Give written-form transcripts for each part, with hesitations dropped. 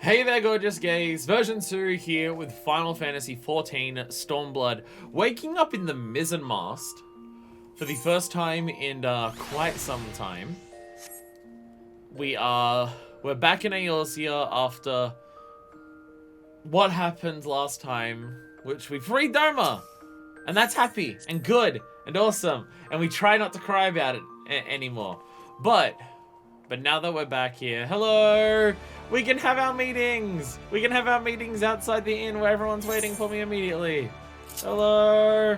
Hey there, gorgeous gays. Version 2 here with Final Fantasy XIV Stormblood, waking up in the mizzenmast for the first time in quite some time. We're back in Eorzea after what happened last time, which we freed Doma, and that's happy and good and awesome, and we try not to cry about it anymore. But now that we're back here, hello! We can have our meetings! We can have our meetings outside the inn where everyone's waiting for me immediately. Hello!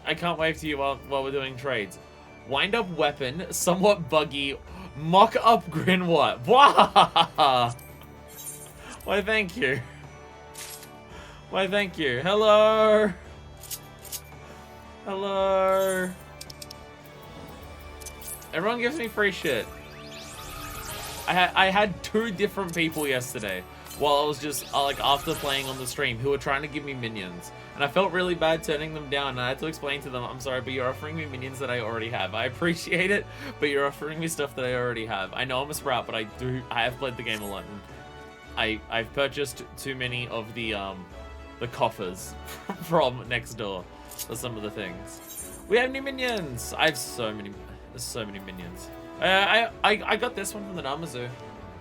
I can't wave to you while we're doing trades. Wind up weapon, somewhat buggy, mock up Grinwat. Wah! Why thank you. Why thank you. Hello! Hello! Everyone gives me free shit. I had two different people yesterday while I was just like after playing on the stream who were trying to give me minions, and I felt really bad turning them down, and I had to explain to them, I'm sorry, but you're offering me minions that I already have. I appreciate it, but you're offering me stuff that I already have. I know I'm a sprout, but I have played the game a lot, and I've purchased too many of the coffers from next door for some of the things. We have new minions. I have so many minions. I got this one from the Namazu.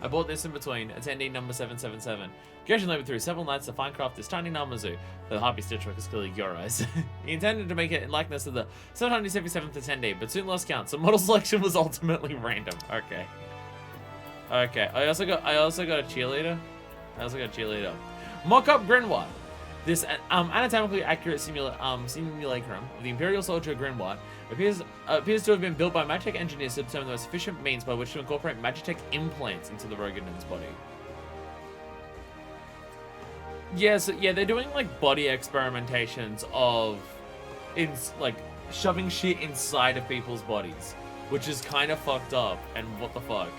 I bought this in between attendee number 777. Occasionally through several nights to fine craft this tiny Namazu. The Harpy Stitchwork is clearly your eyes. He intended to make it in likeness of the 777th attendee, but soon lost count, so model selection was ultimately random. Okay. Okay. I also got a cheerleader. Mock-up Grinwat. This anatomically accurate simulacrum of the Imperial Soldier Grinwat appears to have been built by Magitech engineers to determine the most efficient means by which to incorporate Magitech implants into the Rogadin's body. Yes, yeah, they're doing like body experimentations of like shoving shit inside of people's bodies, which is kind of fucked up. And what the fuck?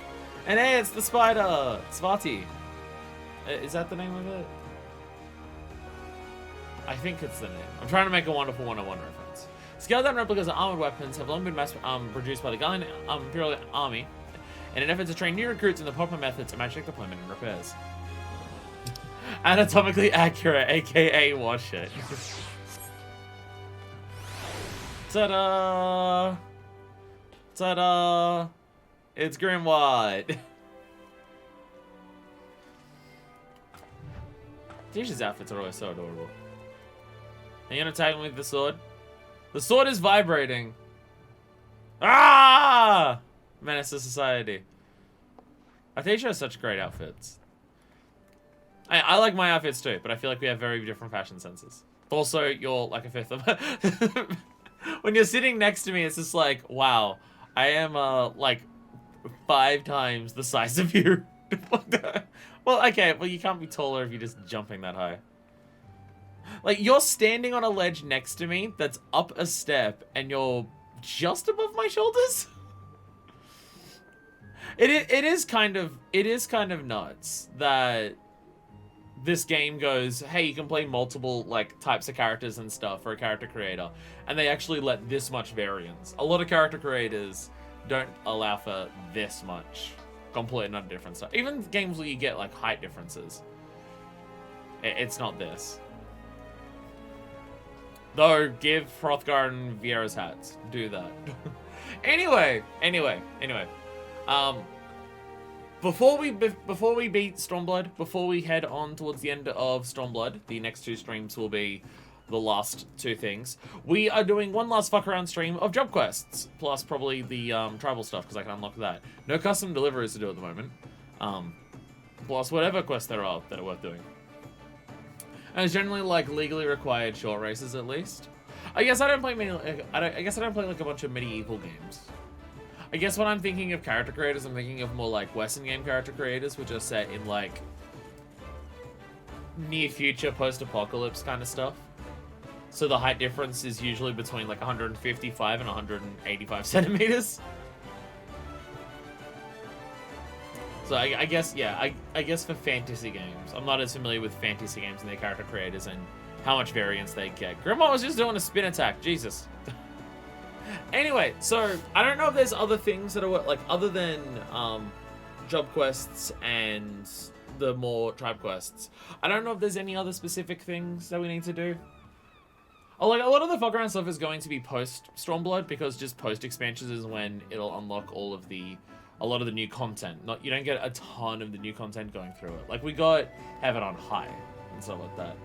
And hey, it's the spider, Svati. Is that the name of it? I think it's the name. I'm trying to make a wonderful 101 reference. Scaled-down replicas of armored weapons have long been mass-produced by the Gallian Imperial Army in an effort to train new recruits in the proper methods of magic deployment and repairs. Anatomically accurate, aka wash it. Ta-da! Ta-da! It's Grimwad. Tisha's outfits are always so adorable. Are you gonna tag me with the sword? The sword is vibrating. Ah! Menace to society. Atisha has such great outfits. I like my outfits too, but I feel like we have very different fashion senses. Also, you're like a fifth of when you're sitting next to me, it's just like, wow, I am like 5 times the size of you. Well, okay, well you can't be taller if you're just jumping that high. Like, you're standing on a ledge next to me that's up a step, and you're just above my shoulders? It is kind of nuts that this game goes, hey, you can play multiple, like, types of characters and stuff for a character creator, and they actually let this much variance. A lot of character creators don't allow for this much complete and utter different stuff. Even games where you get, like, height differences. It's not this. Though, give Hrothgar and Vieira's hats. Do that. Anyway. Before we beat Stormblood, before we head on towards the end of Stormblood, the next 2 streams will be the last 2 things. We are doing one last fuck around stream of job quests, plus probably the tribal stuff, because I can unlock that. No custom deliveries to do at the moment. Plus whatever quests there are that are worth doing. And it's generally like legally required short races at least. I guess I don't play many. I guess I don't play like a bunch of medieval games. I guess when I'm thinking of character creators, I'm thinking of more like Western game character creators, which are set in like near future post-apocalypse kind of stuff. So the height difference is usually between like 155 and 185 centimeters. So I guess, yeah, I guess for fantasy games, I'm not as familiar with fantasy games and their character creators and how much variance they get. Grimwald was just doing a spin attack, Jesus. Anyway, so I don't know if there's other things that are like other than job quests and the more tribe quests. I don't know if there's any other specific things that we need to do. Oh, like, a lot of the fuck around stuff is going to be post Stormblood, because just post expansions is when it'll unlock a lot of the new content. You don't get a ton of the new content going through it. Like, we got Heaven on High and stuff like that.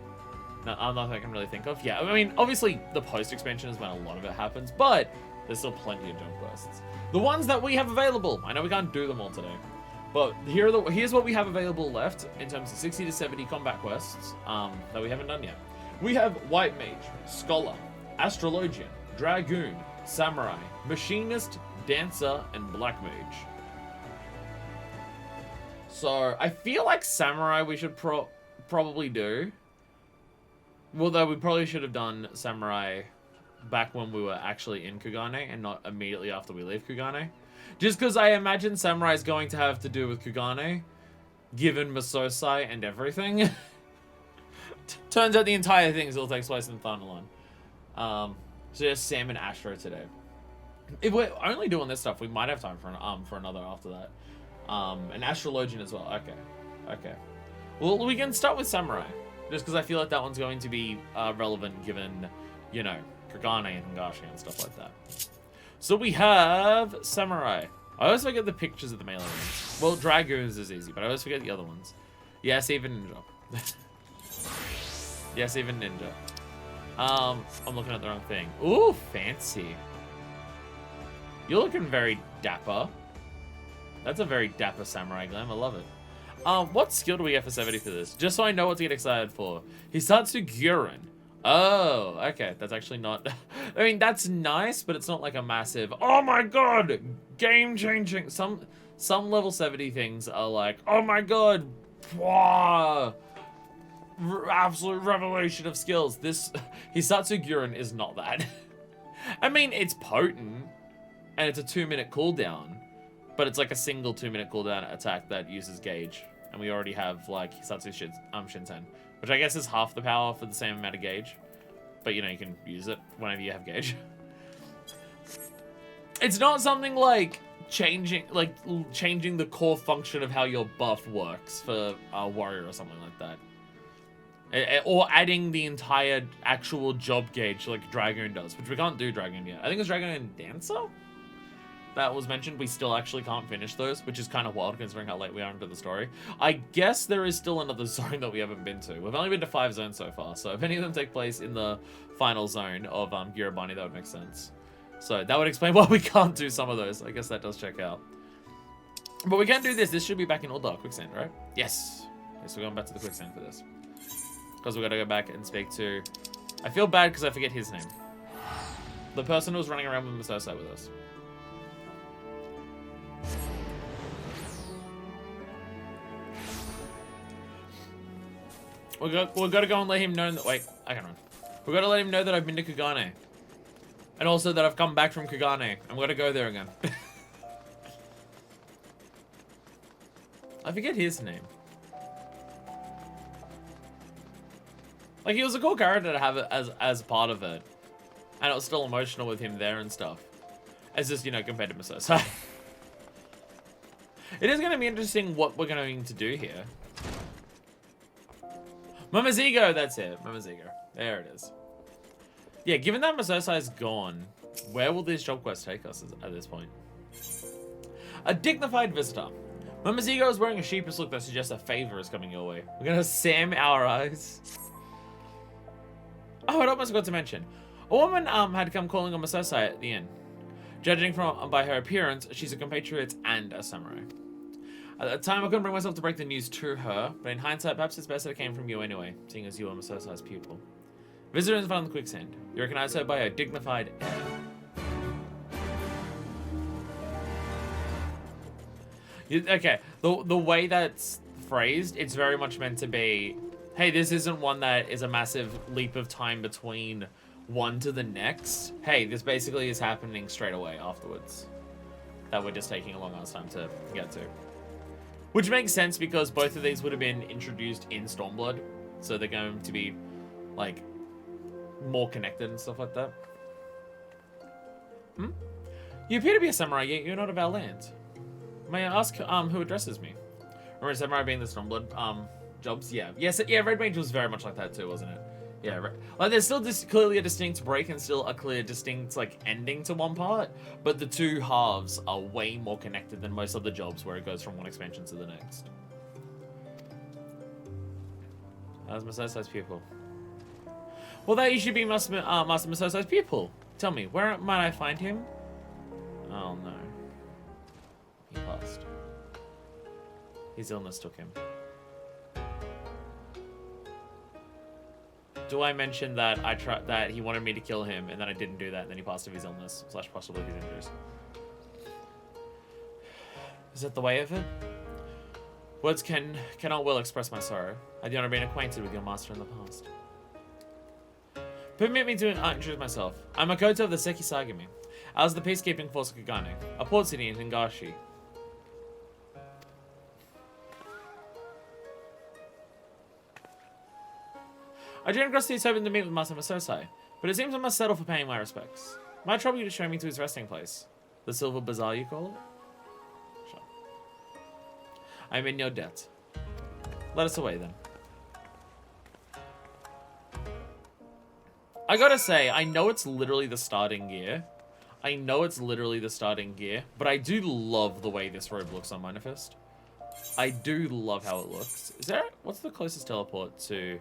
No, nothing I can really think of. Yeah, I mean, obviously the post expansion is when a lot of it happens, but there's still plenty of jump quests. The ones that we have available. I know we can't do them all today, but here's what we have available left in terms of 60 to 70 combat quests that we haven't done yet. We have White Mage, Scholar, Astrologian, Dragoon, Samurai, Machinist, Dancer, and Black Mage. So, I feel like Samurai we should probably do. Well, though we probably should have done Samurai back when we were actually in Kugane and not immediately after we leave Kugane. Just because I imagine Samurai is going to have to do with Kugane, given Masosai and everything. Turns out the entire thing still takes place in Thunderland. So just Sam and Astro today. If we're only doing this stuff, we might have time for another after that. An Astrologian as well. Okay. Well, we can start with Samurai, just because I feel like that one's going to be relevant given, you know, Kugane and Hingashi and stuff like that. So we have Samurai. I always forget the pictures of the melee ones. Well, Dragoons is easy, but I always forget the other ones. Yes, even Ninja. Yes, even Ninja. I'm looking at the wrong thing. Ooh, fancy. You're looking very dapper. That's a very dapper Samurai Glam. I love it. What skill do we get for 70 for this? Just so I know what to get excited for. Hisatsu Gyuren. Oh, okay. That's actually not... I mean, that's nice, but it's not like a massive... Oh my god! Game-changing. Some level 70 things are like, oh my god! Wow! Absolute revelation of skills. This Hisatsu Gyuren is not that. I mean, it's potent, and it's a 2-minute cooldown, but it's like a single 2-minute cooldown attack that uses gauge, and we already have like Hisatsu Shinsen, which I guess is half the power for the same amount of gauge, but you know, you can use it whenever you have gauge. It's not something like changing the core function of how your buff works for a warrior or something like that. Or adding the entire actual job gauge like Dragoon does, which we can't do Dragoon yet. I think it's Dragoon and Dancer that was mentioned. We still actually can't finish those, which is kind of wild considering how late we are into the story. I guess there is still another zone that we haven't been to. We've only been to 5 zones so far, so if any of them take place in the final zone of Girabani, that would make sense. So that would explain why we can't do some of those. I guess that does check out. But we can do this. This should be back in Ul'dah Quicksand, right? Yes. Okay, so we're going back to the Quicksand for this. Because we got to go back and speak to... I feel bad because I forget his name. The person who was running around with Masosai with us. We've got to go and let him know that... Wait, I can't run. We've got to let him know that I've been to Kugane. And also that I've come back from Kugane. I'm going to go there again. I forget his name. Like, he was a cool character to have it as part of it. And it was still emotional with him there and stuff. As just, you know, compared to Masosai. It is going to be interesting what we're going to do here. Mamazigo, that's it. Mamazigo. There it is. Yeah, given that Masosai is gone, where will this job quest take us at this point? A dignified visitor. Mamazigo is wearing a sheepish look that suggests a favor is coming your way. We're going to Sam our eyes. Oh, I almost forgot to mention. A woman had come calling on Masosai at the inn. Judging by her appearance, she's a compatriot and a samurai. At the time, I couldn't bring myself to break the news to her, but in hindsight, perhaps it's best that it came from you anyway, seeing as you are Masosai's pupil. Visitor is found in the Quicksand. You recognize her by her dignified air. Okay, the way that's phrased, it's very much meant to be, hey, this isn't one that is a massive leap of time between one to the next. Hey, this basically is happening straight away afterwards. That we're just taking a long ass time to get to. Which makes sense because both of these would have been introduced in Stormblood. So they're going to be, like, more connected and stuff like that. You appear to be a samurai, yet you're not of our land. May I ask who addresses me? Remember Samurai being the Stormblood jobs? Yeah. Yes, yeah, Red Mage was very much like that too, wasn't it? Yeah, right. Like there's still clearly a distinct break and still a clear distinct like ending to one part, but the two halves are way more connected than most other jobs where it goes from one expansion to the next. How's Masosai's pupil? Well, that usually be Master Masosai's pupil. Tell me, where might I find him? Oh no. He passed. His illness took him. Do I mention that that he wanted me to kill him and then I didn't do that and then he passed of his illness / possibly his injuries? Is that the way of it? Words cannot well express my sorrow. I do not have been acquainted with your master in the past. Permit me to introduce myself. I'm Makoto of the Sekisagami. I was the peacekeeping force of Kagane, a port city in Hingashi. I joined across the hoping to meet with Master Masosai, but it seems I must settle for paying my respects. Might I trouble you to show me to his resting place? The Silver Bazaar, you call it? Sure. I am in your debt. Let us away, then. I gotta say, I know it's literally the starting gear. But I do love the way this robe looks on Manifest. I do love how it looks. What's the closest teleport to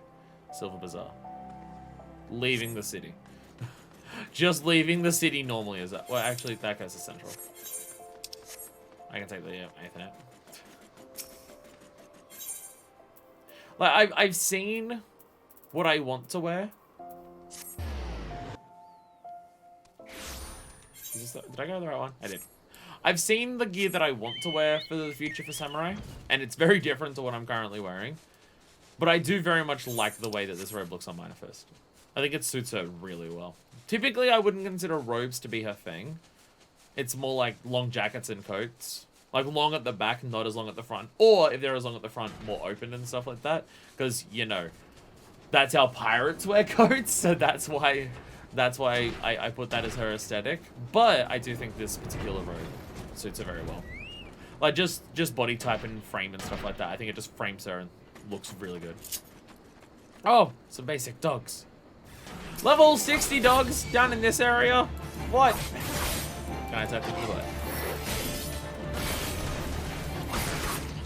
Silver Bazaar? Leaving the city. Just leaving the city normally is that. Well, actually, that goes to Central. I can take the Ethernet. Like, I've seen what I want to wear. Did I go the right one? I did. I've seen the gear that I want to wear for the future for Samurai, and it's very different to what I'm currently wearing. But I do very much like the way that this robe looks on Manifest. I think it suits her really well. Typically, I wouldn't consider robes to be her thing. It's more like long jackets and coats. Like long at the back, not as long at the front. Or if they're as long at the front, more open and stuff like that. Because, you know, that's how pirates wear coats. So that's why I put that as her aesthetic. But I do think this particular robe suits her very well. Like just body type and frame and stuff like that. I think it just frames her and looks really good. Oh, some basic dogs. Level 60 dogs down in this area. What? Can I tap into what?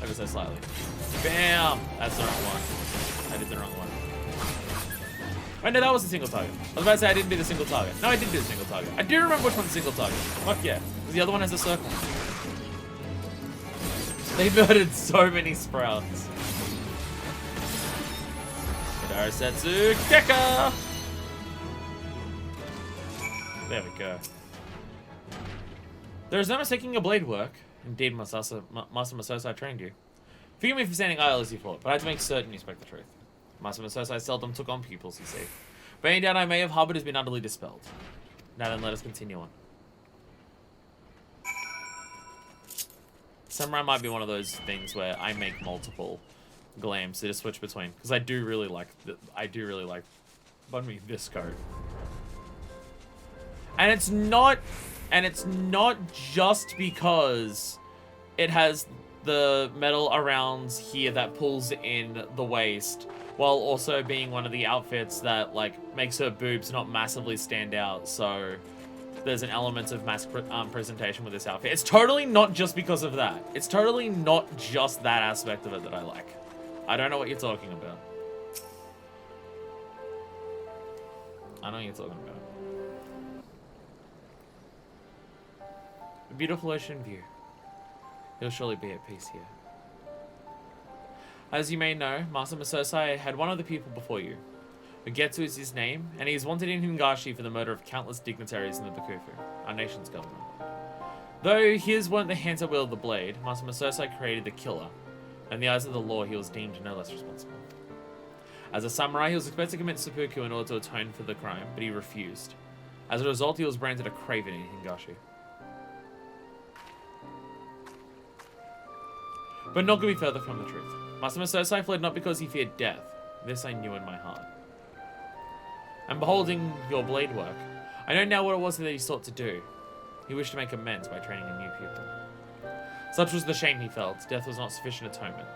Ever so slightly. Bam! That's the wrong one. I did the wrong one. Oh no, that was the single target. I was about to say I didn't do the single target. No, I did do the single target. I do remember which one's the single target. Fuck yeah. The other one has a circle. They murdered so many sprouts. Kadarasetsu Keka! There we go. There is no mistaking your blade work. Indeed, Master Masosai trained you. Forgive me for standing idle as you thought, but I had to make certain you spoke the truth. Master Masosai seldom took on pupils, you see. But any doubt I may have harbored has been utterly dispelled. Now then, let us continue on. Samurai might be one of those things where I make multiple glams to just switch between, because I do really like pardon me, this code. And it's not just because it has the metal around here that pulls in the waist, while also being one of the outfits that like makes her boobs not massively stand out. So there's an element of mass presentation with this outfit. It's totally not just because of that. It's totally not just that aspect of it that I like. I don't know what you're talking about. I know what you're talking about. A beautiful ocean view. You'll surely be at peace here. As you may know, Master Masosai had one of the people before you. Ugetsu is his name, and he is wanted in Hingashi for the murder of countless dignitaries in the Bakufu, our nation's government. Though his weren't the hands that wield the blade, Master Masosai created the killer. In the eyes of the law, he was deemed no less responsible. As a samurai, he was expected to commit seppuku in order to atone for the crime, but he refused. As a result, he was branded a craven in Hingashi. But not could be further from the truth. Master Masosai fled not because he feared death. This I knew in my heart. And beholding your blade work, I know now what it was that he sought to do. He wished to make amends by training a new pupil. Such was the shame he felt. Death was not sufficient atonement.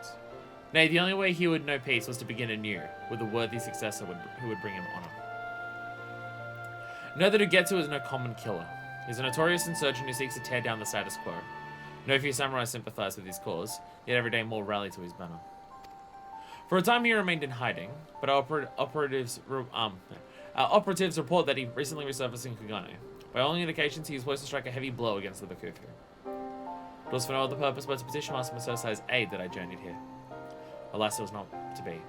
Nay, the only way he would know peace was to begin anew, with a worthy successor who would bring him honor. Know that Ugetsu is no common killer. He's a notorious insurgent who seeks to tear down the status quo. No few samurai sympathize with his cause, yet every day more rally to his banner. For a time he remained in hiding, but our operatives report that he recently resurfaced in Kugane. By all indications, he is poised to strike a heavy blow against the Bakufu. It was for no other purpose but to petition Master Masosai's aid that I journeyed here. Alas, it was not to be.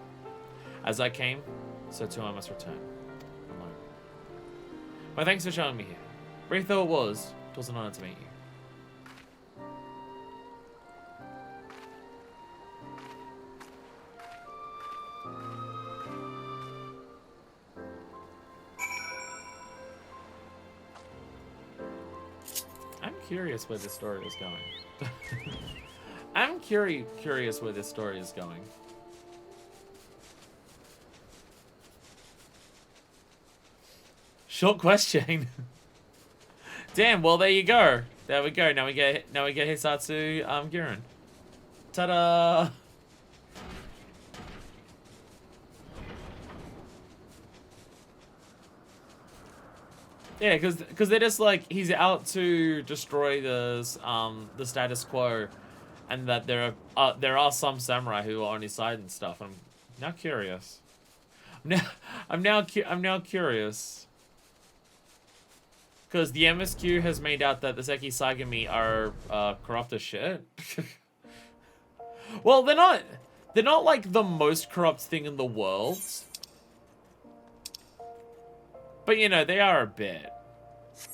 As I came, so too I must return. Alone. My thanks for showing me here. Brief though it was an honor to meet you. I'm curious where this story is going. I'm curious where this story is going. Short question. Damn, well there you go. There we go. Now we get Hisatsu Girin. Ta-da! Yeah, because they're just like, he's out to destroy the status quo, and that there are some samurai who are on his side and stuff. I'm now curious. I'm now curious. Because the MSQ has made out that the Seki Saigami are corrupt as shit. Well, they're not like the most corrupt thing in the world. But you know, they are a bit.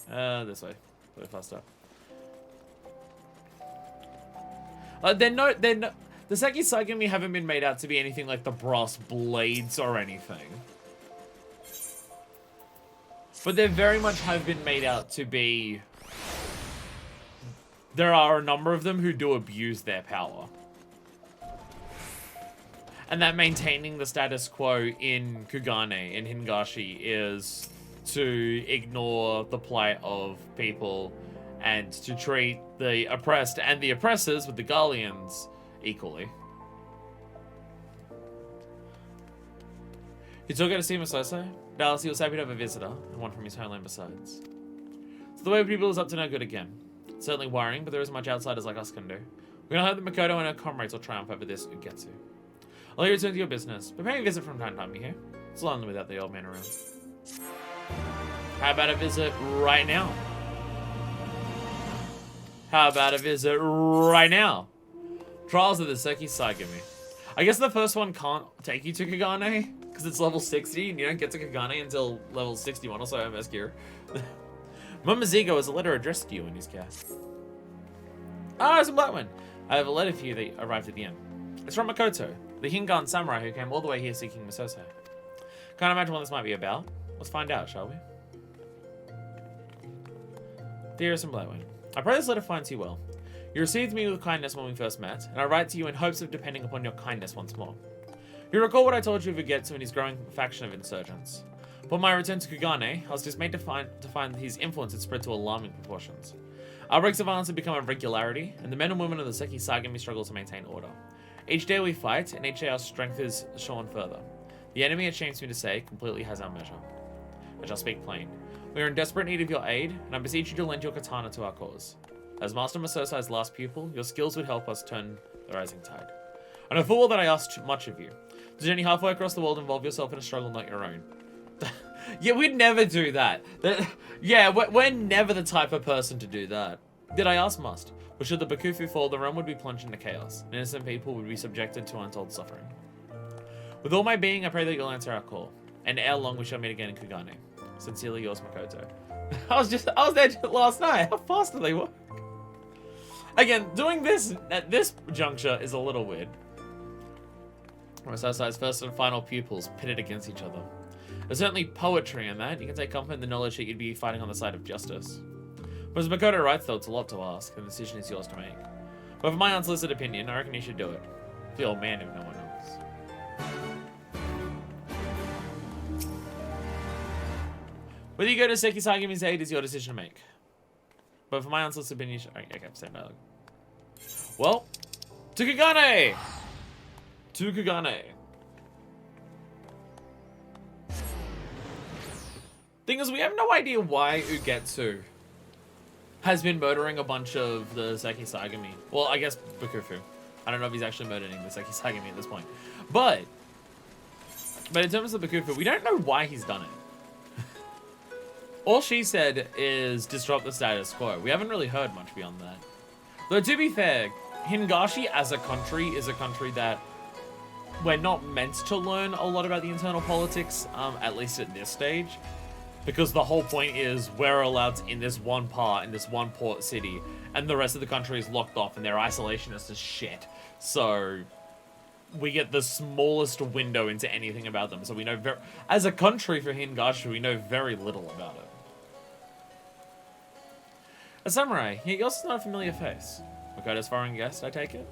This way. A bit faster. The Seki Saigami haven't been made out to be anything like the brass blades or anything. But they very much have been made out to be... There are a number of them who do abuse their power. And that maintaining the status quo in Kugane, in Hingashi, is to ignore the plight of people and to treat the oppressed and the oppressors with the Gallians equally. You still get to see Masosai? Dallas, he was happy to have a visitor, and one from his homeland besides. So the way people is up to no good again. It's certainly worrying, but there isn't much outsiders like us can do. We're gonna hope that Makoto and her comrades will triumph over this Ugetsu. I'll let you return to your business, but pay me a visit from time to time, you hear? It's lonely without the old man around. How about a visit right now? How about a visit right now? Trials of the Seki Saigami. I guess the first one can't take you to Kugane, because it's level 60, and you don't get to Kugane until level 61 or so, MSQ. Momozigo has a letter addressed to you in his cast. Ah, it's a black one. I have a letter for you that arrived at the end. It's from Makoto, the Hingan samurai who came all the way here seeking Masosai. Can't imagine what this might be about. Let's find out, shall we? Dearest and Blackwood, I pray this letter finds you well. You received me with kindness when we first met, and I write to you in hopes of depending upon your kindness once more. You recall what I told you of Ugetsu and his growing faction of insurgents. Upon my return to Kugane, I was dismayed to find that his influence had spread to alarming proportions. Outbreaks of violence had become a regularity, and the men and women of the Seki Saigami struggle to maintain order. Each day we fight, and each day our strength is shorn further. The enemy, it shames me to say, completely has our measure. I shall speak plain. We are in desperate need of your aid, and I beseech you to lend your katana to our cause. As Master Masosai's last pupil, your skills would help us turn the rising tide. I know full well that I asked too much of you. To journey halfway across the world, involve yourself in a struggle not your own. Yeah, we'd never do that. Yeah, we're never the type of person to do that. Did I ask must? But should the Bakufu fall, the realm would be plunged into chaos, and innocent people would be subjected to untold suffering. With all my being, I pray that you'll answer our call, and ere long we shall meet again in Kugane. Sincerely yours, Makoto. I was there last night. How fast do they work? Again, doing this at this juncture is a little weird. Masosai's first and final pupils pitted against each other. There's certainly poetry in that. You can take comfort in the knowledge that you'd be fighting on the side of justice. But as Makoto writes, though, it's a lot to ask, and the decision is yours to make. But for my unsolicited opinion, I reckon you should do it. The old man, if no one else. Whether you go to Seki Saigami's aid is your decision to make. But for my unsolicited opinion, okay, same dialogue. Well, to Kagane! To Kagane. Thing is, we have no idea why Ugetsu has been murdering a bunch of the Seki Sagami. Well, I guess Bakufu. I don't know if he's actually murdering the Seki Sagami at this point. But in terms of Bakufu, we don't know why he's done it. All she said is disrupt the status quo. We haven't really heard much beyond that. Though, to be fair, Hingashi as a country is a country that we're not meant to learn a lot about the internal politics, at least at this stage. Because the whole point is we're allowed in this one part, in this one port city, and the rest of the country is locked off and they're isolationist as shit. So we get the smallest window into anything about them. So we know as a country for Hingashi, we know very little about it. A samurai, yet yours is not a familiar face. Makoto's foreign guest, I take it?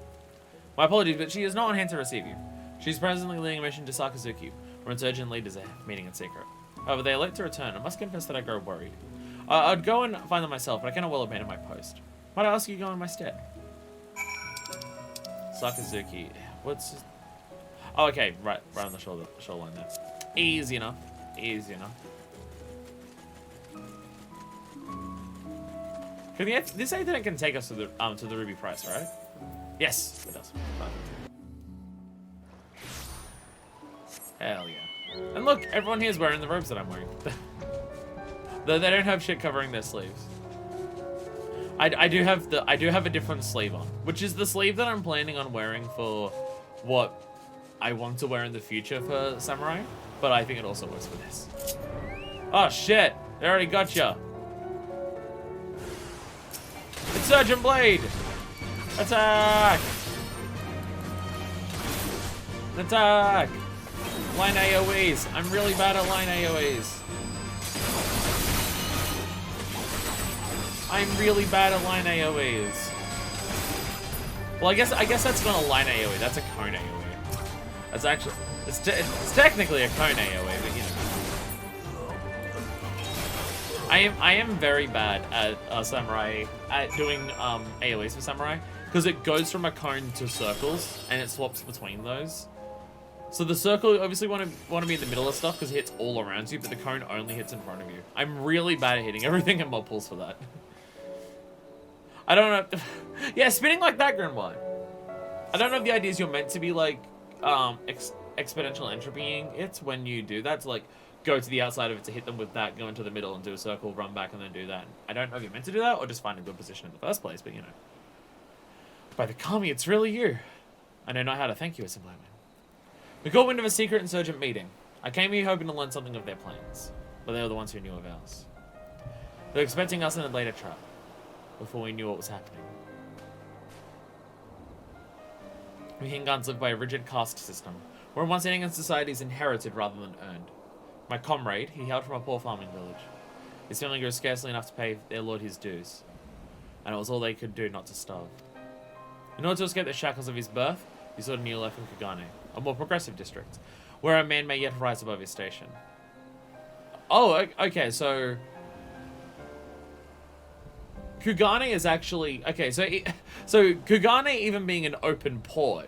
My apologies, but she is not on hand to receive you. She's presently leading a mission to Sakazuki, where insurgent leaders are meeting in secret. However, they are late to return. I must confess that I grow worried. I'd go and find them myself, but I cannot well abandon my post. Might I ask you to go in my stead? Sakazuki. What's... Oh, okay. Right on the shoreline there. Easy enough. Easy enough. This Ethernet can take us to the Ruby Price, right? Yes, it does. Hell yeah. And look, everyone here is wearing the robes that I'm wearing. Though they don't have shit covering their sleeves. I do have a different sleeve on, which is the sleeve that I'm planning on wearing for what I want to wear in the future for Samurai, but I think it also works for this. Oh shit, they already got ya. Insurgent Blade! Attack! Attack! Line AoEs. I'm really bad at line AoEs. I'm really bad at line AoEs. Well, I guess that's not a line AoE. That's a cone AoE. That's actually it's technically a cone AoE, but you know. I am very bad at Samurai at doing AoEs for Samurai because it goes from a cone to circles and it swaps between those. So the circle, you obviously want to be in the middle of stuff because it hits all around you, but the cone only hits in front of you. I'm really bad at hitting everything in mob pools for that. I don't know. Yeah, spinning like that, Grimwine. I don't know if the idea is you're meant to be like exponential entropying it when you do that, to like go to the outside of it to hit them with that, go into the middle and do a circle, run back and then do that. I don't know if you're meant to do that or just find a good position in the first place, but you know. By the Kami, it's really you. I know not how to thank you, Assemblyman. We got wind of a secret insurgent meeting. I came here hoping to learn something of their plans, but they were the ones who knew of ours. They were expecting us in a later trap, before we knew what was happening. We Hingans live by a rigid caste system, where once eating in society is inherited rather than earned. My comrade, he hailed from a poor farming village. His family grew scarcely enough to pay their lord his dues, and it was all they could do not to starve. In order to escape the shackles of his birth, he sought a new life in Kagane, a more progressive district, where a man may yet rise above his station. Oh, okay, so Kugane is actually... Okay, so Kugane even being an open port,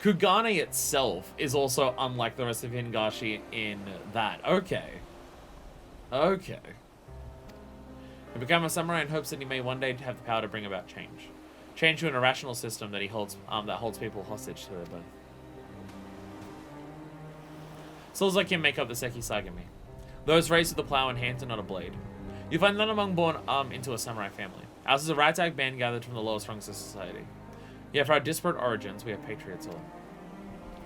Kugane itself is also unlike the rest of Hingashi in that. Okay. Okay. He became a samurai in hopes that he may one day have the power to bring about change. Change to an irrational system that that holds people hostage to their birth. Souls like him make up the Seki Sagami. Those raised with the plow in hand and not a blade. You find none among born into a samurai family. Ours is a ragtag band gathered from the lowest rungs of society. Yet for our disparate origins, we are patriots all.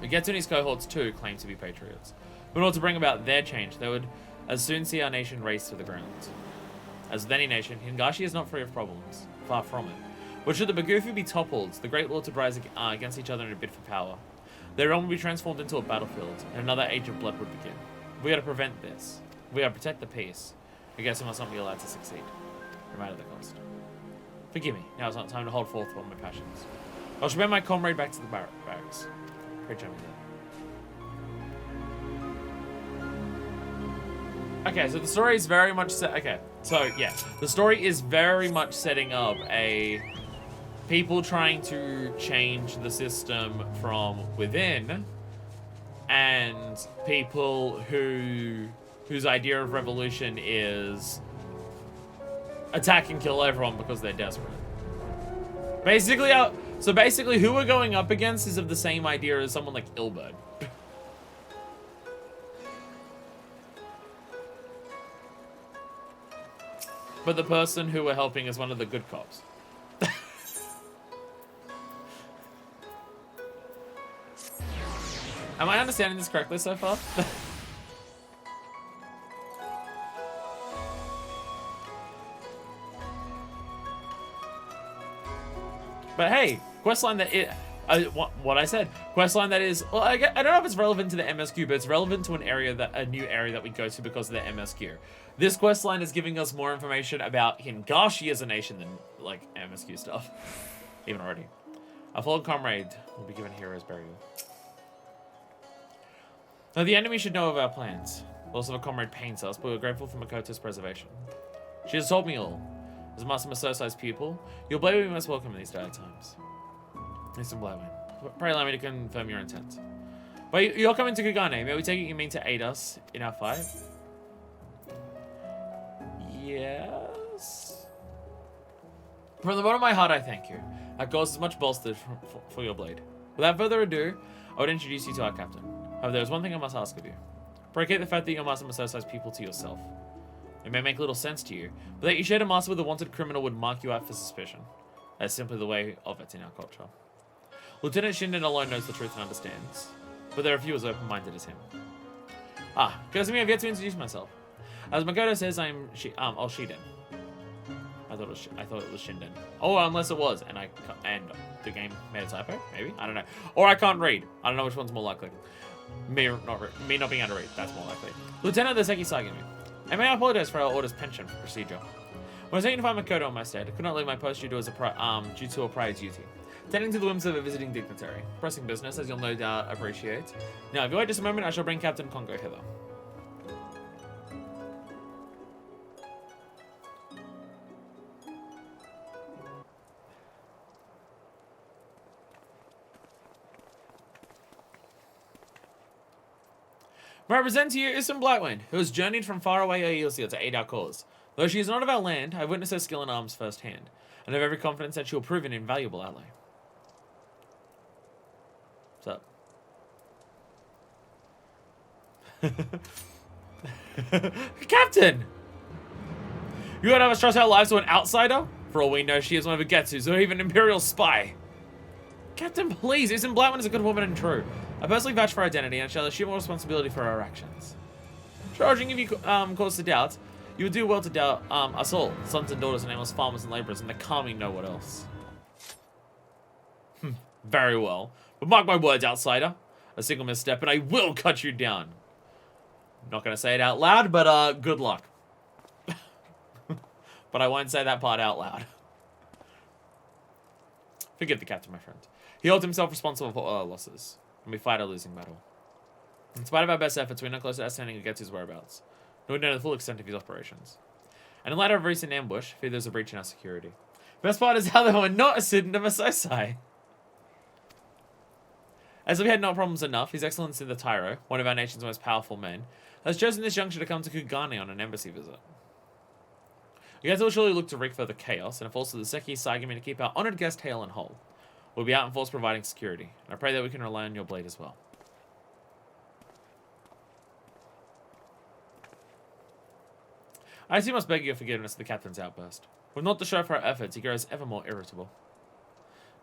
Ugetsu and his cohorts too claim to be patriots. But in order to bring about their change, they would as soon see our nation race to the ground. As with any nation, Hingashi is not free of problems. Far from it. But should the Bagufu be toppled, the great lords would rise against each other in a bid for power. Their realm would be transformed into a battlefield, and another age of blood would begin. We gotta prevent this. We gotta protect the peace. Ugetsu must not be allowed to succeed, no matter the cost. Forgive me, now is not time to hold forth on my passions. I shall bear my comrade back to the barracks. Pray join me there. Okay, so the story is very much set. Okay, so yeah, the story is very much setting up a people trying to change the system from within, and people whose idea of revolution is attack and kill everyone because they're desperate. Basically, who we're going up against is of the same idea as someone like Ilbert. But the person who we're helping is one of the good cops. Am I understanding this correctly so far? But hey, questline that what I said, questline that is, well, I don't know if it's relevant to the MSQ, but it's relevant to a new area that we go to because of the MSQ. This questline is giving us more information about Hingashi as a nation than like MSQ stuff, even already. A fallen comrade will be given hero's burial. Now the enemy should know of our plans. Loss of a comrade pains us, but we're grateful for Makoto's preservation. She has told me all. As Master Masosai's pupil, your blade will be most welcome in these dire times. Mr. Blackman, pray allow me to confirm your intent. But you're coming to Kugane. May we take it you mean to aid us in our fight? Yes. From the bottom of my heart, I thank you. Our cause is much bolstered for your blade. Without further ado, I would introduce you to our captain. However, there is one thing I must ask of you. Placate the fact that you're Master Masosai's pupil to yourself. It may make little sense to you, but that you shared a master with a wanted criminal would mark you out for suspicion. That's simply the way of it in our culture. Lieutenant Shinden alone knows the truth and understands, but there are few as open-minded as him. Because I have yet to introduce myself. As Makoto says, I'm Shiden. I thought it was Shinden. Oh, unless it was, and the game made a typo, maybe? I don't know. Or I can't read. I don't know which one's more likely. Me not being able to read, that's more likely. Lieutenant the Seki Saigami. I may apologize for our order's penchant for procedure. When I was taken to find Makoto on my stead, I could not leave my post due to a prior duty. Tending to the whims of a visiting dignitary. Pressing business, as you'll no doubt appreciate. Now, if you wait just a moment, I shall bring Captain Kongo hither. I present to you Isam Blackwind, who has journeyed from faraway Aeosia to aid our cause. Though she is not of our land, I have witnessed her skill in arms firsthand, and have every confidence that she will prove an invaluable ally. What's up? Captain! You would have us trust our lives to an outsider? For all we know, she is one of Ugetsu's, or even an Imperial spy. Captain, please, Isam Blackwind is a good woman and true. I personally vouch for her identity and shall assume all responsibility for her actions. Charging if you cause to doubt, you would do well to doubt us all, sons and daughters and nameless farmers and laborers, and the calming know what else. Very well. But mark my words, outsider. A single misstep and I will cut you down. Not going to say it out loud, but good luck. But I won't say that part out loud. Forgive the captain, my friend. He holds himself responsible for all our losses. And we fight a losing battle. In spite of our best efforts, we're not close to ascertaining Ugetsu's whereabouts, nor know the full extent of his operations. And in light of a recent ambush, fear there's a breach in our security. The best part is how they were not a student of Masosai. As if we had not problems enough, His Excellency the Tyro, one of our nation's most powerful men, has chosen this juncture to come to Kugane on an embassy visit. Ugetsu will surely look to wreak further chaos, and it falls to the Seki Saigami to keep our honoured guest hale and whole. We'll be out in force providing security, and I pray that we can rely on your blade as well. I assume must beg your forgiveness for the captain's outburst. When not to show for our efforts, he grows ever more irritable.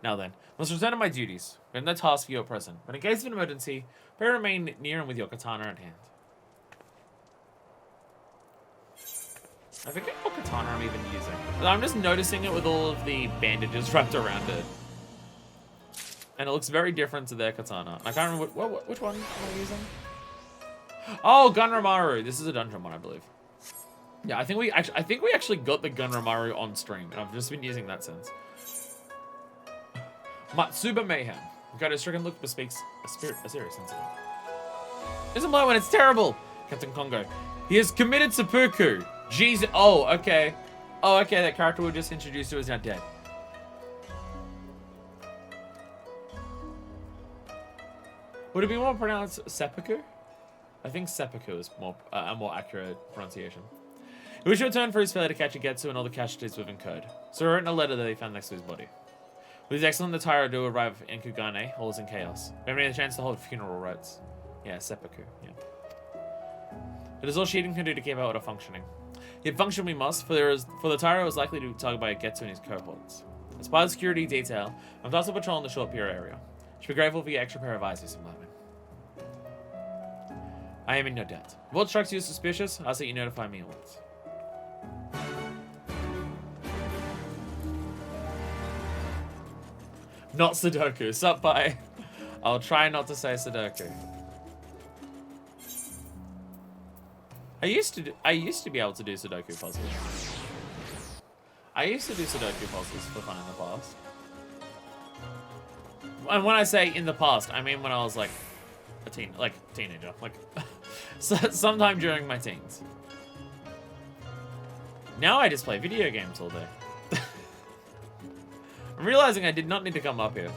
Now then, must return to my duties. We have no task for you at present, but in case of an emergency, pray remain near and with your katana at hand. I forget what katana I'm even using. I'm just noticing it with all of the bandages wrapped around it. And it looks very different to their katana. I can't remember which one am I using? Oh, Gunramaru. This is a dungeon one, I believe. Yeah, I think we actually got the Gunramaru on stream, and I've just been using that since. Matsuba Mayhem. Got a stricken look bespeaks a serious incident. Isn't Blackwind, it's terrible! Captain Kongo. He has committed seppuku. Jeez. Oh, okay. Oh, okay, that character we just introduced to is now dead. Would it be more pronounced seppuku? I think seppuku is more a more accurate pronunciation. It was your turn for his failure to catch Getsu and all the casualties we've incurred. So he wrote in a letter that he found next to his body. With his excellent attire do arrive in Kugane, all is in chaos. We haven't had a chance to hold funeral rites. Yeah, seppuku, yeah. It is all Shiden can do to keep Aoda functioning. Yet function we must, for the Tyro is likely to be targeted by Getsu and his cohorts. As part of the security detail, I'm tasked with patrolling the Short Pier area. Should be grateful for your extra pair of eyes, Mr. Marvin. I am in no doubt. If what strikes you as suspicious, I'll say you notify me at once. Not Sudoku. Sup, bye. I'll try not to say Sudoku. I used to be able to do Sudoku puzzles. I used to do Sudoku puzzles for fun in the past. And when I say in the past, I mean when I was like a teenager, like sometime during my teens. Now I just play video games all day. I'm realizing I did not need to come up here.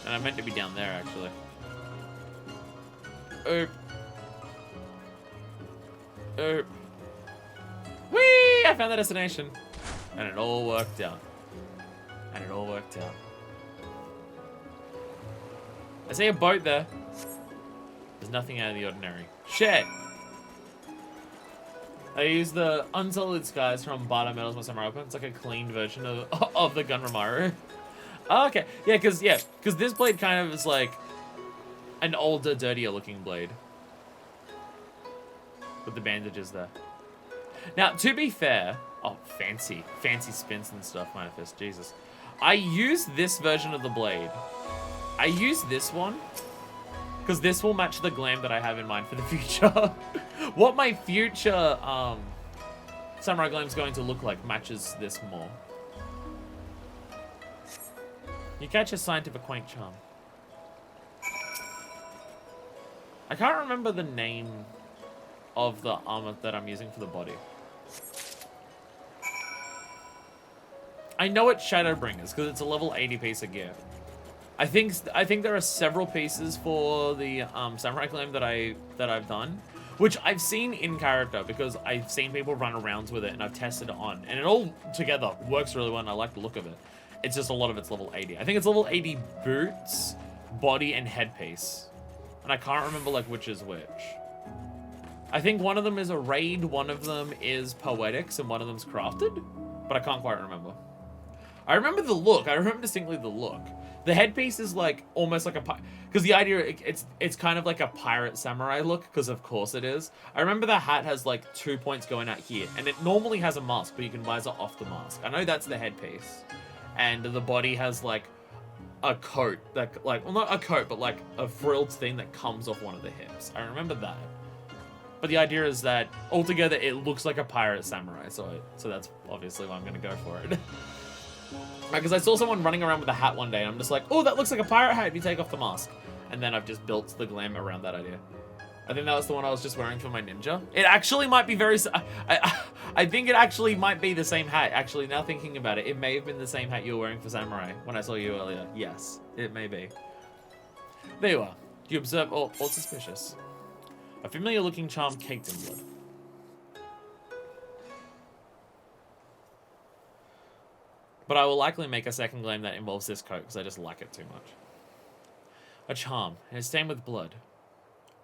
And I meant to be down there, actually. Whee! I found the destination. And it all worked out. I see a boat there. There's nothing out of the ordinary. Shit! I use the Unsullied Skies from Bada Metals with Samurai Weapon. It's like a cleaned version of the Gunramaru. Oh, okay. Yeah, because this blade kind of is like an older, dirtier looking blade. With the bandages there. Now, to be fair... Oh, fancy spins and stuff, Manifest. Jesus. I use this version of the blade. I use this one because this will match the glam that I have in mind for the future. What my future Samurai Glam is going to look like matches this more. You catch a scientific quaint charm. I can't remember the name of the armor that I'm using for the body. I know it's Shadowbringers because it's a level 80 piece of gear. I think there are several pieces for the Samurai Glam that I've done, which I've seen in character because I've seen people run around with it and I've tested it on, and it all together works really well and I like the look of it. It's just a lot of it's level 80. I think it's level 80 boots, body, and headpiece, and I can't remember like which is which. I think one of them is a raid, one of them is poetics, and one of them's crafted, but I can't quite remember. I remember the look. I remember distinctly the look. The headpiece is like almost like a because the idea it's kind of like a pirate samurai look, because of course it is. I remember the hat has like 2 points going out here, and it normally has a mask, but you can visor off the mask. I know that's the headpiece, and the body has like a coat that well, not a coat, but like a frilled thing that comes off one of the hips. I remember that. But the idea is that altogether it looks like a pirate samurai, so that's obviously why I'm gonna go for it. Because I saw someone running around with a hat one day, and I'm just like, oh, that looks like a pirate hat if you take off the mask. And then I've just built the glam around that idea. I think that was the one I was just wearing for my ninja. It actually might be I think it actually might be the same hat. Actually, now thinking about it, it may have been the same hat you were wearing for samurai when I saw you earlier. Yes, it may be. There you are. You observe all suspicious. A familiar-looking charm caked in blood. But I will likely make a second glam that involves this coat, because I just like it too much. A charm, and it's stained with blood.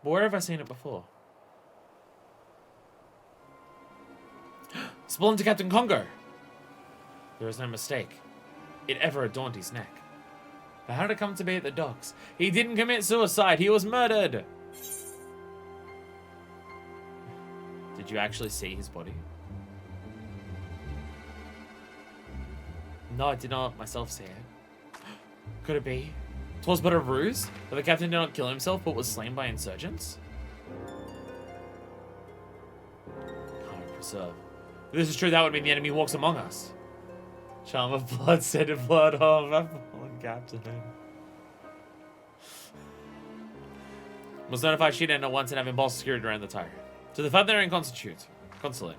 But where have I seen it before? Splinter Captain Congo! There is no mistake. It ever adorned his neck. But how did it come to be at the docks? He didn't commit suicide, he was murdered! Did you actually see his body? No, I did not myself see it. Could it be? 'Twas but a ruse? That the captain did not kill himself, but was slain by insurgents? Kind preserve. If this is true, that would mean the enemy walks among us. Charm of blood, scented blood. Oh, that fallen captain. Must notify Shiden at once and have impulse security around the tire. To the Father Consulate.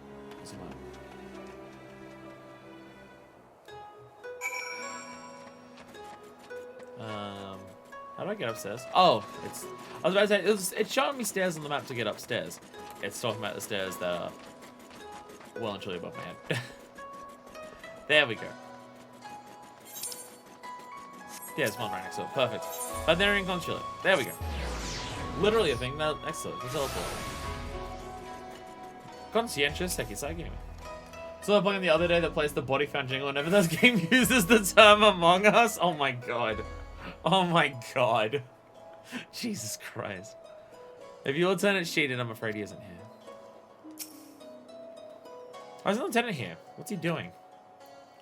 How do I get upstairs? Oh, it's... I was about to say, it's showing me stairs on the map to get upstairs. It's talking about the stairs that are well and truly above my head. There we go. Yeah, there's one right next to it. Perfect. Barbarian consulate. There we go. Literally a thing next to it. The teleport. Conscientious Sekisai game. So I playing the other day that plays the body found jingle whenever this game uses the term Among Us. Oh my god. Oh my god. Jesus Christ. If your lieutenant's cheated, I'm afraid he isn't here. Why is the lieutenant here? What's he doing?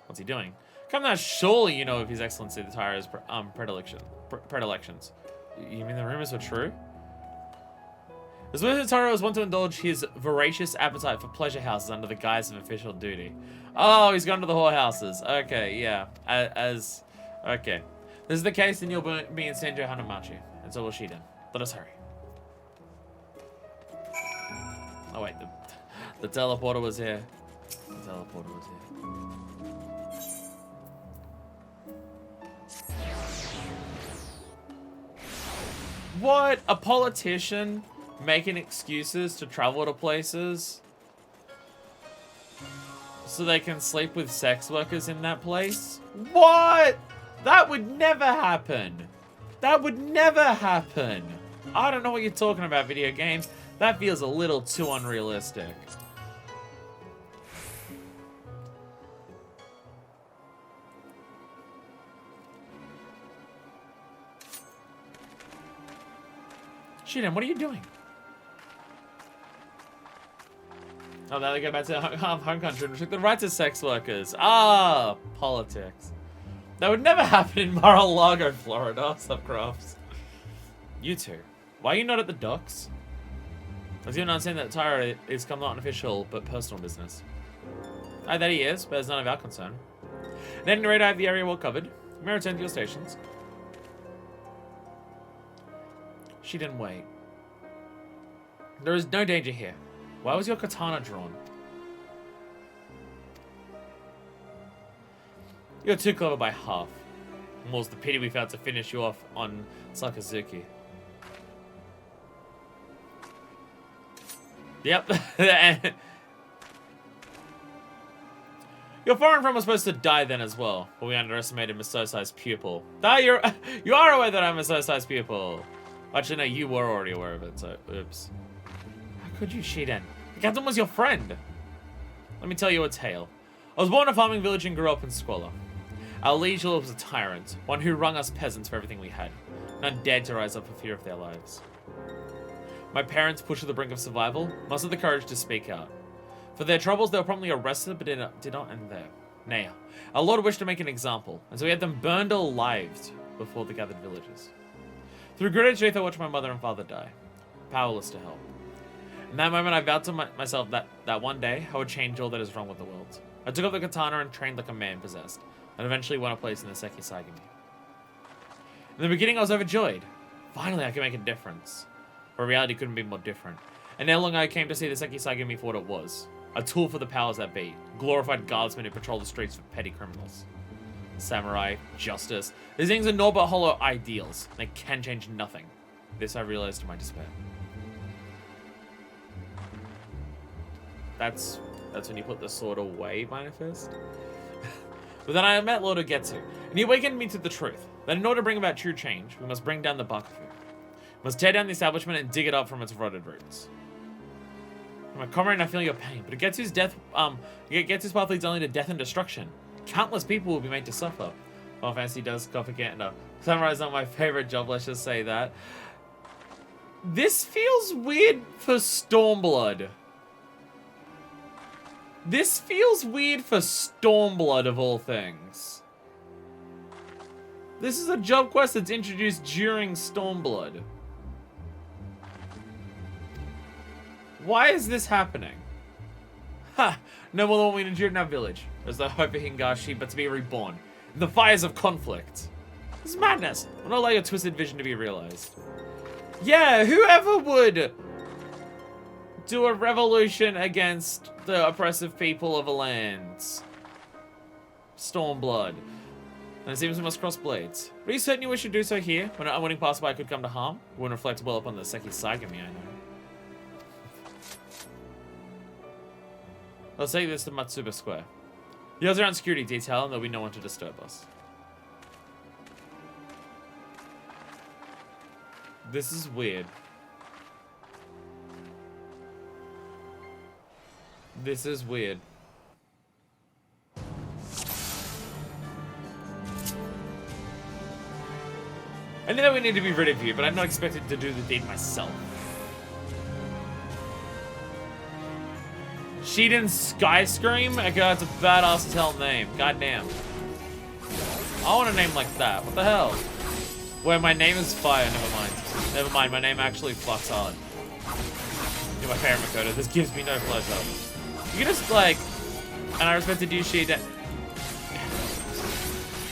What's he doing? Come now, surely you know of His Excellency the Tyro's predilections. You mean the rumors were true? As well as Taro was wont to indulge his voracious appetite for pleasure houses under the guise of official duty. Oh, he's gone to the whorehouses. Okay, yeah. Okay. This is the case, then you'll be in Sanjo Hanamachi. And so will Shiden. Let us hurry. Oh wait, the teleporter was here. The teleporter was here. What? A politician making excuses to travel to places so they can sleep with sex workers in that place? What? That would never happen. That would never happen. I don't know what you're talking about, video games. That feels a little too unrealistic. Shiden, what are you doing? Oh, now they go back to home country and restrict the rights of sex workers. Ah, politics. That would never happen in Mar-a-Lago, Florida, Subcrafts. You two, why are you not at the docks? As you're not saying that Tyro is come not unofficial, but personal business. Oh, that he is, but it's none of our concern. At any rate, I have the area well covered. You may return to your stations. She didn't wait. There is no danger here. Why was your katana drawn? You're too clever by half. More's the pity we failed to finish you off on Sakazuki. Yep. Your foreign friend was supposed to die then as well, but we underestimated Masosai's pupil. Ah, you are aware that I'm Masosai's pupil. Actually, no, you were already aware of it, so oops. How could you, Shiden? The captain was your friend. Let me tell you a tale. I was born in a farming village and grew up in squalor. Our liege lord was a tyrant, one who wrung us peasants for everything we had. None dared to rise up for fear of their lives. My parents, pushed to the brink of survival, mustered the courage to speak out. For their troubles, they were promptly arrested, but did not end there. Nay, our lord wished to make an example, and so he had them burned alive before the gathered villagers. Through gritted truth, I watched my mother and father die, powerless to help. In that moment, I vowed to myself that one day, I would change all that is wrong with the world. I took up the katana and trained like a man possessed, and eventually won a place in the Sekisai. In the beginning, I was overjoyed. Finally, I could make a difference. But reality couldn't be more different. And ere long, I came to see the Sekisai for what it was. A tool for the powers that be. Glorified guardsmen who patrol the streets for petty criminals. Samurai, justice. These things are naught but hollow ideals. They can change nothing. This I realized to my despair. That's when you put the sword away, Manifest. But then I met Lord Ogetsu, and he awakened me to the truth, that in order to bring about true change, we must bring down the Bakufu. We must tear down the establishment and dig it up from its rotted roots. My comrade, I feel your pain, but Ogetsu's Ogetsu's path leads only to death and destruction. Countless people will be made to suffer. Final Fantasy does cough again. No, Samurai's not my favorite job, let's just say that. This feels weird for Stormblood. This feels weird for Stormblood of all things. This is a job quest that's introduced during Stormblood. Why is this happening? Ha! No more than we endured in our village. As the hope of Hingashi, but to be reborn. In the fires of conflict. This is madness. I'll not allow your twisted vision to be realized. Yeah, whoever would do a revolution against the oppressive people of a land. Stormblood. And it seems we must cross blades. Are you certain you wish to do so here? When an unwitting passerby could come to harm? It wouldn't reflect well upon the FFXIV, I know. Let's take this to Matsuba Square. He has around security detail and there'll be no one to disturb us. This is weird. This is weird. I know we need to be rid of you, but I'm not expected to do the deed myself. Shiden Skyscream? Okay, that's a badass tell name. Goddamn. I want a name like that. What the hell? Wait, my name is Fire. Never mind. Never mind. My name actually fucks hard. You're my favorite Makoto. This gives me no pleasure. You can just like, and I respected you, Shiden.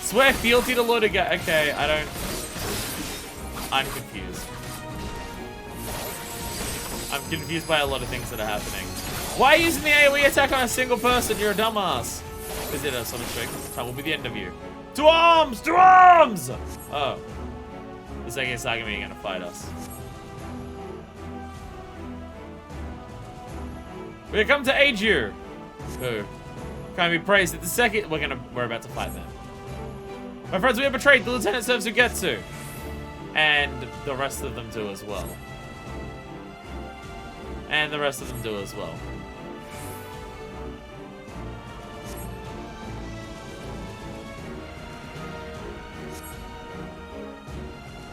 Swear fealty to Lord again. Okay, I don't. I'm confused. I'm confused by a lot of things that are happening. Why are you using the AoE attack on a single person? You're a dumbass. Is it a sort of trick? This time will be the end of you. To arms! To arms! Oh. The second Sagami are gonna fight us. We have come to aid you. Who? Can be praised that the second we're about to fight them. My friends, we have betrayed. The lieutenant serves Ugetsu. And the rest of them do as well. And the rest of them do as well.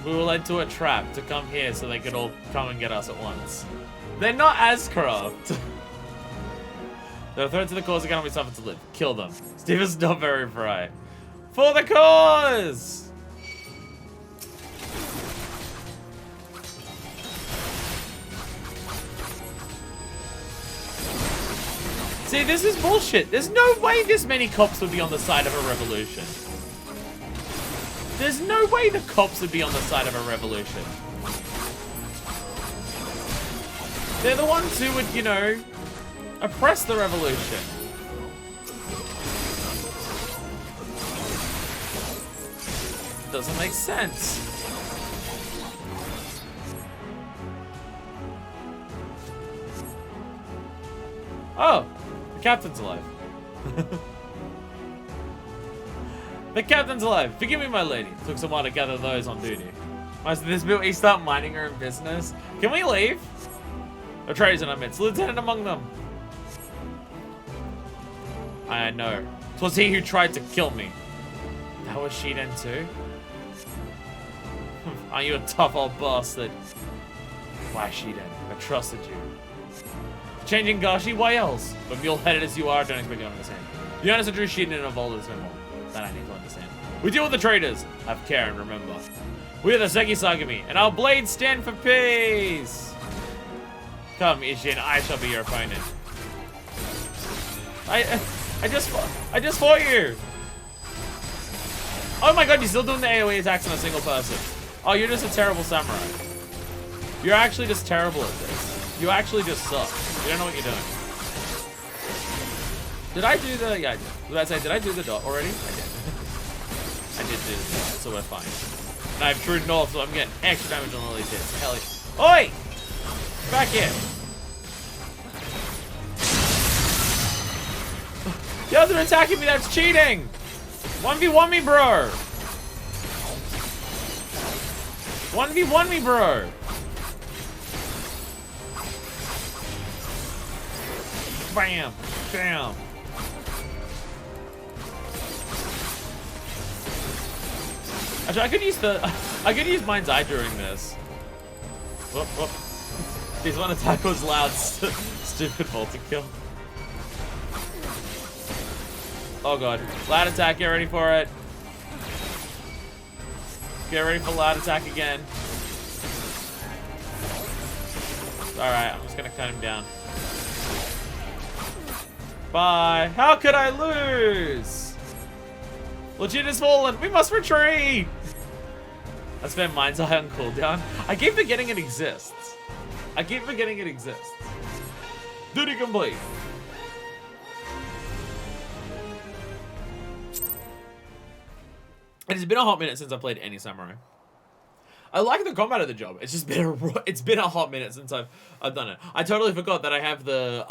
We were led to a trap to come here so they could all come and get us at once. They're not as corrupt. They're a threat to the cause, they cannot be suffered to live. Kill them. Steve is not very bright. For the cause! See, this is bullshit. There's no way this many cops would be on the side of a revolution. There's no way the cops would be on the side of a revolution. They're the ones who would, you know, oppress the revolution. Doesn't make sense. Oh, the captain's alive. The captain's alive. Forgive me, my lady. Took some while to gather those on duty. Most of this beauty start minding her own business. Can we leave? A traitors in our midst. Lieutenant among them. I know. 'Twas he who tried to kill me. That was Shiden too? Aren't you a tough old bastard? Why, Shiden? I trusted you. Changing Gashi? Why else? But mule-headed as you are, I don't expect you to understand. You honestly drew Shiden and evolved as no more. That I need to understand. We deal with the traitors. Have care and remember. We are the FFXIV, and our blades stand for peace. Come, Ishin, I shall be your opponent. I just fought you. Oh my god, you're still doing the AoE attacks on a single person. Oh, you're just a terrible samurai. You're actually just terrible at this. You actually just suck. You don't know what you're doing. Did I do the... Yeah, I did. Did I say, did I do the dot already? I did. I did do the dot, so we're fine. And I have True North, so I'm getting extra damage on all these hits. Hell yeah. Oi! Back here. The other attacking me, that's cheating! 1v1 me, bro! 1v1 me, bro! Bam! Bam! Actually, I could use Mind's Eye during this. Whoop, whoop. This one attack was loud, stupid multi-kill. Oh god. Loud attack, get ready for it. Get ready for loud attack again. Alright, I'm just gonna cut him down. Bye. How could I lose? Legit has fallen. We must retreat. I spent Mind's Eye on cooldown. I keep forgetting it exists. I keep forgetting it exists. Duty complete. And it's been a hot minute since I played any samurai. I like the combat of the job. It's just been a hot minute since I've done it. I totally forgot that I have the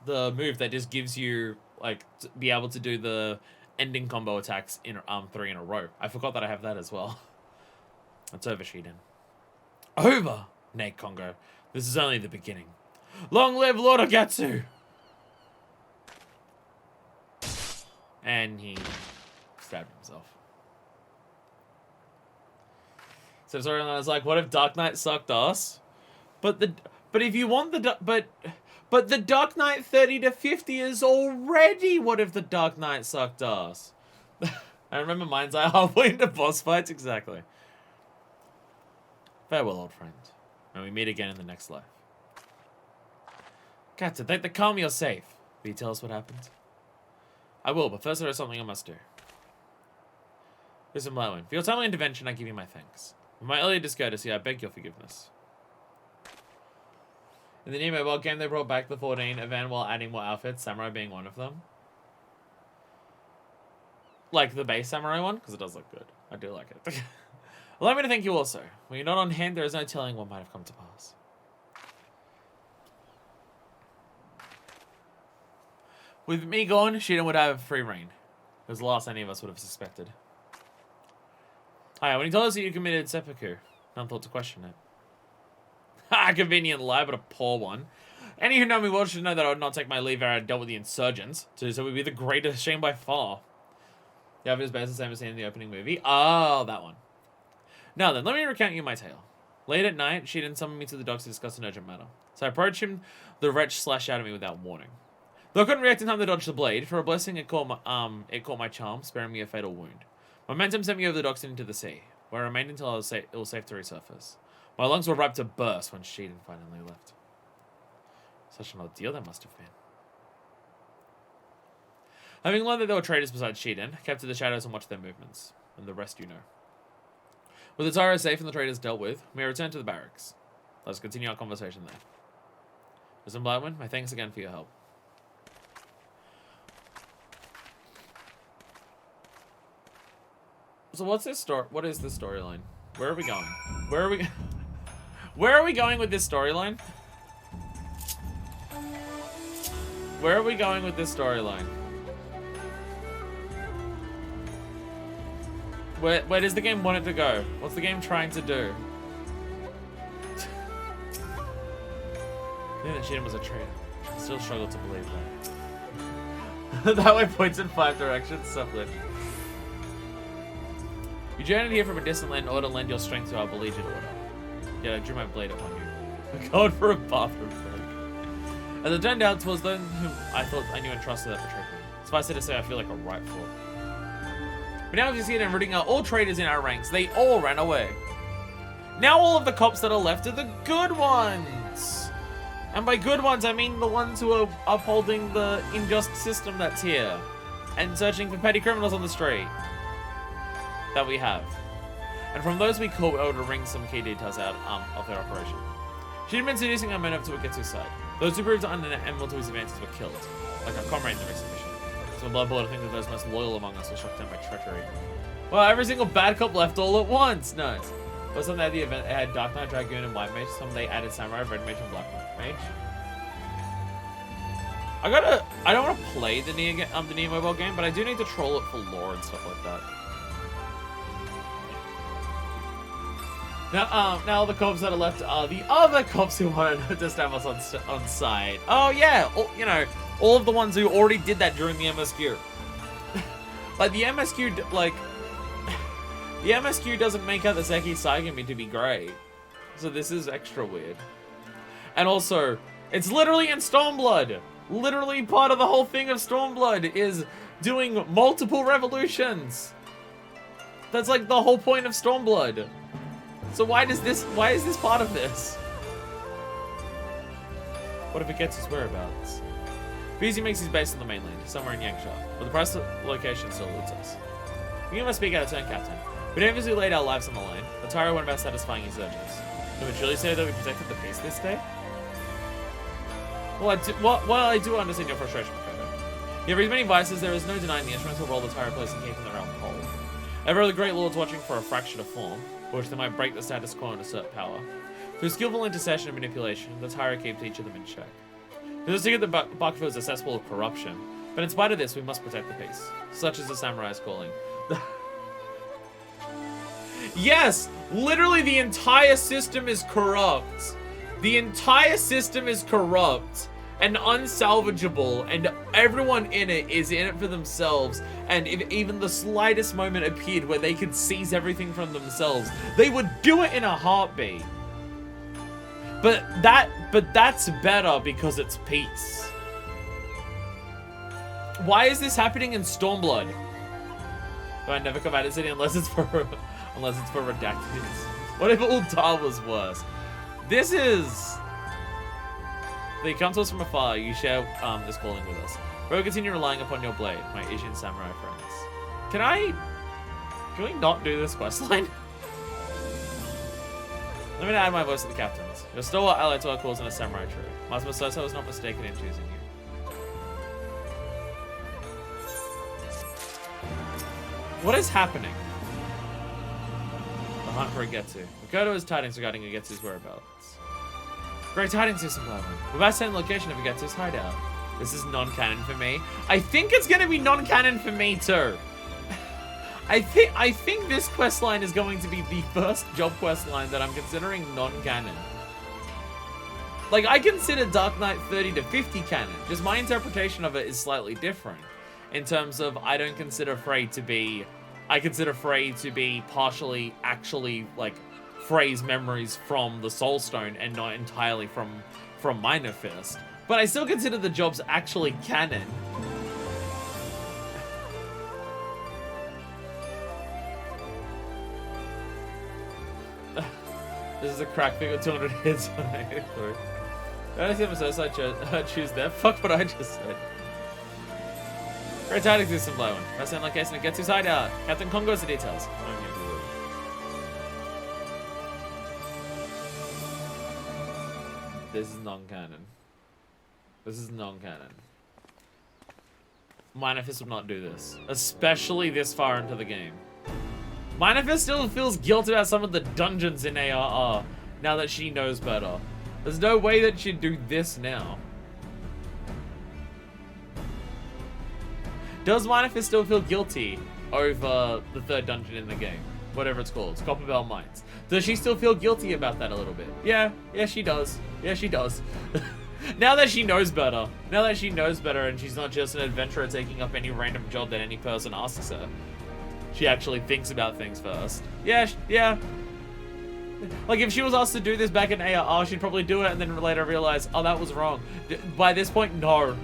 move that just gives you like to be able to do the ending combo attacks in 3 in a row. I forgot that I have that as well. It's over, Shiden. Over, Nate Congo. This is only the beginning. Long live Lord Ogatsu! And he stabbed himself. So sorry, I was like, what if Dark Knight sucked ass? But if you want the but the Dark Knight 30 to 50 is already what if the Dark Knight sucked ass? I remember mine's like halfway into boss fights, exactly. Farewell, old friend. And we meet again in the next life. Captain, thank the calm you're safe. Will you tell us what happened? I will, but first there is something I must do. Listen, Blywin, for your timely intervention, I give you my thanks. For my earlier discourtesy, I beg your forgiveness. In the new mobile game, they brought back the 14 event while adding more outfits, Samurai being one of them. Like the base Samurai one, because it does look good. I do like it. Allow me to thank you also. When you're not on hand, there is no telling what might have come to pass. With me gone, Shiden would have free reign. It was the last any of us would have suspected. Hi, when he told us that you committed seppuku, none thought to question it. Ha! Convenient lie, but a poor one. Any who know me well should know that I would not take my leave ere I had dealt with the insurgents. So it would be the greatest shame by far. The outfit is based the same as seen in the opening movie. Oh, that one. Now then, let me recount you my tale. Late at night, Shiden summoned me to the docks to discuss an urgent matter. So I approached him. The wretch slashed out at me without warning. Though I couldn't react in time to dodge the blade, for a blessing it caught my charm, sparing me a fatal wound. Momentum sent me over the docks and into the sea, where I remained until it was safe to resurface. My lungs were ripe to burst when Shiden finally left. Such an ordeal that must have been. Having learned that there were traitors besides Shiden, I kept to the shadows and watched their movements, and the rest you know. With the Tyro safe and the traitors dealt with, we return to the barracks. Let's continue our conversation there. Listen, Blywin, my thanks again for your help. So what's this story? What is this storyline? Where are we going? Where are we? Where are we going with this storyline? Where are we going with this storyline? Where does the game want it to go? What's the game trying to do? I knew that Shiden was a traitor. I still struggle to believe that. That way points in 5 directions. Sublit. You journeyed here from a distant land in order to lend your strength to our beleaguered order. Yet I drew my blade upon you. Going for a bathroom break. As it turned out, 'twas those whom I thought I knew and trusted that betrayed me. Suffice it to say, I feel like a right fool. But now, as you see it in rooting out all traitors in our ranks, they all ran away. Now all of the cops that are left are the good ones. And by good ones, I mean the ones who are upholding the unjust system that's here. And searching for petty criminals on the street. That we have. And from those we caught, we were able to wring some key details out of their operation. She had been seducing our men over to Ogetsu's side. Those who proved unamenable to his advances were killed, like our comrade in the recent mission. So blood bought to think that those most loyal among us were struck down by treachery. Well, every single bad cop left all at once. Nice. But some they had the event, it had Dark Knight, Dragoon, and White Mage. Some they added Samurai, Red Mage, and Black Mage. I don't want to play the Neo mobile game, but I do need to troll it for lore and stuff like that. Now the cops that are left are the other cops who wanted to stab us on site. Oh yeah, you know, all of the ones who already did that during the MSQ. Like the MSQ, the MSQ doesn't make out the Seki Saigami to be great, so this is extra weird. And also, it's literally in Stormblood. Literally part of the whole thing of Stormblood is doing multiple revolutions. That's like the whole point of Stormblood. So why is this part of this? What if it gets his whereabouts? BZ makes his base on the mainland, somewhere in Yangsha, but the price location still eludes us. We must speak out of turn, Captain. But even as we laid our lives on the line, the Tyro went about satisfying his urges. Can we truly say that we protected the peace this day? Well, I do understand your frustration, Makoto. You have many vices, there is no denying the instrumental role the Tyro plays in keeping the realm whole. Ever the Great Lords watching for a fraction of form, which they might break the status quo and assert power. Through skillful intercession and manipulation, the Tyra keeps each of them in check. It is to get the Bakufu is a cesspool of corruption, but in spite of this, we must protect the peace. Such is the samurai's calling. Yes! Literally the entire system is corrupt. The entire system is corrupt and unsalvageable, and everyone in it is in it for themselves, and if even the slightest moment appeared where they could seize everything from themselves, they would do it in a heartbeat. But that's better because it's peace. Why is this happening in Stormblood? Do I never come out of the city unless it's for redacted? What if Ultar was worse? This is... They come to us from afar. You share this calling with us. We'll continue relying upon your blade, my Asian samurai friends. Can we not do this questline? Let me add my voice to the captains. You're still what ally to our cause in a samurai tree. Master Soso was not mistaken in choosing you. What is happening? The hunt for Agetsu. Makoto has tidings regarding Agetsu's whereabouts. Great tidings, Isambara. We've about sent the location of Agetsu's hideout. This is non-canon for me. I think it's gonna be non-canon for me too. I think this quest line is going to be the first job quest line that I'm considering non-canon. Like, I consider Dark Knight 30 to 50 canon. Just my interpretation of it is slightly different. In terms of, I don't consider Frey to be... I consider Frey to be partially, actually, like, Frey's memories from the Soul Stone and not entirely from Minor Fist. But I still consider the jobs actually canon. This is a crack figure, 200 hits on it. I don't see him so I choose that. Fuck what I just said. Great tidings, this and blow one. Press in location and gets his hideout. Captain Congo's the details. This is non-canon. This is non-canon. Minor Fist would not do this. Especially this far into the game. Minor Fist still feels guilty about some of the dungeons in ARR now that she knows better. There's no way that she'd do this now. Does Minor Fist still feel guilty over the third dungeon in the game? Whatever it's called. It's Copperbell Mines. Does she still feel guilty about that a little bit? Yeah, she does. Yeah, she does. Now that she knows better. Now that she knows better and she's not just an adventurer taking up any random job that any person asks her. She actually thinks about things first. Yeah. Like, if she was asked to do this back in ARR, she'd probably do it and then later realize, oh, that was wrong. By this point, no.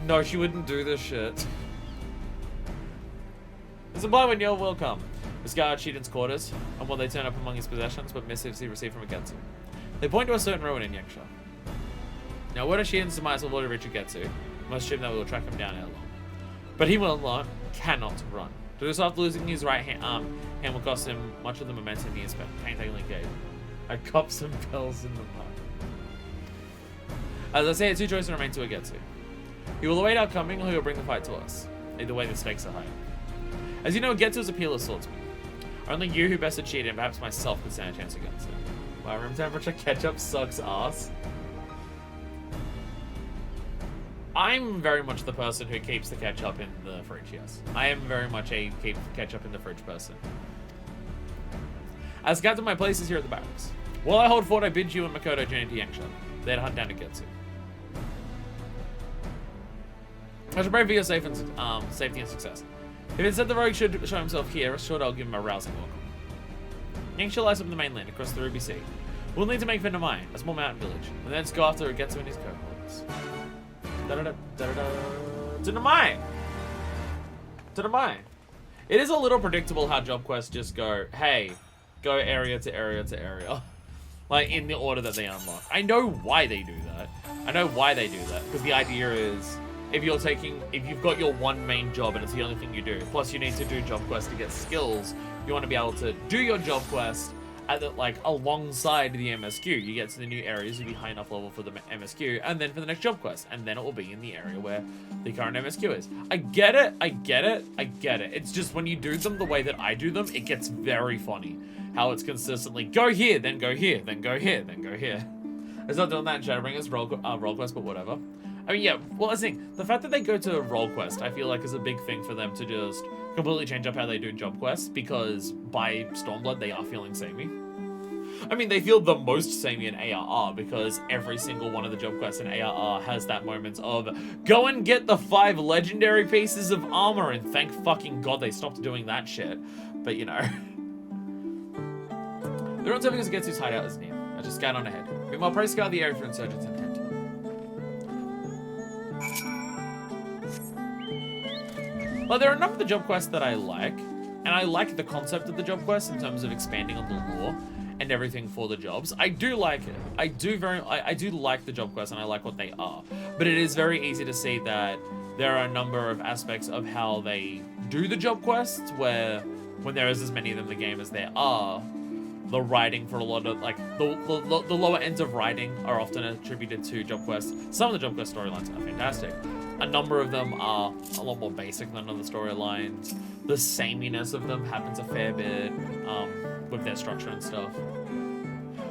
No, she wouldn't do this shit. There's a blow when you're welcome. We scout Shiden's quarters, and when they turn up among his possessions, but missives he received from Agetsu. They point to a certain ruin in Yakusha. Now, what does Shiden's demise will Lord Richard Getsu? Must assume that we will track him down ere long. But he will not, cannot run. To do so after losing his right hand will cost him much of the momentum he has painstakingly gained. I cop some bells in the park. As I say, two choices remain to Agetsu. He will await our coming, or he will bring the fight to us. Either way, the stakes are high. As you know, Agetsu is a peerless swordsman. Only you who bested Shiden, and perhaps myself, could stand a chance against him. My room temperature ketchup sucks ass. I'm very much the person who keeps the ketchup in the fridge, yes. I am very much a keep the ketchup in the fridge person. As captain, my place is here at the barracks. While I hold fort, I bid you and Makoto journey to Yangsha. There to hunt down Agetsu. I should pray for your safety and success. If instead the rogue should show himself here, assured I'll give him a rousing welcome. Yangsha lies up in the mainland, across the Ruby Sea. We'll need to make for Namai, a small mountain village, and then go after Agetsu and his cohorts. To Namai! To Namai! It is a little predictable how job quests just go, hey, go area to area to area. Like, in the order that they unlock. I know why they do that. Because the idea is, if you've got your one main job and it's the only thing you do, plus you need to do job quests to get skills, you want to be able to do your job quest like alongside the MSQ. You get to the new areas, you'll be high enough level for the MSQ, and then for the next job quest, and then it will be in the area where the current MSQ is. I get it. It's just when you do them the way that I do them, it gets very funny. How it's consistently go here, then go here, then go here, then go here. It's not doing that in Shadowbringers roll quest, but whatever. I mean, yeah, well, I think the fact that they go to roll quest, I feel like is a big thing for them to just completely change up how they do job quests, because by Stormblood, they are feeling samey. I mean, they feel the most samey in ARR, because every single one of the job quests in ARR has that moment of, go and get the 5 legendary pieces of armor, and thank fucking God they stopped doing that shit. But, you know. The runs having us against whose hideout is near. I just scan on ahead. Meanwhile, pray scour the area for insurgents intent. Well, there are a number of the job quests that I like, and I like the concept of the job quests in terms of expanding on the lore and everything for the jobs. I do like it. I do like the job quests, and I like what they are. But it is very easy to see that there are a number of aspects of how they do the job quests where, when there is as many of them in the game as there are, the writing for a lot of, like, the lower ends of writing are often attributed to job quests. Some of the job quest storylines are fantastic. A number of them are a lot more basic than other storylines. The sameness of them happens a fair bit with their structure and stuff.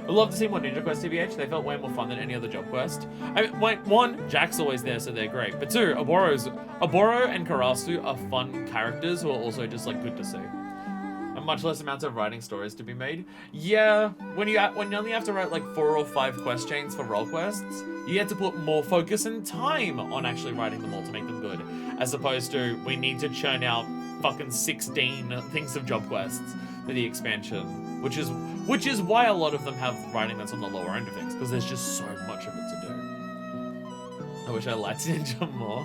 I'd love to see more Ninja Quest TBH. They felt way more fun than any other job quest. I mean, one, Jack's always there, so they're great. But two, Oboro and Karasu are fun characters who are also just, like, good to see. And much less amounts of writing stories to be made. Yeah, when you only have to write, like, 4 or 5 quest chains for role quests, you have to put more focus and time on actually writing them all to make them good. As opposed to, we need to churn out fucking 16 things of job quests for the expansion. Which is why a lot of them have writing that's on the lower end of things, because there's just so much of it to do. I wish I liked Ninja more.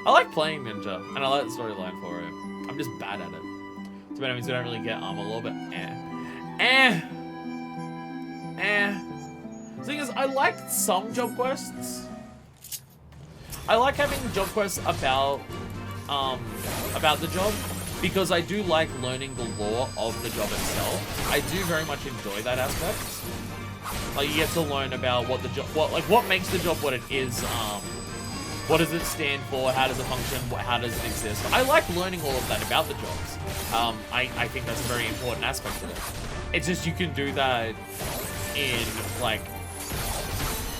I like playing Ninja, and I like the storyline for it. I'm just bad at it. So that means we don't really get armor lore, but The thing is, I like some job quests. I like having job quests about the job, because I do like learning the lore of the job itself. I do very much enjoy that aspect. Like, you get to learn about what the job, what makes the job what it is. What does it stand for? How does it function? How does it exist? I like learning all of that about the jobs. I think that's a very important aspect of it. It's just you can do that in like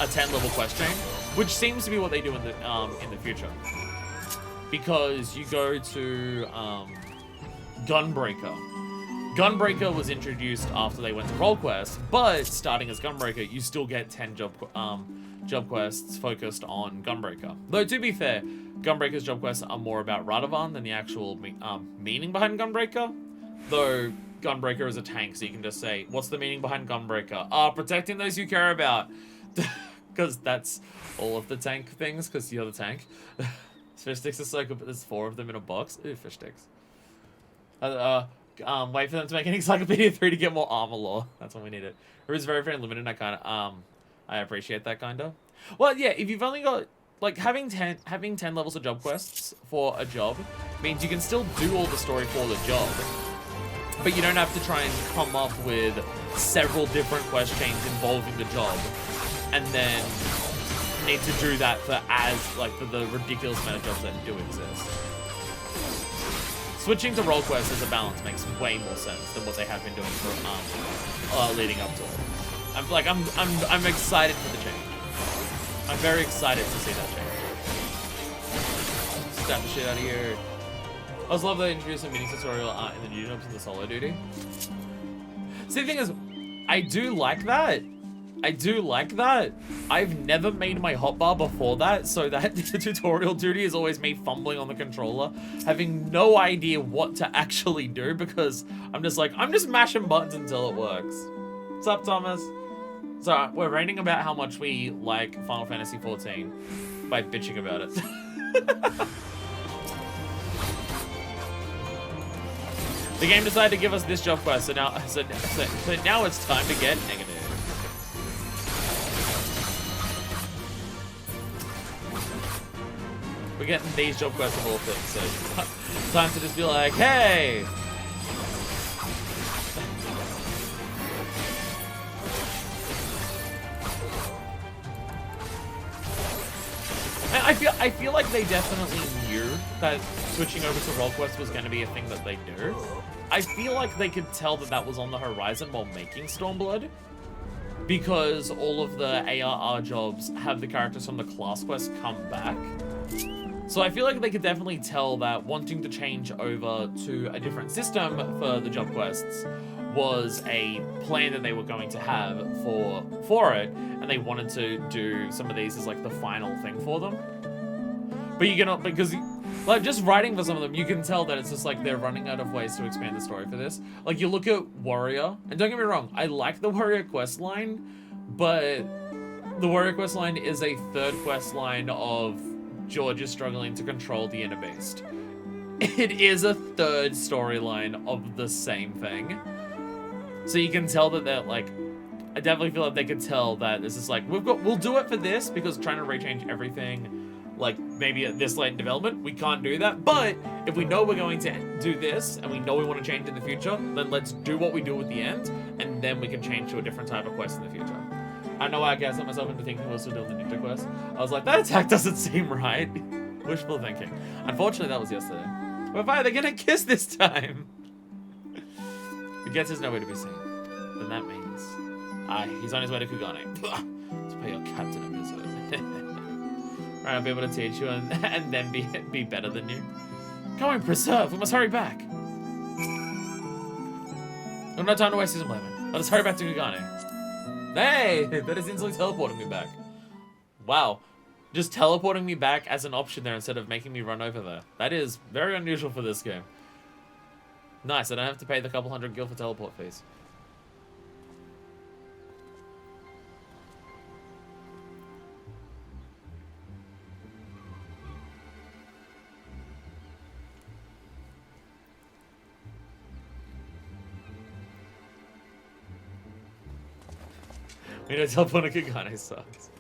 a 10-level quest chain, which seems to be what they do in the future. Because you go to Gunbreaker. Gunbreaker was introduced after they went to Roll Quest, but starting as Gunbreaker, you still get 10 job quests focused on Gunbreaker. Though, to be fair, Gunbreaker's job quests are more about Radovan than the actual meaning behind Gunbreaker. Though, Gunbreaker is a tank, so you can just say, what's the meaning behind Gunbreaker? Protecting those you care about. Because that's all of the tank things, because you're the tank. Fish sticks are so good, but there's 4 of them in a box. Ooh, fish sticks. Wait for them to make an Encyclopedia 3 to get more armor lore. That's when we need it. It is very, very limited, and I appreciate that, kinda. Well, yeah, if you've only got, like, having 10 levels of job quests for a job means you can still do all the story for the job, but you don't have to try and come up with several different quest chains involving the job, and then need to do that for the ridiculous amount of jobs that do exist. Switching to role quests as a balance makes way more sense than what they have been doing for leading up to it. I'm excited for the change. I'm very excited to see that change. Stab the shit out of here. I also love that they introduced a mini tutorial in the new jobs in the solo duty. See, the thing is, I do like that. I've never made my hotbar before that, so that tutorial duty is always me fumbling on the controller, having no idea what to actually do, because I'm just mashing buttons until it works. What's up, Thomas? So, we're ranting about how much we like Final Fantasy XIV by bitching about it. The game decided to give us this job quest, so now it's time to get negative. We're getting these job quests of all things, so time to just be like, hey! I feel like they definitely knew that switching over to Roll Quest was going to be a thing that they do. I feel like they could tell that that was on the horizon while making Stormblood, because all of the ARR jobs have the characters from the class quest come back. So I feel like they could definitely tell that wanting to change over to a different system for the job quests was a plan that they were going to have for it, and they wanted to do some of these as like the final thing for them. But you cannot, because like just writing for some of them, you can tell that it's just like they're running out of ways to expand the story for this. Like you look at Warrior, and don't get me wrong, I like the Warrior quest line, but the Warrior quest line is a third quest line of George is struggling to control the inner beast. It is a third storyline of the same thing. So you can tell that they're like, I definitely feel like they could tell that this is like, we'll do it for this, because trying to rechange everything, like maybe at this late in development, we can't do that. But if we know we're going to do this, and we know we want to change in the future, then let's do what we do at the end, and then we can change to a different type of quest in the future. I know I gaslit myself into thinking we're still doing the ninja quest. I was like, that attack doesn't seem right. Wishful thinking. Unfortunately, that was yesterday. But fine, they're gonna kiss this time. If Gets is nowhere to be seen. Then that means he's on his way to Kugane. Let's pay your captain a visit. Right, I'll be able to teach you and then be better than you. Come on, preserve. We must hurry back. We have no time to waste, Season 11. Let us hurry back to Kugane. Hey, that is instantly teleporting me back. Wow. Just teleporting me back as an option there instead of making me run over there. That is very unusual for this game. Nice, I don't have to pay the couple hundred gil for teleport fees. We know teleporting Kugane sucks.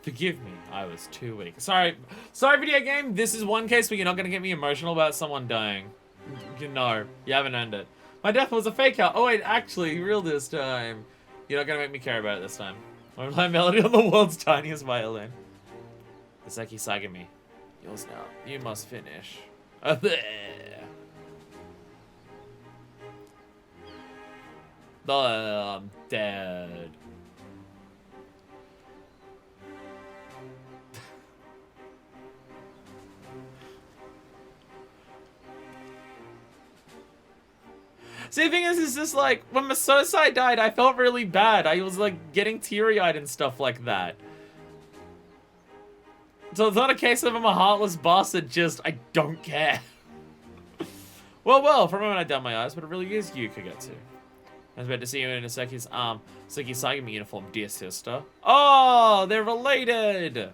Forgive me, I was too weak. Sorry, video game. This is one case where you're not gonna get me emotional about someone dying. No, you haven't earned it. My death was a fake out. Oh wait, actually, real this time. You're not gonna make me care about it this time. I'm playing melody on the world's tiniest violin. Iseki Sagami. Yours now. You must finish. Oh, I'm dead. See, the thing is, it's just like, when Masosai died, I felt really bad. I was like getting teary-eyed and stuff like that. So it's not a case of I'm a heartless bastard, just I don't care. Well, for a moment I down my eyes, but it really is you, Kagetsu. I was about to see you in Iseki's Iseki Sagami uniform, dear sister. Oh, they're related!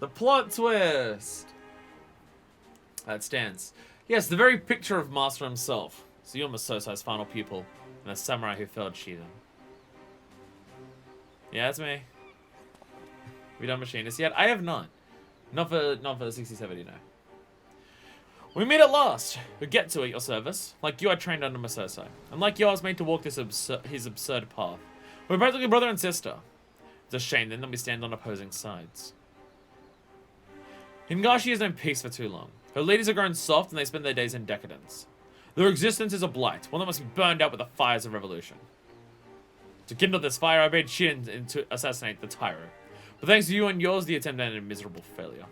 The plot twist! That stands. Yes, the very picture of Master himself. So you're Masosai's final pupil, and a samurai who failed Shiden. Yeah, that's me. Have you done Machinist yet? I have not. Not for the 6070, no. We meet at last. We get to at your service. Like you, I trained under Masosai. And like you, I was made to walk his absurd path. We're practically brother and sister. It's a shame then that we stand on opposing sides. Hingashi has known peace for too long. Her leaders have grown soft and they spend their days in decadence. Their existence is a blight, one that must be burned out with the fires of revolution. To kindle this fire, I made Shin to assassinate the Tyro. But thanks to you and yours, the attempt ended in miserable failure.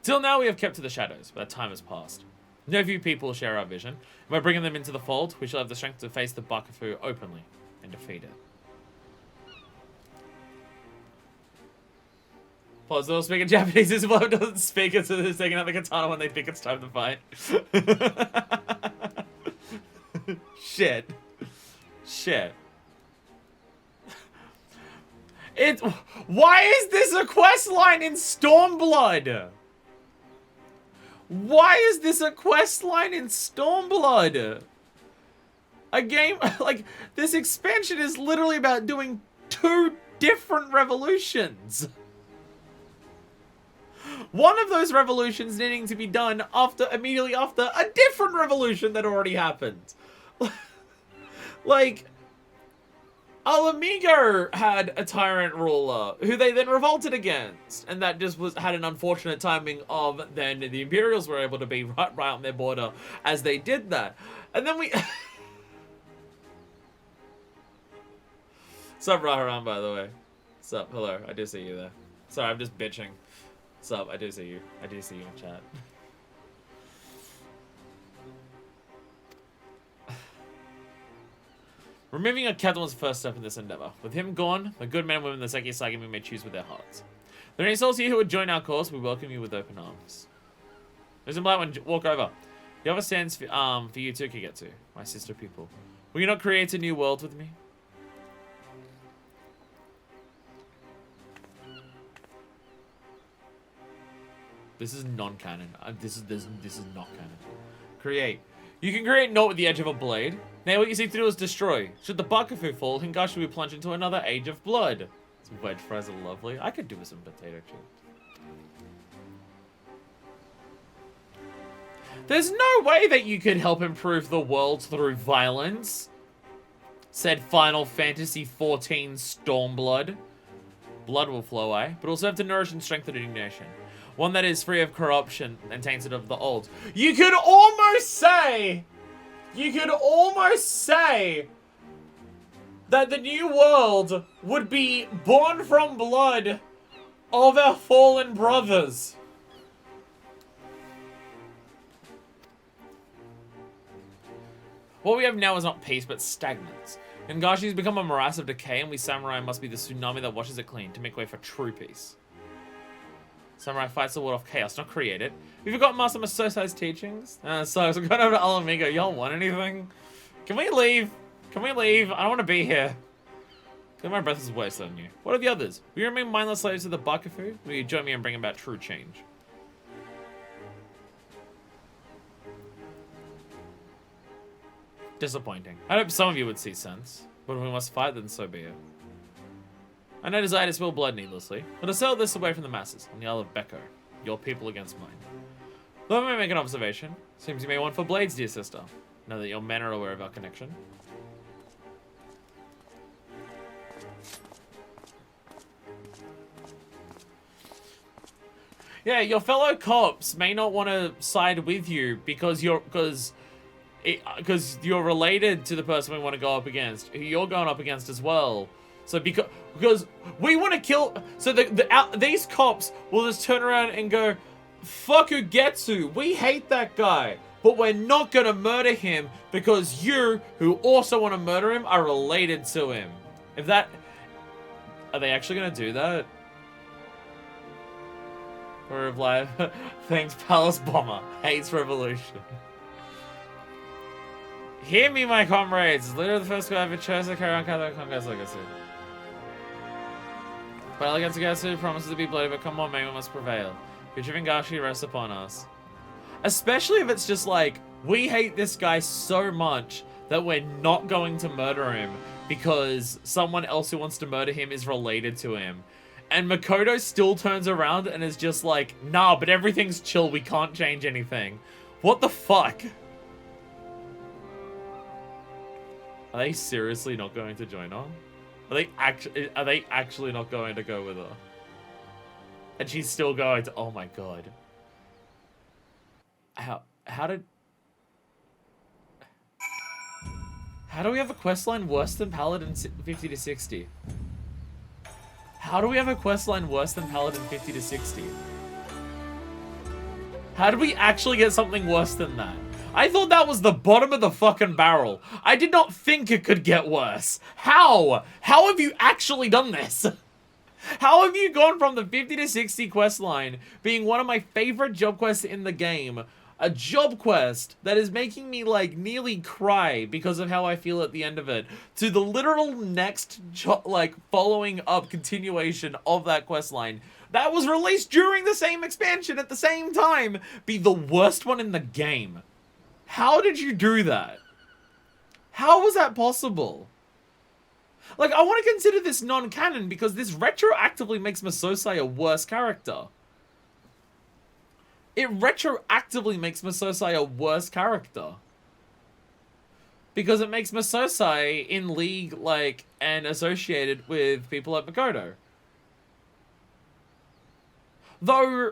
Till now, we have kept to the shadows, but that time has passed. No few people share our vision, and by bringing them into the fold, we shall have the strength to face the Bakufu openly. and defeat it. Pause, they'll speak in Japanese as well. It doesn't speak it, so they're taking out the katana when they think it's time to fight. Shit. Shit. Why is this a quest line in Stormblood? Why is this a quest line in Stormblood? A game, like, this expansion is literally about doing 2 different revolutions. One of those revolutions needing to be done immediately after a different revolution that already happened. Like, Alamigo had a tyrant ruler who they then revolted against, and that just had an unfortunate timing of then the Imperials were able to be right on their border as they did that. And then we... Sup, Raharam, by the way. Sup, hello, I do see you there. Sorry, I'm just bitching. Sup, I do see you. I do see you in chat. Removing a captain was the first step in this endeavor. With him gone, the good men and women of the Seki Sagami may choose with their hearts. There are any souls here who would join our cause, we welcome you with open arms. There's a black one, walk over. The other stands for you two can get to, my sister people. Will you not create a new world with me? This is non-canon. This is not canon. Create. You can create not with the edge of a blade. Now what you seek to do is destroy. Should the Bakufu fall, Hingashi will plunge into another age of blood. Some wedge fries are lovely. I could do with some potato chips. There's no way that you could help improve the world through violence, said Final Fantasy XIV Stormblood. Blood will flow, but will serve to nourish and strengthen a new nation. One that is free of corruption and tainted of the old. You could almost say that the new world would be born from blood of our fallen brothers. What we have now is not peace, but stagnance. Hingashi has become a morass of decay, and we samurai must be the tsunami that washes it clean to make way for true peace. Samurai fights the world of chaos, not create it. You forgot Master Masosai's teachings? So we're going over to Alamigo. Y'all want anything? Can we leave? Can we leave? I don't want to be here. My breath is worse than you. What are the others? Will you remain mindless slaves to the Bakufu? Will you join me and bring about true change? Disappointing. I hope some of you would see sense. But if we must fight, then so be it. I no desire to spill blood needlessly, but to sell this away from the masses on the Isle of Beko. Your people against mine. Though I may make an observation, seems you may want for blades, dear sister. Now that your men are aware of our connection. Yeah, your fellow cops may not want to side with you because you're related to the person we want to go up against, who you're going up against as well. So because we want to kill, so these cops will just turn around and go, fuck Ugetsu, we hate that guy, but we're not gonna murder him because you, who also want to murder him, are related to him. Are they actually gonna do that? Or of life, thanks Palace Bomber, hates revolution. Hear me, my comrades, literally the first guy I ever chose to carry on Conquest Legacy. Battle against Ugetsu promises to be bloody, but come on, man, we must prevail. Future Hingashi rests upon us. Especially if it's just like, we hate this guy so much that we're not going to murder him because someone else who wants to murder him is related to him. And Makoto still turns around and is just like, nah, but everything's chill, we can't change anything. What the fuck? Are they seriously not going to join on? Are they actually not going to go with her? And she's still going to... Oh my god. How do we have a questline worse than Paladin 50 to 60? How do we have a questline worse than Paladin 50 to 60? How did we actually get something worse than that? I thought that was the bottom of the fucking barrel. I did not think it could get worse. How? How have you actually done this? How have you gone from the 50 to 60 quest line being one of my favorite job quests in the game, a job quest that is making me like nearly cry because of how I feel at the end of it, to the literal next like following up continuation of that quest line that was released during the same expansion at the same time be the worst one in the game? How did you do that? How was that possible? Like, I want to consider this non-canon because this retroactively makes Masosai a worse character. It retroactively makes Masosai a worse character. Because it makes Masosai in league, like, and associated with people like Makoto. Though...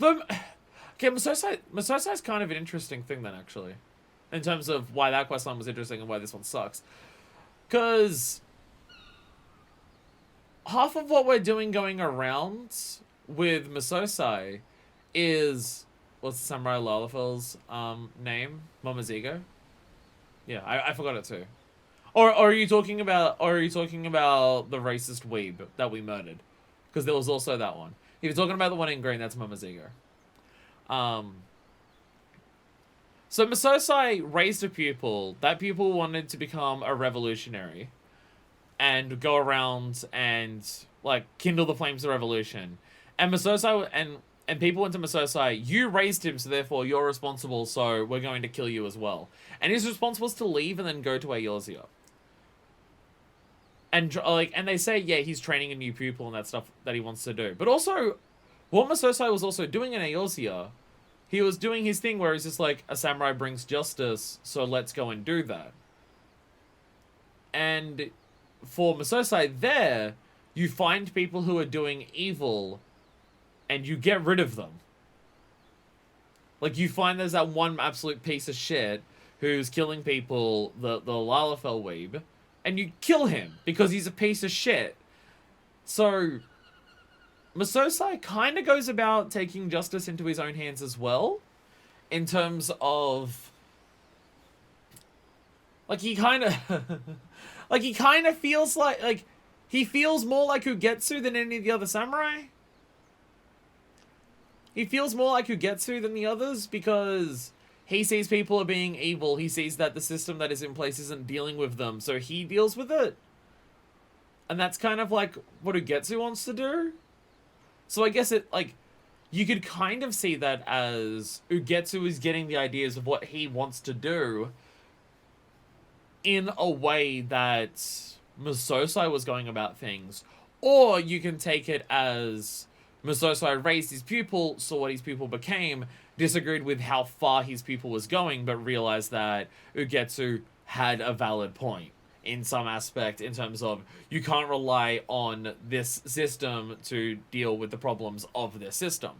Okay, Masosai's kind of an interesting thing then, actually. In terms of why that questline was interesting and why this one sucks. Because half of what we're doing going around with Masosai is... What's Samurai Lalafell's name? Momozigo? Yeah, I forgot it too. Or are you talking about the racist weeb that we murdered? Because there was also that one. If you're talking about the one in green, that's Momozigo. So Masosai raised a pupil. That pupil wanted to become a revolutionary and go around and like kindle the flames of revolution. And Masosai and people went to Masosai, you raised him, so therefore you're responsible, so we're going to kill you as well. And his response was to leave and then go to Eorzea. And like, and they say, yeah, he's training a new pupil and that stuff that he wants to do. But also, what Masosai was also doing in Eorzea, he was doing his thing where he's just like, a samurai brings justice, so let's go and do that. And for Masosai there, you find people who are doing evil, and you get rid of them. Like, you find there's that one absolute piece of shit who's killing people, the Lalafell weeb, and you kill him, because he's a piece of shit. So... Masosai kind of goes about taking justice into his own hands as well, in terms of, like, he kind of, like, he kind of feels like, he feels more like Ugetsu than any of the other samurai. He feels more like Ugetsu than the others, because he sees people are being evil, he sees that the system that is in place isn't dealing with them, so he deals with it. And that's kind of like what Ugetsu wants to do. So I guess it, like, you could kind of see that as Ugetsu is getting the ideas of what he wants to do in a way that Masosai was going about things. Or you can take it as Masosai raised his pupil, saw what his pupil became, disagreed with how far his pupil was going, but realized that Ugetsu had a valid point in some aspect, in terms of you can't rely on this system to deal with the problems of this system.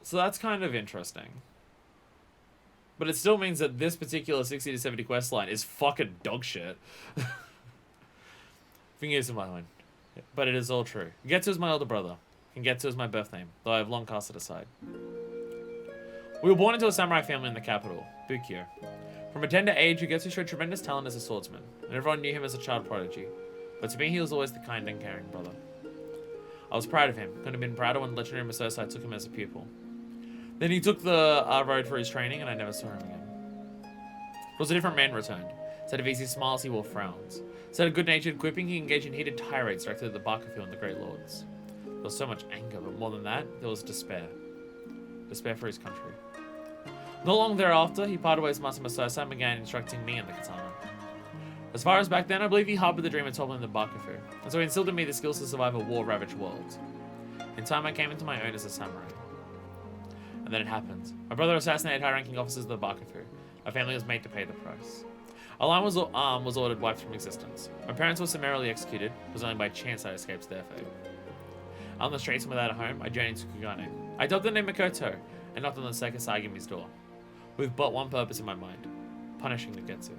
So that's kind of interesting. But it still means that this particular 60 to 70 quest line is fucking dog shit. Fingers in my line. But it is all true. Getsu is my older brother. And Getsu is my birth name, though I have long cast it aside. We were born into a samurai family in the capital, Bukyo. From a tender age, Ugetsu showed tremendous talent as a swordsman, and everyone knew him as a child prodigy. But to me, he was always the kind and caring brother. I was proud of him. Couldn't have been prouder when legendary Masosai took him as a pupil. Then he took the road for his training, and I never saw him again. It was a different man returned. Instead of easy smiles, he wore frowns. Instead of good-natured quipping, he engaged in heated tirades directed at the Bakufu and the Great Lords. There was so much anger, but more than that, there was despair. Despair for his country. Not long thereafter, he parted ways with Master Masosai and began instructing me in the katana. As far as back then, I believe he harbored the dream of toppling the Bakufu, and so he instilled in me the skills to survive a war-ravaged world. In time, I came into my own as a samurai. And then it happened. My brother assassinated high-ranking officers of the Bakufu. My family was made to pay the price. Our line was ordered wiped from existence. My parents were summarily executed. It was only by chance I escaped their fate. On the streets and without a home, I journeyed to Kugane. I adopted the name Makoto, and knocked on the Sekisagami's door, with but one purpose in my mind: punishing Ugetsu.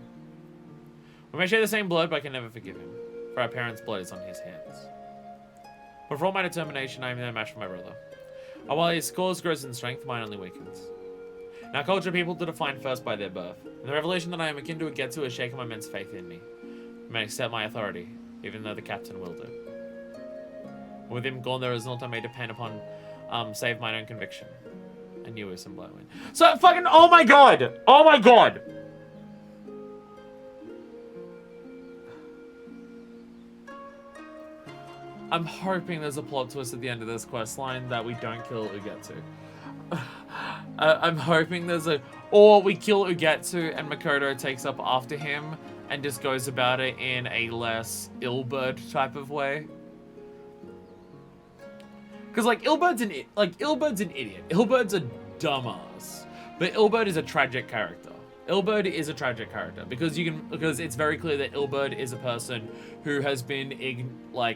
We may share the same blood, but I can never forgive him. for our parents' blood is on his hands. But for all my determination, I am no match for my brother. And while his cause grows in strength, mine only weakens. Now, culture people to define first by their birth. And the revelation that I am akin to Ugetsu has shaken my men's faith in me. You may accept my authority, even though the captain will do. With him gone, there is naught I may depend upon, save mine own conviction. And you is some blowing. So fucking, oh my god! Oh my god! I'm hoping there's a plot twist at the end of this quest line that we don't kill Ugetsu. I'm hoping there's a... Or we kill Ugetsu and Makoto takes up after him and just goes about it in a less Illbird type of way. Because, like, Illbird's an idiot. Illbird's a dumbass. But Illbird is a tragic character. Illbird is a tragic character because it's very clear that Illbird is a person who has been,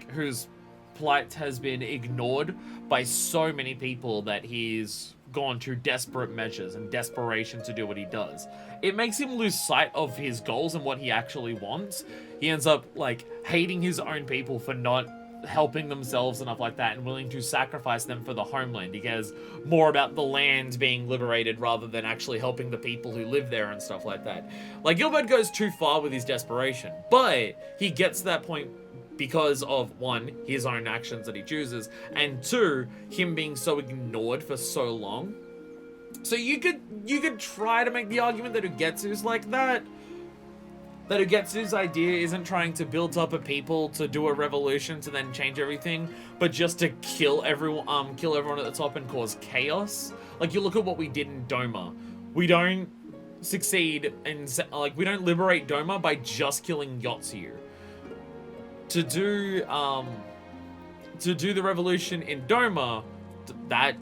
whose plight has been ignored by so many people that he's gone to desperate measures and desperation to do what he does. It makes him lose sight of his goals and what he actually wants. He ends up, like, hating his own people for not helping themselves and stuff like that and willing to sacrifice them for the homeland. He cares more about the land being liberated rather than actually helping the people who live there and stuff like that. Like, Gilbert goes too far with his desperation, but he gets to that point because of, one, his own actions that he chooses, and two, him being so ignored for so long. So you could try to make the argument that Ugetsu's like that. That Ugetsu's idea isn't trying to build up a people to do a revolution to then change everything, but just to kill everyone at the top and cause chaos. Like, you look at what we did in Doma. We don't succeed in, like, we don't liberate Doma by just killing Yotsuyu. To do the revolution in Doma, that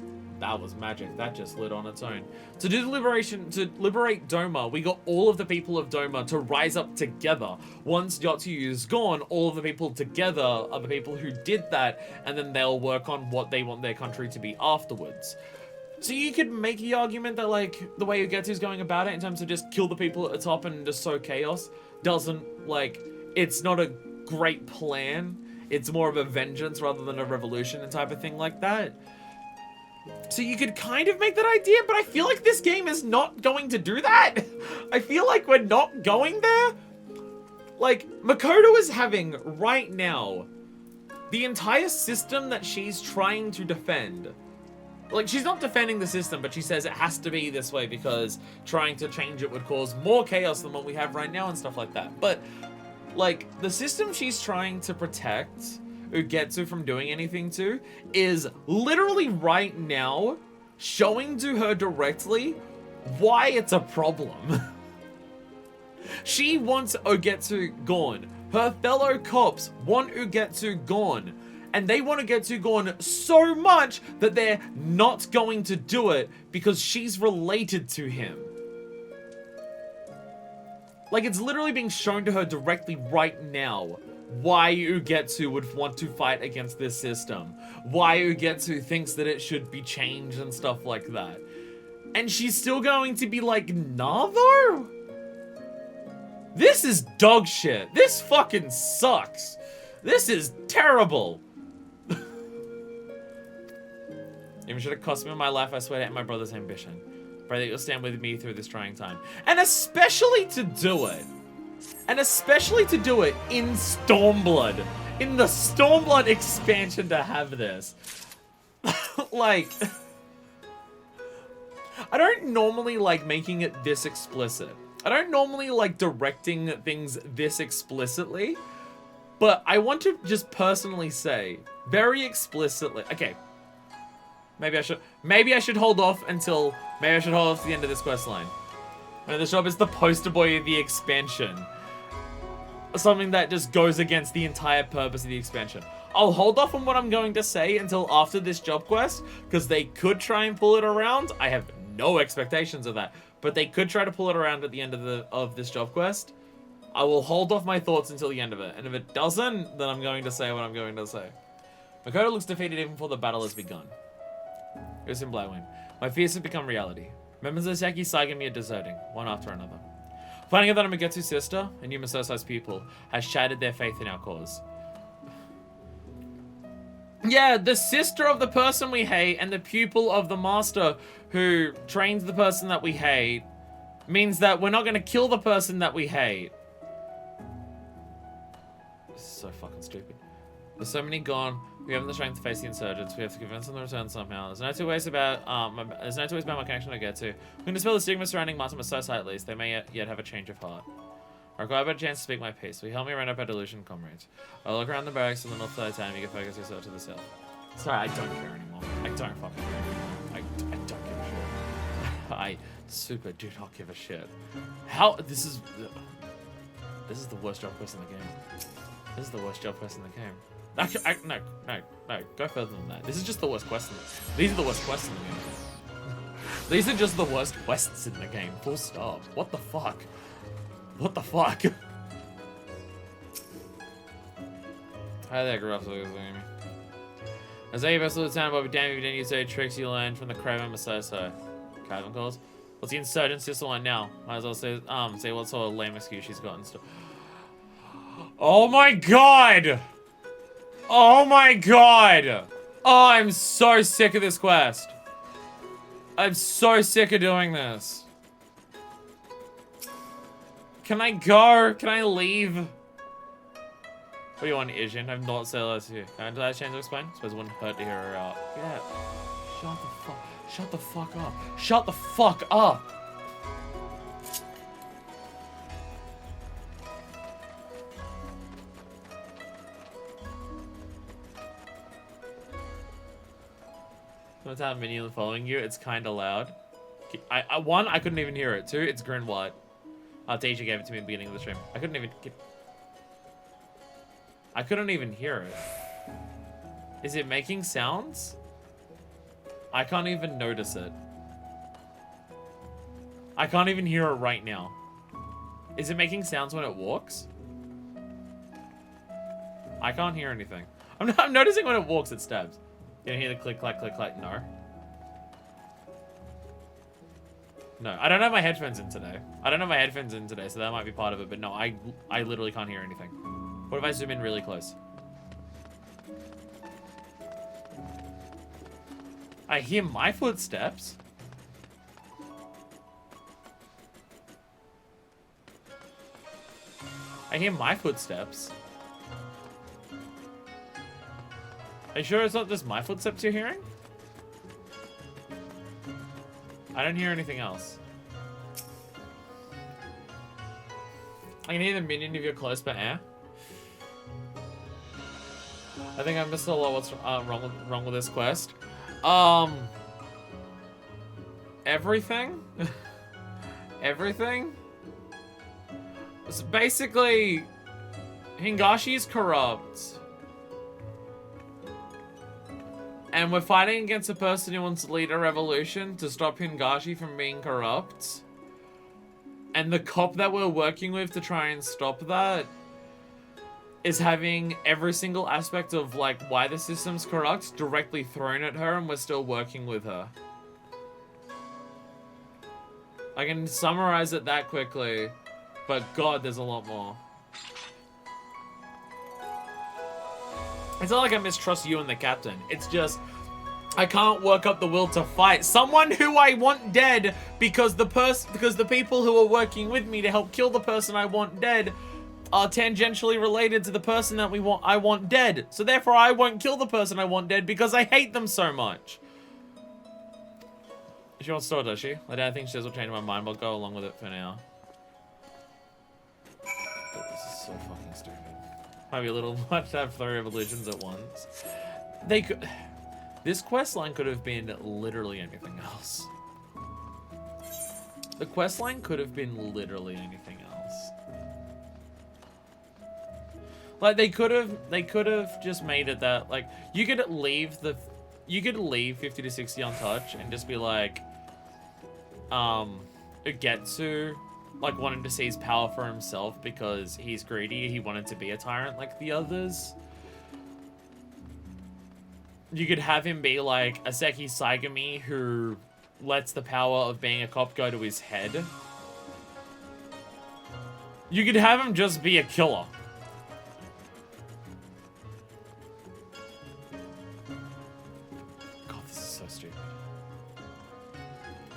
was magic. That just lit on its own. To do the liberation, to liberate Doma, we got all of the people of Doma to rise up together. Once Yotsuyu is gone, all of the people together are the people who did that, and then they'll work on what they want their country to be afterwards. So you could make the argument that, like, the way Ugetsu's going about it in terms of just kill the people at the top and just sow chaos doesn't, like, it's not a great plan. It's more of a vengeance rather than a revolution and type of thing like that. So you could kind of make that idea, but I feel like this game is not going to do that. I feel like we're not going there. Like, Makoto is having, right now, the entire system that she's trying to defend. Like, she's not defending the system, but she says it has to be this way because trying to change it would cause more chaos than what we have right now and stuff like that. But, like, the system she's trying to protect Ugetsu from doing anything to is literally right now showing to her directly why it's a problem. She wants Ugetsu gone. Her fellow cops want Ugetsu gone. And they want Ugetsu gone so much that they're not going to do it because she's related to him. Like, it's literally being shown to her directly right now why Ugetsu would want to fight against this system. Why Ugetsu thinks that it should be changed and stuff like that. And she's still going to be like, nah, though? This is dog shit. This fucking sucks. This is terrible. Even should it cost me my life, I swear to end my brother's ambition. Pray that you'll stand with me through this trying time. And especially to do it. And especially to do it in Stormblood. In the Stormblood expansion to have this. Like, I don't normally like making it this explicit. I don't normally like directing things this explicitly. But I want to just personally say, very explicitly, okay. Maybe I should hold off until, maybe I should hold off to the end of this quest line. And the shop is the poster boy of the expansion. Something that just goes against the entire purpose of the expansion. I'll hold off on what I'm going to say until after this job quest, because they could try and pull it around. I have no expectations of that, but they could try to pull it around at the end of this job quest. I will hold off my thoughts until the end of it, and if it doesn't, then I'm going to say what I'm going to say. Makoto looks defeated even before the battle has begun. Goes in Blywing. My fears have become reality. Members of Seki Saigami are deserting, one after another. Finding out that I'm Ugetsu's sister, and Yuma Sosai's pupil, has shattered their faith in our cause. Yeah, the sister of the person we hate and the pupil of the master who trains the person that we hate means that we're not going to kill the person that we hate. This is so fucking stupid. There's so many gone. We haven't the strength to face the insurgents. We have to convince them to return somehow. There's no two ways about my connection to get to. We can dispel the stigma surrounding Martin Sosa at least. They may yet have a change of heart. I require a better chance to speak my piece. Will you help me round up our delusion, comrades? I'll look around the barracks on the north side of town. You can focus yourself to the south. Sorry, I don't care anymore. I don't fucking care anymore. I don't give a shit. I super do not give a shit. How? This is the worst job quest in the game. This is the worst job quest in the game. No. Go further than that. This is just the worst quest in the game. These are the worst quests in the game. These are just the worst quests in the game. Full stop. What the fuck? What the fuck? Hi there, Gruff. As a vessel of the town, Bobby, damn if you didn't use any tricks you learned from the Craven Masoso. Craven calls. What's the insurgent sister line now? Might as well say what sort of lame excuse she's got and stuff. Oh my god! Oh my god! Oh, I'm so sick of this quest. I'm so sick of doing this. Can I go? Can I leave? What do you want, Asian? I've not said that to you. Can I change to explain? I suppose it wouldn't hurt to hear her out. Yeah. Shut the fuck up. Shut the fuck up. Don't have a minion following you. It's kind of loud. One, I couldn't even hear it. Two, it's green white. Deja gave it to me at the beginning of the stream. I couldn't even hear it. Is it making sounds? I can't even notice it. I can't even hear it right now. Is it making sounds when it walks? I can't hear anything. I'm noticing when it walks, it stabs. You can hear the click, clack, click, clack. No. No, I don't have my headphones in today. So that might be part of it. But no, I literally can't hear anything. What if I zoom in really close? I hear my footsteps. I hear my footsteps. Are you sure it's not just my footsteps you're hearing? I don't hear anything else. I can hear the minion if you're close, but I think I missed a lot what's wrong with this quest. Everything? Everything? So basically, Hingashi's corrupt. And we're fighting against a person who wants to lead a revolution to stop Hingashi from being corrupt. And the cop that we're working with to try and stop that is having every single aspect of, like, why the system's corrupt directly thrown at her, and we're still working with her. I can summarize it that quickly, but God, there's a lot more. It's not like I mistrust you and the captain. It's just, I can't work up the will to fight someone who I want dead because the people who are working with me to help kill the person I want dead are tangentially related to the person that I want dead. So therefore I won't kill the person I want dead because I hate them so much. She wants to store, does she? I don't think she says will change my mind, but I'll go along with it for now. But this is so fucking stupid. Might be a little much to have 3 revolutions at once. They could... This questline could have been literally anything else. The questline could have been literally anything else. Like, they could have just made it that, like, you could leave 50 to 60 untouched and just be like, Ugetsu, like, wanted to see his power for himself because he's greedy. He wanted to be a tyrant like the others. You could have him be like Aseki Saigami, who lets the power of being a cop go to his head. You could have him just be a killer. so stupid.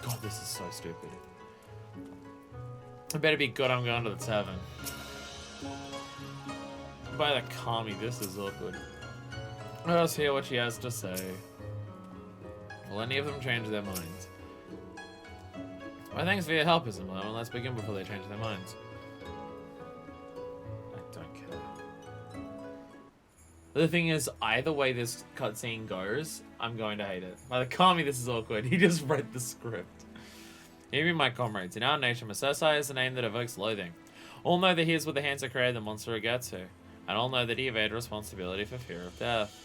God, this is so stupid. It better be good. I'm going to the tavern. By the Kami, this is awkward. Let's hear what she has to say. Will any of them change their minds? Well, thanks for your help, Isabella. Let's begin before they change their minds. I don't care. The thing is, either way this cutscene goes, I'm going to hate it. By the Kami, this is awkward. He just read the script. Hear me, my comrades. In our nation, Masosai is a name that evokes loathing. All know that he is with the hands that created the monster Agetsu, and all know that he evaded responsibility for fear of death.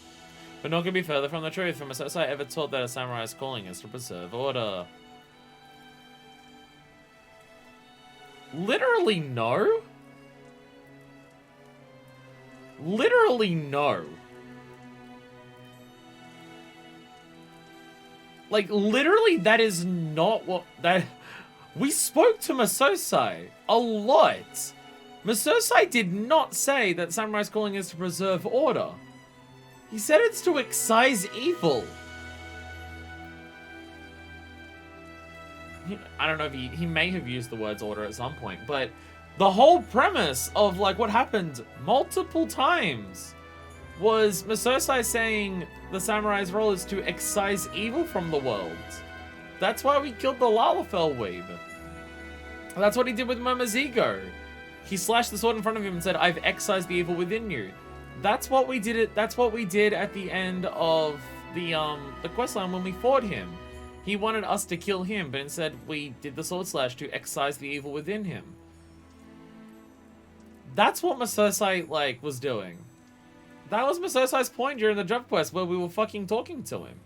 But none could be further from the truth, for Masosai ever taught that a samurai's calling is to preserve order. Literally no? Literally no. Like, literally that is not what... that. We spoke to Masosai a lot. Masosai did not say that samurai's calling is to preserve order. He said it's to excise evil. I don't know if he may have used the words order at some point, but the whole premise of like what happened multiple times was Masosai saying the samurai's role is to excise evil from the world. That's why we killed the Lalafell weeb. That's what he did with Momozigo. He slashed the sword in front of him and said, "I've excised the evil within you." That's what we did. That's what we did at the end of the questline when we fought him. He wanted us to kill him, but instead we did the sword slash to excise the evil within him. That's what Masosai like was doing. That was Masosai's point during the job quest where we were fucking talking to him.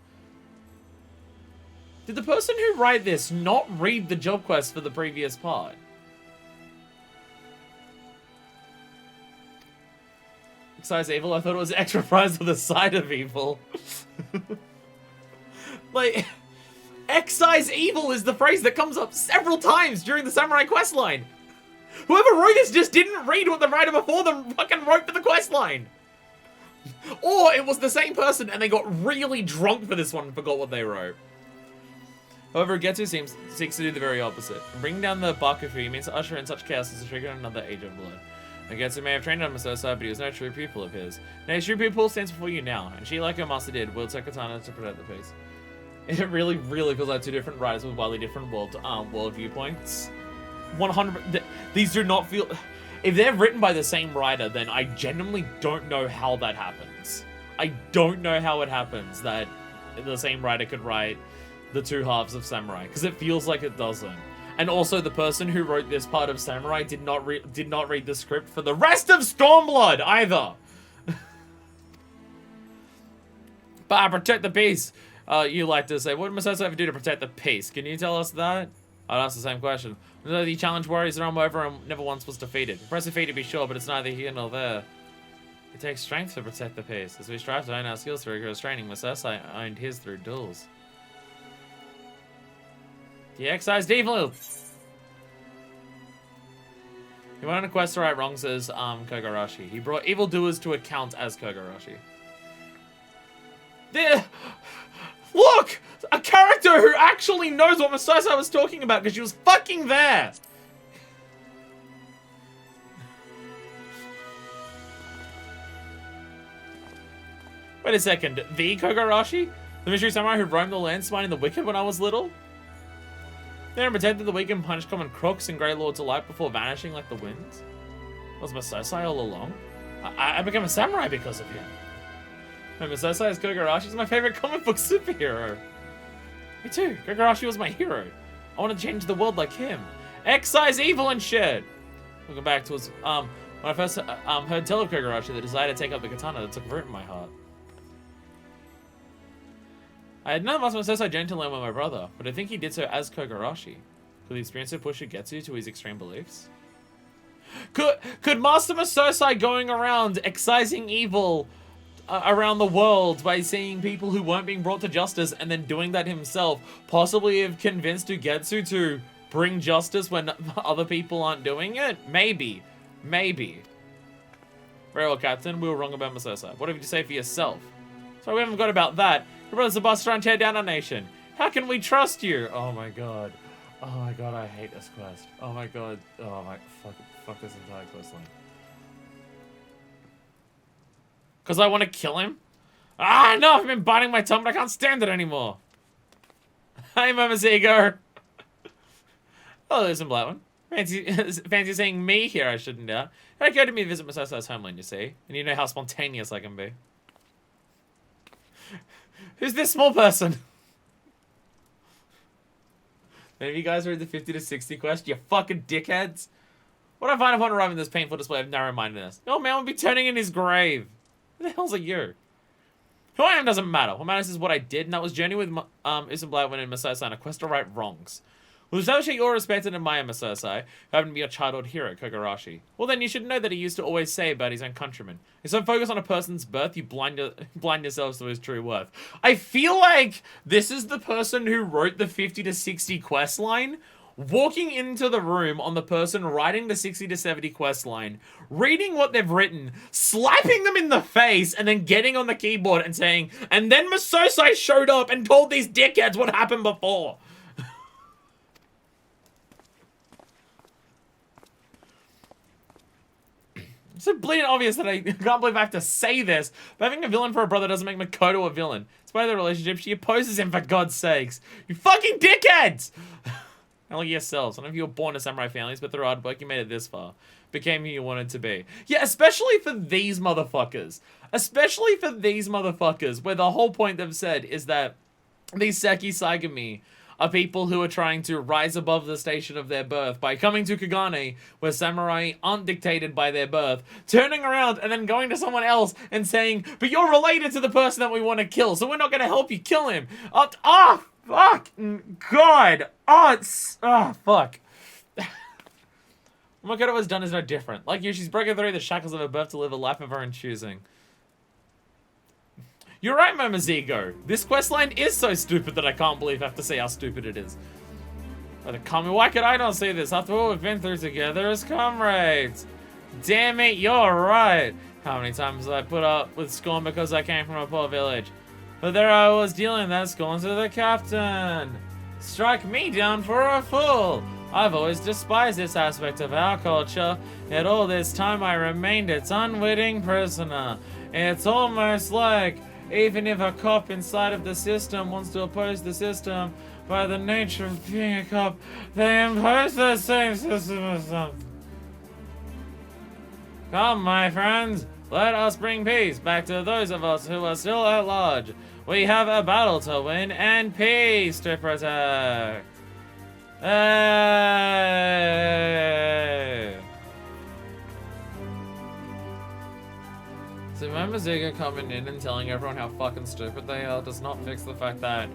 Did the person who wrote this not read the job quest for the previous part? Excise evil? I thought it was extra prize for the side of evil. Like, excise evil is the phrase that comes up several times during the samurai questline. Whoever wrote this just didn't read what the writer before them fucking wrote for the questline. Or it was the same person and they got really drunk for this one and forgot what they wrote. However, Getsu seeks to do the very opposite. Bringing down the Bakufu means to usher in such chaos as to trigger another Age of Blood. Getsu may have trained on Masosai, but he was no true pupil of his. Now, his true pupil stands before you now, and she, like her master did, wields her katana to protect the peace. It really, really feels like two different writers with wildly different world viewpoints. 100. These do not feel. If they're written by the same writer, then I genuinely don't know how that happens. I don't know how it happens that the same writer could write the two halves of Samurai, because it feels like it doesn't. And also, the person who wrote this part of Samurai did not read the script for the rest of Stormblood either. But I protect the peace. You like to say, what did Masosai ever do to protect the peace? Can you tell us that? I'd ask the same question. The challenge warriors realm over and never once was defeated. Impressive feat to be sure, but it's neither here nor there. It takes strength to protect the peace. As we strive to own our skills through rigorous training, Masosai owned his through duels. He excised evil! He went on a quest to right wrongs as Kogarashi. He brought evildoers to account as Kogarashi. There! Look! A character who actually knows what Masosai was talking about because she was fucking there! Wait a second. The Kogarashi? The mystery samurai who roamed the land smiting the wicked when I was little? They protected the weak and punished common crooks and Grey Lords alike before vanishing like the wind? Was Masosai all along? I became a samurai because of him. And Masosai as Kogarashi is my favorite comic book superhero. Me too. Kogarashi was my hero. I want to change the world like him. Excise evil and shit. Looking back towards when I first heard tell of Kogarashi, the desire to take up the katana that took root in my heart. I had none of Masosai journey to learn with my brother, but I think he did so as Kogarashi. Could the experience of push Getsu to his extreme beliefs? Could Master Masosai going around excising evil around the world by seeing people who weren't being brought to justice and then doing that himself possibly have convinced Ugetsu to bring justice when other people aren't doing it? Maybe. Maybe. Very well, Captain. We were wrong about Masosai. What have you to say for yourself? Sorry, we haven't got about that. Your brother's the boss trying to tear down our nation. How can we trust you? Oh my god. Oh my god, I hate this quest. Oh my god. Oh my, fuck this entire quest line. Because I want to kill him? Ah, no, I've been biting my tongue, but I can't stand it anymore. Hi, Mama Zigo. Oh, there's some black one. Fancy seeing me here, I shouldn't doubt. It occurred to me to visit Masasa's homeland, you see. And you know how spontaneous I can be. Who's this small person? Have you guys read the 50 to 60 quest? You fucking dickheads. What I find upon arriving this painful display of narrow-mindedness? The old man will be turning in his grave. Who the hell's are you? Who I am doesn't matter. What matters is what I did, and that was journey with Isambla when in Masai-san, a quest to right wrongs. Well, establish that you're respected and admire Masai, who happened to be your childhood hero, Kogarashi. Well, then you should know that he used to always say about his own countrymen. You're so focused on a person's birth, you blind yourselves to his true worth. I feel like this is the person who wrote the 50 to 60 quest line, walking into the room on the person writing the 60 to 70 quest line, reading what they've written, slapping them in the face, and then getting on the keyboard and saying, and then Masosai showed up and told these dickheads what happened before. It's so bleeding obvious that I can't believe I have to say this, but having a villain for a brother doesn't make Makoto a villain. Despite their relationship, she opposes him for God's sakes. You fucking dickheads! Now look at yourselves. I don't know if you were born to samurai families, but through hard work you made it this far. Became who you wanted to be. Yeah, especially for these motherfuckers. Especially for these motherfuckers, where the whole point they've said is that these Seki Saigami are people who are trying to rise above the station of their birth by coming to Kagane, where samurai aren't dictated by their birth, turning around and then going to someone else and saying, but you're related to the person that we want to kill, so we're not going to help you kill him. Fuck! God! Fuck. What Makoto has done is no different. Like you, she's broken through the shackles of her birth to live a life of her own choosing. You're right, Momozigo. This questline is so stupid that I can't believe I have to say how stupid it is. Why could I not say this? After all we've been through together as comrades. Damn it, you're right. How many times have I put up with scorn because I came from a poor village? But there I was dealing that scorn to the captain. Strike me down for a fool. I've always despised this aspect of our culture, yet all this time I remained its unwitting prisoner. It's almost like, even if a cop inside of the system wants to oppose the system, by the nature of being a cop, they impose the same system as them. Come, my friends, let us bring peace back to those of us who are still at large. We have a battle to win and peace to protect. Hey! So remember Ziga coming in and telling everyone how fucking stupid they are does not fix the fact that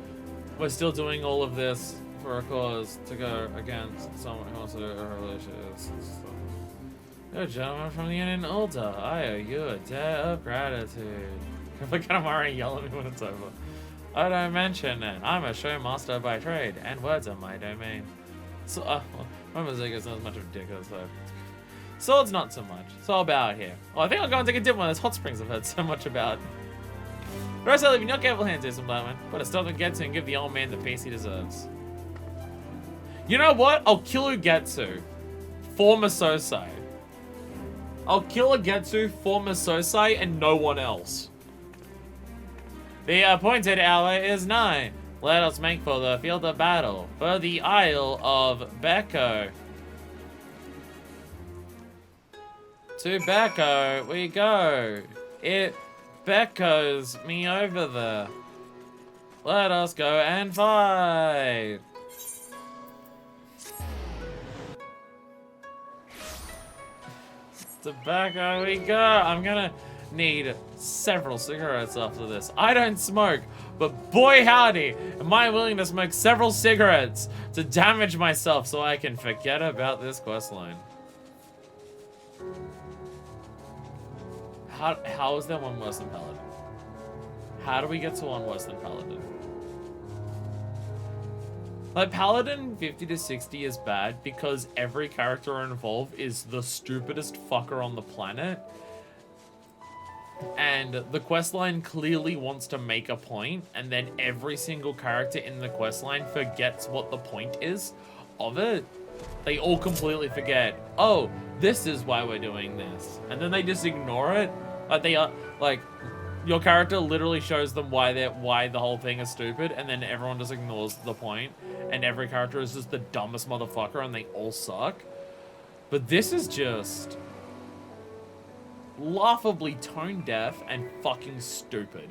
we're still doing all of this for a cause to go against someone who wants to do a relationship. You're a gentleman from the Union Ulta. I owe you a debt of gratitude. Look at him already yelling at me when it's over. I don't mention it. I'm a show master by trade, and words are my domain. So, remember Ziga's not as much of a dick as though. Sword's not so much. It's all about here. Oh, I think I'll go and take a dip in one of those hot springs I've heard so much about. The rest I leave in your careful hands, Jason Blackman. But stop and Getsu and give the old man the peace he deserves. You know what? I'll kill Ugetsu for Masosai. I'll kill Ugetsu for Masosai and no one else. The appointed hour is nigh. Let us make for the field of battle, for the Isle of Beko. To Beko we go. It beckons me over there. Let us go and fight. To Beko we go. I'm gonna need several cigarettes after this. I don't smoke, but boy howdy, am I willing to smoke several cigarettes to damage myself so I can forget about this questline. How is there one worse than Paladin? How do we get to one worse than Paladin? Like, Paladin 50 to 60 is bad because every character involved is the stupidest fucker on the planet. and the questline clearly wants to make a point, and then every single character in the questline forgets what the point is of it. They all completely forget, oh, this is why we're doing this. And then they just ignore it. Like, they are, like, your character literally shows them why the whole thing is stupid, and then everyone just ignores the point, and every character is just the dumbest motherfucker, and they all suck. But this is just laughably tone deaf and fucking stupid.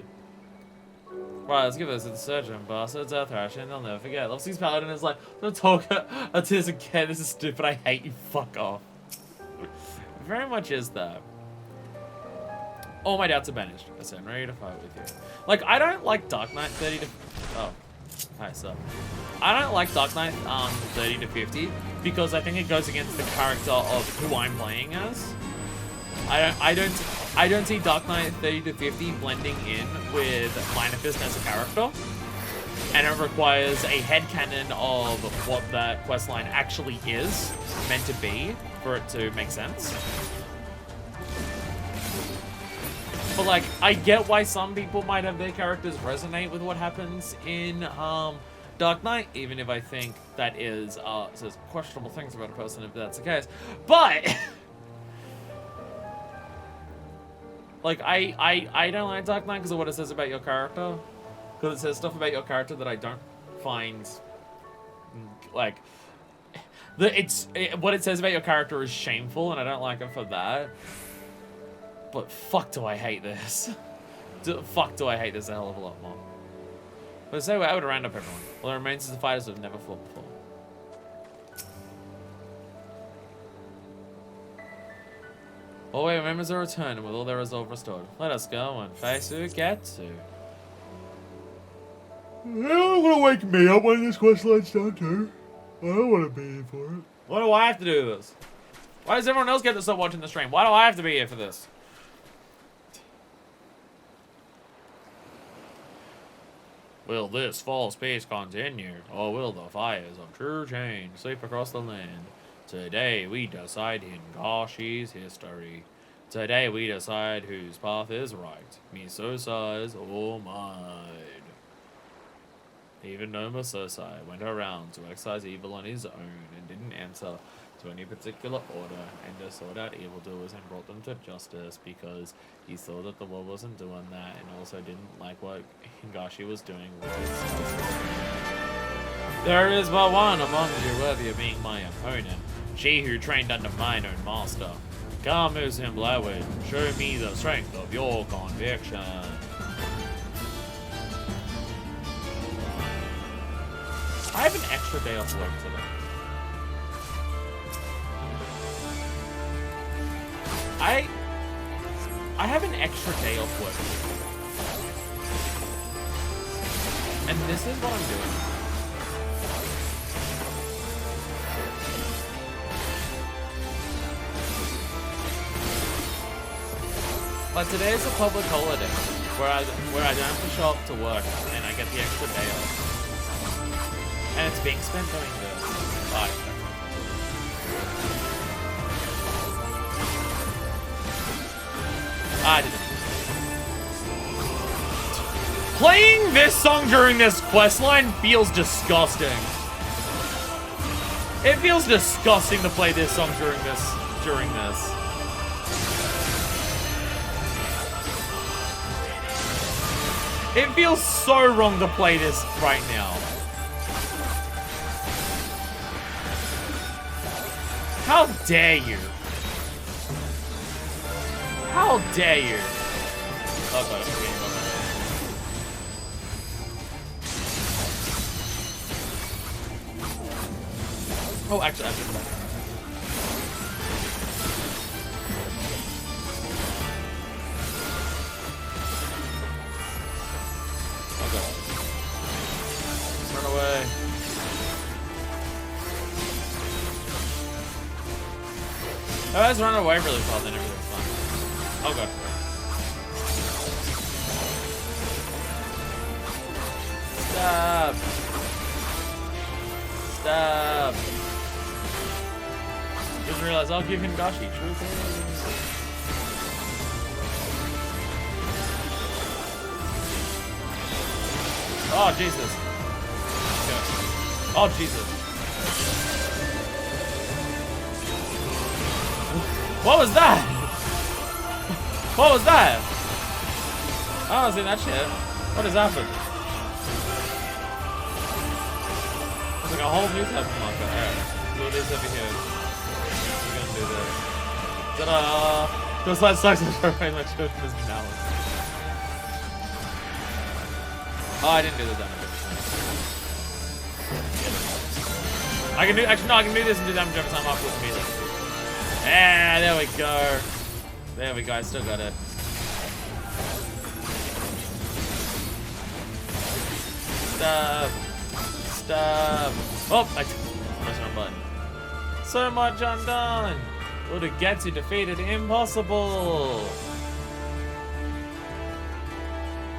Right, let's give this a surgeon. Bastards are thrashing, they'll never forget. Level 6 Paladin is like, don't talk to this again, this is stupid, I hate you, fuck off. Very much is that. All my doubts are banished. I said, I'm ready to fight with you. Like, I don't like Dark Knight 30 to... Oh. Hi, so. I don't like Dark Knight 30 to 50 because I think it goes against the character of who I'm playing as. I don't see Dark Knight 30 to 50 blending in with Minor Fist as a character. And it requires a headcanon of what that questline actually is meant to be for it to make sense. But, like, I get why some people might have their characters resonate with what happens in Dark Knight, even if I think that is says questionable things about a person if that's the case. But like, I don't like Dark Knight because of what it says about your character. Because it says stuff about your character that I don't find, like, what it says about your character is shameful, and I don't like it for that. But fuck do I hate this. Fuck do I hate this a hell of a lot more. But say I would round up everyone. Well, the remains of the fighters have never fought before. Alway remembers their return and with all their resolve restored. Let us go and face Ugetsu. You don't want to wake me up when this questline's done too. I don't want to be here for it. Why do I have to do this? Why does everyone else get to stop watching the stream? Why do I have to be here for this? Will this false peace continue, or will the fires of true change sweep across the land? Today we decide Hingashi's history. Today we decide whose path is right, Misosa's or mine. Even though Misosai went around to exercise evil on his own and didn't answer to any particular order, and just sought out evildoers and brought them to justice because he saw that the world wasn't doing that and also didn't like what Hingashi was doing with his justice. There is but one among you worthy of being my opponent, she who trained under mine own master. Come, Muslim Blackwood, show me the strength of your conviction. I have an extra day off work today. I have an extra day off work. And this is what I'm doing. But today is a public holiday where I don't have to show up to work and I get the extra day off. And it's being spent doing this. Bye. I didn't. Playing this song during this questline feels disgusting. It feels disgusting to play this song during this. It feels so wrong to play this right now. How dare you? How dare you? Oh god, I'm getting over it. Oh, actually, I'm just back. Oh god. Let's run away. Oh, let's run away really fast, then everything's fine. Oh god. Stop. Stop. Didn't realize I'll give him Dashi. True things. Oh, Jesus. Oh, Jesus. What was that? What was that? I don't see that shit. What has happened? It's like a whole new type of marker. Alright. Do this over here. We're gonna do this. Ta-da! Feels like sucks to very much good for this balance. Oh, I didn't do the damage. I can do, actually no, I can do this and do damage every time after with melee. Ah, there we go. There we go, I still got it. Stop. Stop. Oh, I pressed the wrong button. So much undone. Well, to get you defeated, impossible.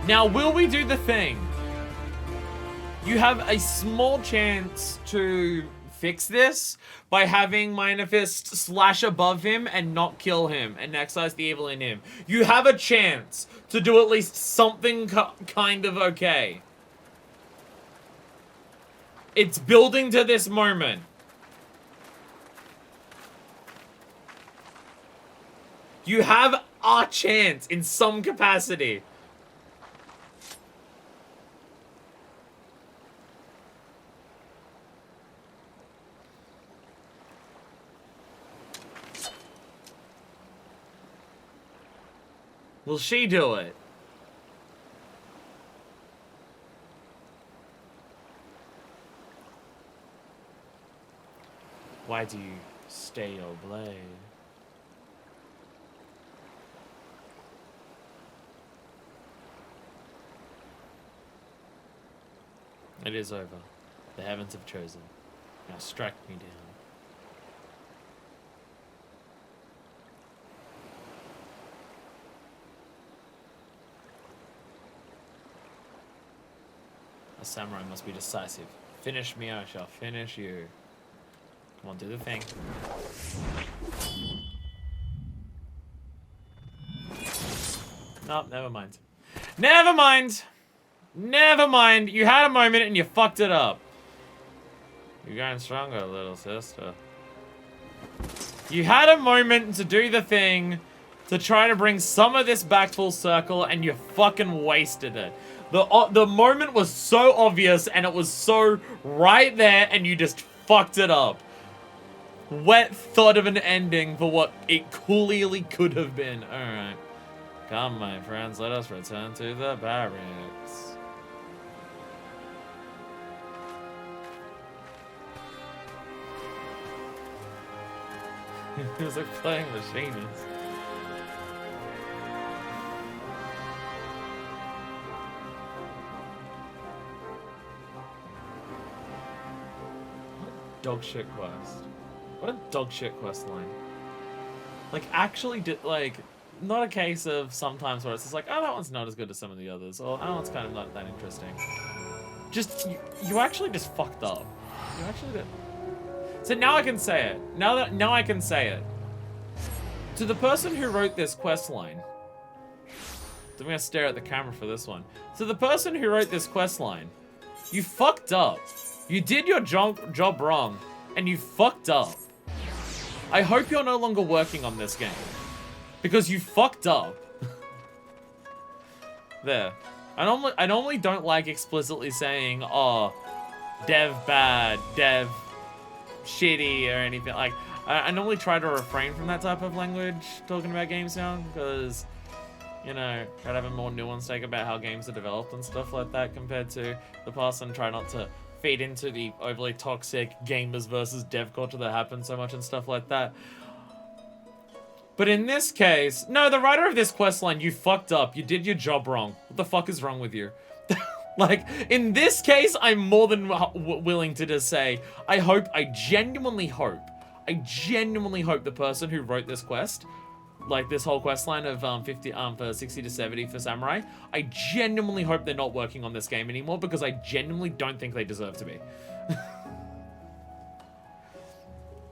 Now, will we do the thing? You have a small chance to fix this by having Minor Fist slash above him and not kill him and excise the evil in him. You have a chance to do at least something kind of okay. It's building to this moment. You have a chance in some capacity. Will she do it? Why do you stay your blade? It is over. The heavens have chosen. Now strike me down. A samurai must be decisive. Finish me, I shall finish you. Come on, do the thing. Nope, never mind. Never mind! Never mind! You had a moment and you fucked it up. You're getting stronger, little sister. You had a moment to do the thing, to try to bring some of this back full circle, and you fucking wasted it. The moment was so obvious, and it was so right there, and you just fucked it up. Wet thought of an ending for what it clearly could have been. Alright. Come, my friends, let us return to the barracks. It was like playing machinists. Dog shit quest. What a dog shit quest line. Like, actually did, like, not a case of sometimes where it's just like, oh, that one's not as good as some of the others, or that one's kind of not that interesting. Just, you actually just fucked up. You actually did. So now I can say it. Now I can say it. To the person who wrote this quest line. I'm gonna stare at the camera for this one. To the person who wrote this quest line, you fucked up. You did your job wrong, and you fucked up. I hope you're no longer working on this game. Because you fucked up. There. I normally don't like explicitly saying, oh, dev bad, dev shitty, or anything. Like, I normally try to refrain from that type of language talking about games now, because, you know, try to have a more nuanced take about how games are developed and stuff like that compared to the past, and try not to feed into the overly toxic gamers versus dev culture that happens so much and stuff like that. But in this case, no, the writer of this questline, you fucked up. You did your job wrong. What the fuck is wrong with you? Like, in this case, I'm more than willing to just say, I genuinely hope the person who wrote this quest, like this whole quest line of for 60 to 70 for Samurai, I genuinely hope they're not working on this game anymore, because I genuinely don't think they deserve to be.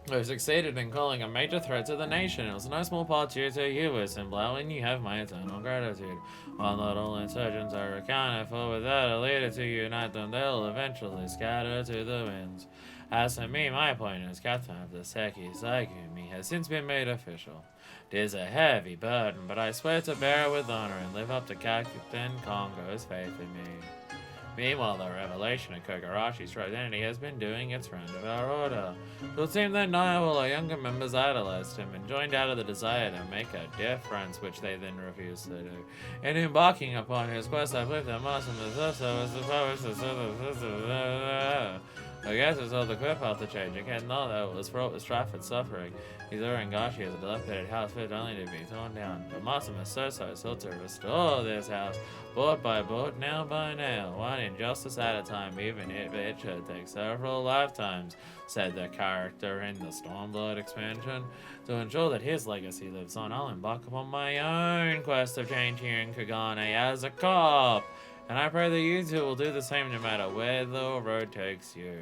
who succeeded in calling a major threat to the nation. It was no small part due to you, whistleblower, and you have my eternal gratitude. While not all insurgents are accounted for, without a leader to unite them, they'll eventually scatter to the winds. As for me, my appointment as captain of the Seki Saigumi has since been made official. It is a heavy burden, but I swear to bear it with honor and live up to Captain Kongo's faith in me. Meanwhile, the revelation of Kogarashi's true identity has been doing its round of our order. It would seem that now all our younger members idolized him and joined out of the desire to make a difference, which they then refused to do. In embarking upon his quest, I believe that Master Mizoso was supposed to... I guess it's all the quip out to change. Again, not that it was fraught with strife and suffering. His Urangashi is a dilapidated house fit only to be torn down. But Master Mizoso sought to restore this house, board by board, nail by nail, one injustice at a time, even if it should take several lifetimes, said the character in the Stormblood expansion. To ensure that his legacy lives on, I'll embark upon my own quest of change here in Kagane as a cop. And I pray that you two will do the same no matter where the road takes you.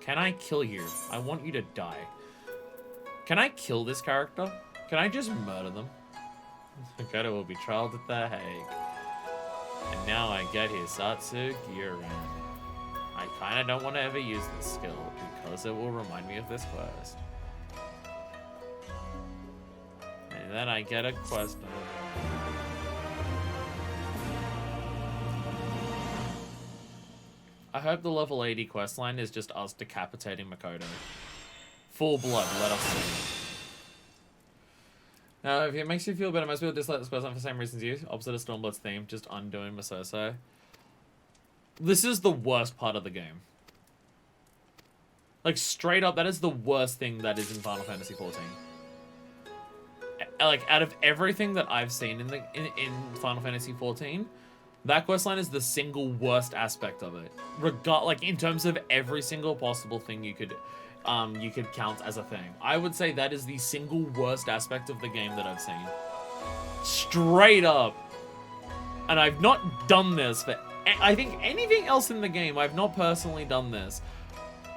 Can I kill you? I want you to die. Can I kill this character? Can I just murder them? Makoto will be trialed at The Hague. And now I get his Satsu Gyoran. I kinda don't want to ever use this skill because it will remind me of this quest. And then I get a quest. I hope the level 80 questline is just us decapitating Makoto. Full blood, let us see. Now, if it makes you feel better, most people dislike this questline for the same reasons you. Opposite of Stormblood's theme, just undoing Mizoso. This is the worst part of the game. Like, straight up, that is the worst thing that is in Final Fantasy XIV. Like, out of everything that I've seen in Final Fantasy XIV, that questline is the single worst aspect of it. Like, in terms of every single possible thing you could count as a thing. I would say that is the single worst aspect of the game that I've seen. Straight up. And I've not done this for, I think, anything else in the game. I've not personally done this.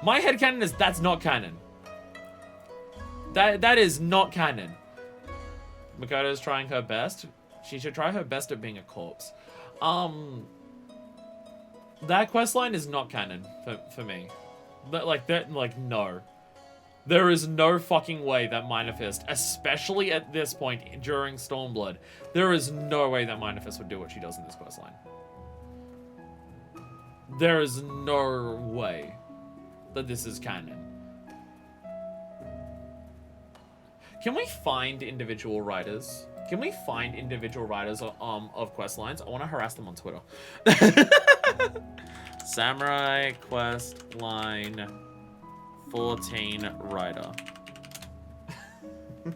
My headcanon is that's not canon. That is not canon. Makoto's trying her best. She should try her best at being a corpse. That questline is not canon for me. No. There is no fucking way that Minor-Fist, especially at this point during Stormblood, there is no way that Minor-Fist would do what she does in this questline. There is no way that this is canon. Can we find individual writers? Can we find individual writers of quest lines? I want to harass them on Twitter. Samurai quest line 14 writer. I'm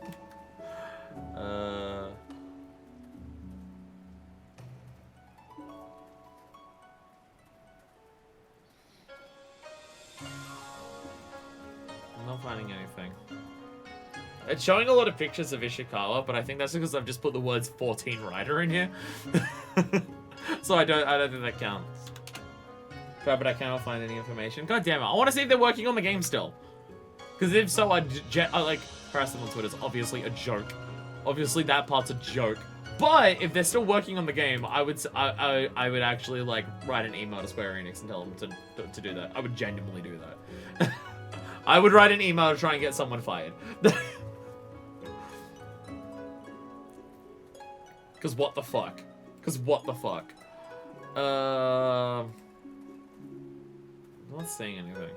not finding anything. It's showing a lot of pictures of Ishikawa, but I think that's because I've just put the words 14 writer in here. So I don't think that counts. But I cannot find any information. God damn it. I want to see if they're working on the game still. Because if so, I like, harass them on Twitter. It's obviously a joke. Obviously that part's a joke. But if they're still working on the game, I would actually, like, write an email to Square Enix and tell them to do that. I would genuinely do that. I would write an email to try and get someone fired. Because what the fuck? I'm not seeing anything.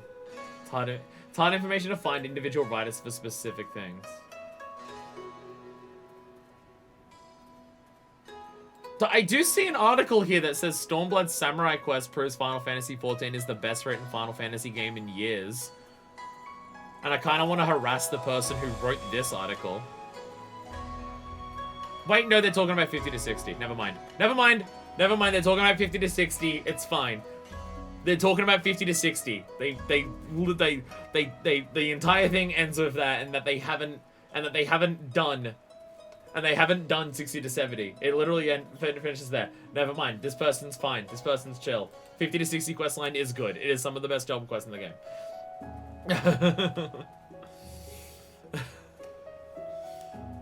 It's hard information to find individual writers for specific things. So I do see an article here that says Stormblood's Samurai Quest proves Final Fantasy XIV is the best written Final Fantasy game in years. And I kind of want to harass the person who wrote this article. Wait, no, they're talking about 50 to 60. Never mind. They're talking about 50 to 60. It's fine. They're talking about 50 to 60. The entire thing ends with that, and that they haven't done 60 to 70. It literally finishes there. Never mind. This person's fine. This person's chill. 50 to 60 questline is good. It is some of the best job quests in the game. I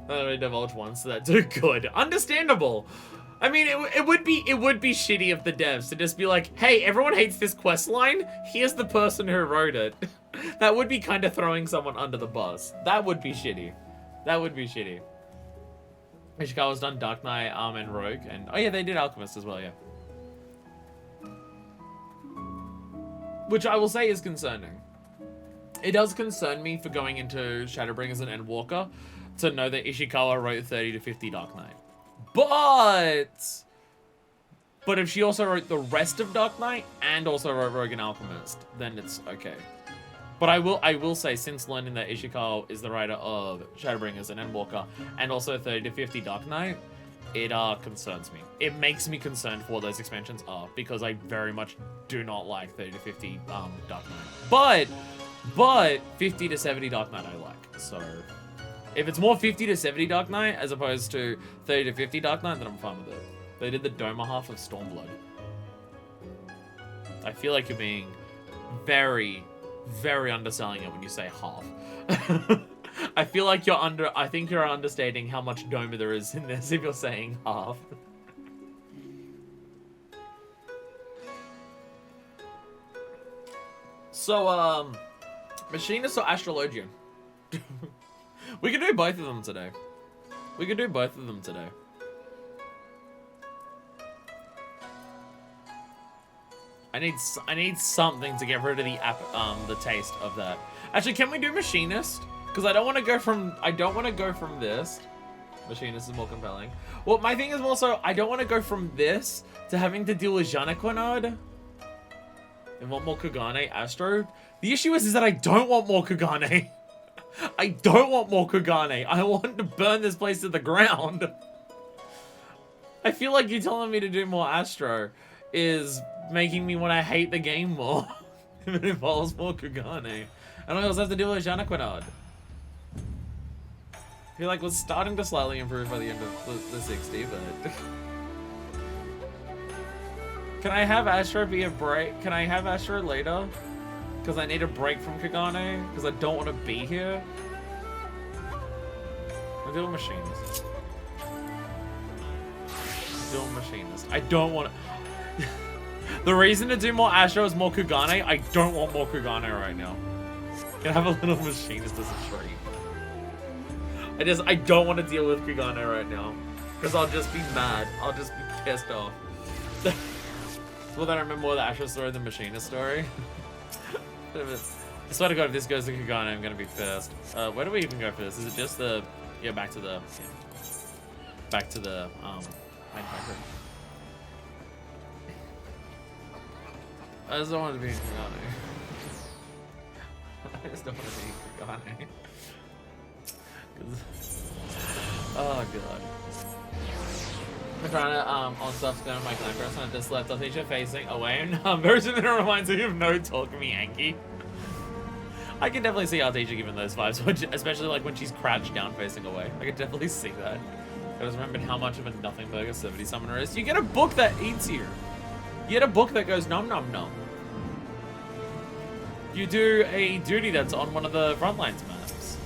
only divulged once, so that's good. Understandable. I mean, it would be shitty of the devs to just be like, hey, everyone hates this quest line. Here's the person who wrote it. That would be kind of throwing someone under the bus. That would be shitty. That would be shitty. Ishikawa's done Dark Knight, and Rogue, and oh yeah, they did Alchemist as well, yeah. Which I will say is concerning. It does concern me for going into Shadowbringers and Endwalker to know that Ishikawa wrote 30 to 50 Dark Knight. But if she also wrote the rest of Dark Knight and also wrote Rogue and Alchemist, then it's okay. But I will say, since learning that Ishikawa is the writer of Shadowbringers and Endwalker and also 30 to 50 Dark Knight, it concerns me. It makes me concerned for what those expansions are, because I very much do not like 30 to 50 Dark Knight. But 50 to 70 Dark Knight I like. So if it's more 50 to 70 Dark Knight as opposed to 30 to 50 Dark Knight, then I'm fine with it. They did the Doma half of Stormblood. I feel like you're being very, very underselling it when you say half. I feel like I think you're understating how much Doma there is in this if you're saying half. So, Machinist or Astrologian? We can do both of them today. We can do both of them today. I need something to get rid of the taste of that. Actually, can we do Machinist? Because I don't want to go from this. Machinist is more compelling. Well, my thing is also, I don't want to go from this to having to deal with Janaquinard. And want more Kagane Astro. The issue is that I don't want more Kagane. I don't want more Kagane. I want to burn this place to the ground. I feel like you telling me to do more Astro is making me want to hate the game more. If it involves more Kagane. And I also have to deal with Janaquinard. I feel like we're starting to slightly improve by the end of the 60, but... Can I have Astro be a break? Can I have Astro later? Because I need a break from Kagane? Because I don't want to be here? I'm doing Machinist. I don't want to... The reason to do more Astro is more Kagane. I don't want more Kagane right now. Can I have a little Machinist as a treat? I don't want to deal with Kagane right now. Because I'll just be mad. I'll just be pissed off. Well, then I remember more the Astro story than Machinist story. I swear to God, if this goes to Kagane, I'm going to be pissed. Where do we even go for this? Is it just the... Yeah, back to the... manufacturer. I just don't want to be Kagane. I just don't want to be Kagane. Oh god. I'm trying to on stuff going on my clan person. I just left Altisha facing away and version that reminds me of No Talk Me Yankee. I can definitely see Altisha giving those vibes, especially like when she's crouched down facing away. I can definitely see that. I just remembered how much of a nothing burger 70 summoner is. You get a book that eats you. You get a book that goes nom nom nom. You do a duty that's on one of the Frontlines maps.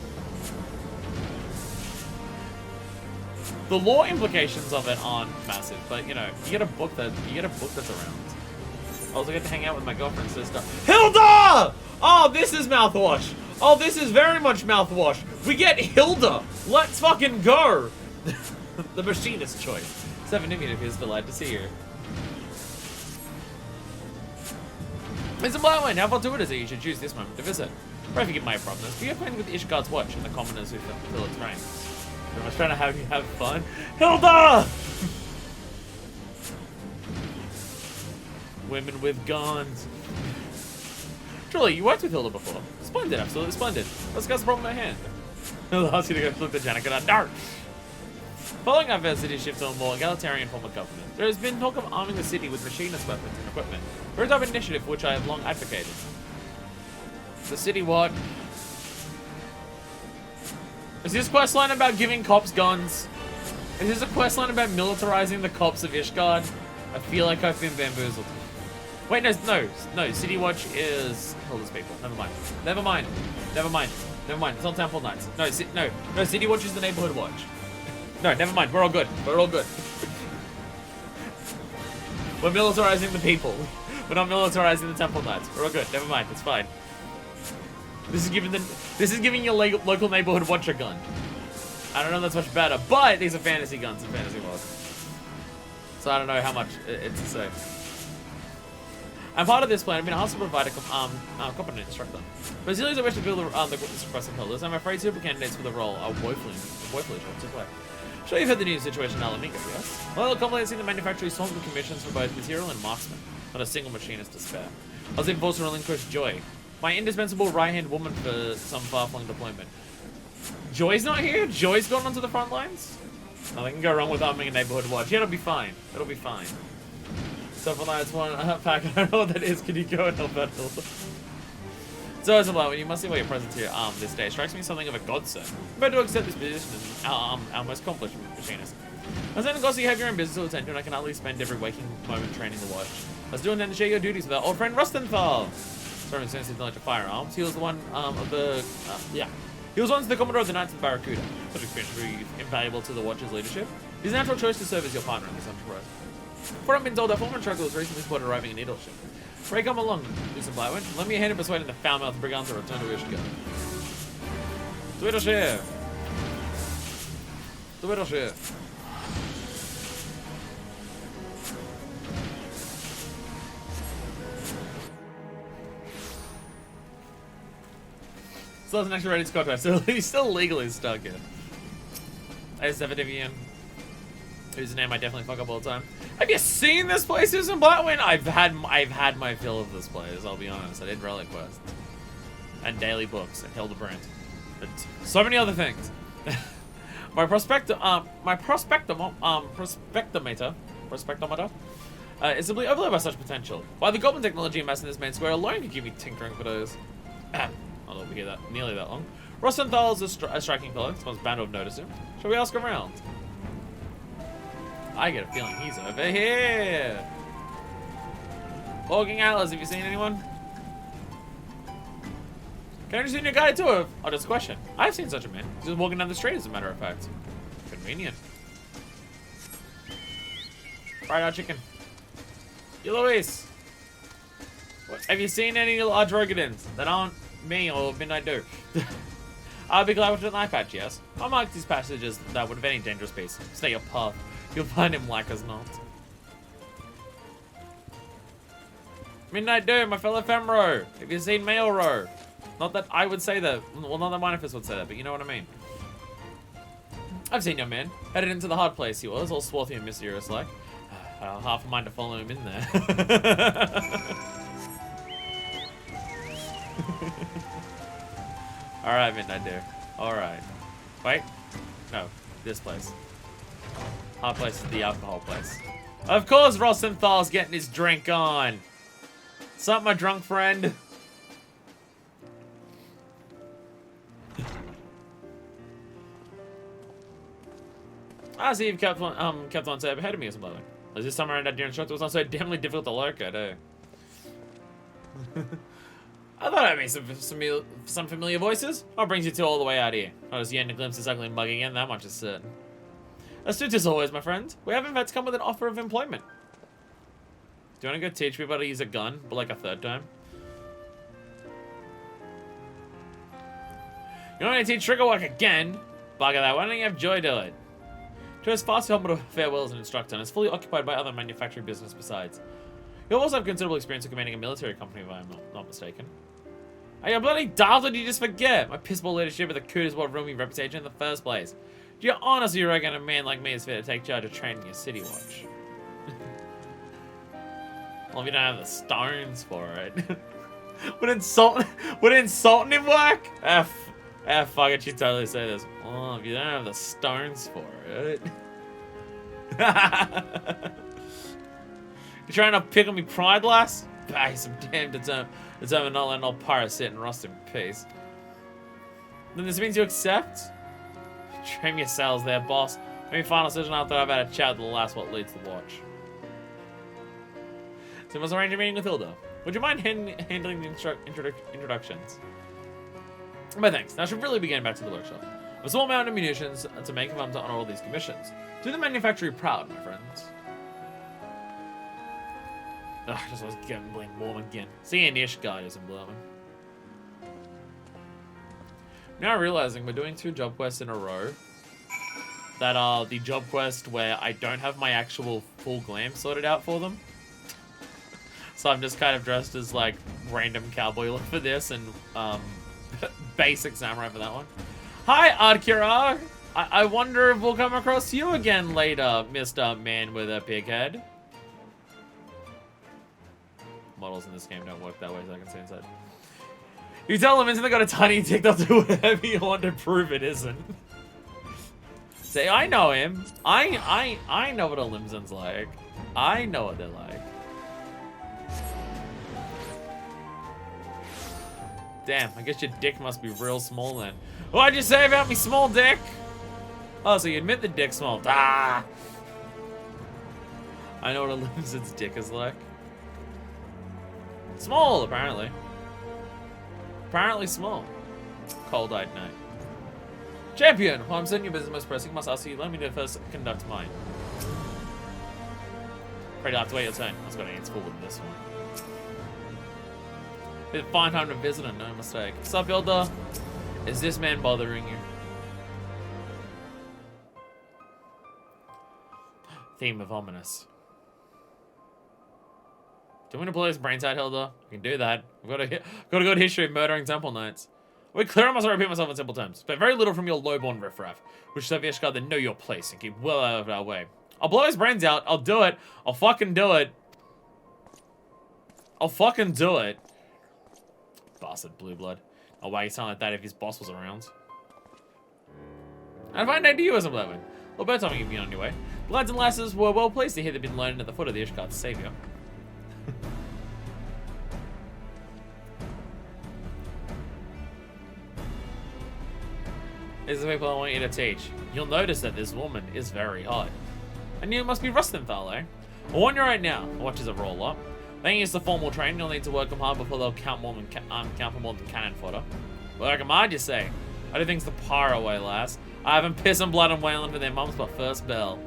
The lore implications of it aren't massive, but you know, you get a book that's around. I also get to hang out with my girlfriend's sister. Hilda! Oh, this is mouthwash. Oh, this is very much mouthwash. We get Hilda. Let's fucking go. The machinist choice. 7 Nimian is delighted to see you. It's a Blowin. How fortuitous that you should choose this moment to visit. Pray forgive my abruptness, but you're playing with Ishgard's watch and the commoners who fill its ranks. I was trying to have you have fun. Hilda! Women with guns. Truly, you worked with Hilda before. Splendid, absolutely splendid. Let's get the problem at hand. Hilda asks you to go look the Janaquinard. Dark! Following our first city shift to a more egalitarian form of government, there has been talk of arming the city with machinist weapons and equipment, a type of initiative which I have long advocated. The city what? Is this questline about giving cops guns? Is this a questline about militarizing the cops of Ishgard? I feel like I've been bamboozled. Wait, no. City Watch is Hilda's people. Never mind. It's not Temple Knights. No, City Watch is the neighborhood watch. No, never mind. We're all good. We're militarizing the people. We're not militarizing the Temple Knights. We're all good. Never mind. It's fine. This is giving your local neighborhood watch a gun. I don't know if that's much better, but these are fantasy guns in Fantasy World. So I don't know how much it's to say. I'm part of this plan. I've been asked to provide a competent instructor. But as I wish to build the suppressive pillars, I'm afraid super candidates for the role are woefully short to play. Sure, you've heard the new situation in Alamiga, yes? Well, commonly seen the manufacturer swamped with commissions for both material and marksman. Not a single machinist to spare. I was forced to relinquish Joy, my indispensable right-hand woman for some far-flung deployment. Joy's not here? Joy's gone onto the front lines? Nothing can go wrong with arming a neighborhood watch. Yeah, it'll be fine. It'll be fine. So for that's one pack, I don't know what that is. Can you go and help out? So as a when you must see why your presence here this day strikes me something of a godsend. I'm about to accept this position as our most accomplished machinist. I was then you have your own business to attend to, and I can at least spend every waking moment training the watch. I was doing then to share your duties with our old friend Rustenthal. Sorry, sensitive knowledge of firearms. He was the one He was once the Commodore of the Knights of Barracuda. Such experience would be invaluable to the Watch's leadership. He's a natural choice to serve as your partner in this enterprise. For I've been told, our former trucker was recently spotted arriving in Needleship. Pray come along, Lucian Blywin. Lend me a hand in persuading the foul-mouthed brigands to return to Ishka. Tweedleshire! Tweedleshire! Still hasn't actually read his contract, so he's still legally stuck here. There's Sevadivian, whose name I definitely fuck up all the time. Have you seen this place, Susan Blackwind? I've had my fill of this place, I'll be honest. I did Relic Quest. And daily books and Hildebrandt. But so many other things. My prospectometer is simply overloaded by such potential. While the goblin technology amassed in this main square alone could give me tinkering for those. I'll not be here nearly that long. Rostenthal's a striking fellow. Someone's bound to have noticed him. Shall we ask around? I get a feeling he's over here. Walking Atlas, have you seen anyone? Can I just see your guided tour? Oh, just a question. I've seen such a man. He's just walking down the street, as a matter of fact. Convenient. Fried out chicken. You Luis. What? Have you seen any large Rogadins that aren't me or Midnight Do? I'll be glad with an eye patch, yes. I'll mark these passages that would have any dangerous piece. Stay your path. You'll find him like as not. Midnight Doom, my fellow Femro. Have you seen Mailro? Not that I would say that. Well, not that Manifest would say that, but you know what I mean. I've seen your man. Headed into the hard place he was, all swarthy and mysterious like. Half a mind to follow him in there. Alright, Midnight Doom. Alright. Wait. No. This place. Hard place is the alcohol place. Of course Rostenthal's getting his drink on. What's up, my drunk friend? I see you've kept on step ahead of me or something. Is this summer that your instructor was not so damnably difficult to lurk at, eh? I thought I'd make some familiar voices. What brings you two all the way out here? Not as yet a glimpse of ugly mug again, that much is certain. Astute as always, my friend. We have in fact come with an offer of employment. Do you want to go teach people how to use a gun, but like a third time? You want to teach trigger work again? Bugger that, why don't you have Joy do it? Joy is fast helmet of farewell as an instructor and is fully occupied by other manufacturing business besides. You also have considerable experience of commanding a military company, if I'm not mistaken. Are you bloody daft or did you just forget? My pissball leadership of the coup is what ruined my reputation in the first place. Do you honestly reckon a man like me is fit to take charge of training your city watch? Well, if you don't have the stones for it. Would insulting him work? Fuck it, you totally say this. Well, if you don't have the stones for it. You trying to pick on me pride, lass? Bah, he's some damn determined not letting old pirate sit and rust in peace. Then this means you accept? Trim your sails there, boss. Maybe final decision after I've had a chat with the last what leads the watch. So we must arrange a meeting with Hilda. Would you mind handling the introductions? But thanks. Now I should really be getting back to the workshop. A small amount of munitions to make if I'm to honor all these commissions. Do the manufactory proud, my friends. Ugh, just was getting warm again. Seeing Ish guy isn't blooming. Now realizing we're doing 2 job quests in a row that are the job quest where I don't have my actual full glam sorted out for them. So I'm just kind of dressed as like random cowboy look for this and basic samurai for that one. Hi, Adkira! I wonder if we'll come across you again later, Mr. Man with a pig head. Models in this game don't work that way, so I can see inside. You tell them they got a tiny dick, they'll do whatever you want to prove it isn't. Say, I know him. I know what a Limson's like. I know what they're like. Damn, I guess your dick must be real small then. What'd you say about me small dick? Oh, so you admit the dick's small. Ah! I know what a Limson's dick is like. Small, apparently. Apparently small. Cold-eyed night. Champion! While I'm sending your business most pressing, must ask you, let me to first conduct mine. Afraid you'll have to wait your turn. I was going to answer forward this one. It's a fine time to visit and no mistake. What's up, Hilda? Is this man bothering you? Theme of ominous. Do you want to blow his brains out, Hilda? We can do that. I've got a good history of murdering temple knights. We clear, I must repeat myself in simple terms. But very little from your lowborn riffraff, which Sovieshka then know your place and keep well out of our way. I'll blow his brains out. I'll do it. I'll fucking do it. I'll fucking do it. Bastard blue blood. I'll why you sound like that if his boss was around. And fine day to you as I'm living. Well, by the time you've been on your way. The lads and lasses were well pleased to hear they've been learning at the foot of the Ishgard's savior. These are the people I want you to teach. You'll notice that this woman is very hot. And you must be Rustenthal, eh? I'll warn you right now. Watch as it roll up. Then use the formal training. You'll need to work them hard before they'll count for more than cannon fodder. Work them hard, you say? I do things the pyro way, lass. I haven't pissed and blood and wailing for their mums but first bell.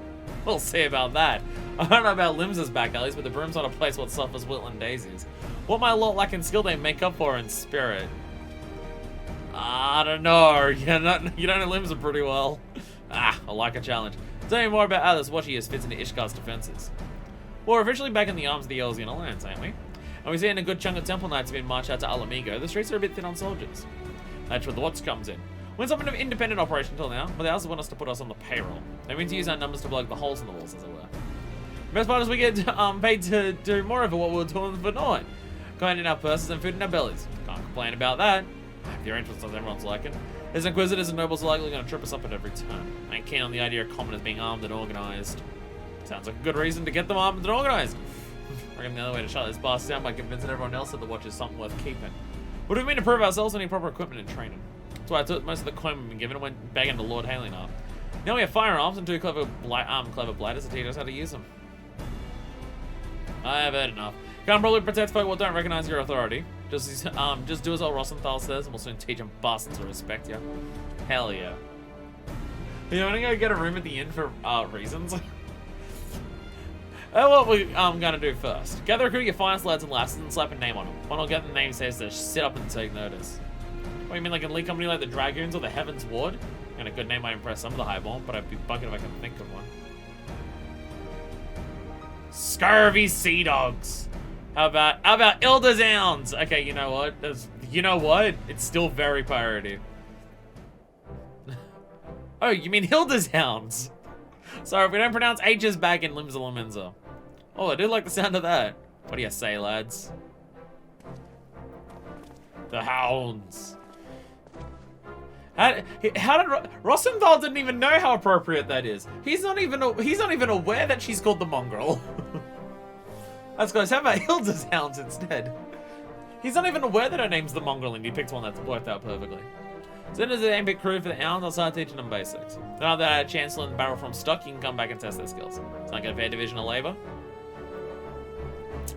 We'll see about that. I don't know about Lims's back alleys, but the broom's not a place what suffers whittling daisies. What my lot lack in skill, they make up for in spirit. I don't know. You don't know Limbs pretty well. I like a challenge. Tell me more about how this Watchius fits into Ishgard's defenses. Well, we're officially back in the arms of the Elsian Alliance, ain't we? And we're seeing a good chunk of Temple Knights have been marched out to Alamigo. The streets are a bit thin on soldiers. That's where the Watch comes in. We're in something of an independent operation until now, but they also want us to put us on the payroll. They mean to use our numbers to plug the holes in the walls, as it were. The best part is we get paid to do more of what we were doing for naught. Coin in our purses and food in our bellies. Can't complain about that. The arrangements of everyone's liking. His inquisitors and nobles are likely going to trip us up at every turn. I ain't keen on the idea of commoners being armed and organized. Sounds like a good reason to get them armed and organized. I reckon the other way to shut this bastard down by convincing everyone else that the watch is something worth keeping. What do we mean to prove ourselves? We need proper equipment and training. That's why I took most of the coin we've been given and went begging to Lord Hailing up. Now we have firearms and 2 clever blighters to teach us how to use them. I have heard enough. Can't probably protect folk what don't recognize your authority. Just do as old Rosenthal says, and we'll soon teach them bastards to respect you. Hell yeah. You want to go get a room at the inn for reasons? What we're gonna do first. Gather a crew of your finest lads and lasses and slap a name on them. One will get the name says to sit up and take notice. What, you mean like an elite company like the Dragoons or the Heavens Ward? And a good name might impress some of the highborn, but I'd be bugging if I can think of one. Scurvy Sea Dogs. How about Ilda's Hounds? Okay, you know what? It's still very piratey. Oh, you mean Hilda's Hounds? Sorry, if we don't pronounce H's back in Limsa. Oh, I do like the sound of that. What do you say, lads? The Hounds. How did Rosenthal didn't even know how appropriate that is. He's not even aware that she's called the Mongrel. That's close. How about Hilda's Hounds instead? He's not even aware that her name's the Mongrel and he picked one that's worked out perfectly. As soon as the pick crew for the Hounds, I'll start teaching them basics. Now that I had a chance to learn the barrel from stock, you can come back and test their skills. It's not get a fair division of labor.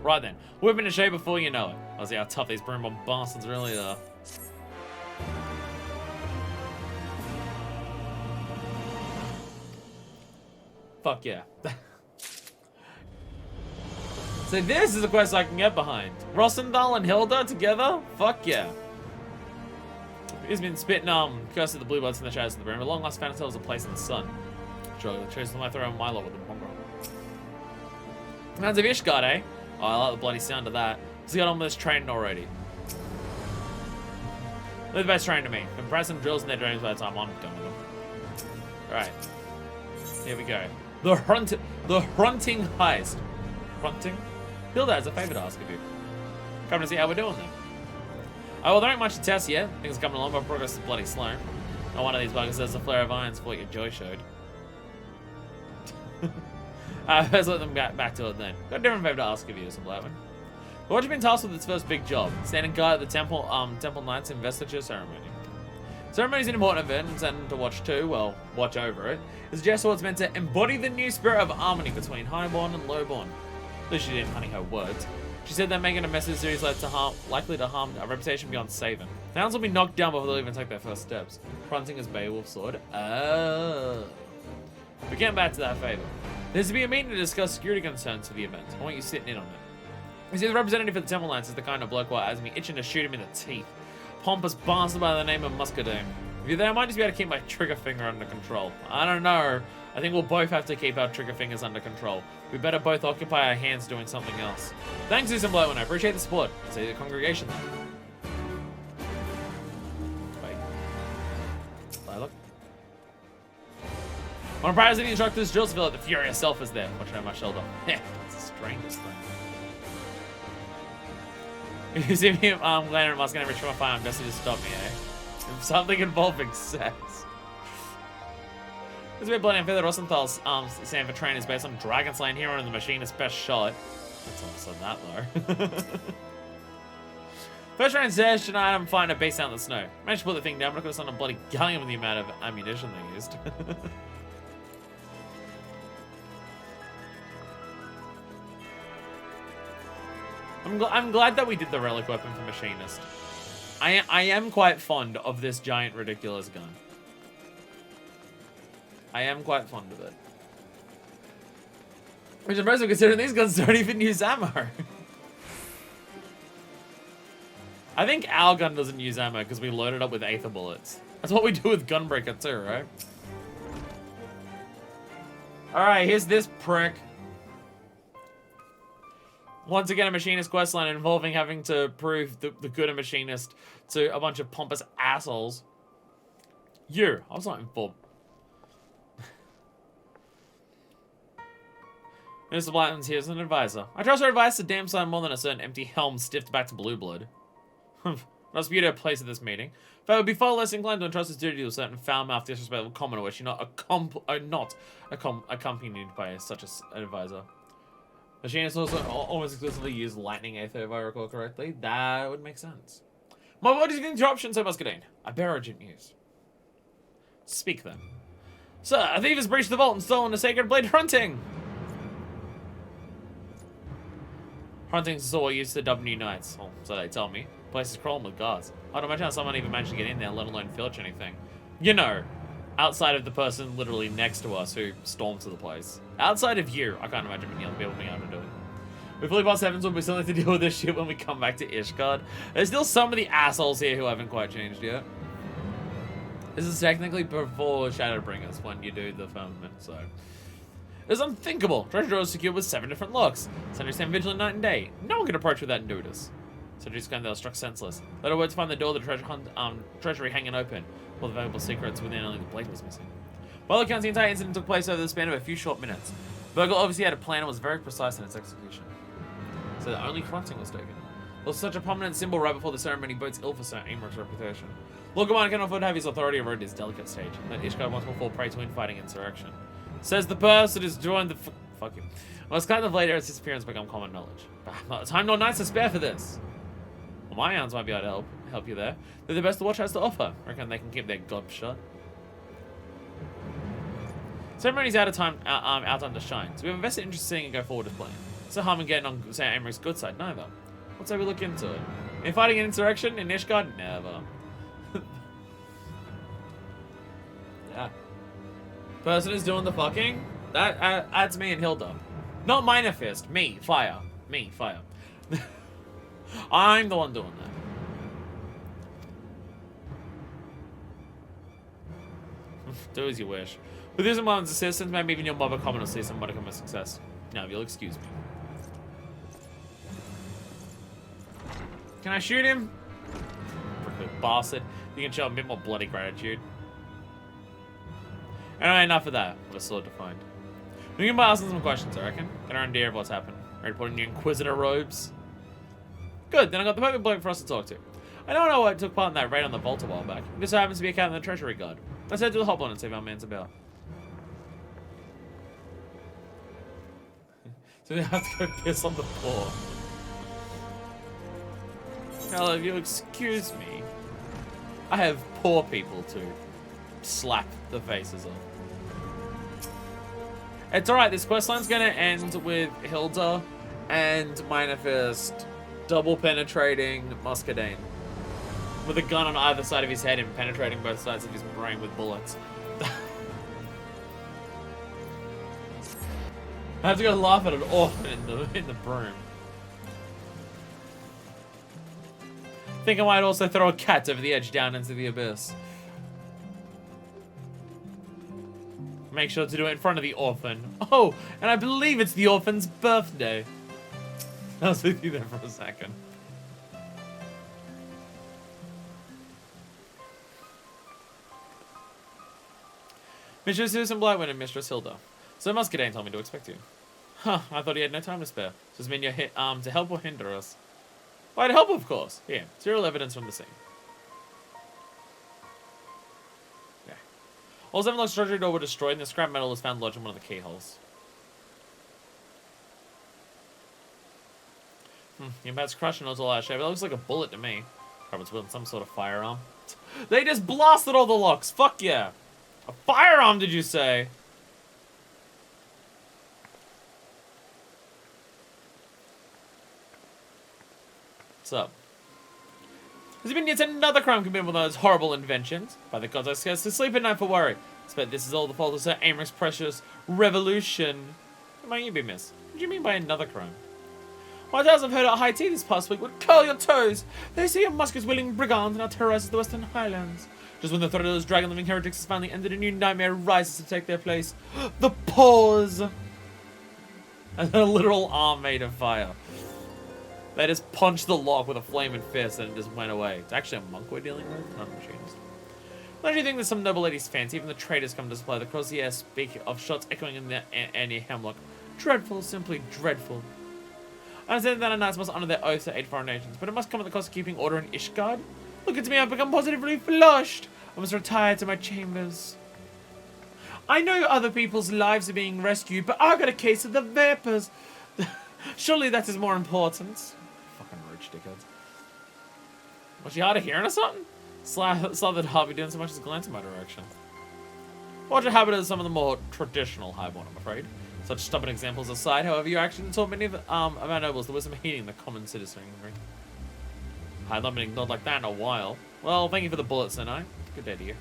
Right then, whip into shape before you know it. I'll see how tough these broom bomb bastards really are. Fuck yeah. So this is a quest I can get behind. Rossendal and Hilda together? Fuck yeah. He's been spitting curse of the blue bloods from the shadows of the room. At long last found ourselves a place in the sun. Surely the chosen my throne Milo with the mongrel. Hands of Ishgard, eh? Oh, I like the bloody sound of that. He's got on with this training already. They're the best trained to me. Been pressing drills in their dreams by the time I'm done with them. Alright. Here we go. The Hrunting heist. Hrunting? Hilda has a favor to ask of you. Come to see how we're doing then. Oh, well, there ain't much to test yet. Things are coming along, but progress is bloody slow. Not one of these buggers says the flare of irons for what your joy showed. Let's let them get back to it then. Got a different favor to ask of you, some Blackman. What have you been tasked with its first big job? Standing guard at the Temple Knight's investiture ceremony. Ceremony's an important event and something to watch too, well, watch over it. It's just what's meant to embody the new spirit of harmony between highborn and lowborn. At least she didn't honey her words. She said that making a message series likely to harm a reputation beyond saving. The hounds will be knocked down before they'll even take their first steps. Fronting his Beowulf's sword. We're getting back to that favor. There's to be a meeting to discuss security concerns for the event. I want you sitting in on it. You see, the representative for the Temple Knights is the kind of bloke who has me itching to shoot him in the teeth. Pompous bastard by the name of Muscadine. If you're there, I might just be able to keep my trigger finger under control. I don't know. I think we'll both have to keep our trigger fingers under control. We better both occupy our hands doing something else. Thanks, Susan Blow, and I appreciate the support. See the congregation then. Wait. Look. One of the parasitic instructors, Jules feel like the furious self is there. Watching over my shoulder. Yeah, that's the strangest thing. You see me, Glenn and Musk gonna reach for my fire, I'm destined to stop me, eh? Something involving sex. This is a bit bloody unfair that Rosenthal's stand for train is based on Dragon Slaying Hero and the Machinist's best shot. That's all said that though. First round says, should I find a base out in the snow? Managed to put the thing down, but I could have done a bloody galleon with the amount of ammunition they used. I'm glad that we did the relic weapon for Machinist. I am quite fond of this giant ridiculous gun. I am quite fond of it. Which is impressive considering these guns don't even use ammo. I think our gun doesn't use ammo because we load it up with Aether bullets. That's what we do with Gunbreaker too, right? Alright, here's this prick. Once again, a Machinist questline involving having to prove the good of Machinist to a bunch of pompous assholes. I was not informed. Mr. Blatman's here as an advisor. I trust her advice to damn sight more than a certain empty helm stiffed back to blue blood. Must be a place at this meeting. If I would be far less inclined to entrust his duty to a certain foul-mouthed, disrespectful commoner, were she not accompanied by such an advisor. Machinists also almost exclusively use lightning aether, if I recall correctly. That would make sense. My word is an interruption, so Muscadine. I bear urgent news. Speak then. Sir, a thief has breached the vault and stolen the sacred blade Hrunting. Hrunting's a sword used to dub new knights. Well, so they tell me. The place is crawling with guards. I don't imagine how someone even managed to get in there, let alone filch anything. You know, outside of the person literally next to us who stormed to the place. Outside of you, I can't imagine many other people being able to do it. We fully past heavens will be something to deal with this shit when we come back to Ishgard. There's still some of the assholes here who haven't quite changed yet. This is technically before Shadowbringers when you do the firmament, so. It's unthinkable. Treasure drawer is secured with 7 different locks. Sentries stand vigilant night and day. No one can approach without notice. Sentries scanned, they were struck senseless. Later words find the door of the treasury hanging open. All the valuable secrets within, only the blade was missing. By all accounts, the entire incident took place over the span of a few short minutes. Virgil obviously had a plan and was very precise in its execution. So that only Hrunting was taken. It was such a prominent symbol right before the ceremony bodes ill for Sir Aimrick's reputation. Lord Commander cannot afford to have his authority over this delicate stage. That Ishgard once will fall prey to infighting insurrection. Says the person who's joined the fuck you. Well, it's kind of later as his appearance become common knowledge. But not time nor nights to spare for this. Well, my hounds might be able to help you there. They're the best the watch has to offer. Reckon they can keep their gob shut. Ceremony's out of time, out time to shine. So we have a vested interest in seeing it go forward as planned. What's the harm in getting on St. Aymerich's good side? Neither. Let's say we look into it. In fighting an insurrection in Ishgard? Never. Yeah. Person is doing the fucking? That adds me and Hilda. Not Minor Fist. Me. Fire. Me. Fire. I'm the one doing that. Do as you wish. With using Marlon's assistance, maybe even your mother comment will see somebody become a success. Now, if you'll excuse me. Can I shoot him? Prickly bastard. You can show him a bit more bloody gratitude. Anyway, enough of that. What a sword to find. We can ask some questions, I reckon. Get our idea of what's happened. Ready to put on your Inquisitor robes? Good, then I got the perfect bloke for us to talk to. I don't know what took part in that raid on the vault a while back. It just happens to be a cat in the treasury guard. Let's head to the Hoplon and see if our man's about. So we have to go piss on the floor. Hell, if you'll excuse me, I have poor people to slap the faces of. It's alright, this questline's gonna end with Hilda and Minor Fist double penetrating Muscadine. With a gun on either side of his head and penetrating both sides of his brain with bullets. I have to go laugh at an orphan in the broom. Think I might also throw a cat over the edge down into the abyss. Make sure to do it in front of the orphan. Oh, and I believe it's the orphan's birthday. I was with you there for a second. Mistress Susan Blightwind and Mistress Hilda. So Muscadine told me to expect you. Huh, I thought he had no time to spare. Does this mean you're to help or hinder us? Why, to help, of course. Here, serial evidence from the scene. Okay. All 7 locks treasury door were destroyed, and the scrap metal was found lodged in one of the keyholes. Your bat's crushed and it's all out of shape. It looks like a bullet to me. Probably it's wielding some sort of firearm. They just blasted all the locks. Fuck yeah. A firearm, did you say? What's up? Has there been yet another crime committed with those horrible inventions? By the gods, I scarcely sleep at night for worry. I expect this is all the fault of Sir Aymerich's precious revolution. What might you be, miss? What do you mean by another crime? My tales I've heard at high tea this past week would curl your toes. They say a Muscus-wielding brigand now terrorizes the Western Highlands. Just when the threat of those dragon-living heretics has finally ended, a new nightmare rises to take their place. The Pause! And a literal arm made of fire. They just punched the lock with a flaming fist and it just went away. It's actually a monk we're dealing with, not a machinist. Don't you think there's some noble lady's fancy? Even the traitors come to supply the crozier speak of shots echoing in the near Hemlock. Dreadful, simply dreadful. I understand that our knights must honor their oaths to aid foreign nations, but it must come at the cost of keeping order in Ishgard. Look at me, I've become positively flushed. I must retire to my chambers. I know other people's lives are being rescued, but I got a case of the vapors. Surely that is more important. Fucking rich dickheads. Was she hard of hearing or something? Saw that Harvey doing so much as glance in my direction. Watch a habit of some of the more traditional highborn, I'm afraid. Such stubborn examples aside, however, your actions taught many of our nobles the wisdom of heeding the common citizenry. I've not been ignored like that in a while. Well, thank you for the bullets, Senai. Good day to you.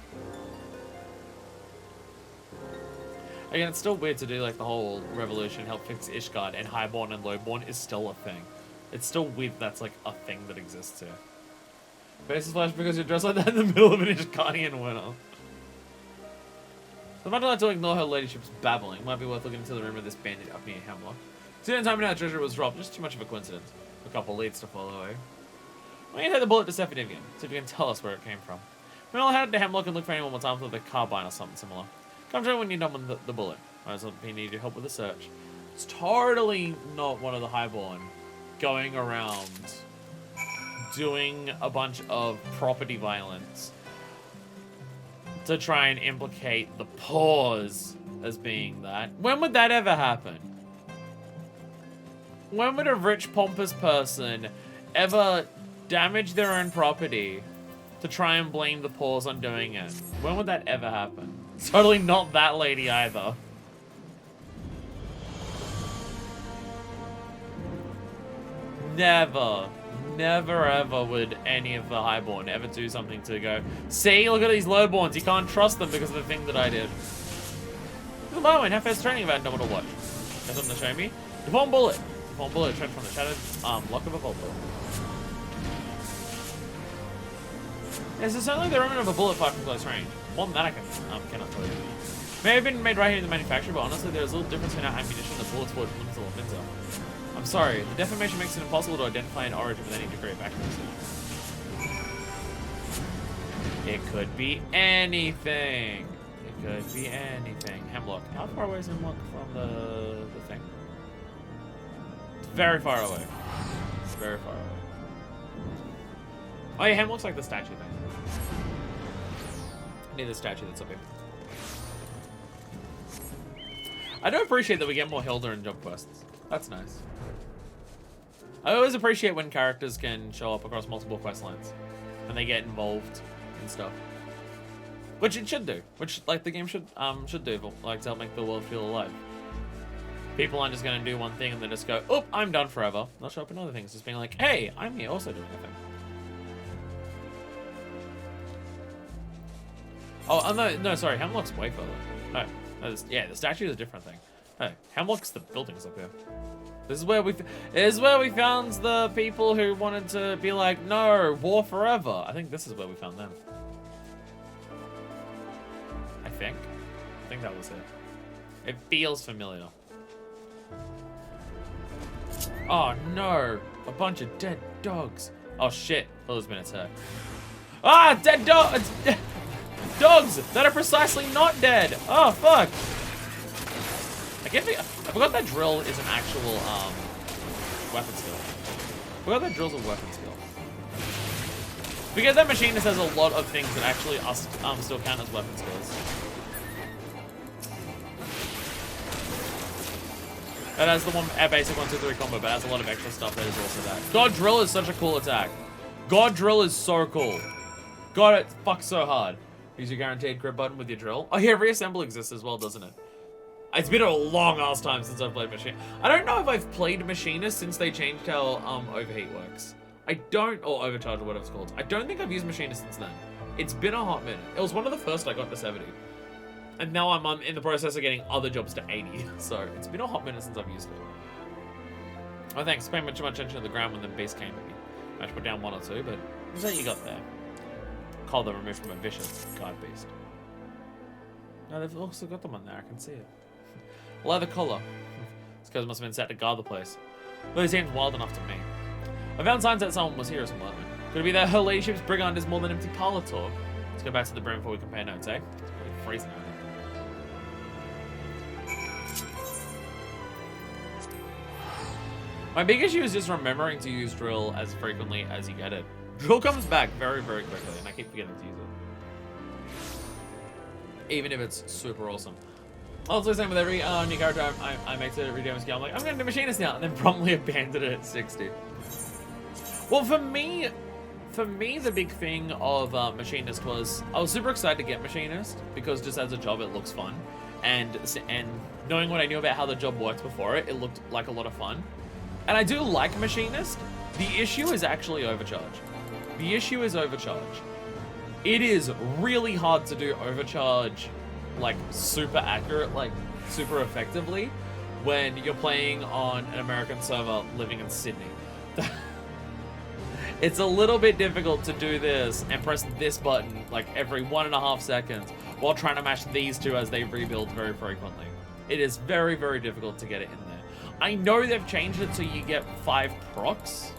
Again, it's still weird to do like the whole revolution, help fix Ishgard, and highborn and lowborn is still a thing. It's still weird that's like a thing that exists here. Faces flash because you're dressed like that in the middle of an Ishgardian winter. So much like to ignore her ladyship's babbling, might be worth looking into the room of this bandit up near Hemlock. Soon time now treasure was dropped, just too much of a coincidence. A couple leads to follow, eh? Why don't you take the bullet to Sephidivian, see if you can tell us where it came from. We'll head to Hemlock and look for anyone with time with a carbine or something similar. Come join when you're done with the bullet. Might as well be need your help with the search. It's totally not one of the highborn going around doing a bunch of property violence to try and implicate the Pause as being that. When would that ever happen? When would a rich, pompous person ever damage their own property to try and blame the Pause on doing it? When would that ever happen? It's totally not that lady either. Never, never ever would any of the highborn ever do something to go, see, look at these lowborns, you can't trust them because of the thing that I did. By the way, how fast training event, I want to watch. Got something to show me? Deformed bullet. Deformed bullet, trend from the shattered lock of a vault. Yes, it's certainly the remnant of a bullet fired from close range. More than that I cannot tell you. May have been made right here in the manufacturer, but honestly there's a little difference in our ammunition and the bullets forged from the winter. I'm sorry, the deformation makes it impossible to identify an origin with any degree of accuracy. It could be anything. It could be anything. Hemlock. How far away is Hemlock from the thing? It's very far away. It's very far away. Oh yeah, Hemlock's like the statue thing. I need the statue that's up here. I do appreciate that we get more Hilda and job quests. That's nice. I always appreciate when characters can show up across multiple quest lines and they get involved in stuff. Which it should do. Which, like, the game should do, like, to help make the world feel alive. People aren't just gonna do one thing and then just go, oh, I'm done forever. They'll show up in other things, just being like, hey, I'm here also doing a thing. Oh, no, sorry, Hemlock's way further. No, yeah, the statue is a different thing. No, Hemlock's the buildings up here. This is where we found the people who wanted to be like, no, war forever. I think this is where we found them. I think that was it. It feels familiar. Oh no, a bunch of dead dogs. Oh shit, there's been attacked. Ah, dead dogs! Dogs that are precisely not dead. Oh fuck. I forgot that drill is an actual weapon skill. I forgot that drill's a weapon skill. Because that machinist has a lot of things that actually still count as weapon skills. That has the one basic 1-2-3 combo, but has a lot of extra stuff that is also that. God drill is such a cool attack. God drill is so cool. God, it fucks so hard. Use your guaranteed crit button with your drill. Oh yeah, reassemble exists as well, doesn't it? It's been a long ass time since I've played Machinist. I don't know if I've played Machinist since they changed how overheat works. Or overcharge or whatever it's called. I don't think I've used Machinist since then. It's been a hot minute. It was one of the first I got to 70. And now I'm in the process of getting other jobs to 80. So it's been a hot minute since I've used it. Oh thanks, paying too much attention to the ground when the beast came at me. I should put down 1 or 2, but what's that you got there? Call them removed from a vicious guard beast. No, they've also got them on there, I can see it. Leather collar. This guy must have been set to guard the place. But it seems wild enough to me. I found signs that someone was here as well. Could it be that her ladyship's brigand is more than empty parlor talk? Let's go back to the brim before we compare notes, eh? It's probably freezing out. My big issue is just remembering to use drill as frequently as you get it. Drill comes back very, very quickly, and I keep forgetting to use it. Even if it's super awesome. Also, same with every new character I make to every damage skill. I'm like, I'm gonna do Machinist now, and then promptly abandon it at 60. Well, for me, the big thing of Machinist was I was super excited to get Machinist because just as a job, it looks fun, and knowing what I knew about how the job worked before it, it looked like a lot of fun. And I do like Machinist. The issue is actually overcharge. The issue is overcharge. It is really hard to do overcharge like super accurate, like super effectively when you're playing on an American server living in Sydney. It's a little bit difficult to do this and press this button like every 1.5 seconds while trying to mash these two as they rebuild very frequently. It is very, very difficult to get it in there. I know they've changed it so you get 5 procs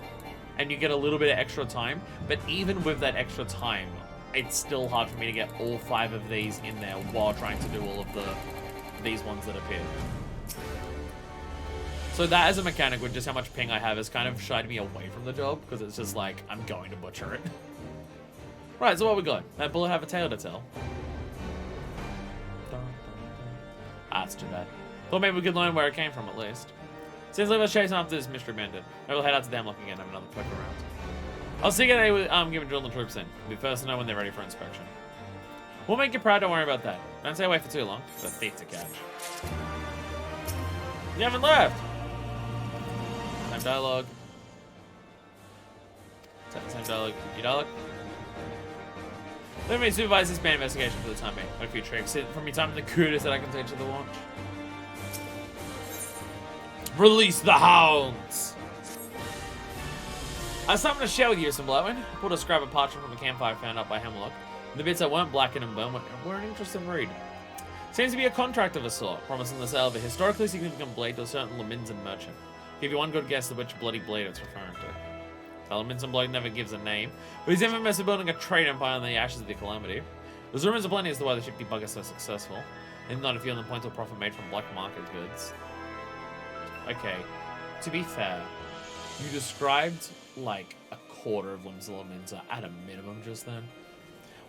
and you get a little bit of extra time, but even with that extra time, it's still hard for me to get all 5 of these in there while trying to do all of these ones that appear. So that as a mechanic with just how much ping I have has kind of shied me away from the job because it's just like, I'm going to butcher it. Right, so what we got? That bullet have a tale to tell. Ah, that's too bad. Thought maybe we could learn where it came from at least. Seems like let's chasing after this mystery bandit. Maybe we'll head out to Damlock again and have another click around. I'll see you today with giving drill the troops in. Be first to know when they're ready for inspection. We'll make you proud, don't worry about that. Don't stay away for too long. It's a thief to catch. You haven't left! Same dialogue. Same dialogue. You dialogue? Let me supervise this band investigation for the time being. Got a few tricks from your time in the cutest that I can teach to the watch. Release the hounds! I have something to share with you, some blowing. I pulled a scrap of parchment from a campfire found up by Hemlock. The bits that weren't blackened and burned were an interesting read. Seems to be a contract of a sort, promising the sale of a historically significant blade to a certain Laminsan merchant. Give you one good guess at which bloody blade it's referring to. The Laminsan blade never gives a name, but he's infamous for building a trade empire on the ashes of the Calamity. There's rumors of plenty as to why the shifty bug is so successful, and not if you on the point of profit made from black market goods. Okay, to be fair, you described like a quarter of limbs of Laminsa at a minimum just then.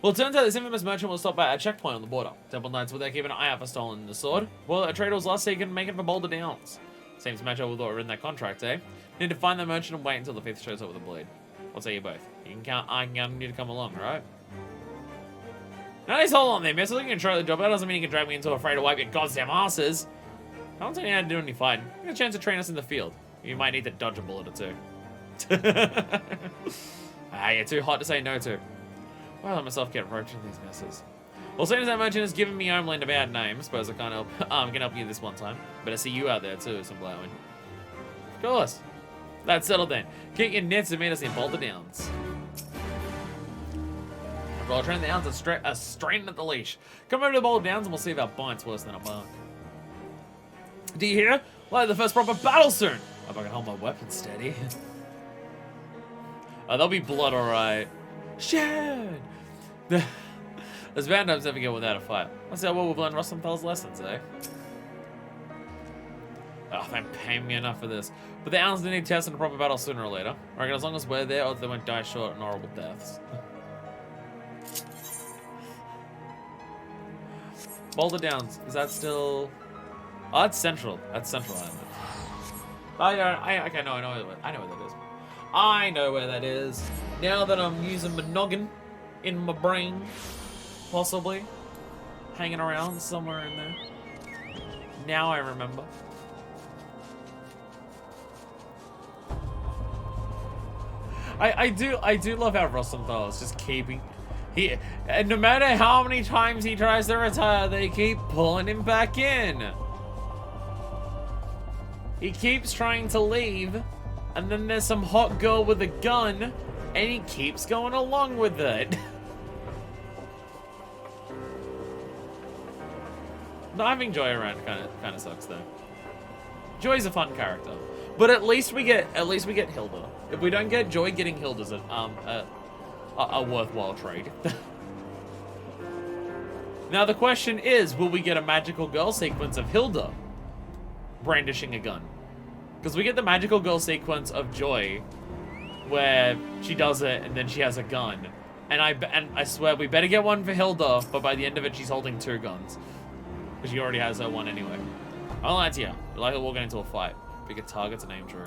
Well, it turns out this infamous merchant will stop by a checkpoint on the border. Temple Knights were there keeping an eye out for stolen the sword. Well, a trader was last taken making for Boulder Downs. Seems to match up with what were in that contract, eh? Need to find the merchant and wait until the fifth shows up with a blade. What say you both? You can count, I can count on you to come along, right? Now let's hold on there, miss. I think you can try the job. That doesn't mean you can drag me into a fray to wipe your goddamn asses. I don't think you how to do any fighting. You get a chance to train us in the field. You might need to dodge a bullet or two. You're too hot to say no to. Why let myself get roped into these messes? Well, soon as that merchant has given me Homeland a bad name, I suppose I can't help. Can help you this one time. But I see you out there too, some blowing. Of course. That's settled then. Get your nets and meet us in Boulder Downs. After all, train the hounds are straighten at the leash. Come over to the Boulder Downs and we'll see if our bite's worse than a bark. Do you hear? We'll have the first proper battle soon. Hope I can hold my weapon steady. There'll be blood, alright. Shit! There's bad times never go without a fight. Let's see how well we've learned Rostenthal's lessons, eh? Oh, they pay me enough for this. But the hounds need tests in a proper battle sooner or later. I reckon as long as we're there, odds they won't die short in horrible deaths. Boulder Downs, is that still... Oh, that's Central. That's Central Island. Oh, yeah, okay, no, I know where that is. I know where that is. Now that I'm using my noggin in my brain, possibly hanging around somewhere in there. Now I remember. I do love how Rosenthal is just keeping and no matter how many times he tries to retire, they keep pulling him back in. He keeps trying to leave, and then there's some hot girl with a gun, and he keeps going along with it. Not having Joy around kind of sucks though. Joy's a fun character, but at least we get Hilda. If we don't get Joy, getting Hilda's a worthwhile trade. Now the question is, will we get a magical girl sequence of Hilda brandishing a gun? Because we get the magical girl sequence of Joy, where she does it and then she has a gun, and I swear we better get one for Hilda, but by the end of it she's holding 2 guns, because she already has her one anyway. I'll lie to you, like walking into a fight. Pick a target to name true.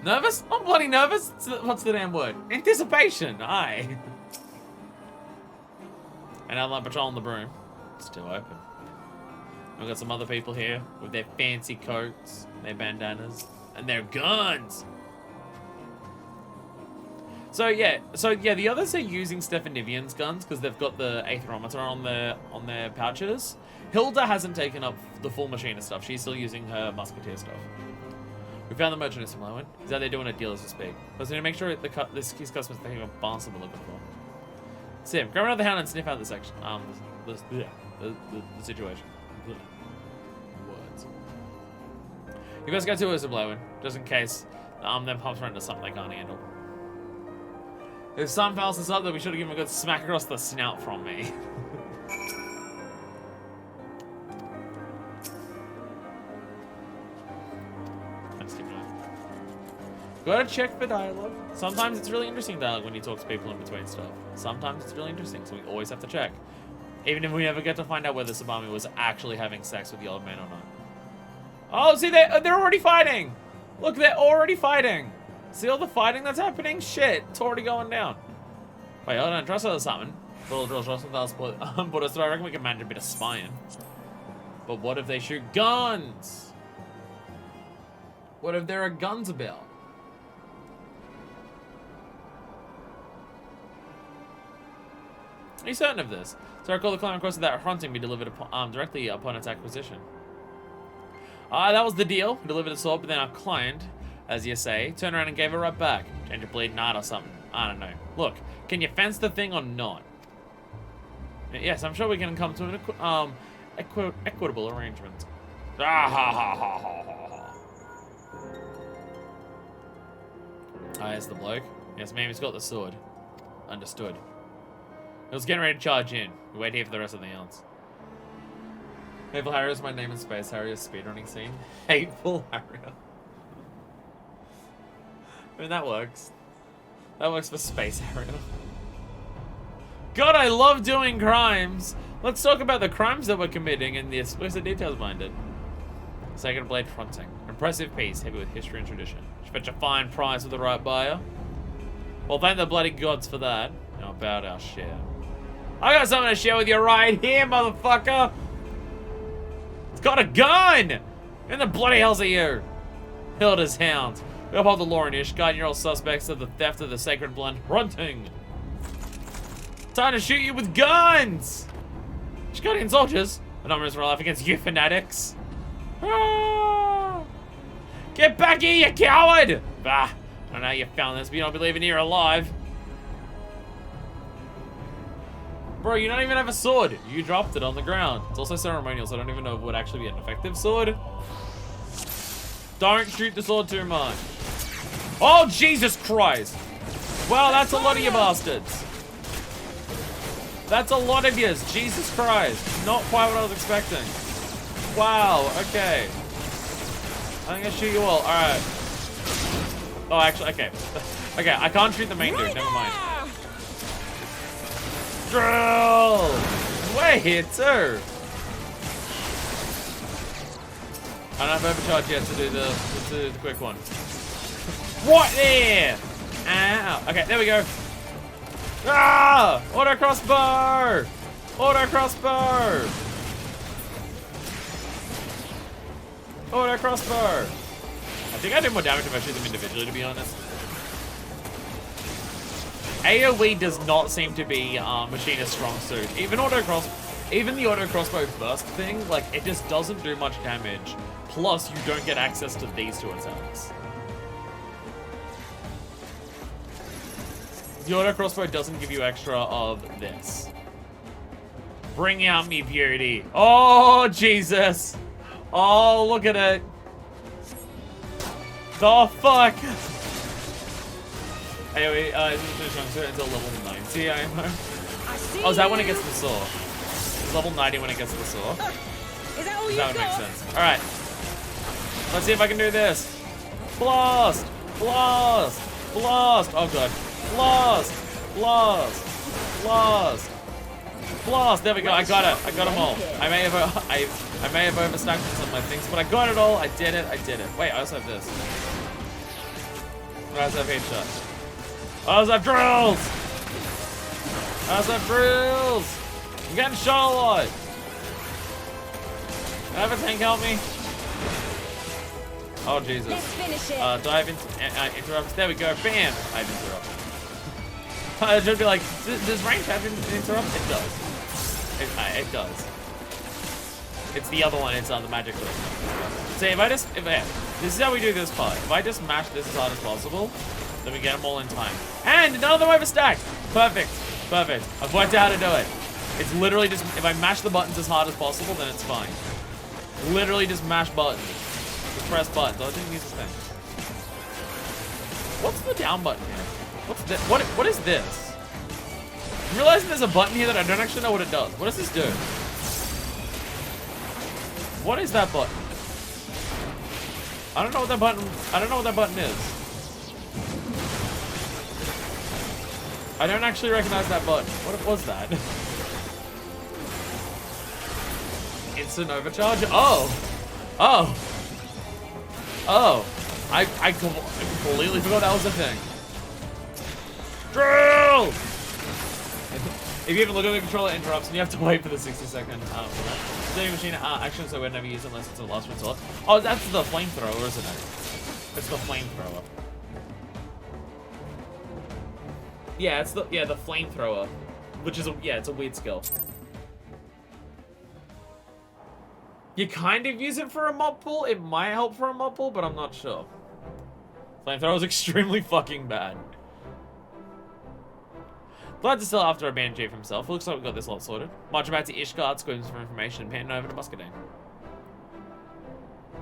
Nervous? I'm bloody nervous. What's the damn word? Anticipation. Aye. And I'm patrolling the broom. It's still open. We've got some other people here with their fancy coats, their bandanas, and their guns. So yeah, the others are using Stefanivian's guns because they've got the aetherometer on their pouches. Hilda hasn't taken up the full machine of stuff. She's still using her musketeer stuff. We found the merchant in Samoan. He's out there doing a deal as we speak. So we need to make sure his customers think of a bastard we're looking for. Sim, grab another hound and sniff out the section. The situation. Words. You guys go to us, blowing, just in case them pumps run into something they can't handle. If some fouls us up, then we should have given him a good smack across the snout from me. Let's keep going. Gotta check for dialogue. Sometimes it's really interesting dialogue when you talk to people in between stuff. Sometimes it's really interesting, so we always have to check. Even if we never get to find out whether Sabami was actually having sex with the old man or not. Oh, see, they're already fighting! Look, they're already fighting! See all the fighting that's happening? Shit, it's already going down. Wait, I don't trust her or something. Put us through. I reckon we can manage a bit of spying. But what if they shoot guns? What if there are guns about? Are you certain of this? So I recall the climb across that fronting be delivered upon, directly upon its acquisition. That was the deal. We delivered the sword, but then our client, as you say, turned around and gave it right back. Change of bleed, knot or something. I don't know. Look, can you fence the thing or not? Yes, I'm sure we can come to an equitable arrangement. Ah, ha, ha, ha, ha, ha. Ah, yes, the bloke. Yes, ma'am, he's got the sword. Understood. He was getting ready to charge in. We wait here for the rest of the else. Hateful Harrier is my name in space. Harrier's speedrunning scene. Hateful Harrier. I mean, that works. That works for Space Harrier. God, I love doing crimes. Let's talk about the crimes that we're committing and the explicit details behind it. Second blade fronting. Impressive piece, heavy with history and tradition. Should fetch a fine price with the right buyer. Well, thank the bloody gods for that. Now about our share. I got something to share with you right here, motherfucker. It's got a gun. And the bloody hell's are you? Hilda's hounds. We uphold the law in Ishgard, and you're all suspects of the theft of the sacred blend fronting. Time to shoot you with guns! Ishgardian soldiers, the numbers for life against you fanatics. Ah! Get back here, you coward! Bah, I don't know how you found this, but you don't believe in you're alive. Bro, you don't even have a sword. You dropped it on the ground. It's also ceremonial, so I don't even know if it would actually be an effective sword. Don't shoot the sword too much. Oh, Jesus Christ! Wow, that's a lot of you bastards. That's a lot of yous. Jesus Christ. Not quite what I was expecting. Wow, okay. I'm gonna shoot you all. Alright. Oh, actually, okay. Okay, I can't shoot the main dude. Never mind. Drill! We're here too. I don't have overcharge yet to do the quick one. What there? Ow. Okay, there we go. Ah! Auto crossbow! Auto crossbow! Auto crossbow! I think I do more damage if I shoot them individually, to be honest. AoE does not seem to be Machina's strong suit. Even the auto crossbow burst thing, like, it just doesn't do much damage. Plus, you don't get access to these two attacks. The auto crossbow doesn't give you extra of this. Bring out me beauty. Oh, Jesus. Oh, look at it. The fuck? Anyway, until level 90, I am. Oh, is that when it gets the saw? It's level 90 when it gets the saw. Is that all you That would make got? sense. Alright. Let's see if I can do this. Blast! Blast! Blast! Oh god. Blast! Blast! Blast! Blast! There we go. I got it. I got them all. I may have overstacked some of my things, but I got it all. I did it. I did it. Wait, I also have this. I also have headshots. I also have drills. I also have drills. I'm getting shot a lot. Can I have a tank help me? Oh Jesus. Let's finish it. Dive into interrupts. There we go. Bam. I have interrupt. I should be like, does range have interrupt? It does. It does. It's the other one. It's on the magic list. See, this is how we do this part. If I just mash this as hard as possible, then we get them all in time. And none of them overstacked. Perfect. Perfect. I've worked out how to do it. It's literally just, if I mash the buttons as hard as possible, then it's fine. Literally just mash buttons. Just press buttons. I didn't use this thing. What's the down button here? What's this? What is this? I'm realizing there's a button here that I don't actually know what it does. What does this do? What is that button? I don't know what that button is. I don't actually recognize that button. What was that? Instant overcharge? Oh. Oh. Oh. I completely forgot that was a thing. Drill! If you even look at the controller, it interrupts and you have to wait for the 60-second Sitting machine action, so we'd never use it unless it's a last resort. Oh, that's the flamethrower, isn't it? It's the flamethrower. Yeah, it's the flamethrower. which is, yeah, it's a weird skill. You kind of use it for a mob pool. It might help for a mob pool, but I'm not sure. Flamethrower is extremely fucking bad. Glad to still after a band chief himself. Looks like we got this lot sorted. March back to Ishgard, screams for information, and pan over to Muscadine.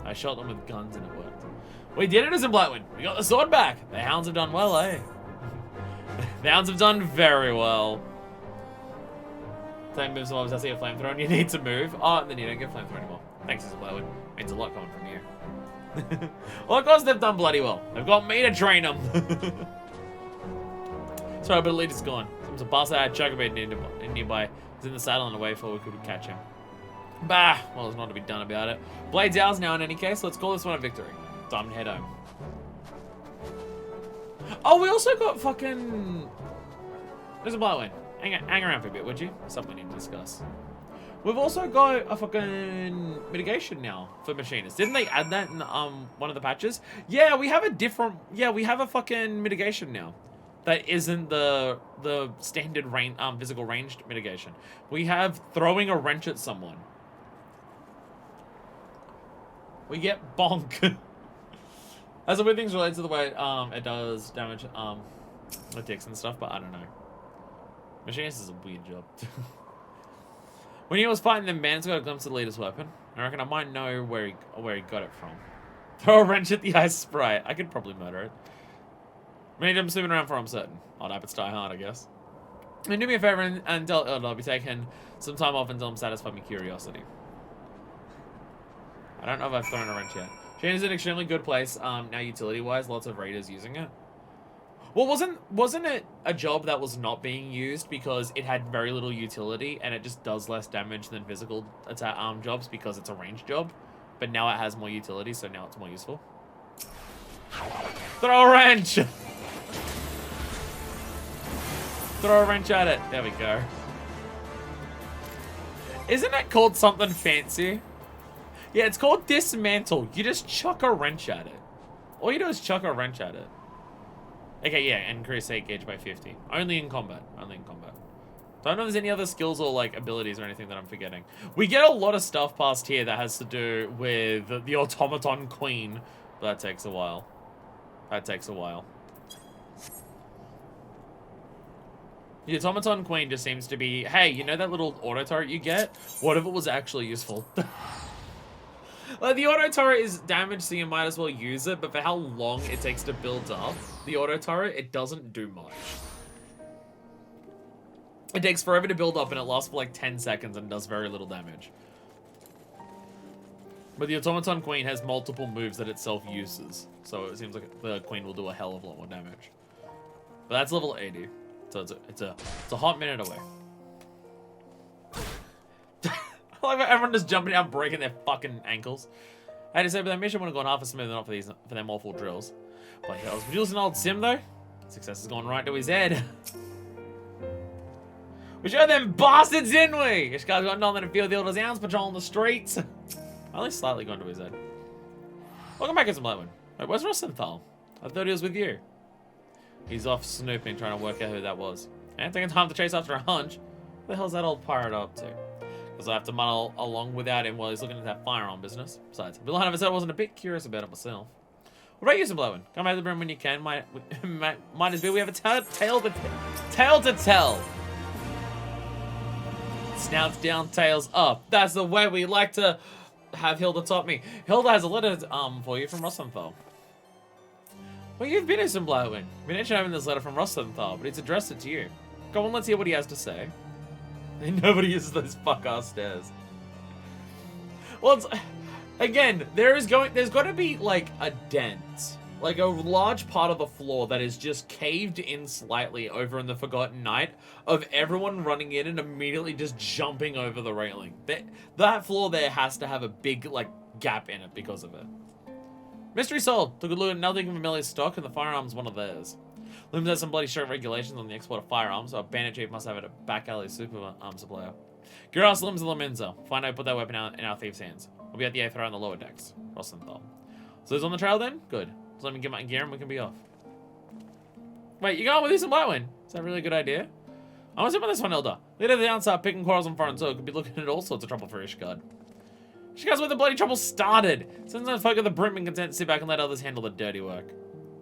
I shot them with guns and it worked. We did it as a Blightwind. We got the sword back. The hounds have done well, eh? The hounds have done very well. Flame moves mobs, I see a flamethrower and you need to move. Oh, and then you don't get flamethrower anymore. Thanks as a Blightwind. Means a lot coming from you. Well, of course they've done bloody well. They've got me to train them. Sorry, but Elite is gone. Someone's a boss that had Chugabait nearby. He's in the saddle and away for we could catch him. Bah! Well, there's not to be done about it. Blade's ours now in any case. Let's call this one a victory. Time to head home. Oh, we also got fucking... There's a Blightwind. Hang around for a bit, would you? Something we need to discuss. We've also got a fucking mitigation now for machinists. Didn't they add that in one of the patches? Yeah, we have a different... Yeah, we have a fucking mitigation now. That isn't the standard physical ranged mitigation. We have throwing a wrench at someone. We get bonk. That's the weird things related to the way it does damage with dicks and stuff, but I don't know. Machinist is a weird job. When he was fighting them, Man's got a glimpse of the leader's weapon. I reckon I might know where he got it from. Throw a wrench at the ice sprite. I could probably murder it. I mean, I'm swimming around for I'm certain. I'd hope it's die hard, I guess. And do me a favor and tell Eld I'll be taking some time off until I'm satisfied my curiosity. I don't know if I've thrown a wrench yet. Shane is an extremely good place, now utility-wise. Lots of raiders using it. Well, wasn't it a job that was not being used because it had very little utility and it just does less damage than physical jobs because it's a ranged job? But now it has more utility, so now it's more useful. Throw a wrench! Throw a wrench at it. There we go. Isn't it called something fancy? Yeah, it's called dismantle. You just chuck a wrench at it. All you do is chuck a wrench at it. Okay, yeah, and increase 8 gauge by 50. Only in combat. Only in combat. Don't know if there's any other skills or, like, abilities or anything that I'm forgetting. We get a lot of stuff past here that has to do with the Automaton Queen. But that takes a while. That takes a while. The Automaton Queen just seems to be, hey, you know that little auto turret you get? What if it was actually useful? Like, the auto turret is damaged, so you might as well use it, but for how long it takes to build up the auto turret, it doesn't do much. It takes forever to build up, and it lasts for like 10 seconds and does very little damage. But the Automaton Queen has multiple moves that it self-uses, so it seems like the Queen will do a hell of a lot more damage. But that's level 80. So it's a hot minute away. I like how everyone just jumping out, breaking their fucking ankles. I had to say, but that mission would have gone half as smooth enough for them awful drills. But hell, would you listen to old Sim though? Success has gone right to his head. We showed them bastards, didn't we? This guy's got nothing to feel the old hounds patrolling the streets. At least slightly gone to his head. Welcome back, Some Blightwind. Wait, where's Rosenthal? I thought he was with you. He's off snooping, trying to work out who that was. And taking time to chase after a hunch. What the hell's that old pirate up to? Because I have to muddle along without him while he's looking at that firearm business. Besides, Bill Hunter said I wasn't a bit curious about it myself. What about you, Some Blightwind? Come out of the room when you can. Might as well we have a tale to tell. Snouts down, tails up. That's the way we like to have Hilda top me. Hilda has a letter for you from Rosenthal. Well, you've been in Some Blightwind. We mentioned having this letter from Rosenthal, but it's addressed it to you. Go on, let's hear what he has to say. And nobody uses those fuck-ass stairs. Well, it's, again, there's got to be, like, a dent. Like, a large part of the floor that is just caved in slightly over in the Forgotten Night of everyone running in and immediately just jumping over the railing. That floor there has to have a big, like, gap in it because of it. Mystery sold. Took a look at nothing from Amelia's stock, and the firearm's one of theirs. Looms has some bloody strict regulations on the export of firearms, so a bandit chief must have it at back alley super supplier. Giras Limbs and Laminza. Find out, put that weapon out in our thieves' hands. We'll be at the 8th row on the lower decks. Rosenthal. So who's on the trail then? Good. So let me get my gear and we can be off. Wait, you going with this in Blightwind? Is that really a good idea? I'm gonna sit with this one, Elder. Leader of the outside picking quarrels on foreign soil could be looking at all sorts of trouble for Ishgard. Ishgard's where the bloody trouble started. Sometimes folk of the brim and content to sit back and let others handle the dirty work.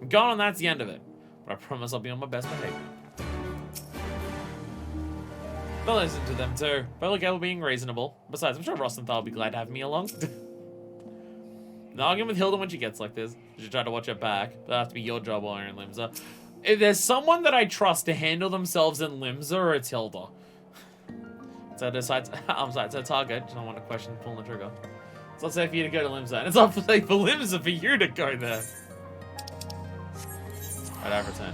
I'm gone and that's the end of it. But I promise I'll be on my best behavior. They'll listen to them too. But look, we're being reasonable. Besides, I'm sure Rostenthal will be glad to have me along. No arguing with Hilda when she gets like this. You should try to watch her back. That'll have to be your job while you're in Limsa. If there's someone that I trust to handle themselves in Limsa, it's Hilda. So I decide, I'm sorry, it's a target. I don't want to question pulling the trigger. It's not safe for you to go to Limsa. And it's not safe for Limsa for you to go there. Right, I have return.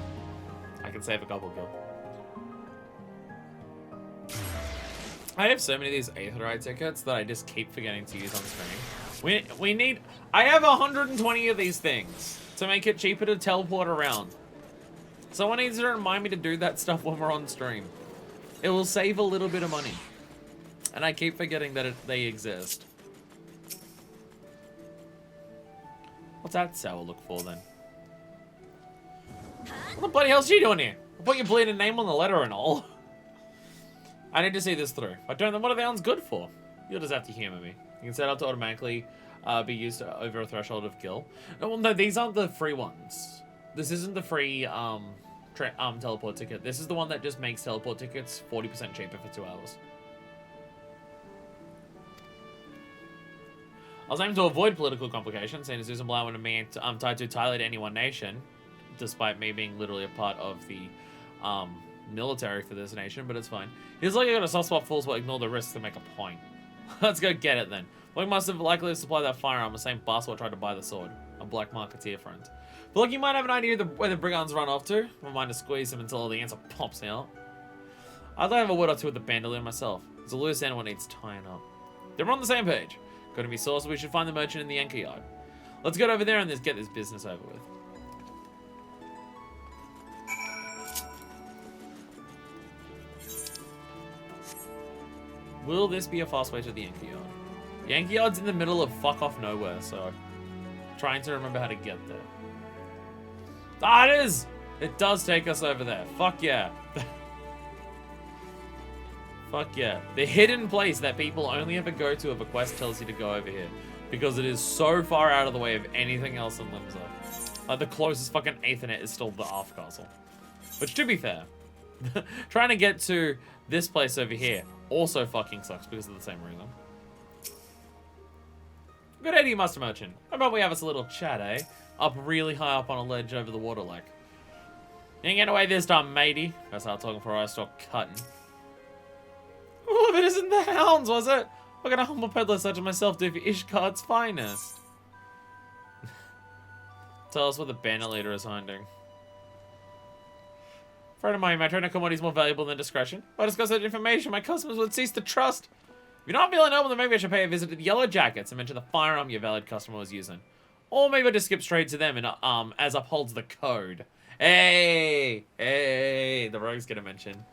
I can save a couple kill. I have so many of these Aetherite tickets that I just keep forgetting to use on stream. We need... I have 120 of these things to make it cheaper to teleport around. Someone needs to remind me to do that stuff when we're on stream. It will save a little bit of money. And I keep forgetting that they exist. What's that sour look for then? What the bloody hell's she doing here? I put your bleeding name on the letter and all. I need to see this through. If I don't, then what are the ones good for? You'll just have to humor me. You can set up to automatically be used over a threshold of kill. No, well, no, these aren't the free ones. This isn't the free teleport ticket. This is the one that just makes teleport tickets 40% cheaper for 2 hours. I was aiming to avoid political complications, seeing as Susan Blau and me tied too tightly to any one nation, despite me being literally a part of the military for this nation, but it's fine. He's like I got a soft spot fools will ignore the risks to make a point. Let's go get it then. Blake must have likely supplied that firearm, the same bastard tried to buy the sword. A black marketeer friend. But look, you might have an idea of where the brigands run off to. Don't mind to squeeze him until the answer pops out. I'd like to have a word or two with the bandolier myself. It's a loose end what needs tying up. They're on the same page. Got to be sourced, we should find the merchant in the anchor yard. Let's get over there and just get this business over with. Will this be a fast way to the Yankee Yard? The Yankee Yard's in the middle of fuck off nowhere, so trying to remember how to get there. Ah, it is! It does take us over there. Fuck yeah. Fuck yeah. The hidden place that people only ever go to if a quest tells you to go over here. Because it is so far out of the way of anything else in Limsa. Like, the closest fucking Aethernet is still the Arf Castle. Which, to be fair, trying to get to this place over here also fucking sucks because of the same reason. Good idea, Master Merchant. How about we have us a little chat, eh? Up really high up on a ledge over the water lake. You ain't getting away this time, matey. I start talking before I start cutting. Oh, but isn't the hounds, was it? What can a humble peddler such as myself do for Ishgard's finest? Tell us what the bandit leader is hiding. Friend of mine, my trainer commodity is more valuable than discretion. If I discuss that information, my customers would cease to trust. If you're not feeling noble, then maybe I should pay a visit to the Yellow Jackets and mention the firearm your valid customer was using. Or maybe I just skip straight to them and as upholds the code. Hey, the rogue's gonna mention.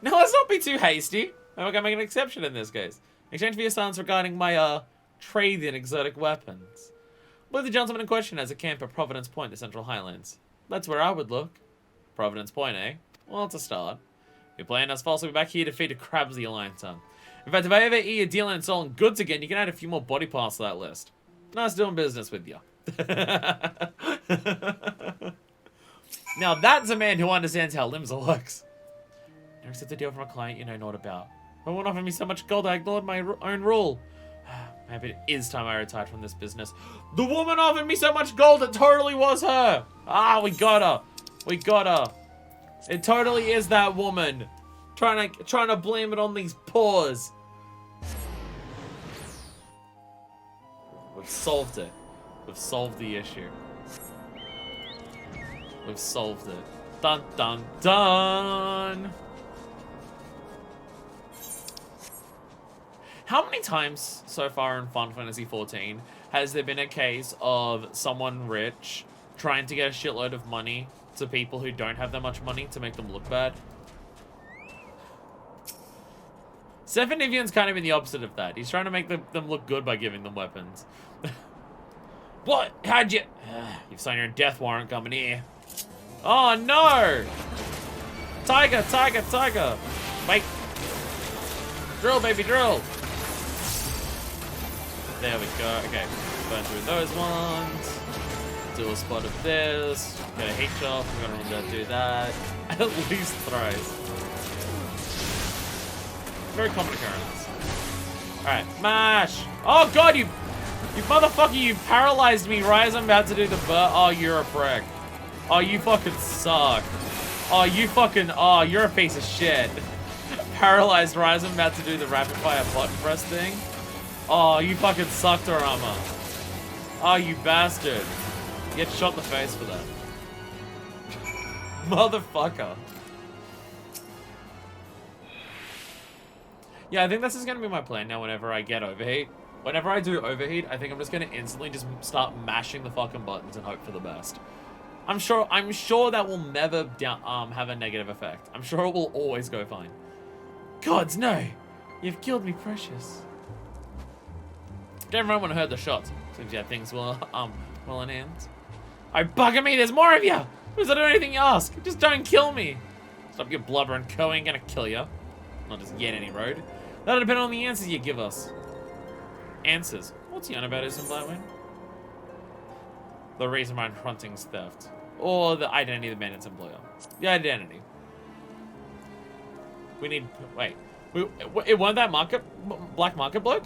Now let's not be too hasty. I'm gonna make an exception in this case. In exchange for your silence regarding my trade in exotic weapons. I believe the gentleman in question has a camp at Providence Point, the Central Highlands. That's where I would look. Providence Point, eh? Well, it's a start. If you're playing us false, I'll be back here to feed the crabs the Alliance on. In fact, if I ever hear you dealing and selling goods again, you can add a few more body parts to that list. Nice doing business with you. Now, that's a man who understands how Limsa works. Never accept a deal from a client you know not about. But won't offer me so much gold, I ignored my own rule. Maybe it is time I retired from this business. The woman offered me so much gold, it totally was her. Ah, we got her. We got her. It totally is that woman. Trying to blame it on these paws. We've solved it. We've solved the issue. We've solved it. Dun dun dun. How many times so far in Final Fantasy XIV has there been a case of someone rich trying to get a shitload of money to people who don't have that much money to make them look bad? Stefan Nivian's kind of in the opposite of that. He's trying to make them look good by giving them weapons. What? How'd you... You've signed your death warrant coming here. Oh, no! Tiger, tiger, tiger. Wait. Drill, baby, drill. There we go. Okay, burn through those ones. Do a spot of this. Get a heat shot. We're gonna remember to do that at least thrice. Very common occurrence. Alright, mash! Oh god, you motherfucker, you paralyzed me right as I'm about to do the oh, you're a prick. Oh, you fucking suck. Oh, you're a piece of shit. Paralyzed right as I'm about to do the rapid fire button press thing. Oh, you fucking sucked, Arama. Oh, you bastard. You get shot in the face for that. Motherfucker. Yeah, I think this is going to be my plan now whenever I get overheat. Whenever I do overheat, I think I'm just going to instantly just start mashing the fucking buttons and hope for the best. I'm sure that will never have a negative effect. I'm sure it will always go fine. Gods, no! You've killed me, precious. Don't run when I heard the shots. Seems yeah, things will in hand. Oh, bugger me, there's more of you! Does I do anything you ask? Just don't kill me! Stop your blubbering, Co ain't gonna kill you. Not just yet any road. That'll depend on the answers you give us. Answers? What's he on about, isn't Blackwing? The reason behind Hunting's theft. Or the identity of the bandit's employer. The identity. We need... Wait. It wasn't that black market bloke?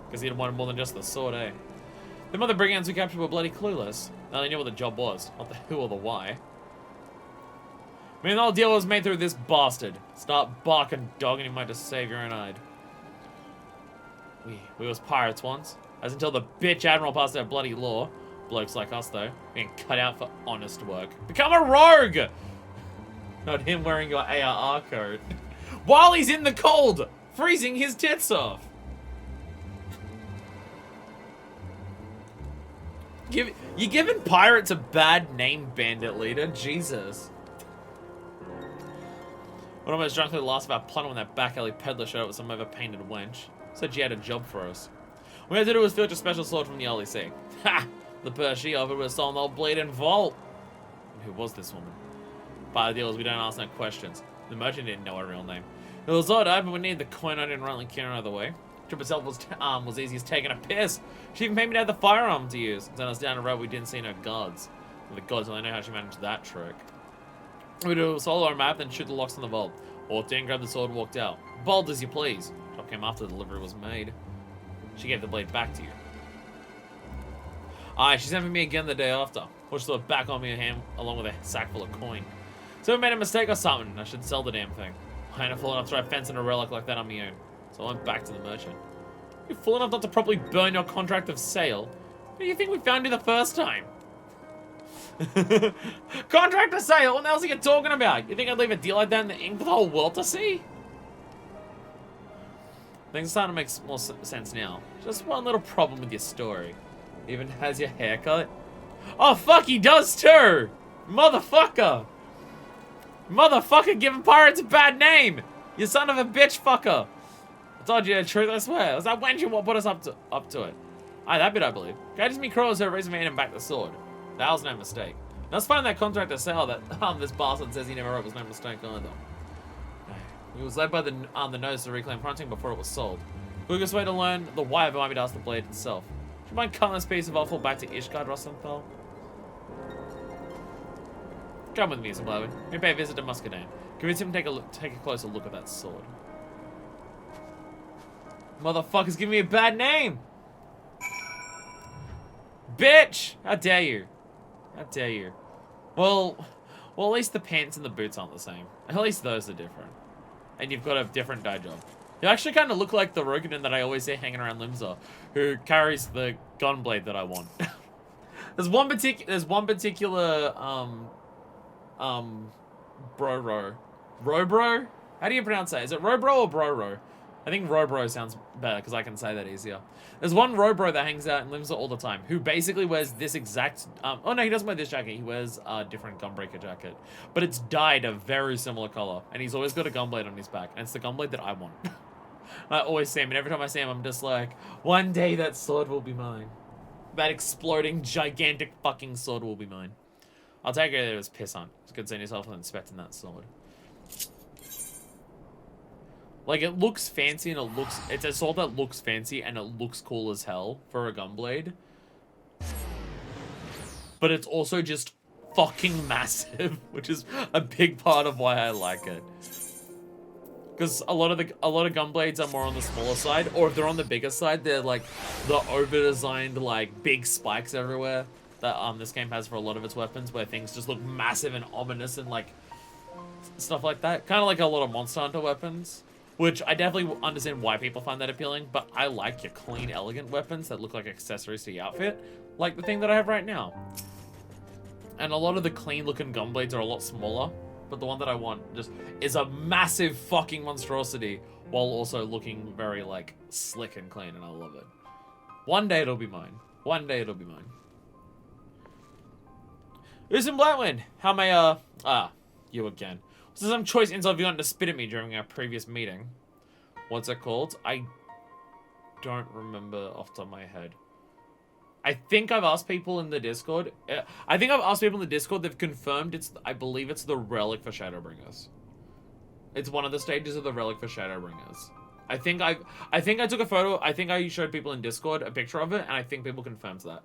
Because he had wanted more than just the sword, eh? The other brigands we captured were bloody clueless. They only knew what the job was, not the who or the why. I mean, the whole deal was made through this bastard. Start barking dog and you might just save your own hide. We was pirates once. As until the bitch admiral passed our bloody law. Blokes like us, though, being cut out for honest work. Become a rogue! Not him wearing your ARR coat. While he's in the cold! Freezing his tits off! You're giving pirates a bad name, bandit leader. Jesus. When almost drunk through the last of our plunder when that back alley peddler showed up with some overpainted wench. Said she had a job for us. What we had to do was filch a special sword from the LEC. Ha! The purse she offered was sold in the old bleeding vault. And who was this woman? Part of the deal is we don't ask no questions. The merchant didn't know her real name. It was odd, but we needed the coin I didn't rightly care another way. Trip itself was easy as taking a piss. She even paid me to have the firearm to use. Sent us down a road we didn't see no guards. Well, the gods only know how she managed that trick. We do a solo map, then shoot the locks on the vault. Walked in, grabbed the sword, walked out. Bold as you please. Shop came after the delivery was made. She gave the blade back to you. Aye, she sent for me again the day after. Pushed the sword back on me hand along with a sack full of coin. So I made a mistake or something. I should sell the damn thing. I ain't fool enough to try fencing a relic like that on my own. So I went back to the merchant. You're fool enough not to properly burn your contract of sale. What do you think we found you the first time? Contract of sale? What the hell are you talking about? You think I'd leave a deal like that in the ink for the whole world to see? Things are starting to make more sense now. Just one little problem with your story. Even has your haircut. Oh fuck, he does too! Motherfucker! Motherfucker giving pirates a bad name! You son of a bitch fucker! I told you the truth, I swear. It was that wench what put us up to it. Aye, that bit I believe. Guided me crows her reason made him back the sword. That was no mistake. Now let's find that contract of sale that this bastard says he never wrote was no mistake either. He was led by the nose to reclaim fronting before it was sold. Quickest way to learn the why of me to ask the blade itself. Do you mind cutting this piece of offal back to Ishgard, Rosenthal? Come with me, Zimbabwe. We pay a visit to Muscadine. Convince him to take a closer look at that sword. Motherfucker's giving me a bad name! Bitch! How dare you? How dare you? Well, at least the pants and the boots aren't the same. At least those are different. And you've got a different dye job. You actually kind of look like the Roganin that I always see hanging around Limsa, who carries the gun blade that I want. There's one particular Bro-Ro. Robro? How do you pronounce that? Is it Robro or Bro-Ro? I think Robro sounds better because I can say that easier. There's one Robro that hangs out in Limsa all the time who basically wears this exact... oh no, he doesn't wear this jacket. He wears a different Gunbreaker jacket. But it's dyed a very similar color. And he's always got a gunblade on his back. And it's the gunblade that I want. I always see him. And every time I see him, I'm just like, one day that sword will be mine. That exploding, gigantic fucking sword will be mine. I'll take it as piss hunt. It's good seeing yourself and inspecting that sword. Like, it looks fancy and it's a sword that looks fancy and it looks cool as hell for a gunblade. But it's also just fucking massive, which is a big part of why I like it. Because a lot of gunblades are more on the smaller side, or if they're on the bigger side, they're like the over-designed like big spikes everywhere that this game has for a lot of its weapons, where things just look massive and ominous and like stuff like that. Kind of like a lot of Monster Hunter weapons, which I definitely understand why people find that appealing, but I like your clean, elegant weapons that look like accessories to your outfit, like the thing that I have right now. And a lot of the clean-looking gunblades are a lot smaller, but the one that I want just is a massive fucking monstrosity while also looking very, like, slick and clean, and I love it. One day it'll be mine. One day it'll be mine. Who's in Blackwind? How may, you again. So some choice insult you wanted to spit at me during our previous meeting. What's it called? I don't remember off the top of my head. I think I've asked people in the Discord. They've confirmed I believe it's the relic for Shadowbringers. It's one of the stages of the relic for Shadowbringers. I think I took a photo. I think I showed people in Discord a picture of it, and I think people confirmed that.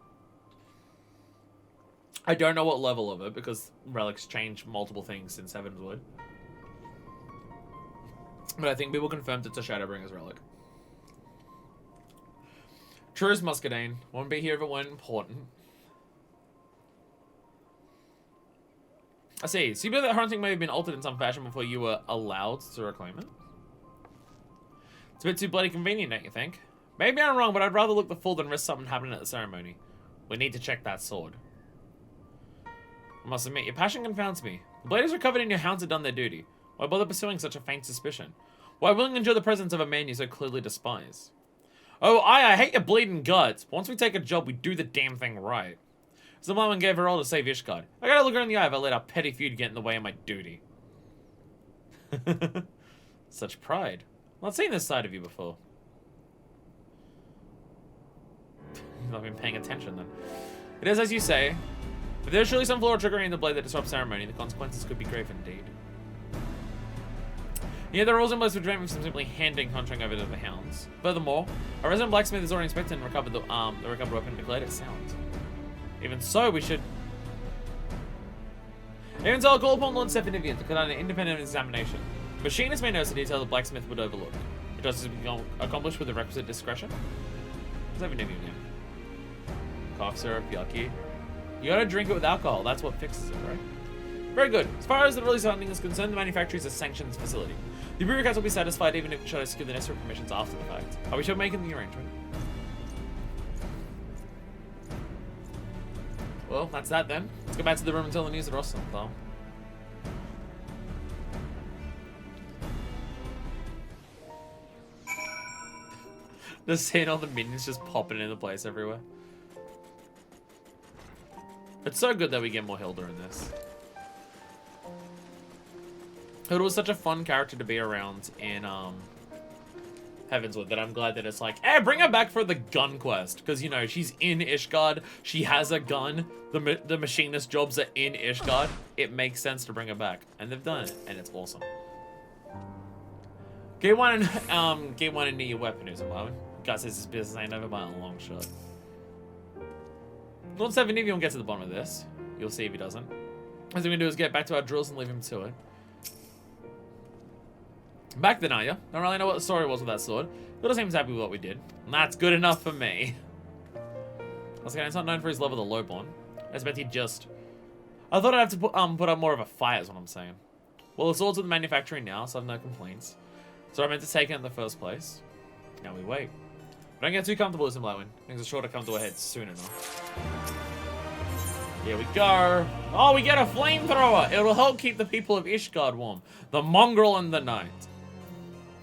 I don't know what level of it, because relics change multiple things since Heaven's Wood. But I think people confirmed it's a Shadowbringers relic. True as Muscadine. Won't be here if it weren't important. I see. So you believe that hunting may have been altered in some fashion before you were allowed to reclaim it? It's a bit too bloody convenient, don't you think? Maybe I'm wrong, but I'd rather look the fool than risk something happening at the ceremony. We need to check that sword. I must admit, your passion confounds me. The bladers recovered and your hounds have done their duty. Why bother pursuing such a faint suspicion? Why willingly endure the presence of a man you so clearly despise? Oh, I hate your bleeding guts. But once we take a job, we do the damn thing right. So the woman gave her all to save Ishgard. I gotta look her in the eye if I let our petty feud get in the way of my duty. Such pride. I've not seen this side of you before. You've not been paying attention then. It is as you say. If there's surely some flaw or trickery in the blade that disrupts ceremony, the consequences could be grave indeed. Yeah, the rules in place would prevent me from simply handing hunting over to the hounds. Furthermore, a resident blacksmith has already inspected and recovered the recovered weapon and declared it sound. Even so, we should... Even so, I'll call upon Lord FFXIV to conduct an independent examination. Machinists may notice a detail the blacksmith would overlook. It does be accomplished with the requisite discretion. What's FFXIV again? Cough syrup, yucky. You gotta drink it with alcohol, that's what fixes it, right? Very good. As far as the release hunting is concerned, the manufacturer is a sanctioned facility. The bureaucrats will be satisfied even if we try to secure the necessary permissions after the fact. Are we sure making the arrangement? Well, that's that then. Let's go back to the room and tell the news that Ross sent, though. Just seeing all the minions just popping into place everywhere. It's so good that we get more Hilda in this. Hilda was such a fun character to be around in Heavenswood that I'm glad that it's like, hey, bring her back for the gun quest. Because, you know, she's in Ishgard. She has a gun. The machinist jobs are in Ishgard. It makes sense to bring her back. And they've done it. And it's awesome. Get one and need your weapon, who's allowed. God says his business ain't over by a long shot. Lord FFXIV won't get to the bottom of this. You'll see if he doesn't. What we're gonna do is get back to our drills and leave him to it. Back then, are you? Don't really know what the story was with that sword. Hilda seems happy with what we did. And that's good enough for me. Once again, it's not known for his love of the lowborn. I expect he'd just... I thought I'd have to put up more of a fight, is what I'm saying. Well, the sword's with the manufacturing now, so I have no complaints. So I meant to take it in the first place. Now we wait. But don't get too comfortable with some Blowin. Things are sure to come to a head soon enough. Here we go. Oh, we get a flamethrower. It'll help keep the people of Ishgard warm. The mongrel and the knight.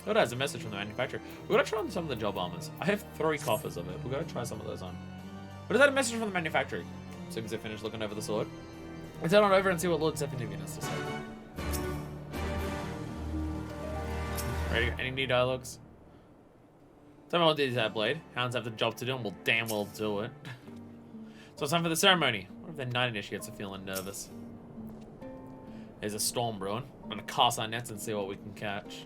Oh, it has a message from the manufacturer. We've got to try on some of the job armors. I have 3 coffers of it. We've got to try some of those on. But is that a message from the manufacturer? As soon as they finish looking over the sword. Let's head on over and see what Lord FFXIV has to say. Ready? Any new dialogues? Someone will do that blade. Hounds have the job to do and we'll damn well do it. So it's time for the ceremony. What if the night initiates are feeling nervous? There's a storm brewing. I'm gonna cast our nets and see what we can catch.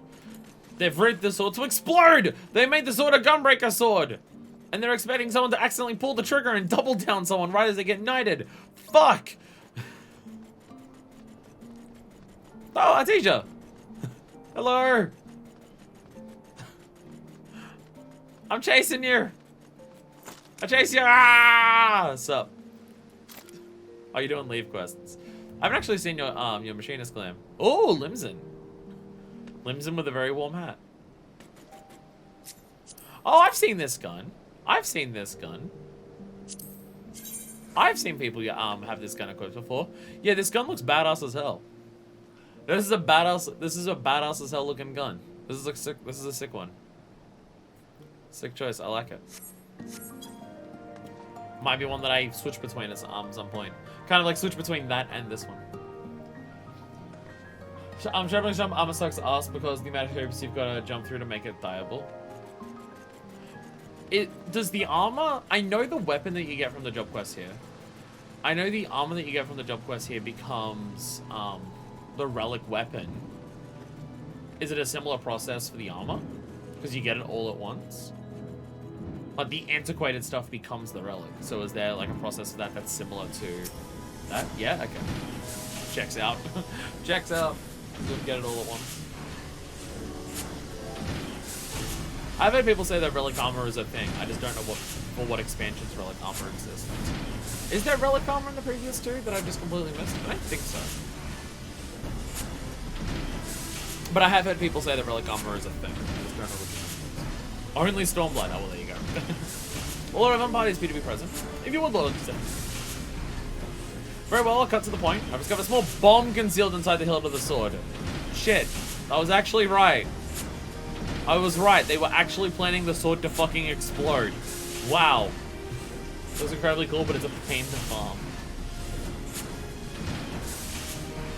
They've rigged the sword to explode! They made the sword a gunbreaker sword! And they're expecting someone to accidentally pull the trigger and double down someone right as they get knighted. Fuck! Oh, Atija! Hello! I'm chasing you! I chase you! Ah! What's up? Oh, you're doing leave quests. I haven't actually seen your machinist glam. Oh, Limson. Limson with a very warm hat. Oh, I've seen this gun. I've seen this gun. I've seen people have this gun equipped before. Yeah, this gun looks badass as hell. This is a badass as hell looking gun. This is a sick one. Sick choice. I like it. Might be one that I switch between at some point. Kind of like switch between that and this one. I'm traveling jump armor sucks ass because the amount of hoops you've got to jump through to make it viable. Does the armor... I know the weapon that you get from the job quest here. I know the armor that you get from the job quest here becomes the relic weapon. Is it a similar process for the armor? Because you get it all at once? But the antiquated stuff becomes the relic. So is there like a process for that that's similar to that? Yeah? Okay. Checks out. Checks out. You don't get it all at once. I've heard people say that relic armor is a thing. I just don't know for what expansions relic armor exists. Is there relic armor in the previous two that I've just completely missed? I don't think so. But I have heard people say that relic armor is a thing. I just don't know which one. Only Stormblood. Oh, well, there you go. Lord of Empire is to be present. If you would, Lord of Very well, I'll cut to the point. I've discovered a small bomb concealed inside the hilt of the sword. Shit. I was actually right. I was right. They were actually planning the sword to fucking explode. Wow. It was incredibly cool, but it's a pain to farm.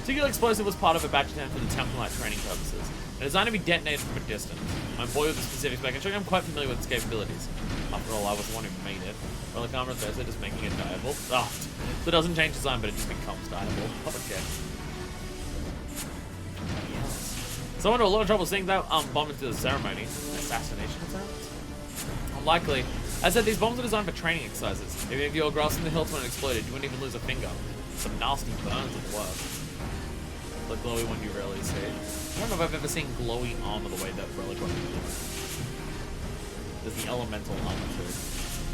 Particular explosive was part of a batch attempt for the Templite training purposes. It is designed to be detonated from a distance. I'm boy with the specifics, but I can show you I'm quite familiar with its capabilities. After all, I was the one who made it. Relic armor is basically just making it dyeable. Oh, so it doesn't change design, but it just becomes dyeable. Okay. Someone had a lot of trouble seeing that bomb into the ceremony. Assassination attempt? Unlikely. I said these bombs are designed for training exercises. Even if you were grasping the hilt when it exploded, you wouldn't even lose a finger. Some nasty burns at work. The glowy one you rarely see. I don't know if I've ever seen glowy armor the way that relic weapons do. There's the elemental armor too.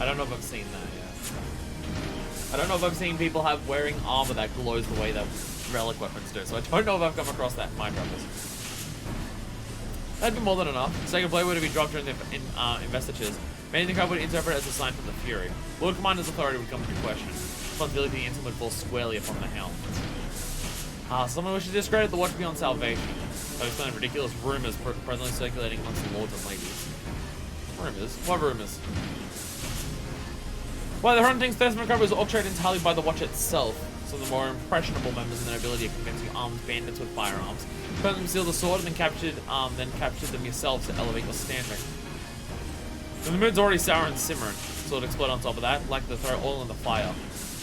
I don't know if I've seen that yet. I don't know if I've seen people wearing armor that glows the way that relic weapons do, so I don't know if I've come across that in my travels. That'd be more than enough. The second blade would be dropped during the investitures. Many think I would interpret it as a sign from the Fury. Lord Commander's authority would come into question. Responsibility of the instant would fall squarely upon the Hound. Someone wishes to discredit the Watch Beyond Salvation. I explain ridiculous rumors presently circulating amongst the lords and ladies. Rumors? What rumors? Why, the Hunting's specimen cover was orchestrated entirely by the Watch itself. Some of the more impressionable members in their ability of convincing armed bandits with firearms. Put them to steal the sword and then captured them yourselves to elevate your standing. And the mood's already sour and simmering, so it'll explode on top of that, like to throw oil in the fire.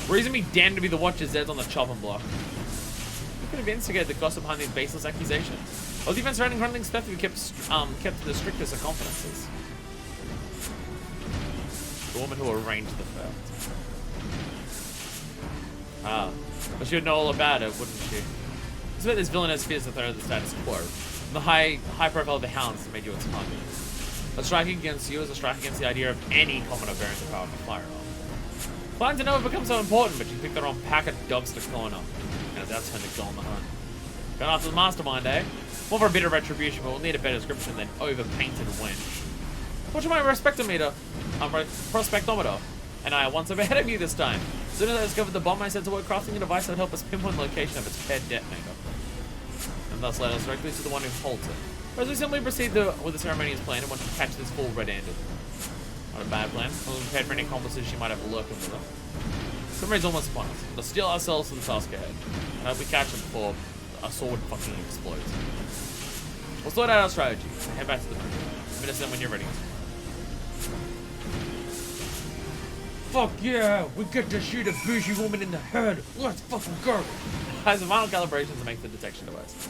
Reason be damned to be the Watcher's dead on the chopping block. Who could have instigated the gossip behind these baseless accusations? All the events surrounding Hunting's theft have kept to the strictest of confidences. The woman who arranged the theft. But she would know all about it, wouldn't she? It's about this villainous fears the threat of the status quo. And the high profile of the Hounds that made you its target. A strike against you is a strike against the idea of any commoner bearing the power of a firearm. Plans to never become so important, but you picked the wrong pack of dogs to corner. And it's our turn to go on the hunt. Going after the mastermind, eh? More for a bit of retribution, but we'll need a better description than overpainted wench. Watch my prospectometer, and I are once ahead of you this time. As soon as I discovered the bomb, I set to work crafting a device that would help us pinpoint the location of its paired detonator. And thus led us directly to the one who holds it. As we simply proceed with the ceremonious plan and want to catch this fool red-handed. Not a bad plan. We're prepared for any accomplices she might have lurking with her. Summary's almost upon us. We'll steel ourselves to the task ahead. And hope we catch him before our sword fucking explodes. We'll sort out our strategy and head back to the bridge. Minister, when you're ready. Fuck yeah! We get to shoot a bougie woman in the head! Let's fucking go! Has the final calibration to make the detection device.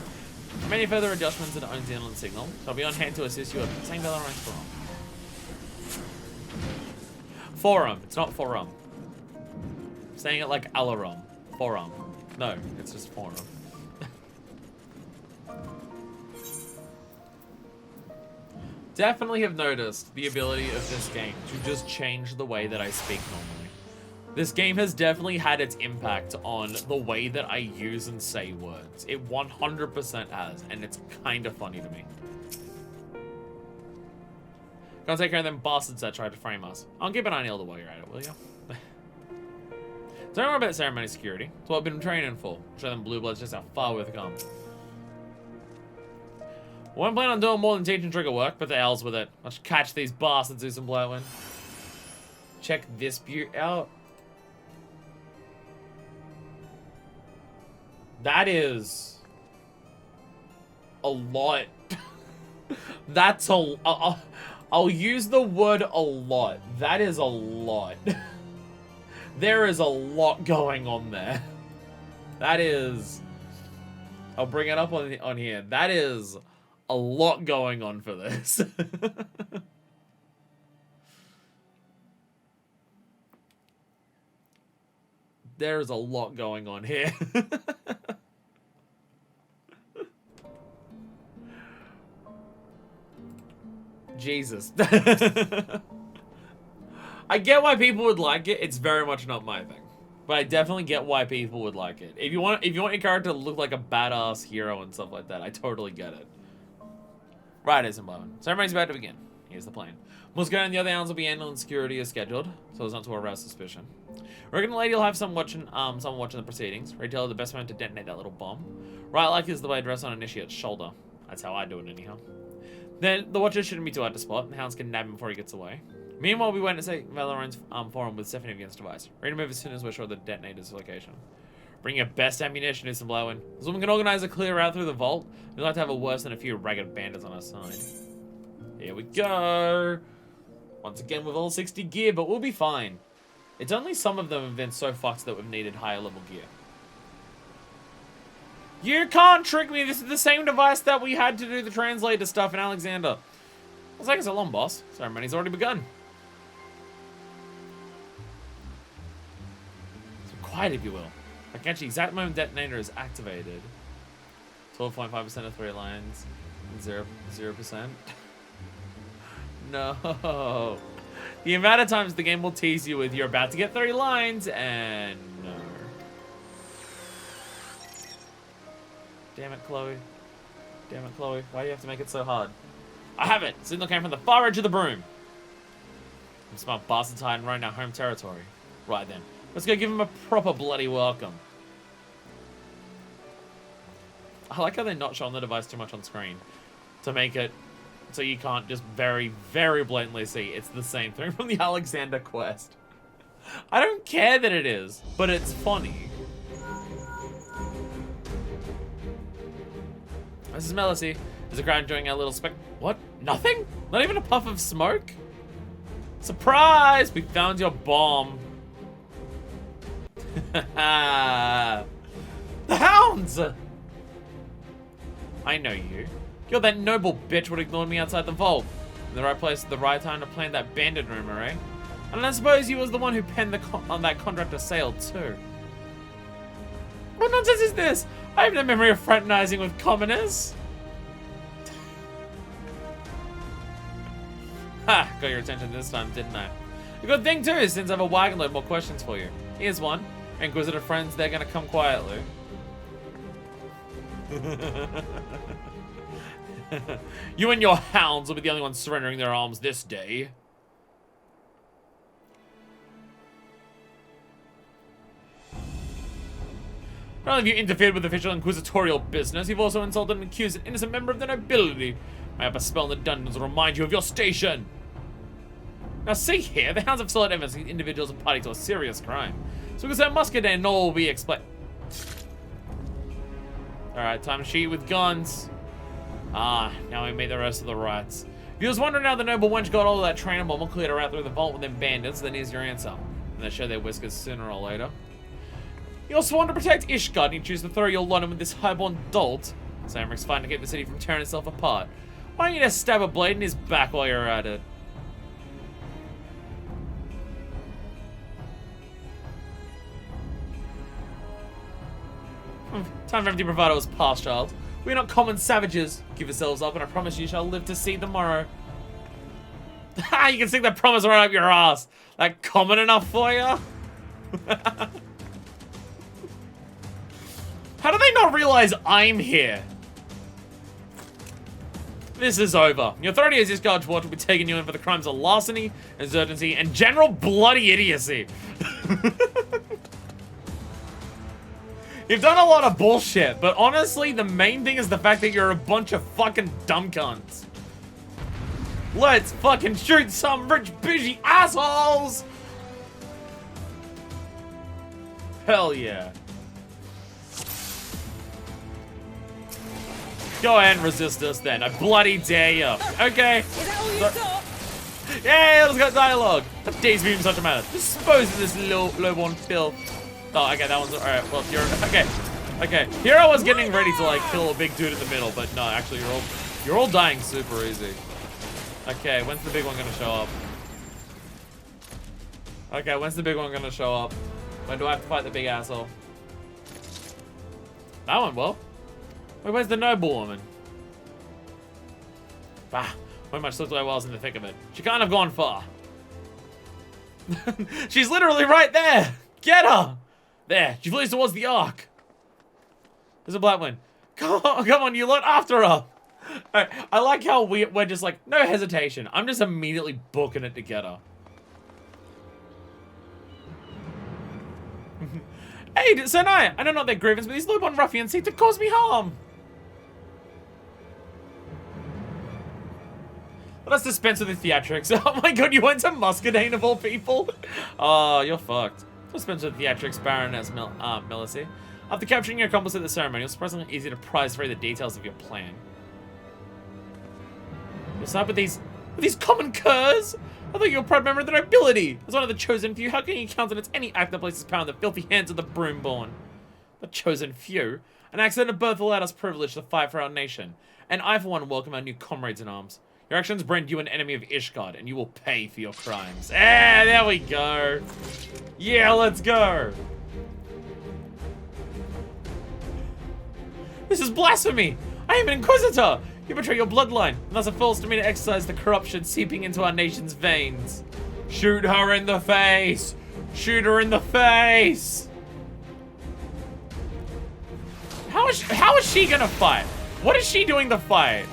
Many further adjustments in own inland signal. So I'll be on hand to assist you at the same Valorant forum. Forum. It's not forum. I'm saying it like alarum. Forum. No, it's just forum. Definitely have noticed the ability of this game to just change the way that I speak normally. This game has definitely had its impact on the way that I use and say words. It 100% has, and it's kind of funny to me. Can't take care of them bastards that tried to frame us. I'll keep an eye on Elder while you're at it, will you? Don't worry about ceremony security. It's what I've been training for. Show them blue bloods just how far we've come. I wasn't planning on doing more than teaching trigger work, but the hell's with it. Let's catch these bastards, do some blowing. Check this beaut out. That is a lot. That's a... I'll use the word a lot. That is a lot. There is a lot going on there. That is... I'll bring it up on here. That is a lot going on for this. There's a lot going on here. Jesus. I get why people would like it. It's very much not my thing. But I definitely get why people would like it. If you want your character to look like a badass hero and stuff like that, I totally get it. Right, isn't blowing. Ceremony's about to begin. Here's the plan. Musco and the other hounds will be handling security as scheduled, so as not to arouse suspicion. I reckon the lady will have someone watching the proceedings. Ready to tell her the best moment to detonate that little bomb. Right, like is the way to dress on initiate's shoulder. That's how I do it anyhow. Then the watcher shouldn't be too hard to spot. The hounds can nab him before he gets away. Meanwhile, we went to say Valorant's forum with Stephanie against device. Ready to move as soon as we're sure the detonator's location. Bring your best ammunition, do some blowing. This woman can organize a clear route through the vault. We'd like to have a worse than a few ragged bandits on our side. Here we go. Once again with all 60 gear, but we'll be fine. It's only some of them have been so fucked that we've needed higher level gear. You can't trick me. This is the same device that we had to do the translator stuff in Alexander. Looks like it's a long boss. Ceremony's already begun. So quiet, if you will. Like, actually, exact moment detonator is activated. 12.5% of 3 lines. And 0%. No. The amount of times the game will tease you with you're about to get 3 lines, and no. Damn it, Chloe. Damn it, Chloe. Why do you have to make it so hard? I have it! Signal came from the far edge of the broom. Some smart bastards hiding right in our home territory. Right then. Let's go give him a proper bloody welcome. I like how they're not showing the device too much on screen. To make it so you can't just very, very blatantly see it's the same thing from the Alexander quest. I don't care that it is, but it's funny. This is Melisy. There's a crowd enjoying our little What? Nothing? Not even a puff of smoke? Surprise! We found your bomb. The hounds! I know you. You're that noble bitch would ignored me outside the vault. In the right place at the right time to plan that bandit rumor, eh? And I suppose you was the one who penned on that contract to sail too. What nonsense is this? I have no memory of fraternizing with commoners. Ha! Got your attention this time, didn't I? A good thing too, since I have a wagon load more questions for you. Here's one. Inquisitive friends, they're gonna come quietly. You and your hounds will be the only ones surrendering their arms this day. Not only have you interfered with official inquisitorial business, you've also insulted and accused an innocent member of the nobility. May have a spell in the dungeons will remind you of your station. Now see here, the hounds have solid evidence that individuals are party to a serious crime. So because that muscadet and all will be explained. Alright, time to shoot with guns. Ah, now we meet the rest of the rights. If you was wondering how the noble wench got all of that trainer bomb cleared her out through the vault with them bandits, then here's your answer. And they show their whiskers sooner or later. You're sworn to protect Ishgard and you choose to throw your lot in with this highborn dolt. Samrick's fighting to keep the city from tearing itself apart. Why don't you just stab a blade in his back while you're at it? Time for empty bravado was past, child. We're not common savages. Give yourselves up, and I promise you shall live to see the morrow. Ha! You can stick that promise right up your ass. That common enough for you? How do they not realize I'm here? This is over. Your authority as discharged watch will be taking you in for the crimes of larceny, insurgency, and general bloody idiocy. You've done a lot of bullshit, but honestly, the main thing is the fact that you're a bunch of fucking dumb cunts. Let's fucking shoot some rich, bougie assholes! Hell yeah. Go ahead and resist us then. I bloody dare you. Okay. Is that all you got? Yeah, let's got dialogue. That days me in such a manner. Dispose of this low-born filth. Oh, okay, that one's alright. Well, you're okay. Okay, here I was getting ready to like kill a big dude in the middle, but no, actually you're all dying super easy. Okay, when's the big one gonna show up? Okay, when's the big one gonna show up? When do I have to fight the big asshole? That one, well. Wait, where's the noble woman? Bah, where much looked like I was in the thick of it. She can't have gone far. She's literally right there. Get her. There, she flees towards the ark. There's a black one. Come on, you lot, after her. Alright, I like how we're just like, no hesitation. I'm just immediately booking it to get her. Hey, Senai, I don't know their grievance, but these low-born ruffians seem to cause me harm. Let us dispense with the theatrics. Oh my god, you went to Muscadine of all people? Oh, you're fucked. Dispense with theatrics, Baroness Millicent. After capturing your accomplice at the ceremony, it was surprisingly easy to prize free the details of your plan. You'll start with these common curs? I thought you were a proud member of the nobility. As one of the chosen few, how can you countenance any act that places power in the filthy hands of the broomborn? The chosen few? An accident of birth allowed us privilege to fight for our nation. And I, for one, welcome our new comrades in arms. Your actions brand you an enemy of Ishgard, and you will pay for your crimes. Ah, there we go. Yeah, let's go. This is blasphemy. I am an inquisitor. You betray your bloodline, and thus it falls to me to exercise the corruption seeping into our nation's veins. Shoot her in the face. Shoot her in the face. How is she gonna fight? What is she doing to fight?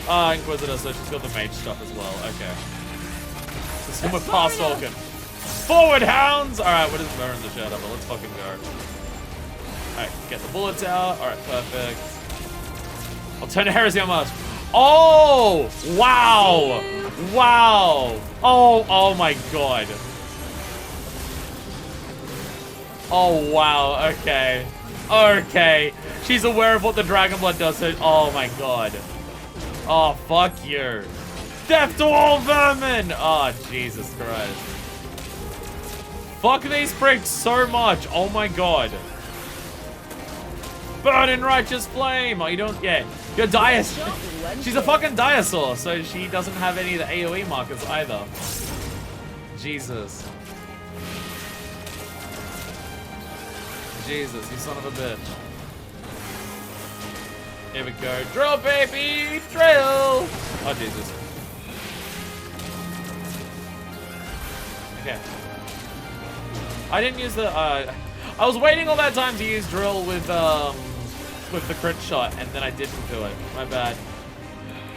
Inquisitor, so she's got the mage stuff as well. Okay. Let's go with past Falcon. Forward, hounds! Alright, we're just burning the shit up, but let's fucking go. Alright, get the bullets out. Alright, perfect. I'll turn to heresy on Mars. Oh! Wow! Wow! Oh my god. Oh wow, okay. Okay. She's aware of what the Dragon Blood does, so oh my god. Oh, fuck you. Death to all vermin! Oh, Jesus Christ. Fuck these pricks so much. Oh my god. Burn in righteous flame. Oh, you don't get. You're She's a fucking dinosaur, so she doesn't have any of the AoE markers either. Jesus. Jesus, you son of a bitch. Here we go. Drill, baby! Drill! Oh, Jesus. Okay. I didn't use the, I was waiting all that time to use drill with the crit shot, and then I didn't do it. My bad.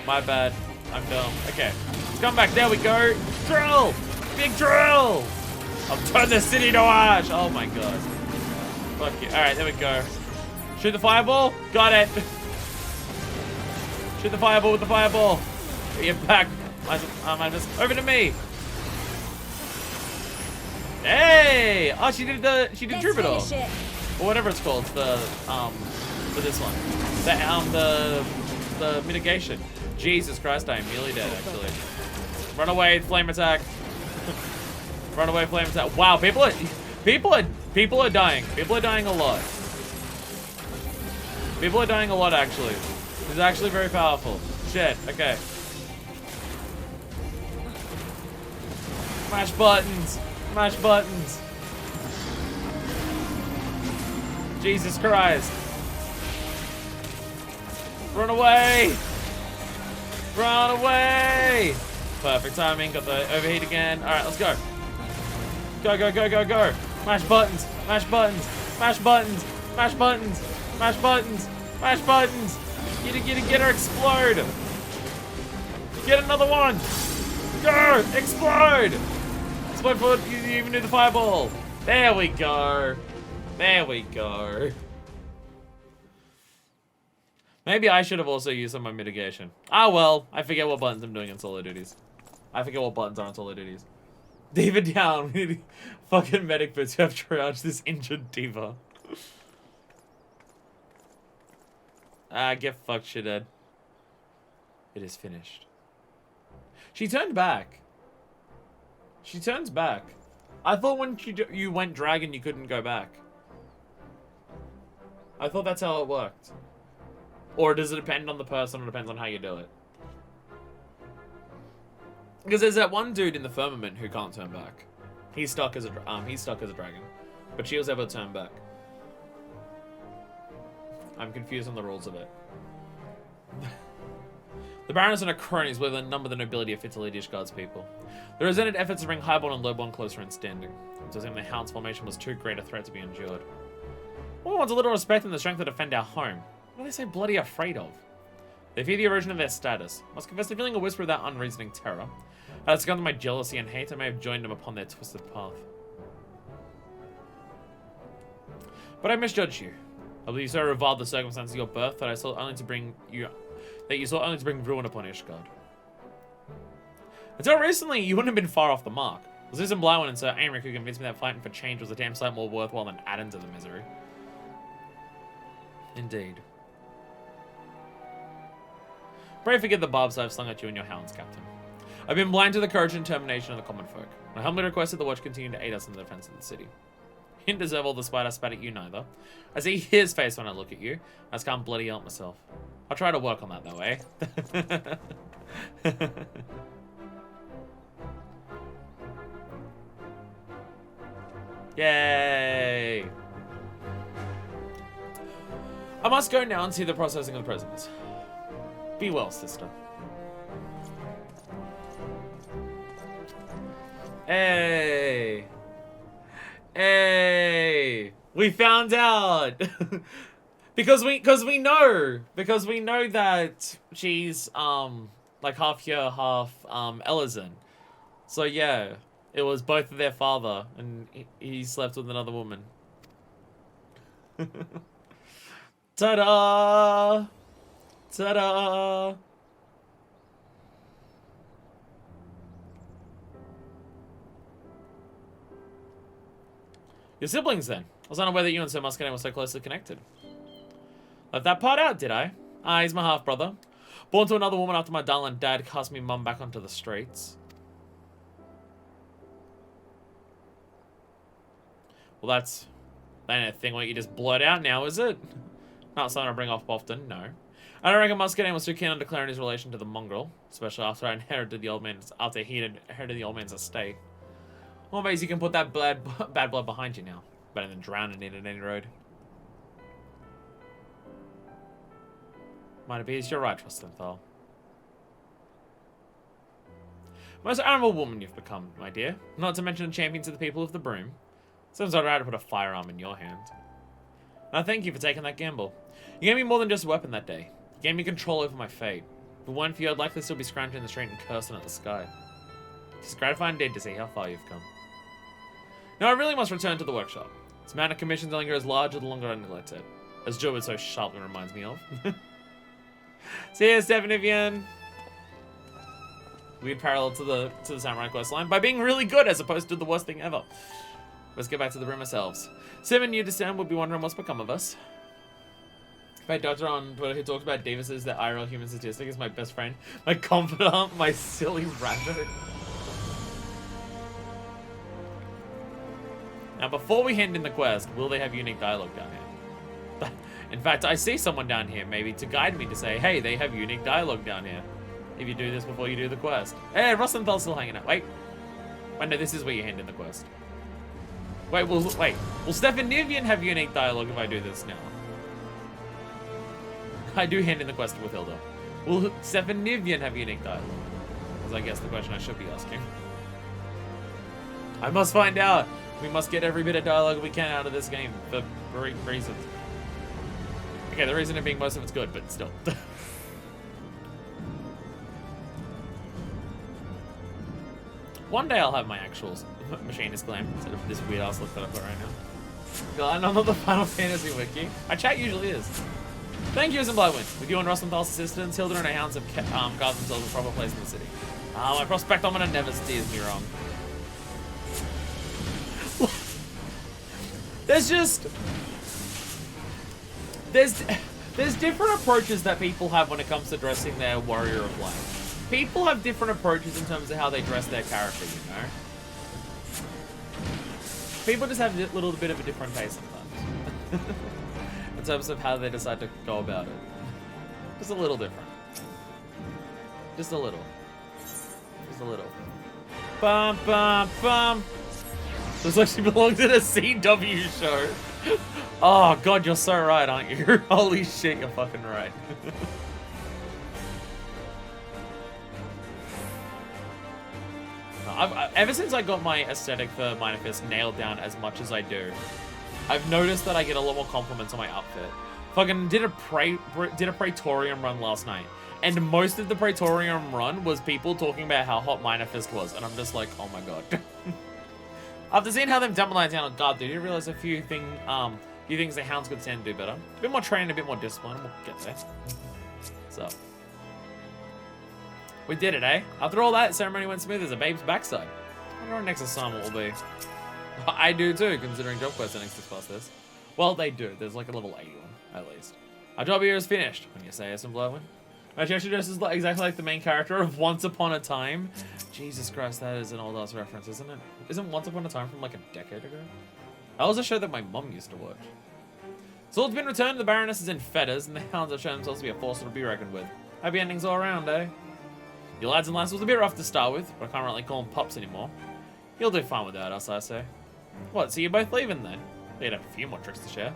My bad. I'm dumb. Okay. Let's come back. There we go. Drill! Big drill! I'll turn the city to ash! Oh my god. Fuck you. Alright, there we go. Shoot the fireball. Got it. Shoot the fireball with the fireball. Get back. Over to me. Hey! Oh, she did Troubadour. Or whatever it's called, for this one. The mitigation. Jesus Christ, I am nearly dead, actually. Run away, flame attack. Run away, flame attack. Wow, people are dying. People are dying a lot. People are dying a lot, actually. He's actually very powerful. Shit, okay. Mash buttons. Mash buttons. Jesus Christ. Run away. Run away. Perfect timing. Got the overheat again. All right, let's go. Go, go, go, go, go. Mash buttons. Mash buttons. Mash buttons. Mash buttons. Mash buttons. Mash buttons. Get her, explode. Get another one. Go, explode. Explode for you even do the fireball. There we go. There we go. Maybe I should have also used some of my mitigation. Ah well, I forget what buttons I'm doing in solo duties. I forget what buttons are on solo duties. Diva down. We need fucking medic boots who have triaged this injured diva. Ah, get fucked, shithead. It is finished. She turned back. She turns back. I thought when you went dragon, you couldn't go back. I thought that's how it worked. Or does it depend on the person, or depends on how you do it? Because there's that one dude in the firmament who can't turn back. He's stuck as a dragon, but she was able to turn back. I'm confused on the rules of it. The Baroness and her cronies were the number the nobility of Fitzelidish Guard's people. They resented efforts to bring Highborn and Lowborn closer in standing. It was in the Hound's formation was too great a threat to be endured. One wants a little respect and the strength to defend our home. What are they so bloody afraid of? They fear the erosion of their status. Must confess to feeling a whisper of that unreasoning terror. Had it succumbed to my jealousy and hate, I may have joined them upon their twisted path. But I misjudged you. I believe you so reviled the circumstances of your birth that you sought only to bring ruin upon Ishgard. Until recently, you wouldn't have been far off the mark. It was Susan Blywin and Sir Aymeric who convinced me that fighting for change was a damn sight more worthwhile than adding to the misery. Indeed. Pray forget the barbs I've slung at you and your hounds, Captain. I've been blind to the courage and determination of the common folk. I humbly requested the watch continue to aid us in the defense of the city. You didn't deserve all the spite I spat at you neither. I see his face when I look at you. I just can't bloody help myself. I'll try to work on that though, eh? Yay! I must go now and see the processing of the prisoners. Be well, sister. Hey! Hey! We found out! because we know that she's like half here, half Elizin. So yeah, it was both of their father, and he slept with another woman. Ta-da! Ta-da! Your siblings, then. I was unaware that you and Sir Muscadine were so closely connected. Left that part out, did I? Ah, he's my half-brother. Born to another woman after my darling dad cast me mum back onto the streets. Well, that ain't a thing what you just blurt out now, is it? Not something I bring up often, no. I don't reckon Muscadine was too keen on declaring his relation to the mongrel, especially after he inherited the old man's estate. Well, maybe you can put that bad blood behind you now, better than drowning in it at any road. Might appears you're right, Trustenthal. Most honourable woman you've become, my dear. Not to mention a champion to the people of the Broom. Seems alright to put a firearm in your hand. And I thank you for taking that gamble. You gave me more than just a weapon that day. You gave me control over my fate. If it weren't for you, I'd likely still be scrounging in the street and cursing at the sky. It's gratifying indeed to see how far you've come. Now I really must return to the workshop. This amount of commissions only grows larger the longer I neglect it. As Joe so sharply reminds me of. See ya, Stephanievian. Weird parallel to the Samurai quest line by being really good as opposed to the worst thing ever. Let's get back to the room ourselves. Sim and you, Sam, would be wondering what's become of us. My doctor on Twitter who talks about Davis is the IRL human statistic is my best friend, my confidant, my silly rabbit. Now, before we hand in the quest, will they have unique dialogue down here? In fact, I see someone down here, maybe to guide me to say, hey, they have unique dialogue down here. If you do this before you do the quest. Hey, Rosenthal's still hanging out. Wait. Wait, no, this is where you hand in the quest. Wait, will Stefan Nivian have unique dialogue if I do this now? I do hand in the quest with Hilda. Will Stefan Nivian have unique dialogue? Is I guess the question I should be asking. I must find out. We must get every bit of dialogue we can out of this game for reasons. Okay, the reason being most of it's good, but still. One day I'll have my actual machinist glam instead of this weird ass look that I've got right now. God, I'm not the Final Fantasy wiki. My chat usually is. Thank you, Bloodwind. With you and Rosenthal's assistance, Hilda and her hounds have carved themselves a proper place in the city. My prospectometer never steers me wrong. There's different approaches that people have when it comes to dressing their warrior of light. People have different approaches in terms of how they dress their character, you know? People just have a little bit of a different taste sometimes. In terms of how they decide to go about it. Just a little different. Just a little. Just a little. Bum, bum, bum. This actually belongs in a CW show. Oh, God, you're so right, aren't you? Holy shit, you're fucking right. Ever since I got my aesthetic for Minor Fist nailed down as much as I do, I've noticed that I get a lot more compliments on my outfit. Fucking did a Praetorium run last night, and most of the Praetorium run was people talking about how hot Minor Fist was, and I'm just like, oh my god. After seeing how them Demolites down on guard, dude, you realize a few things the Hounds could stand to do better. A bit more training, a bit more discipline, and we'll get there. So. We did it, eh? After all that, ceremony went smooth as a babe's backside. I wonder what our next assignment will be. I do too, considering job quests are next to past this. Well, they do. There's like a level 80 one, at least. Our job here is finished. When you say some Bloodwind. She actually dresses exactly like the main character of Once Upon a Time. Jesus Christ, that is an old-ass reference, isn't it? Isn't Once Upon a Time from like a decade ago? That was a show that my mum used to watch. Sword's been returned, the Baroness is in fetters, and the Hounds have shown themselves to be a force to be reckoned with. Happy endings all around, eh? Your lads and lasses was a bit rough to start with, but I can't really call them pups anymore. You'll do fine without us, I say. What, so you're both leaving then? You'd have a few more tricks to share.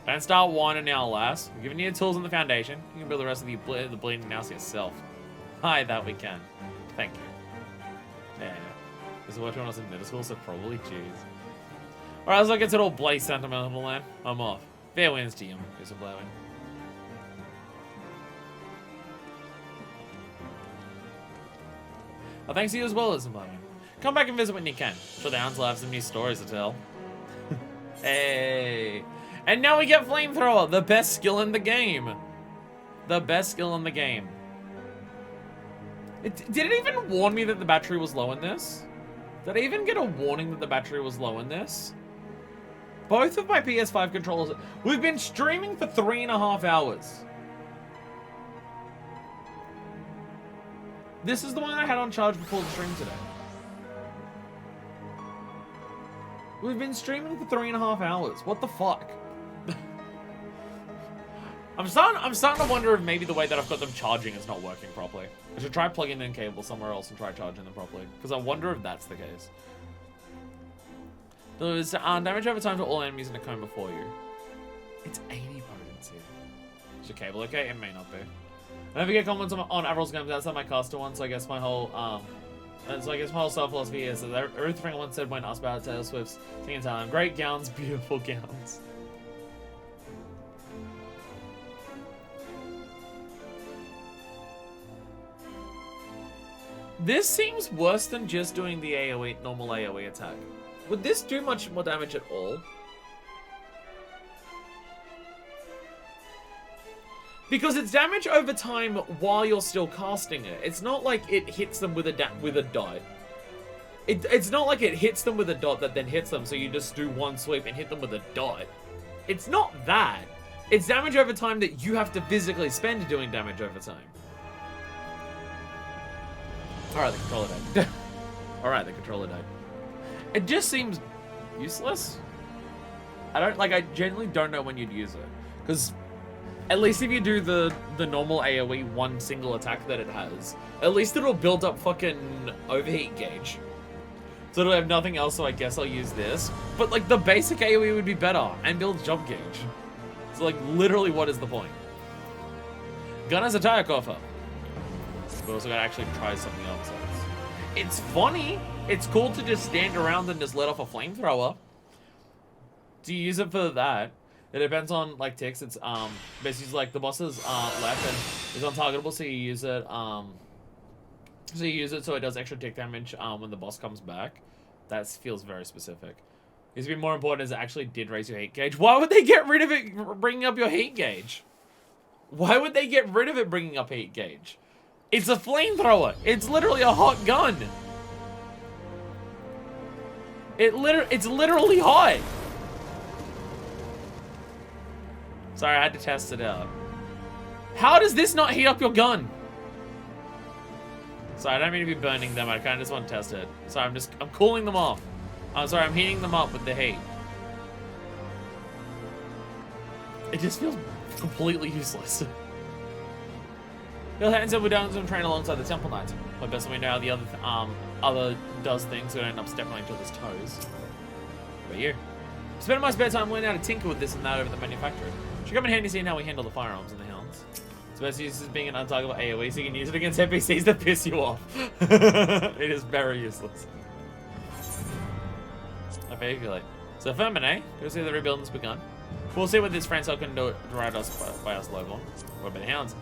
Don't start whining now, lass. I'm giving you the tools and the foundation. You can build the rest of the bleeding house yourself. Aye, that we can. Thank you. Yeah. This is what when I was in middle school, so probably cheese. Alright, let's not get to all bloody sentimental then. I'm off. Fair winds to you, Mr. Blowing. Oh, thanks to you as well, Mr. Blowing. Come back and visit when you can. I'm sure the Hounds will have some new stories to tell. Hey. And now we get Flamethrower, the best skill in the game. The best skill in the game. Did it even warn me that the battery was low in this? Did I even get a warning that the battery was low in this? Both of my PS5 controllers... We've been streaming for 3.5 hours. This is the one I had on charge before the stream today. We've been streaming for 3.5 hours. What the fuck? I'm starting to wonder if maybe the way that I've got them charging is not working properly. I should try plugging in cables somewhere else and try charging them properly. Because I wonder if that's the case. Delivers damage over time to all enemies in a cone before you. It's 80 potency. Is your cable okay? It may not be. I never get comments on Avril's games outside my caster one, so I guess my whole self-philosophy is that everything once said when asked about Taylor Swift's singing talent. Great gowns, beautiful gowns. This seems worse than just doing the AoE, normal AoE attack. Would this do much more damage at all? Because it's damage over time while you're still casting it. It's not like it hits them with a dot. It's not like it hits them with a dot that then hits them, so you just do one sweep and hit them with a dot. It's not that. It's damage over time that you have to physically spend doing damage over time. Alright, the controller died. Alright, the controller died. It just seems useless. I genuinely don't know when you'd use it. Because at least if you do the normal AoE one single attack that it has, at least it'll build up fucking overheat gauge. So it'll have nothing else, so I guess I'll use this. But like the basic AoE would be better and builds jump gauge. So like literally what is the point? Gun has a tire coffer. But also gotta actually try something else. It's funny. It's cool to just stand around and just let off a flamethrower. Do you use it for that? It depends on like ticks. It's basically like the boss's left and is untargetable, so you use it so it does extra tick damage when the boss comes back. That feels very specific. It's been more important as it actually did raise your heat gauge. Why would they get rid of it bringing up your heat gauge? Why would they get rid of it bringing up heat gauge? It's a flamethrower. It's literally a hot gun. It's literally hot. Sorry, I had to test it out. How does this not heat up your gun? Sorry, I don't mean to be burning them. I kind of just want to test it. Sorry, I'm cooling them off. I'm sorry, I'm heating them up with the heat. It just feels completely useless. Bill Hatton said we're down to train alongside the Temple Knights. But best we know how the other does things, so we don't end up stepping on each other's toes. But you? Spending my spare time learning how to tinker with this and that over the manufacturer. Should come in handy seeing how we handle the firearms and the hounds. It's best used as being an untargetable AoE, so you can use it against NPCs that piss you off. It is very useless. I bet you feel like. So Furman, eh? Go see the rebuilding's begun. We'll see what this Francel can do to ride us by us local. What about the hounds?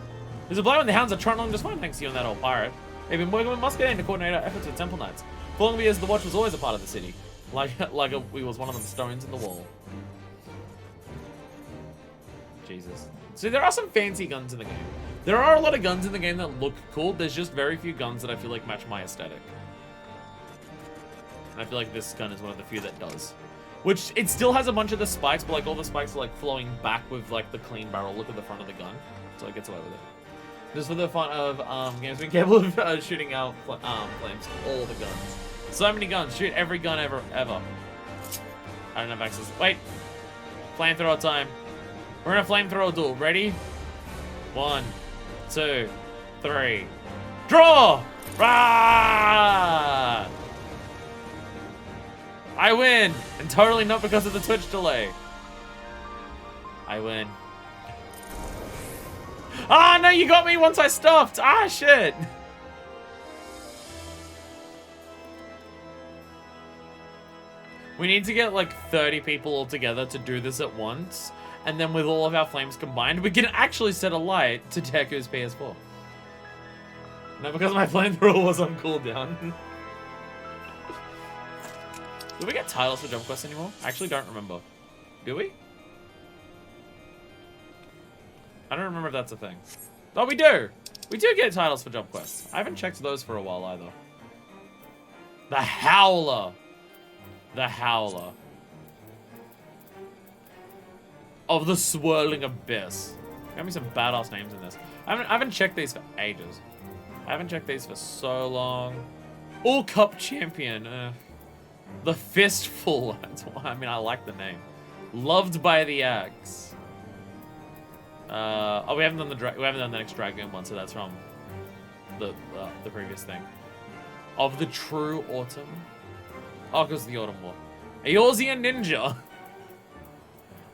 There's a blow when the hounds are trotting along just fine thanks to you and that old pirate. They've been working with Muscadine to coordinate our efforts with Temple Knights. For long years, the Watch was always a part of the city. We was one of them stones in the wall. Jesus. See, there are some fancy guns in the game. There are a lot of guns in the game that look cool. There's just very few guns that I feel like match my aesthetic. And I feel like this gun is one of the few that does. Which, it still has a bunch of the spikes, but like all the spikes are like flowing back with like the clean barrel look at the front of the gun. So it gets away with it. Just for the fun of games being capable of shooting out flames. All the guns. So many guns. Shoot every gun ever. I don't have access. Wait. Flamethrower time. We're in a flamethrower duel. Ready? 1, 2, 3. Draw! Rah! I win! And totally not because of the Twitch delay. I win. Ah, no, you got me once I stopped. Ah, shit. We need to get like 30 people all together to do this at once. And then with all of our flames combined, we can actually set a light to Deku's PS4. No, because my flamethrower was on cooldown. Do we get titles for jump quests anymore? I actually don't remember. Do we? I don't remember if that's a thing. Oh, we do! We do get titles for jump quests. I haven't checked those for a while either. The Howler! The Howler. Of the Swirling Abyss. Got me some badass names in this. I haven't checked these for ages. I haven't checked these for so long. All Cup Champion. The Fistful. That's why. I mean, I like the name. Loved by the Axe. Oh, we haven't done the next Dragon one, so that's from the previous thing. Of the True Autumn. Oh, because of the Autumn War. Eorzean Ninja.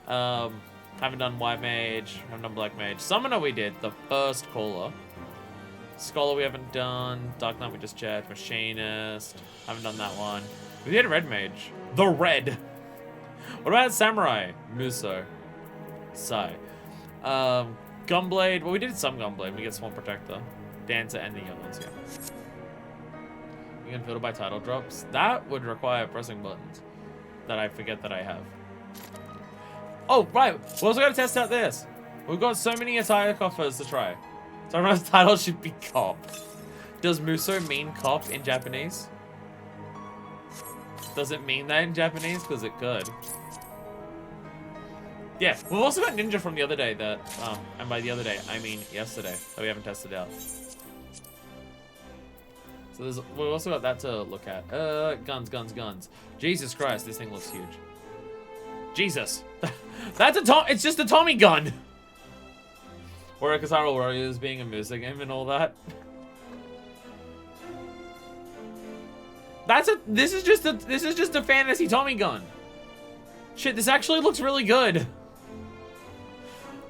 Haven't done White Mage, haven't done Black Mage. Summoner we did, the first caller. Scholar we haven't done. Dark Knight we just checked. Machinist, haven't done that one. We did Red Mage, the Red. What about Samurai? Muso. Sai. Gunblade, well we did some Gunblade, we get Swarm Protector. Dancer and the other ones, yeah. You can filter by title drops. That would require pressing buttons that I forget that I have. Oh, right. We also got to test out this. We've got so many attire coffers to try. So our title should be Cop. Does Muso mean cop in Japanese? Does it mean that in Japanese? Because it could. Yeah, we've also got Ninja from the other day that, and by the other day, I mean yesterday, that we haven't tested out. So we've also got that to look at. Guns. Jesus Christ, this thing looks huge. Jesus. That's it's just a Tommy gun. Or a Casaro Warriors being a music game and all that. This is just a fantasy Tommy gun. Shit, this actually looks really good.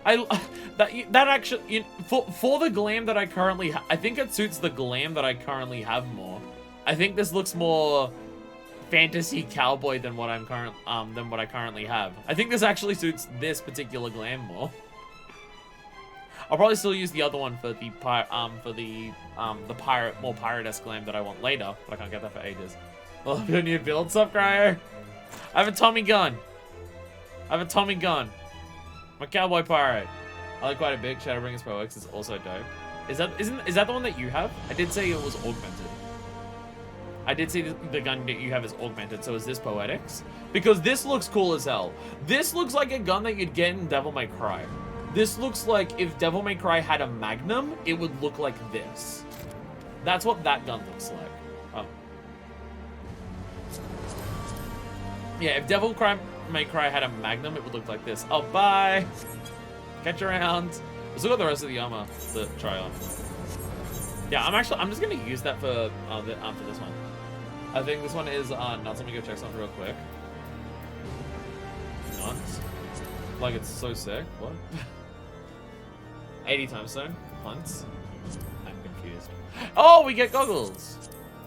That actually, for the glam that I currently I think it suits the glam that I currently have more. I think this looks more fantasy cowboy than what I currently have. I think this actually suits this particular glam more. I'll probably still use the other one for the more pirate-esque glam that I want later, but I can't get that for ages. Oh, your new build, sup, Cryo? I have a Tommy gun. I'm a cowboy pirate. I like quite a big. Shadowbringers Pro X is also dope. Is that the one that you have? I did say it was augmented. I did see the gun that you have is augmented, so is this Poetics? Because this looks cool as hell. This looks like a gun that you'd get in Devil May Cry. This looks like if Devil May Cry had a Magnum, it would look like this. That's what that gun looks like. Oh. Yeah, if Devil May Cry had a Magnum, it would look like this. Oh, bye! Catch you around. We still got the rest of the armor to try on. Yeah, I'm just gonna use that for this one. I think this one is nuts. Let me go check something real quick. Nuts. Like, it's so sick. What? 80 time stone. Punts. I'm confused. Oh, we get goggles.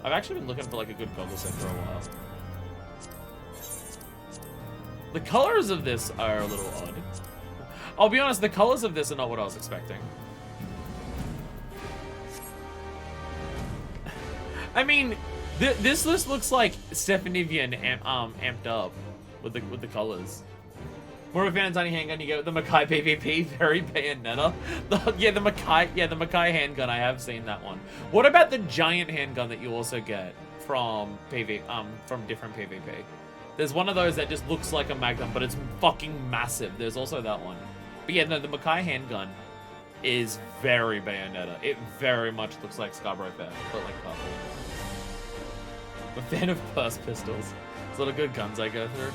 I've actually been looking for like a good goggle set for a while. The colors of this are a little odd. I'll be honest, the colors of this are not what I was expecting. I mean, this list looks like Stephanie Vian amped up with the colors. More of a fan of tiny handgun you get with the Mackay PvP, very Bayonetta. The Mackay handgun, I have seen that one. What about the giant handgun that you also get from different PvP? There's one of those that just looks like a Magnum, but it's fucking massive. There's also that one. But yeah, no, the Mackay handgun is very Bayonetta. It very much looks like Scarborough Fair, but like purple. I'm a fan of burst pistols. There's a lot of good guns I go through.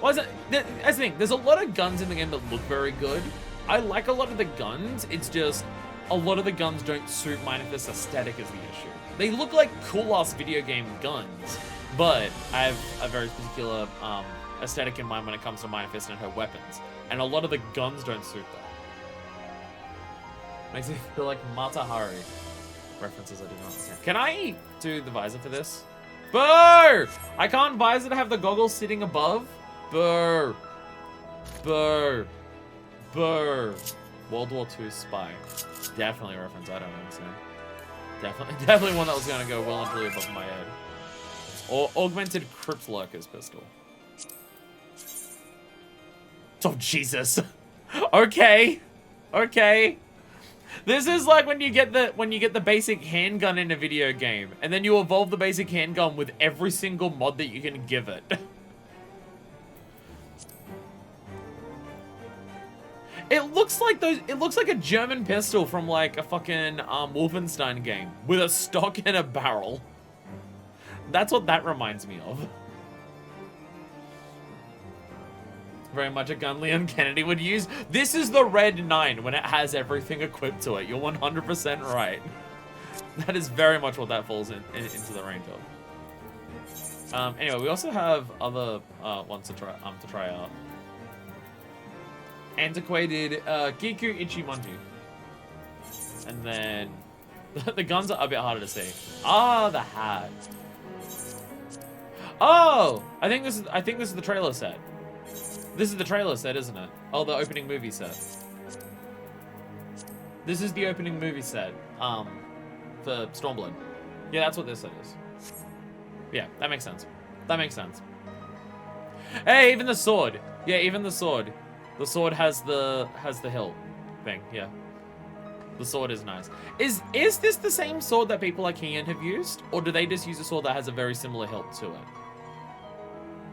That's the thing. There's a lot of guns in the game that look very good. I like a lot of the guns. It's just a lot of the guns don't suit Minifest's aesthetic is the issue. They look like cool-ass video game guns, but I have a very particular aesthetic in mind when it comes to Minifest and her weapons. And a lot of the guns don't suit that. Makes me feel like Mata Hari. References I do not understand. Can I do the visor for this? Burr! I can't visor to have the goggles sitting above. Burr. Burr. Burr. World War II spy. Definitely a reference I don't understand. Definitely one that was gonna go well and truly above my head. Or augmented Crypt Lurker's pistol. Oh Jesus. Okay. Okay. This is like when you get the basic handgun in a video game, and then you evolve the basic handgun with every single mod that you can give it. It looks like a German pistol from like a fucking Wolfenstein game with a stock and a barrel. That's what that reminds me of. Very much a gun Leon Kennedy would use. This is the Red 9 when it has everything equipped to it. You're 100% right. That is very much what that falls into the range of. Anyway, we also have other ones to try out. Antiquated Giku Ichimonji. And then the guns are a bit harder to see. Ah, the hat. Oh, I think this is the trailer set. This is the trailer set, isn't it? Oh, the opening movie set. This is the opening movie set for Stormblood. Yeah, that's what this set is. Yeah, that makes sense. That makes sense. Hey, even the sword. Yeah, even the sword. The sword has the hilt thing. Yeah, the sword is nice. Is this the same sword that people like Ian have used, or do they just use a sword that has a very similar hilt to it?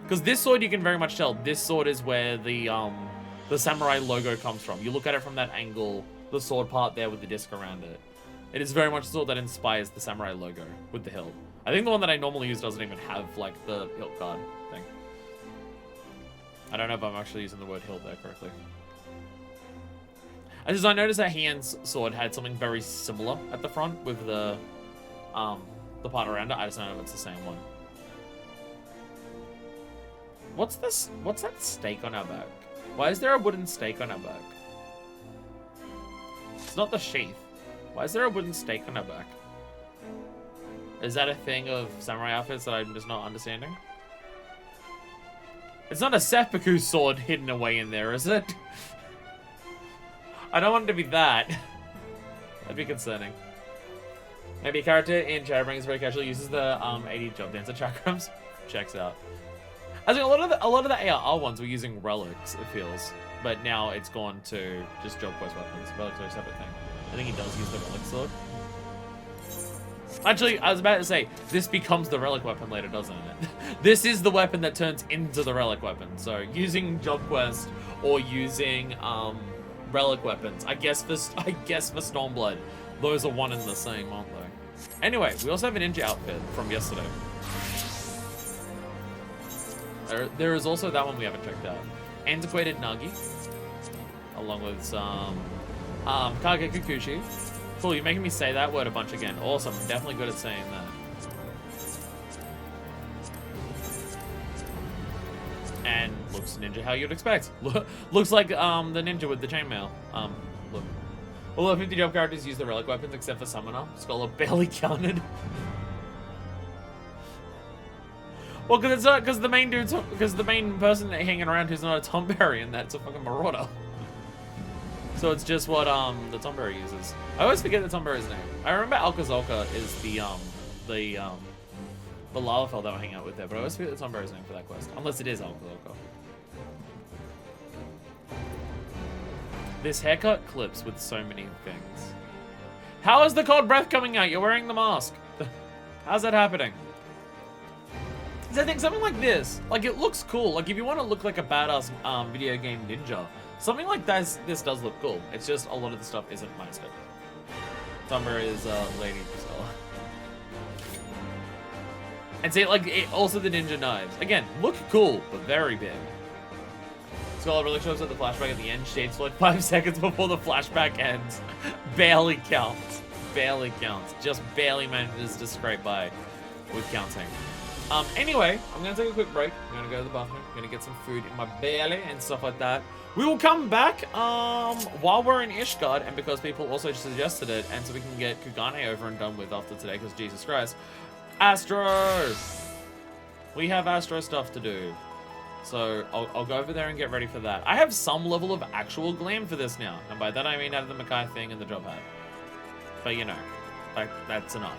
Because this sword, you can very much tell, this sword is where the samurai logo comes from. You look at it from that angle, the sword part there with the disc around it. It is very much the sword that inspires the samurai logo with the hilt. I think the one that I normally use doesn't even have, like, the hilt guard thing. I don't know if I'm actually using the word heal there correctly. I noticed that Heian's sword had something very similar at the front with the part around it. I just don't know if it's the same one. What's this? What's that stake on our back? Why is there a wooden stake on our back? It's not the sheath. Why is there a wooden stake on our back? Is that a thing of samurai outfits that I'm just not understanding? It's not a seppuku sword hidden away in there, is it? I don't want it to be that. That'd be concerning. Maybe a character in Shadowbringers very casually uses the 80 job dancer chakrams. Checks out. I think a lot of the ARR ones were using relics, it feels, but now it's gone to just job quest weapons. Relics are a separate thing. I think he does use the relic sword. Actually, I was about to say, this becomes the relic weapon later, doesn't it? This is the weapon that turns into the relic weapon. So using job quest or using relic weapons, I guess for Stormblood, those are one and the same, aren't they? Anyway, we also have a ninja outfit from yesterday. There is also that one we haven't checked out. Antiquated Nagi, along with some Kage Kikuchi. Cool, you're making me say that word a bunch again. Awesome, I'm definitely good at saying that. And looks ninja how you'd expect. Looks like the ninja with the chainmail. Look. Although 50 job characters use the relic weapons except for Summoner. Scholar barely counted. Well, because the main person hanging around who's not a Tomberry, and that's a fucking Marauder. So it's just what the Tomberry uses. I always forget the Tomberry's name. I remember Alcazolka is the lava fell that I hang out with there, but I always forget the Tomberry's name for that quest. Unless it is Alcazolka. This haircut clips with so many things. How is the cold breath coming out? You're wearing the mask. How's that happening? I think something like this, like it looks cool. Like if you want to look like a badass video game ninja, something like this does look cool. It's just a lot of the stuff isn't mastered. Tumber is Lady Priscilla. And see, like also the ninja knives. Again, look cool, but very big. Skull really shows up the flashback at the end. Shades for like 5 seconds before the flashback ends. Barely counts. Barely counts. Just barely manages to scrape by with counting. Anyway, I'm gonna take a quick break. I'm gonna go to the bathroom. I'm gonna get some food in my belly and stuff like that. We will come back while we're in Ishgard, and because people also suggested it, and so we can get Kugane over and done with after today, because Jesus Christ. Astro! We have Astro stuff to do. So I'll go over there and get ready for that. I have some level of actual glam for this now, and by that I mean out of the Makai thing and the job hat. But you know, like that's enough.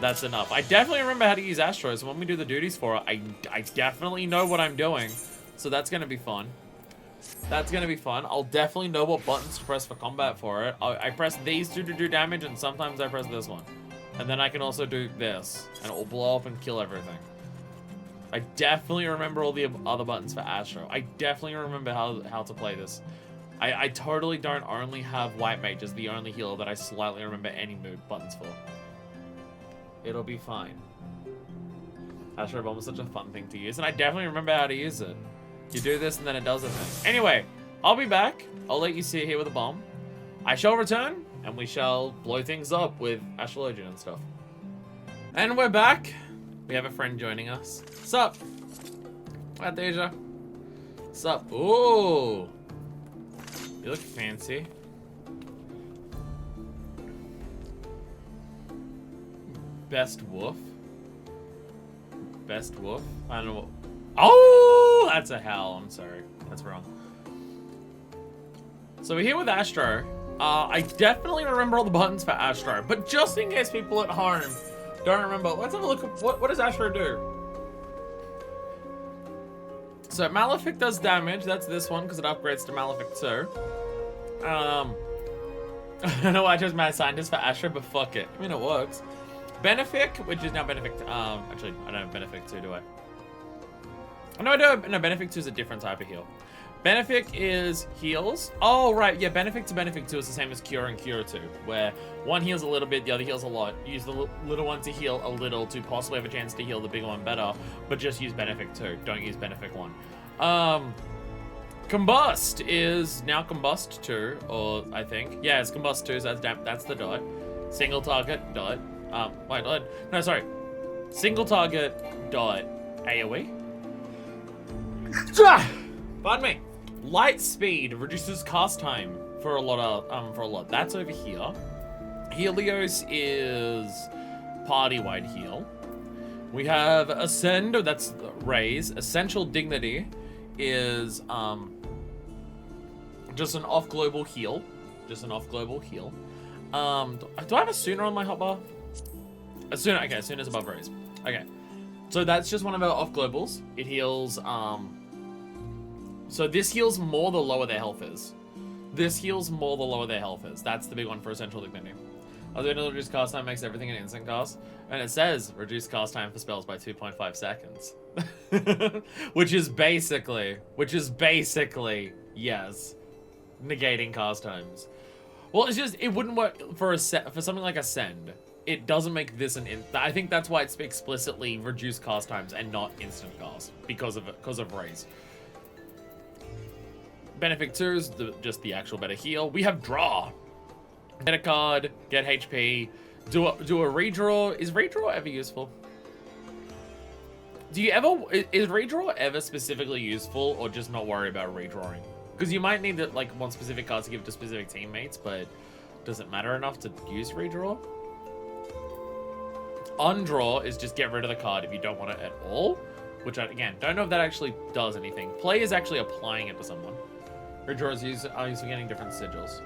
That's enough. I definitely remember how to use Astro, so when we do the duties for it, I definitely know what I'm doing. So that's going to be fun. That's going to be fun. I'll definitely know what buttons to press for combat for it. I press these two to do damage, and sometimes I press this one. And then I can also do this, and it will blow up and kill everything. I definitely remember all the other buttons for Astro. I definitely remember how to play this. I totally don't only have White Mage as the only healer that I slightly remember any move buttons for. It'll be fine. Astro Bomb is such a fun thing to use, and I definitely remember how to use it. You do this, and then it does a thing. Anyway, I'll be back. I'll let you sit here with a bomb. I shall return, and we shall blow things up with Astrologian and stuff. And we're back. We have a friend joining us. Sup? Hi, Deja. Sup? Ooh. You look fancy. Best Wolf. Best Wolf? I don't know what... Oh! That's a howl. I'm sorry. That's wrong. So we're here with Astro. I definitely remember all the buttons for Astro, but just in case people at home don't remember, let's have a look at what does Astro do? So Malefic does damage. That's this one because it upgrades to Malefic 2. I don't know why I chose Mad Scientist for Astro, but fuck it. I mean, it works. Benefic, which is now Benefic, actually, I don't have Benefic 2, do I? Oh, no, I do. No, Benefic 2 is a different type of heal. Benefic is heals. Oh, right, yeah, Benefic to Benefic 2 is the same as Cure and Cure 2, where one heals a little bit, the other heals a lot. Use the little one to heal a little to possibly have a chance to heal the bigger one better, but just use Benefic 2. Don't use Benefic 1. Combust is now Combust 2, or I think. Yeah, it's Combust 2, so that's the dot. Single target dot. Wait, no, sorry. Single target dot AoE. Pardon me. Light speed reduces cast time for a lot. That's over here. Helios is party-wide heal. We have Ascend, that's raise. Essential Dignity is just an off-global heal. Do I have a Sooner on my hotbar? Sooner, okay, Sooner's above raise. Okay. So that's just one of our off-globals. It heals, so this heals more the lower their health is. That's the big one for Essential Dignity. Although reduced cast time makes everything an instant cast. And it says reduce cast time for spells by 2.5 seconds. which is basically, yes, negating cast times. Well, it's just, it wouldn't work for something like Ascend. It doesn't make this I think that's why it's explicitly reduced cast times and not instant cast because of raise. Benefit 2 is just the actual better heal. We have draw. Get a card, get HP, do a redraw. Is redraw ever useful? Is redraw ever specifically useful, or just not worry about redrawing? Because you might need one specific card to give to specific teammates, but does it matter enough to use redraw? Undraw is just get rid of the card if you don't want it at all, which I, again, don't know if that actually does anything. Play is actually applying it to someone. Redraw is used for getting different sigils.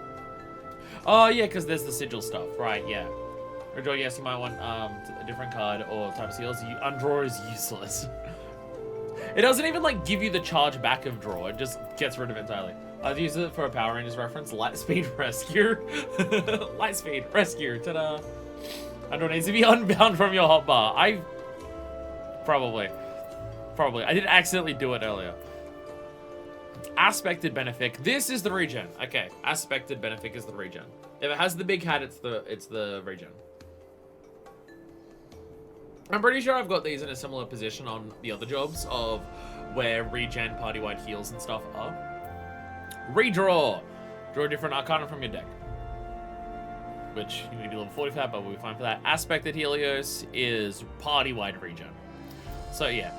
Oh, yeah, because there's the sigil stuff. Right, yeah. Redraw, yes, you might want a different card or type of seals. Undraw is useless. It doesn't even, give you the charge back of draw. It just gets rid of it entirely. I've used it for a Power Rangers reference. Lightspeed Rescue. Lightspeed Rescue. Ta-da. Undraw needs to be unbound from your hotbar. Probably. I did accidentally do it earlier. Aspected Benefic. This is the regen. Okay, Aspected Benefic is the regen. If it has the big hat, it's the regen. I'm pretty sure I've got these in a similar position on the other jobs of where regen, party-wide heals and stuff are. Redraw. Draw a different Arcana from your deck. Which you need to be level 40 for that, but we'll be fine for that. Aspected Helios is party-wide regen. So yeah.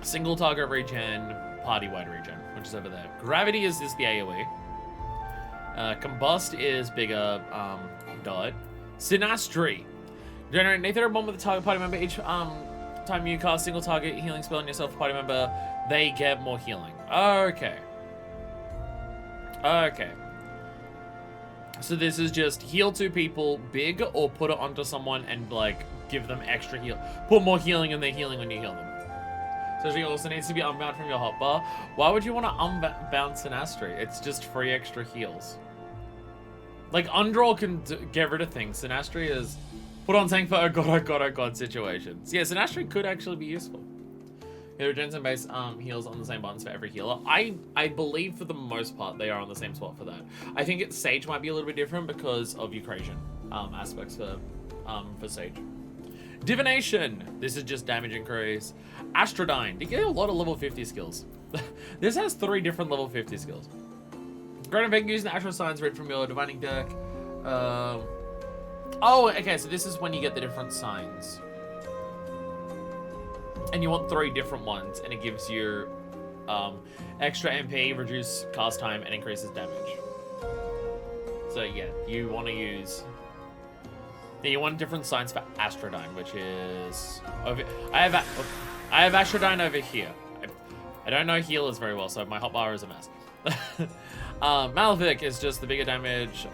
Single target regen, party-wide regen, which is over there. Gravity is the AoE. Combust is bigger dot. Synastry. Generate Nathan bomb with a target party member. Each time you cast single target healing spell on yourself, party member, they get more healing. Okay. So this is just heal 2 people big, or put it onto someone and give them extra heal. Put more healing in their healing when you heal them. So she also needs to be unbound from your hotbar. Why would you want to unbound Synastry? It's just free extra heals. Undraw can get rid of things. Synastry is put on tank for oh god situations. Yeah, Synastry could actually be useful. It regens and base heals on the same buttons for every healer. I believe for the most part they are on the same spot for that. I think Sage might be a little bit different because of Eucrasian aspects for Sage. Divination. This is just damage increase. Astrodyne. You get a lot of level 50 skills. This has 3 different level 50 skills. Great event using Astral Signs read from your divining deck. Oh, okay, so this is when you get the different signs. And you want 3 different ones, and it gives you extra MP, reduce cast time, and increases damage. So yeah, you want to use... Yeah, you want different signs for Astrodyne, which is... I have Astrodyne over here. I don't know healers very well, so my hotbar is a mess. Malefic is just the bigger damage.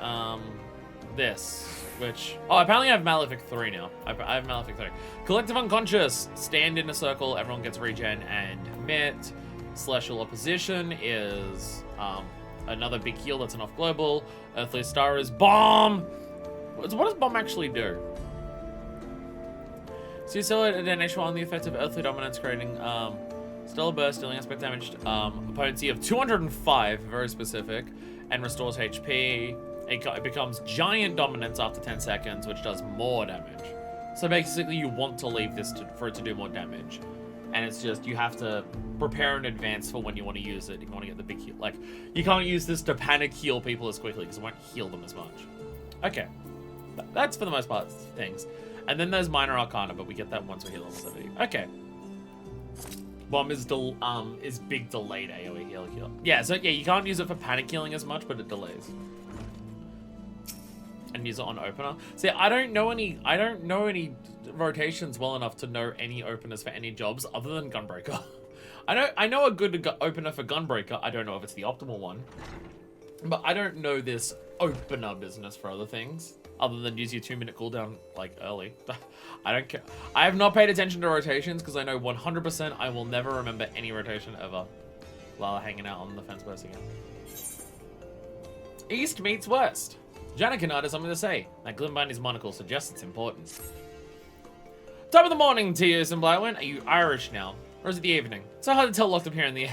This, which... Oh, apparently I have Malefic 3 now. I have Malefic 3. Collective Unconscious. Stand in a circle, everyone gets regen and Met. Celestial Opposition is another big heal that's an off-global. Earthly Star is Bomb! What does Bomb actually do? So you accelerate a detonation on the effect of Earthly Dominance, creating Stellar Burst, dealing aspect damage, potency of 205, very specific, and restores HP. It becomes Giant Dominance after 10 seconds, which does more damage. So basically you want to leave this for it to do more damage. And it's just, you have to prepare in advance for when you want to use it. If you want to get the big heal. Like, you can't use this to panic heal people as quickly because it won't heal them as much. Okay. That's for the most part things. And then there's minor arcana, but we get that once we heal level 70. Okay. Bomb is big delayed AoE heal. Yeah, so yeah, you can't use it for panic healing as much, but it delays. And use it on opener. See, I don't know any rotations well enough to know any openers for any jobs other than Gunbreaker. I know a good opener for Gunbreaker. I don't know if it's the optimal one. But I don't know this opener business for other things. Other than use your 2-minute cooldown, like, early. I don't care. I have not paid attention to rotations because I know 100% I will never remember any rotation ever while hanging out on the fence post again. East meets West. Janakinard has something to say. That glint behind his monocle suggests it's important. Top of the morning to you, Blackwind. Are you Irish now? Or is it the evening? It's so hard to tell locked up here in the,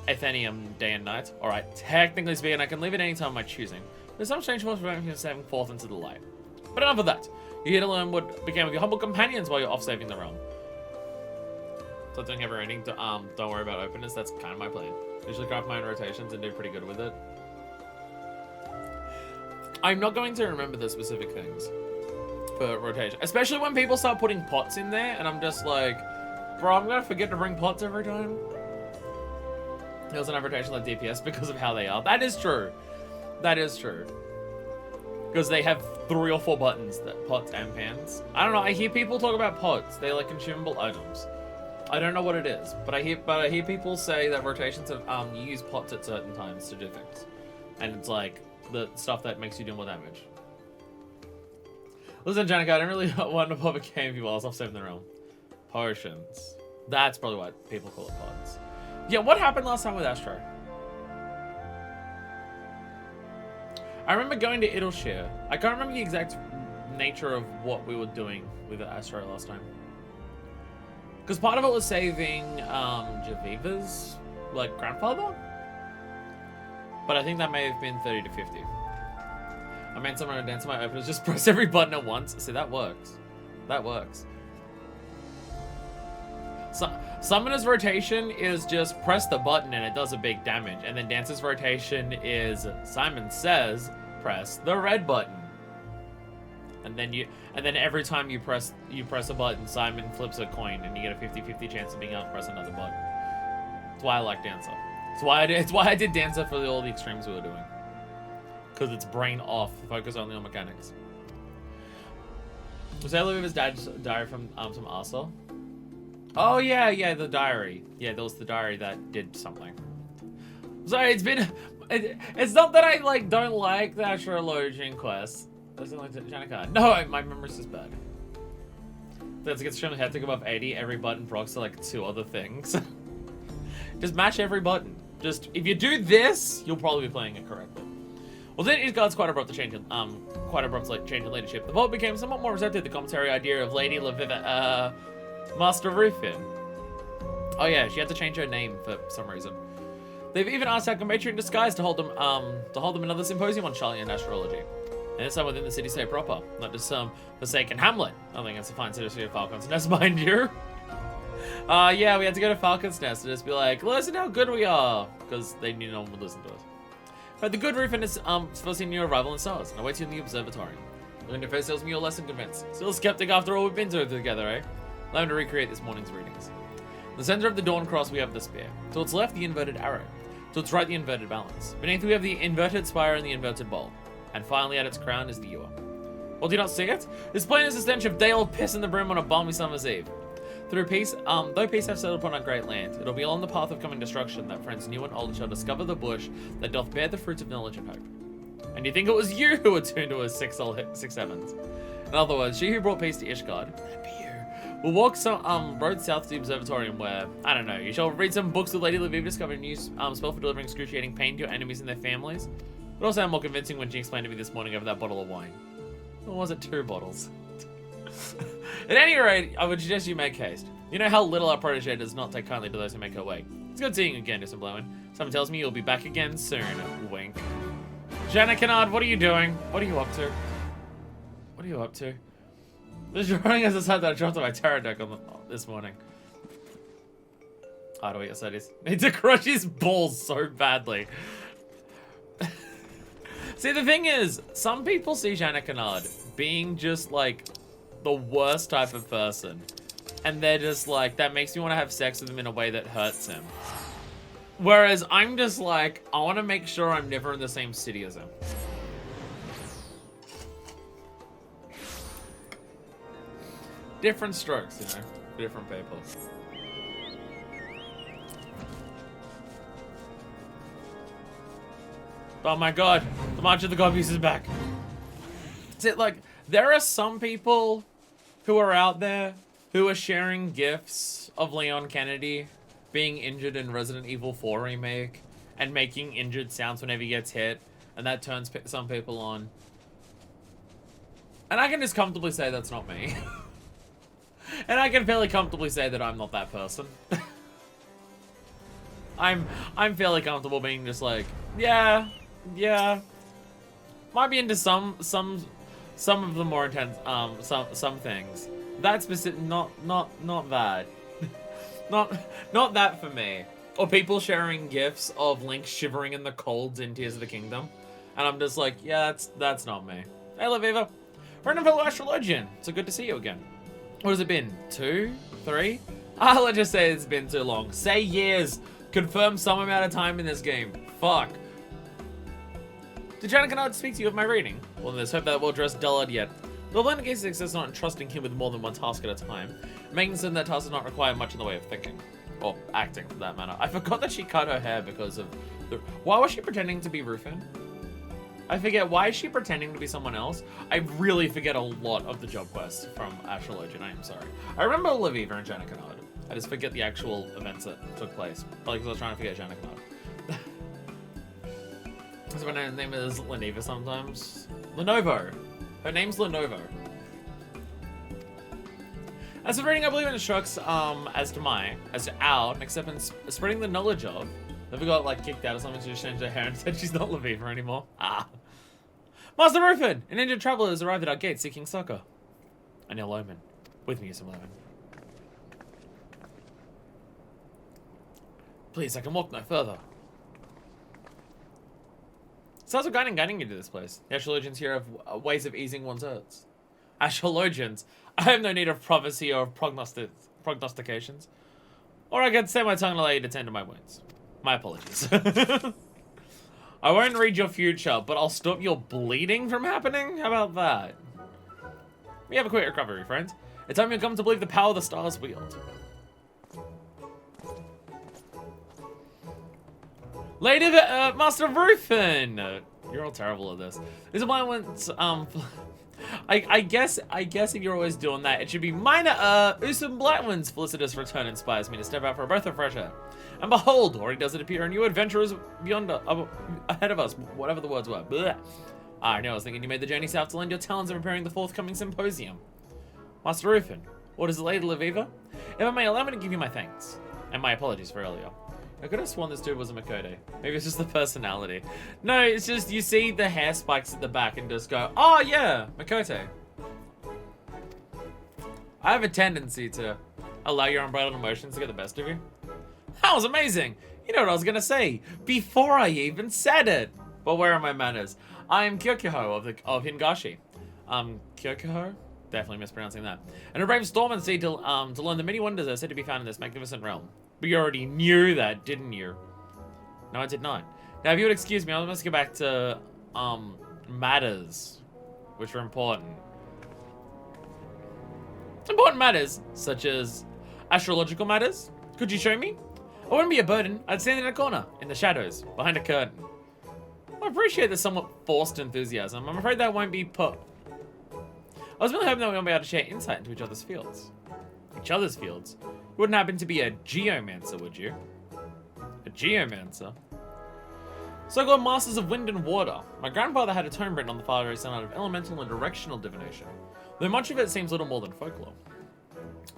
Athenium day and night. Alright, technically speaking, I can leave at any time of my choosing. There's some strange force preventing me from stepping forth into the light. But enough of that. You're here to learn what became of your humble companions while you're off saving the realm. So doing every ending, don't worry about openers, that's kind of my plan. Usually craft my own rotations and do pretty good with it. I'm not going to remember the specific things for rotation. Especially when people start putting pots in there, and I'm just like, bro, I'm going to forget to bring pots every time. It doesn't have rotation like DPS because of how they are. That is true. That is true. Because they have 3 or 4 buttons, that pots and pans. I don't know, I hear people talk about pots. They're like consumable items. I don't know what it is, but I hear people say that rotations of you use pots at certain times to do things. And it's like the stuff that makes you do more damage. Listen, Janica, I don't really want to pop a game while I was off saving the realm. Potions. That's probably what people call it pots. Yeah, what happened last time with Astro? I remember going to Idleshire. I can't remember the exact nature of what we were doing with Astro last time. Because part of it was saving Javiva's, like, grandfather? But I think that may have been 30 to 50. I meant someone to dance my openers, just press every button at once. See, that works. That works. So, Summoner's rotation is just press the button and it does a big damage. And then Dancer's rotation is, Simon says, press the red button. And then every time you press a button, Simon flips a coin and you get a 50-50 chance of being able to press another button. That's why I like Dancer. It's why I did Dancer for all the extremes we were doing. Because it's brain off, focus only on mechanics. Was that Olivia's dad's diary from Arthur? Oh yeah, the diary. Yeah, there was the diary that did something. Sorry, it's not that I like don't like the astrologian quest. That's like Janica. No, my memory's just bad. That's extremely hectic above 80. Every button procs to like 2 other things. Just match every button. Just if you do this, you'll probably be playing it correctly. Well, then his guards quite abrupt change in leadership. The vote became somewhat more receptive to the commentary idea of Lady Laviva, Master Rufin. Oh yeah, she had to change her name for some reason. They've even asked our compatriot in disguise to hold them another symposium on Charlian astrology. And this time within the city-state proper, not just some forsaken hamlet. I think it's a fine city of Falcon's Nest, mind you. Yeah, we had to go to Falcon's Nest and just be like, listen how good we are, because they knew no one would listen to us. But the good Rufin is foreseeing your arrival in stars and awaits you in the observatory. Looking to face tells me you're less than convinced. Still skeptic after all we've been through together, eh? Allow me to recreate this morning's readings. In the center of the Dawn Cross, we have the spear. To its left, the inverted arrow. To its right, the inverted balance. Beneath, we have the inverted spire and the inverted bowl. And finally, at its crown is the ewer. Well, do you not see it? This plain is the stench of day-old piss in the brim on a balmy summer's eve. Through peace, though peace have settled upon our great land, it'll be along the path of coming destruction that friends new and old shall discover the bush that doth bear the fruits of knowledge and hope. And you think it was you who were tuned to a 6-7s. In other words, she who brought peace to Ishgard, that be you, will walk some road south to the observatorium where, I don't know, you shall read some books with Lady Laviva discovered a new spell for delivering excruciating pain to your enemies and their families. It all sounded more convincing when she explained to me this morning over that bottle of wine. Or was it 2 bottles? At any rate, I would suggest you make haste. You know how little our protege does not take kindly to those who make her way. It's good seeing you again, Disemblowen. Someone tells me you'll be back again soon. Wink. Janna Kennard, what are you doing? What are you up to? What are you up to? This drawing has decided that I dropped my tarot deck this morning. I don't know what you said is. Need to crush his balls so badly. See, the thing is, some people see Janet Kennard being just like the worst type of person. And they're just like, that makes me want to have sex with him in a way that hurts him. Whereas I'm just like, I want to make sure I'm never in the same city as him. Different strokes, you know, for different people. Oh my god, the March of the God Beast is back. Is it like, there are some people who are out there who are sharing gifs of Leon Kennedy being injured in Resident Evil 4 Remake and making injured sounds whenever he gets hit, and that turns some people on. And I can just comfortably say that's not me. And I can fairly comfortably say that I'm not that person. I'm fairly comfortable being just like, yeah. Might be into some of the more intense some things. That specific, not that. not that for me. Or people sharing gifs of Link shivering in the colds in Tears of the Kingdom, and I'm just like, yeah, that's not me. Hey, Laviva, friend and fellow astrologian. So good to see you again. What has it been? 2, 3? Let's just say it's been too long. Say years. Confirm some amount of time in this game. Fuck. Did Janet Kennard speak to you of my reading? Well, let's hope that well-dressed dullard yet. The blend case success not entrusting him with more than one task at a time, making certain that task does not require much in the way of thinking. Or acting, for that matter. I forgot that she cut her hair because of the... Why was she pretending to be Rufin? I forget, why is she pretending to be someone else? I really forget a lot of the job quests from Astrologian, I am sorry. I remember Laviva and Janet Kennard. I just forget the actual events that took place. Probably because I was trying to forget Janet Kennard. Because her name is Leneva sometimes. Lenovo. Her name's Lenovo. As for reading, I believe it instructs as to our next step in spreading the knowledge of. Never got like kicked out or something, she just changed her hair and said she's not Laviva anymore. Master Rufin! An injured traveler has arrived at our gate seeking succor. I kneel Omen. With me, some Omen. Please, I can walk no further. So how's guiding you to this place? The astrologians here have ways of easing one's hurts. Astrologians? I have no need of prophecy or prognostications. Or I could set my tongue and allow you to tend to my wounds. My apologies. I won't read your future, but I'll stop your bleeding from happening? How about that? We have a quick recovery, friends. It's time you come to believe the power the stars wield. Lady, Master Rufin! You're all terrible at this. These are my ones, I guess if you're always doing that, it should be minor, Usum Blackman's felicitous return inspires me to step out for a breath of fresh air. And behold, already does it appear a new adventure is beyond, ahead of us, whatever the words were. Blech. I know, I was thinking you made the journey south to lend your talents in preparing the forthcoming symposium. Master Rufin, what is it, Lady Laviva? If I may, allow me to give you my thanks. And my apologies for earlier. I could have sworn this dude was a Makote. Maybe it's just the personality. No, it's just you see the hair spikes at the back and just go, oh yeah, Makote. I have a tendency to allow your unbridled emotions to get the best of you. That was amazing. You know what I was gonna say before I even said it. But where are my manners? I am Kyokuho of Hingashi. Kyokuho? Definitely mispronouncing that. And a brave storm and sea to learn the many wonders that are said to be found in this magnificent realm. But you already knew that, didn't you? No, I did not. Now, if you would excuse me, I must go back to, matters, which are important. Important matters, such as astrological matters. Could you show me? I wouldn't be a burden. I'd stand in a corner, in the shadows, behind a curtain. I appreciate the somewhat forced enthusiasm. I'm afraid that won't be put. I was really hoping that we won't be able to share insight into each other's fields. Each other's fields? You wouldn't happen to be a geomancer, would you? A geomancer? So-called masters of wind and water. My grandfather had a tome written on the far right side of elemental and directional divination, though much of it seems little more than folklore.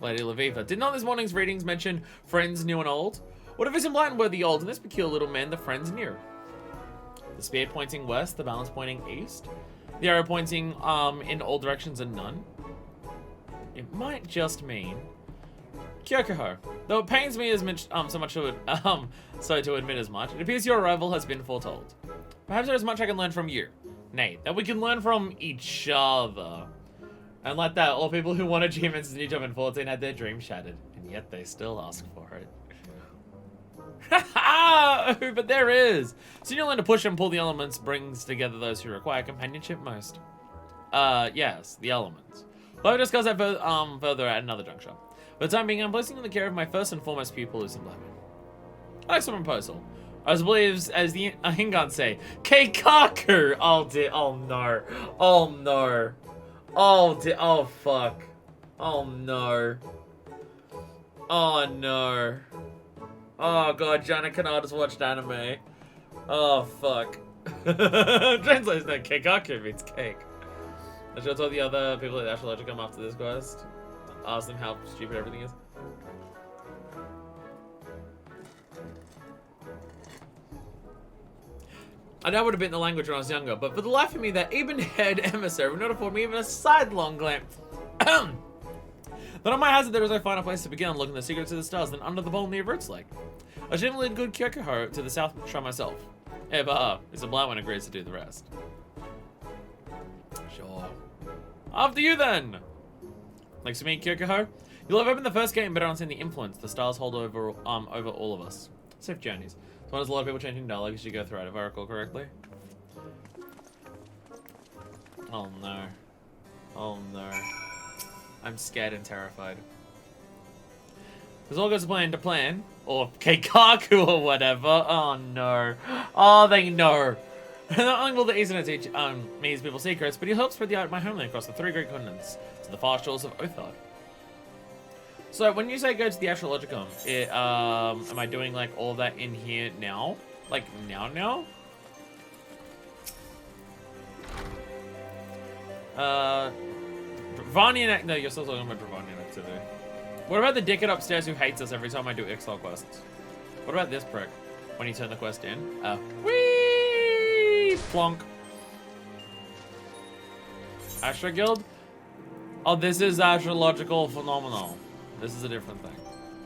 Lady Laviva, did not this morning's readings mention friends new and old? What if Usum Blackman were the old and this peculiar little man the friends new? The spear pointing west, the balance pointing east, the arrow pointing in all directions and none. It might just mean Kyokuho. Though it pains me as much, so much to admit as much, it appears your arrival has been foretold. Perhaps there is much I can learn from you. Nay, that we can learn from each other. And like that, all people who want achievements in New Jump in 14 had their dreams shattered, and yet they still ask for it. But there is. Soon you'll learn to push and pull the elements brings together those who require companionship most. Yes, the elements. We'll discuss that further at another juncture. For the time being, I'm placing in the care of my first and foremost pupil, Stormblood. I like some proposal. As believes as the Hingan say, Keikaku! Oh no. Oh no. Oh fuck. Oh no. Oh no. Oh god, Jana cannot just watched anime. Oh fuck. Translation that Keikaku means cake. I should have told the other people at Astrology to come after this quest. Ask them how stupid everything is. I know it would have been the language when I was younger, but for the life of me, that even-head emissary would not afford me even a sidelong glance. Then on my hazard, there is no finer place to begin looking the secrets of the stars than under the bowl near Roots Lake. I should lead good Kyokuho to the south shore myself. It's a blind one agrees to do the rest. Sure. After you then! Thanks to me, Kyokuho. You'll have opened the first gate and better understand the influence the stars hold over all of us. Safe journeys. So there's a lot of people changing dialogue as you go through it, if I recall correctly. Oh no. Oh no. I'm scared and terrified. This all goes to plan, or Keikaku or whatever. Oh no. Oh, they know. Not only will the Eastern teach me his people's secrets, but he'll help spread the art of my homeland across the 3 great continents to the far shores of Othard. So when you say go to the Astrologicum, am I doing like all that in here now? Like now? Dravanian, no, you're still talking about Dravanian activity. What about the dickhead upstairs who hates us every time I do Exile quests? What about this prick? When you turn the quest in? Whee! Plonk. Astro Guild? Oh, this is astrological phenomenon. This is a different thing.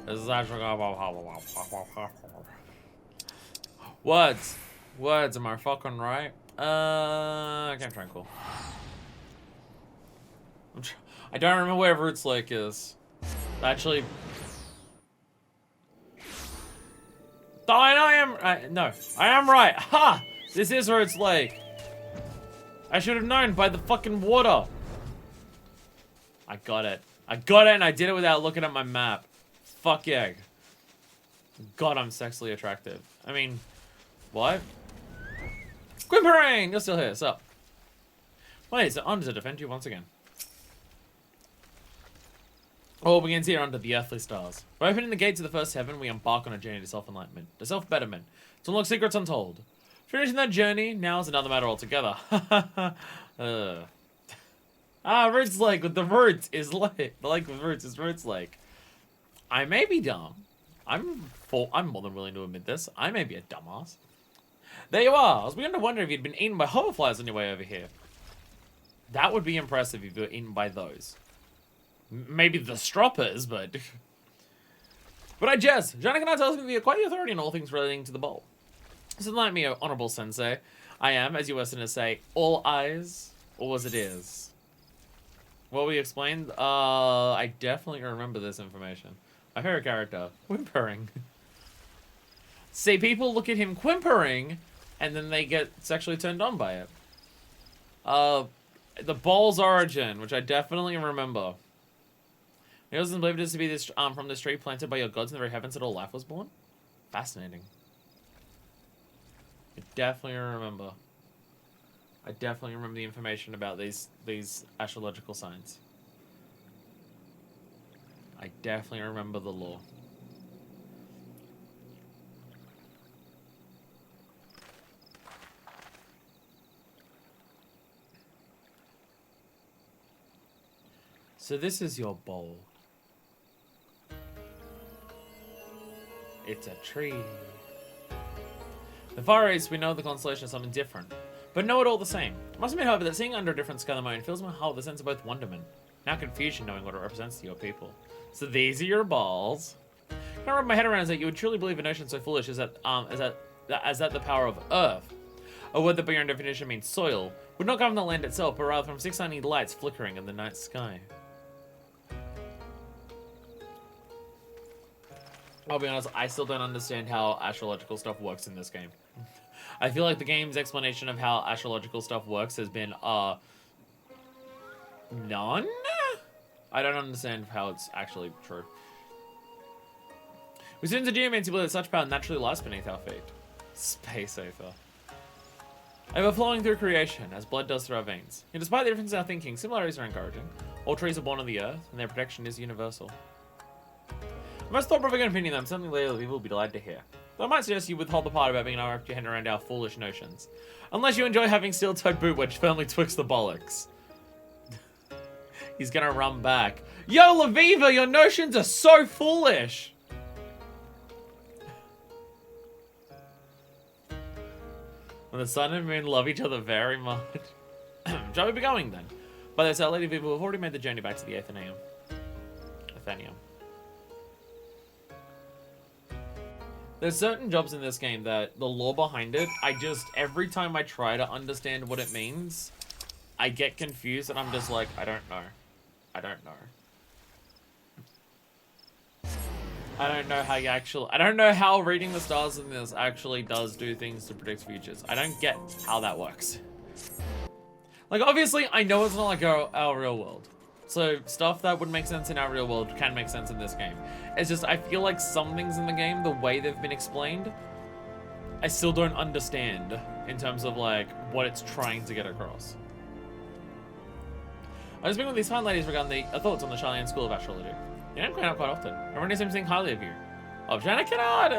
This is astrological. Words. Words, am I fucking right? Okay, tranquil. I don't remember where Roots Lake is. Actually. Oh, I am right. Ha! This is Roots Lake. I should have known by the fucking water. I got it. I got it and I did it without looking at my map. Fuck yeah. God, I'm sexually attractive. I mean, what? Quimpering! You're still here, so. Wait, it's an honor to defend you once again. All begins here under the earthly stars. By opening the gates of the first heaven, we embark on a journey to self-enlightenment, to self-betterment, to unlock secrets untold. Finishing that journey now is another matter altogether. Roots Lake with the roots is like the lake with roots is Roots Lake. I may be dumb. I'm more than willing to admit this. I may be a dumbass. There you are. I was beginning to wonder if you'd been eaten by hoverflies on your way over here. That would be impressive if you were eaten by those. Maybe the stroppers, but... But I jest. Janakana tells me that you're quite the authority in all things relating to the bowl. So like me, honorable sensei. I am, as you Westerners say, all eyes, or as it is. What we explained? I definitely remember this information. My favorite character, whimpering. See, people look at him whimpering, and then they get sexually turned on by it. The bowl's origin, which I definitely remember. It doesn't believe it to be this from this tree planted by your gods in the very heavens that all life was born. Fascinating. I definitely remember. I definitely remember the information about these astrological signs. I definitely remember the lore. So this is your bowl. It's a tree. The far east, we know the constellation is something different, but know it all the same. I must admit, however, that seeing under a different sky than mine fills my heart with a sense of both wonderment Now confusion knowing what it represents to your people. So these are your balls. What I wrap my head around is that you would truly believe a notion so foolish as that the power of Earth, a word that by your own definition means soil, would not come from the land itself, but rather from 690 lights flickering in the night sky. I'll be honest, I still don't understand how astrological stuff works in this game. I feel like the game's explanation of how astrological stuff works has been, none? I don't understand how it's actually true. We students of geomancy believe that such power naturally lies beneath our feet. Space Aether. Overflowing through creation, as blood does through our veins. Yet despite the difference in our thinking, similarities are encouraging. All trees are born on the earth, and their protection is universal. The most thought-provoking opinion that I'm something later people will be delighted to hear. Though I might suggest you withhold the part about being able to wrap your head around our foolish notions. Unless you enjoy having steel-toed boot wedge firmly twixt the bollocks. He's gonna run back. Yo, Laviva, your notions are so foolish! When the sun and moon love each other very much. Shall we be going then? By this, our lady people have already made the journey back to the Athenaeum. There's certain jobs in this game that the lore behind it, every time I try to understand what it means, I get confused and I'm just like, I don't know. I don't know. I don't know how reading the stars in this actually does do things to predict futures. I don't get how that works. Like, obviously, I know it's not like our real world. So, stuff that would make sense in our real world can make sense in this game. It's just, I feel like some things in the game, the way they've been explained, I still don't understand in terms of, like, what it's trying to get across. I was speaking with these fine ladies regarding the thoughts on the Charlian School of Astrology. You don't come out quite often. Everyone seems to think highly of you. Of Janet cannot!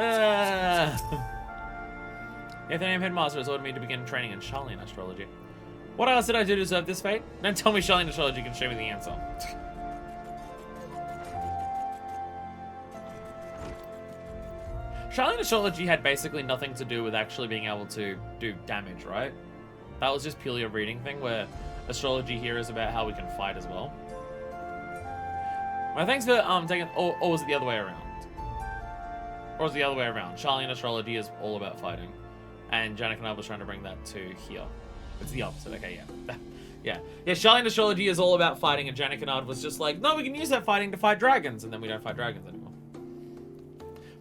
The Athenaeum headmaster has ordered me to begin training in Charlian Astrology. What else did I do to deserve this fate? Don't tell me Charlian Astrology can show me the answer. Charlian Astrology had basically nothing to do with actually being able to do damage, right? That was just purely a reading thing where astrology here is about how we can fight as well. Well, thanks for taking... Or was it the other way around? Or was it the other way around? Charlian Astrology is all about fighting. And Janik and I was trying to bring that to here. It's the opposite, okay, yeah. Yeah, Charlian Astrology is all about fighting, and Janik and was just like, no, we can use that fighting to fight dragons, and then we don't fight dragons anymore.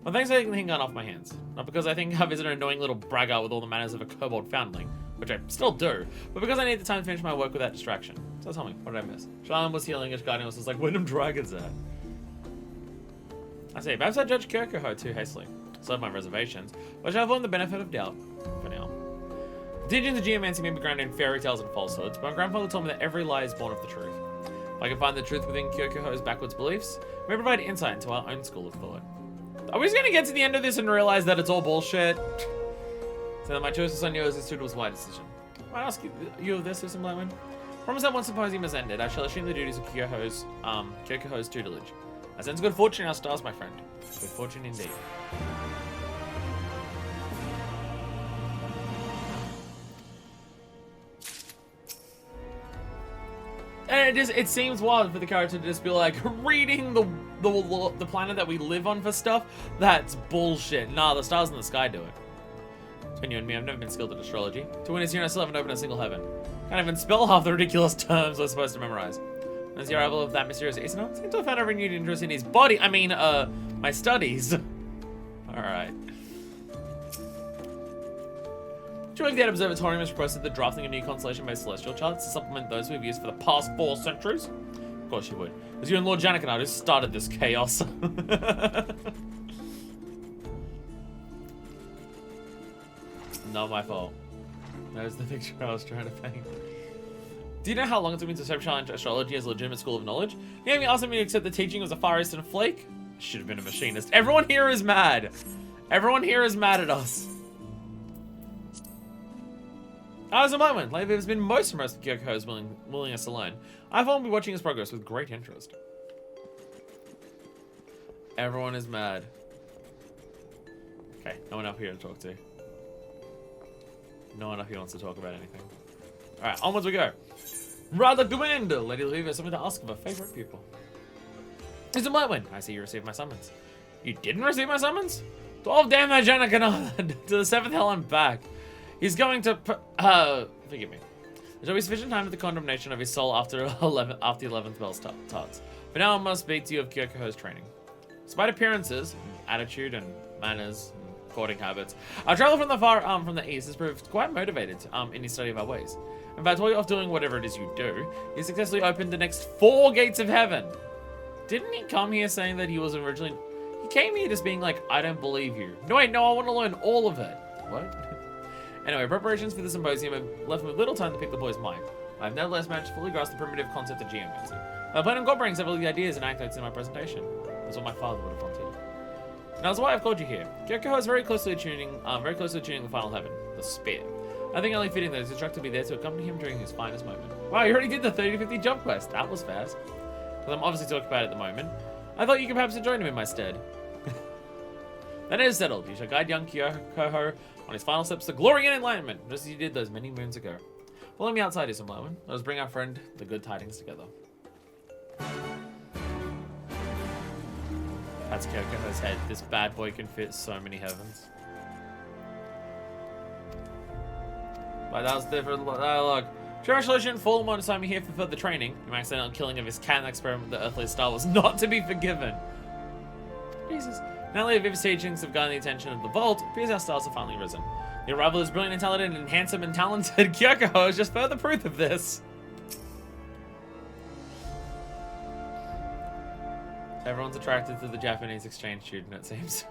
Well, thanks for taking the gun off my hands. Not because I think I visit an annoying little braggart with all the manners of a kobold foundling, which I still do, but because I need the time to finish my work without distraction. So tell me, what did I miss? Charlian was healing, his guardian was like, where them dragons at? I say, perhaps I judged Kyokoho too hastily. So I have my reservations, but I shall have won the benefit of doubt, for now. The teachings of geomancy may be grounded in fairy tales and falsehoods, but my grandfather told me that every lie is born of the truth. If I can find the truth within Kyokoho's backwards beliefs, it may provide insight into our own school of thought. Are we just gonna get to the end of this and realize that it's all bullshit? So that my choice of son Yo's institute was a wise decision. I ask you of this, Susan Blackman? Promise that once symposium has ended, I shall assume the duties of Kyokoho's tutelage. I sense good fortune in our stars, my friend. Good fortune indeed. And it seems wild for the character to just be like, reading the planet that we live on for stuff? That's bullshit. Nah, the stars in the sky do it. Between you and me, I've never been skilled at astrology. To win this year, I still haven't opened a single heaven. Can't even spell half the ridiculous terms we're supposed to memorize. As the arrival of that mysterious Aesonauts, seems to have found a renewed interest in his body. I mean, my studies. Alright. During that observatorium has requested the drafting of new constellation-based celestial charts to supplement those we've used for the past 4 centuries. Of course you would. As you and Lord Janik who started this chaos. Not my fault. There's the picture I was trying to paint. Do you know how long it took me to accept Charlian Astrology as a legitimate school of knowledge? You haven't asked me to accept the teaching was a Far Eastern flake? Should have been a machinist. Everyone here is mad. Everyone here is mad at us. As a moment, Levi has been most impressed with Kyokoho's willingness to learn. I've only been watching his progress with great interest. Everyone is mad. Okay, no one up here to talk to. No one up here wants to talk about anything. Alright, onwards we go. Rather command, Lady Olivia has something to ask of her favorite pupil. It's a Merwin. I see you received my summons. You didn't receive my summons? 12 damn that Janakanada to the 7th hell and back. He's going to, forgive me. There shall be sufficient time for the condemnation of his soul after 11th bell starts. For now I must speak to you of Kyokoho's training. Despite appearances, attitude, and manners, and courting habits, our traveler from the east has proved quite motivated in his study of our ways. In fact, while you're off doing whatever it is you do, he successfully opened the next 4 gates of heaven. Didn't he come here saying that he was originally... He came here just being like, I don't believe you. No, wait, no, I want to learn all of it. What? Anyway, preparations for the symposium have left me with little time to pick the boy's mind. I have nevertheless managed to fully grasp the primitive concept of geomancy. I plan on incorporating several of the ideas and anecdotes in my presentation. That's what my father would have wanted. Now, that's why I've called you here. Kyokoho is very closely tuning the final heaven, the spear. I think only fitting that his instructor be there to accompany him during his finest moment. Wow, you already did the 30-50 jump quest. That was fast. Well, I'm obviously talking about it at the moment. I thought you could perhaps join him in my stead. Then it is settled. You shall guide young Kyokoho on his final steps to glory and enlightenment, just as you did those many moons ago. Follow me outside, Isamblawen. Let us bring our friend the good tidings together. That's Kyokoho's head. This bad boy can fit so many heavens. But that was different dialogue. Congratulations, fallen on time here for further training. Your accidental killing of his cat experiment with the Earthly Star was not to be forgiven. Jesus. Now that Viv's teachings have gotten the attention of the Vault, it appears our stars have finally risen. The arrival is brilliant and talented and handsome and talented Kyokoho is just further proof of this. Everyone's attracted to the Japanese exchange student, it seems.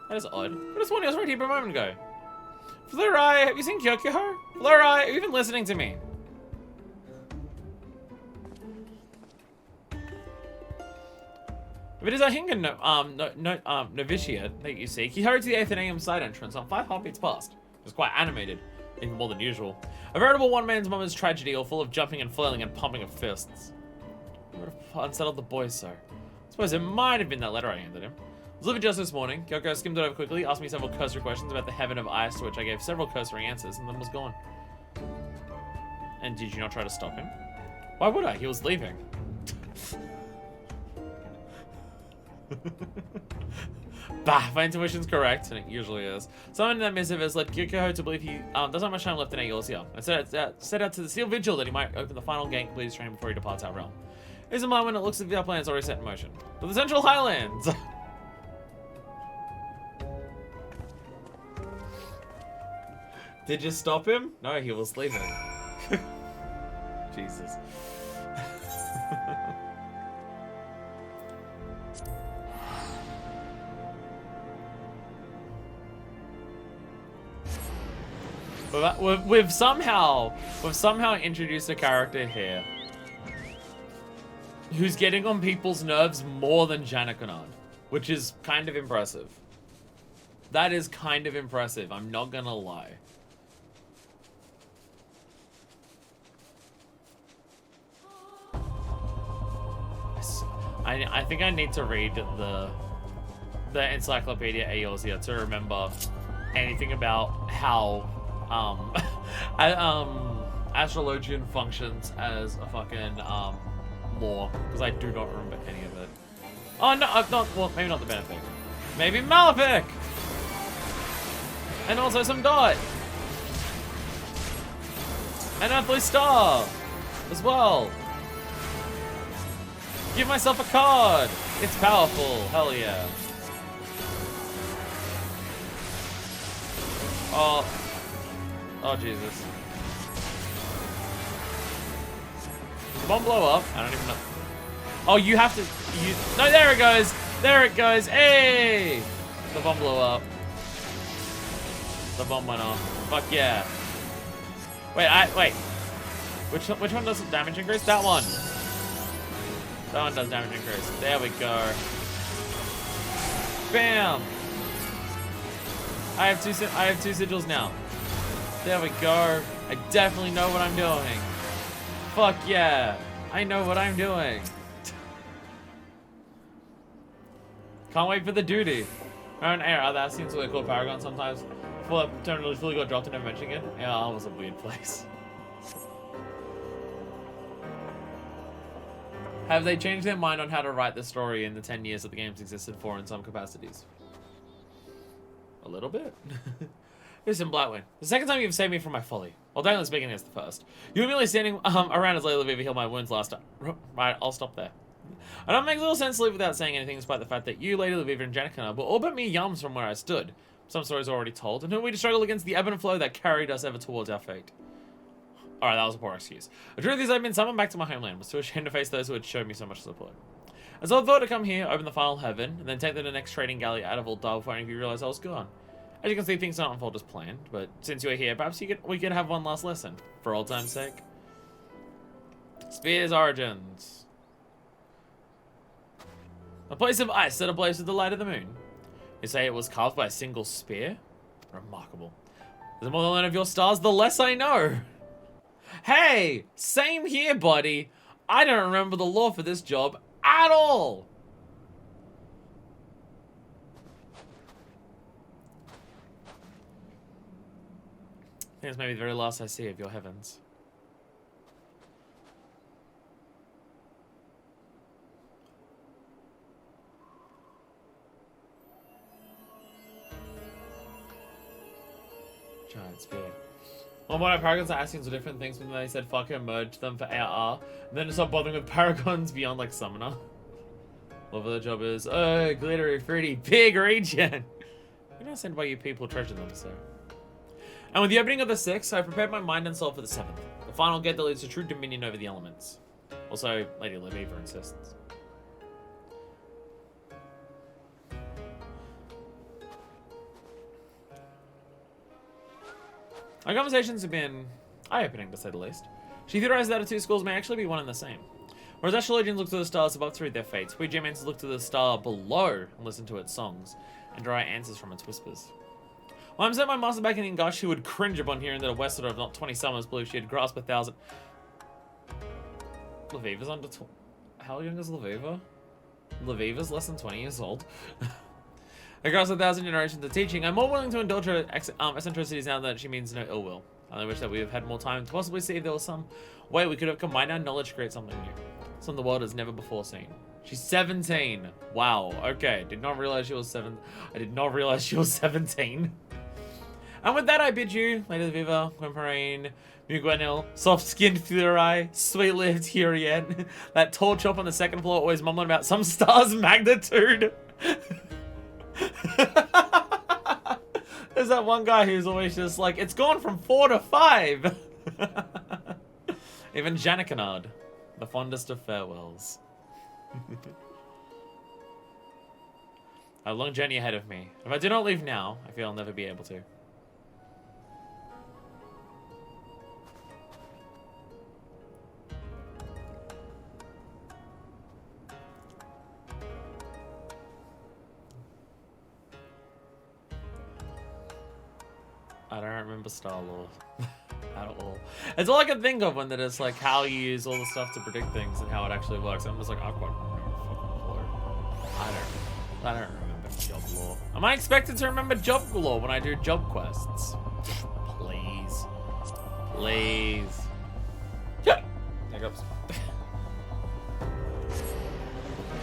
That is odd. I just wanted us right here a moment ago. Flurai, have you seen Kyokoho? Flurai, are you even listening to me? If it is a Hingan novitiate that you seek, he hurried to the Athenaeum side entrance on 5 heartbeats past. It was quite animated, even more than usual. A veritable one-man's mama's tragedy, all full of jumping and flailing and pumping of fists. What would have unsettled the boys so? I suppose it might have been that letter I handed him. I was living just this morning. Kyoko skimmed it over quickly, asked me several cursory questions about the heaven of ice, to which I gave several cursory answers, and then was gone. And did you not try to stop him? Why would I? He was leaving. Bah, if my intuition's correct, and it usually is. Someone in that missive has led Kyokoho to believe he doesn't have much time left in Aeolus. I set out to the Seal Vigil that he might open the final gate and complete his training before he departs our realm. Here's a moment when it looks like the uplands already set in motion. To the Central Highlands! Did you stop him? No, he was leaving. Jesus. We've somehow introduced a character here who's getting on people's nerves more than Janakonan, which is kind of impressive. That is kind of impressive, I'm not gonna lie. I think I need to read the Encyclopedia Eorzea to remember anything about how Astrologian functions as a fucking lore, because I do not remember any of it. Oh no, well, maybe not the Benefic. Maybe Malefic! And also some dot! An Earthly Star! As well! Give myself a card! It's powerful, hell yeah. Oh Jesus. Did the bomb blow up? I don't even know. Oh, you have to, no, there it goes! There it goes, hey! The bomb blew up. The bomb went off. Fuck yeah. Wait. Which one does damage increase? That one. That one does damage increase. There we go. Bam! I have two sigils now. There we go. I definitely know what I'm doing. Fuck yeah. I know what I'm doing. Can't wait for the duty. Iron Air, that seems really cool Paragon sometimes. Before that terminal fully got dropped and never mentioned again. Yeah, that was a weird place. Have they changed their mind on how to write the story in the 10 years that the game's existed for in some capacities? A little bit. Listen, Blackwind, the second time you've saved me from my folly. Well, don't let's begin as the first. You were merely standing around as Lady Laviva healed my wounds last time. Right, I'll stop there. I don't make little sense to leave without saying anything, despite the fact that you, Lady Laviva, and Janikana were all but mere yums from where I stood. Some stories are already told, and who we to struggle against the ebb and flow that carried us ever towards our fate. Alright, that was a poor excuse. The truth is I've been summoned back to my homeland, was too ashamed to face those who had showed me so much support. As I thought to come here, open the final heaven, and then take the next trading galley out of all Dal before any of you realized I was gone. As you can see, things don't unfold as planned, but since you're here, perhaps we could have one last lesson, for old time's sake. Spear's origins. A place of ice set ablaze with the light of the moon. You say it was carved by a single spear? Remarkable. The more I learn of your stars, the less I know. Hey, same here, buddy. I don't remember the lore for this job at all. I think it's maybe the very last I see of your heavens. Giant spear. Well, when our Paragons and Ascians were different things, when they said fuck it, merge them for AR, and then stop bothering with Paragons beyond like Summoner. Whatever the job is. Oh, glittery, fruity, big region. You don't send by you people treasure them, so. And with the opening of the 6th, I prepared my mind and soul for the 7th. The final gate that leads to true dominion over the elements. Also, Lady Laviva insists. Our conversations have been eye-opening, to say the least. She theorized that the two schools may actually be one and the same. Whereas astrologians look to the stars above to read their fates, we geomancers look to the star below and listen to its songs, and derive answers from its whispers. Well, I'm certain my master back in Ingashi would cringe upon hearing that a Westerner of not 20 summers believed she had grasped 1,000... Laviva's under... How young is Laviva? Laviva's less than 20 years old. Across 1,000 generations of teaching, I'm more willing to indulge her eccentricities now that she means no ill will. I wish that we have had more time to possibly see if there was some way we could have combined our knowledge to create something new. Something the world has never before seen. She's 17. Wow, okay. Did not realize she was 7. I did not realize she was 17. And with that, I bid you, Lady Laviva, Gwynplaine, Mugwenil, soft-skinned Fury, sweet-lived Hurien, that tall chop on the second floor always mumbling about some star's magnitude. There's that one guy who's always just like, it's gone from 4 to 5. Even Janikanard, the fondest of farewells. I have a long journey ahead of me. If I do not leave now, I feel I'll never be able to. I don't remember Star Lore at all. It's all I can think of when that is like how you use all the stuff to predict things and how it actually works. I'm just like, I quite remember fucking lore. I don't remember job lore. Am I expected to remember job lore when I do job quests? Please. Please. Yeah. Hiccups.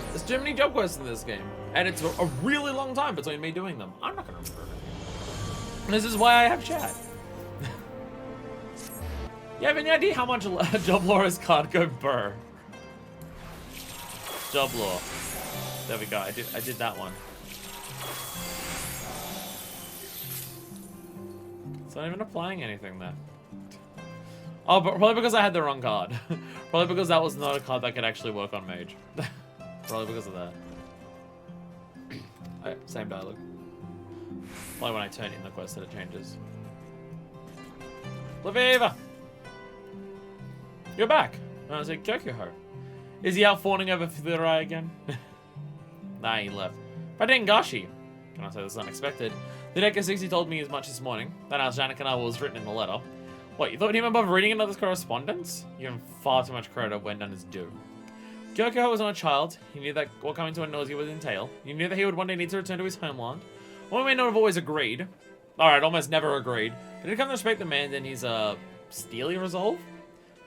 There's too many job quests in this game. And it's a really long time between me doing them. I'm not gonna remember it. This is why I have chat. You have any idea how much job lore is card go burr? Job lore. There we go. I did that one. It's not even applying anything there. Oh, but probably because I had the wrong card. Probably because that was not a card that could actually work on mage. Probably because of that. Oh, same dialogue. Only when I turn in the quest that it changes. Laviva! You're back! And I was like, Kyokuho. Is he out fawning over Furai again? Nah, he left. But Dengashi. Can I say this is unexpected? The Deca 60 told me as much this morning. That our Janikana was written in the letter. What, you thought him above reading another's correspondence? You give him far too much credit when done is due. Kyokuho was not a child. He knew that what coming to a nausea would entail. He knew that he would one day need to return to his homeland. Well, we may not have always agreed. Alright, almost never agreed. But it come to respect the man and his, steely resolve?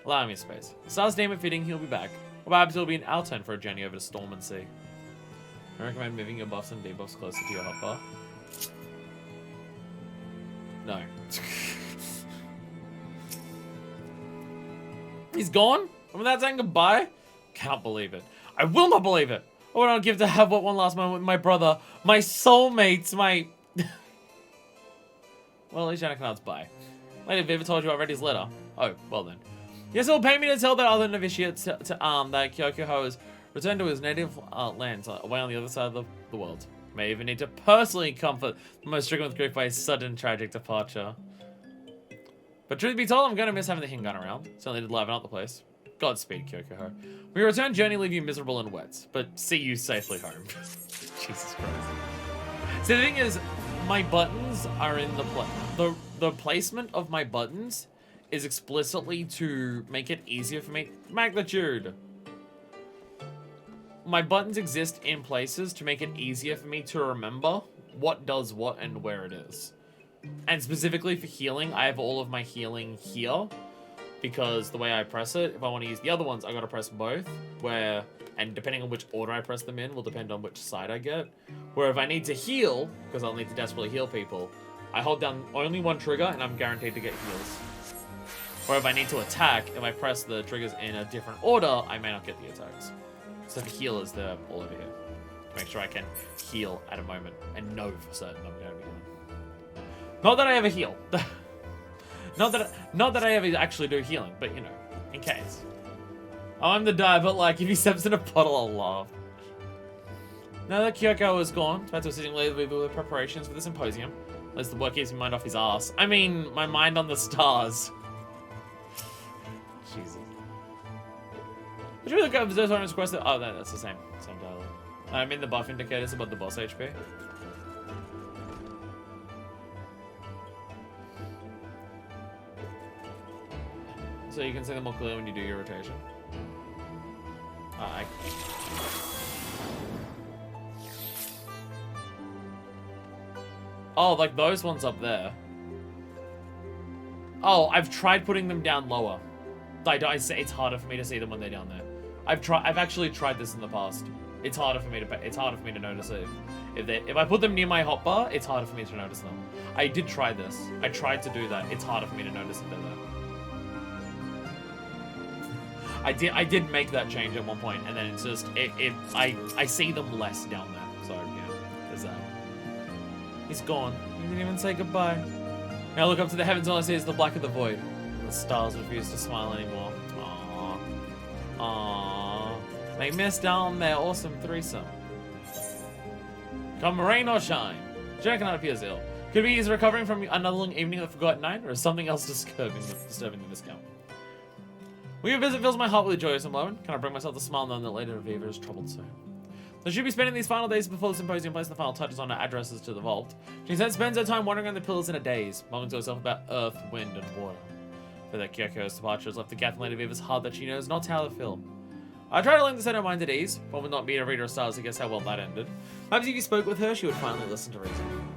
Allow me space. The stars deem it fitting, he'll be back. What happens will be an our turn for a journey over to Storm and Sea. I recommend moving your buffs and debuffs closer to your hotbar. No. He's gone? And without saying goodbye? Can't believe it. I will not believe it. I would not give to have one last moment with my brother, my soulmates, my... Well, at least Janakanad's bye. Lady Viva told you I read his letter. Oh, well then. Yes, it will pay me to tell that other novitiate that Kyokuho has returned to his native lands, away on the other side of the world. May even need to personally comfort the most stricken with grief by his sudden tragic departure. But truth be told, I'm going to miss having the Hingun around. Certainly did liven up the place. Godspeed, Kyokuho. We return journey leave you miserable and wet, but see you safely home. Jesus Christ. See, the thing is, my buttons are in the placement of my buttons is explicitly to make it easier for me. Magnitude! My buttons exist in places to make it easier for me to remember what does what and where it is. And specifically for healing, I have all of my healing here, because the way I press it, if I want to use the other ones, I gotta press both, and depending on which order I press them in will depend on which side I get. Where if I need to heal, because I'll need to desperately heal people, I hold down only one trigger and I'm guaranteed to get heals. Or if I need to attack, if I press the triggers in a different order, I may not get the attacks. So the healers, they're all over here. To make sure I can heal at a moment and know for certain I'm going to be healing. Not that I ever heal. not that I ever actually do healing, but you know, in case. Oh, I'm the diver, like if he steps in a puddle, I'll laugh. Now that Kyoko is gone, back to sitting later with preparations for the symposium. At least the work keeps my mind off his ass. I mean, my mind on the stars. Jesus. Would you really go observe someone's requested? Oh, no, that's the same dialogue. I'm in the buff indicators about the boss HP. So you can see them more clearly when you do your rotation. Oh, like those ones up there. Oh, I've tried putting them down lower. I say it's harder for me to see them when they're down there. I've actually tried this in the past. It's harder for me to notice it. If I put them near my hotbar, it's harder for me to notice them. I did try this. I tried to do that. It's harder for me to notice that they're there. I did make that change at one point, and then it's just I see them less down there. So yeah, there's that. He's gone. He didn't even say goodbye. Now I look up to the heavens, all I see is the black of the void. The stars refuse to smile anymore. Aww. Aww. They missed out on their awesome threesome. Come rain or shine, Jack cannot appears ill. Could be he's recovering from another long evening of the forgotten night, or is something else disturbing the viscount? Will your visit fills my heart with a joyous moment. Can I bring myself to smile knowing that Lady Reviva is troubled so? So she'll be spending these final days before the symposium, placing the final touches on her addresses to the vault. She instead spends her time wandering around the pillars in a daze, mumbling to herself about earth, wind, and water. For that Kyoko's departure has left the Gath Lady Viva's heart that she knows not how to fill. I tried to learn to set her mind at ease. One would not be a reader of stars to guess how well that ended. Perhaps if you spoke with her, she would finally listen to reason.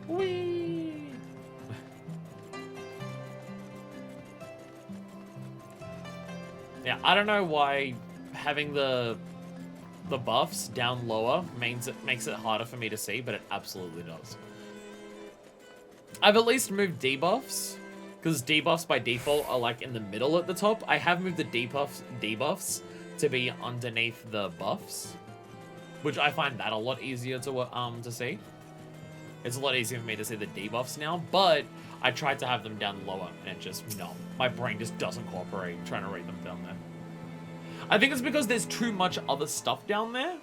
Whee! Yeah, I don't know why having the buffs down lower makes it harder for me to see, but it absolutely does. I've at least moved debuffs, because debuffs by default are like in the middle at the top. I have moved the debuffs to be underneath the buffs, which I find that a lot easier to see. It's a lot easier for me to see the debuffs now, but I tried to have them down lower, and it just, no. My brain just doesn't cooperate trying to read them down there. I think it's because there's too much other stuff down there,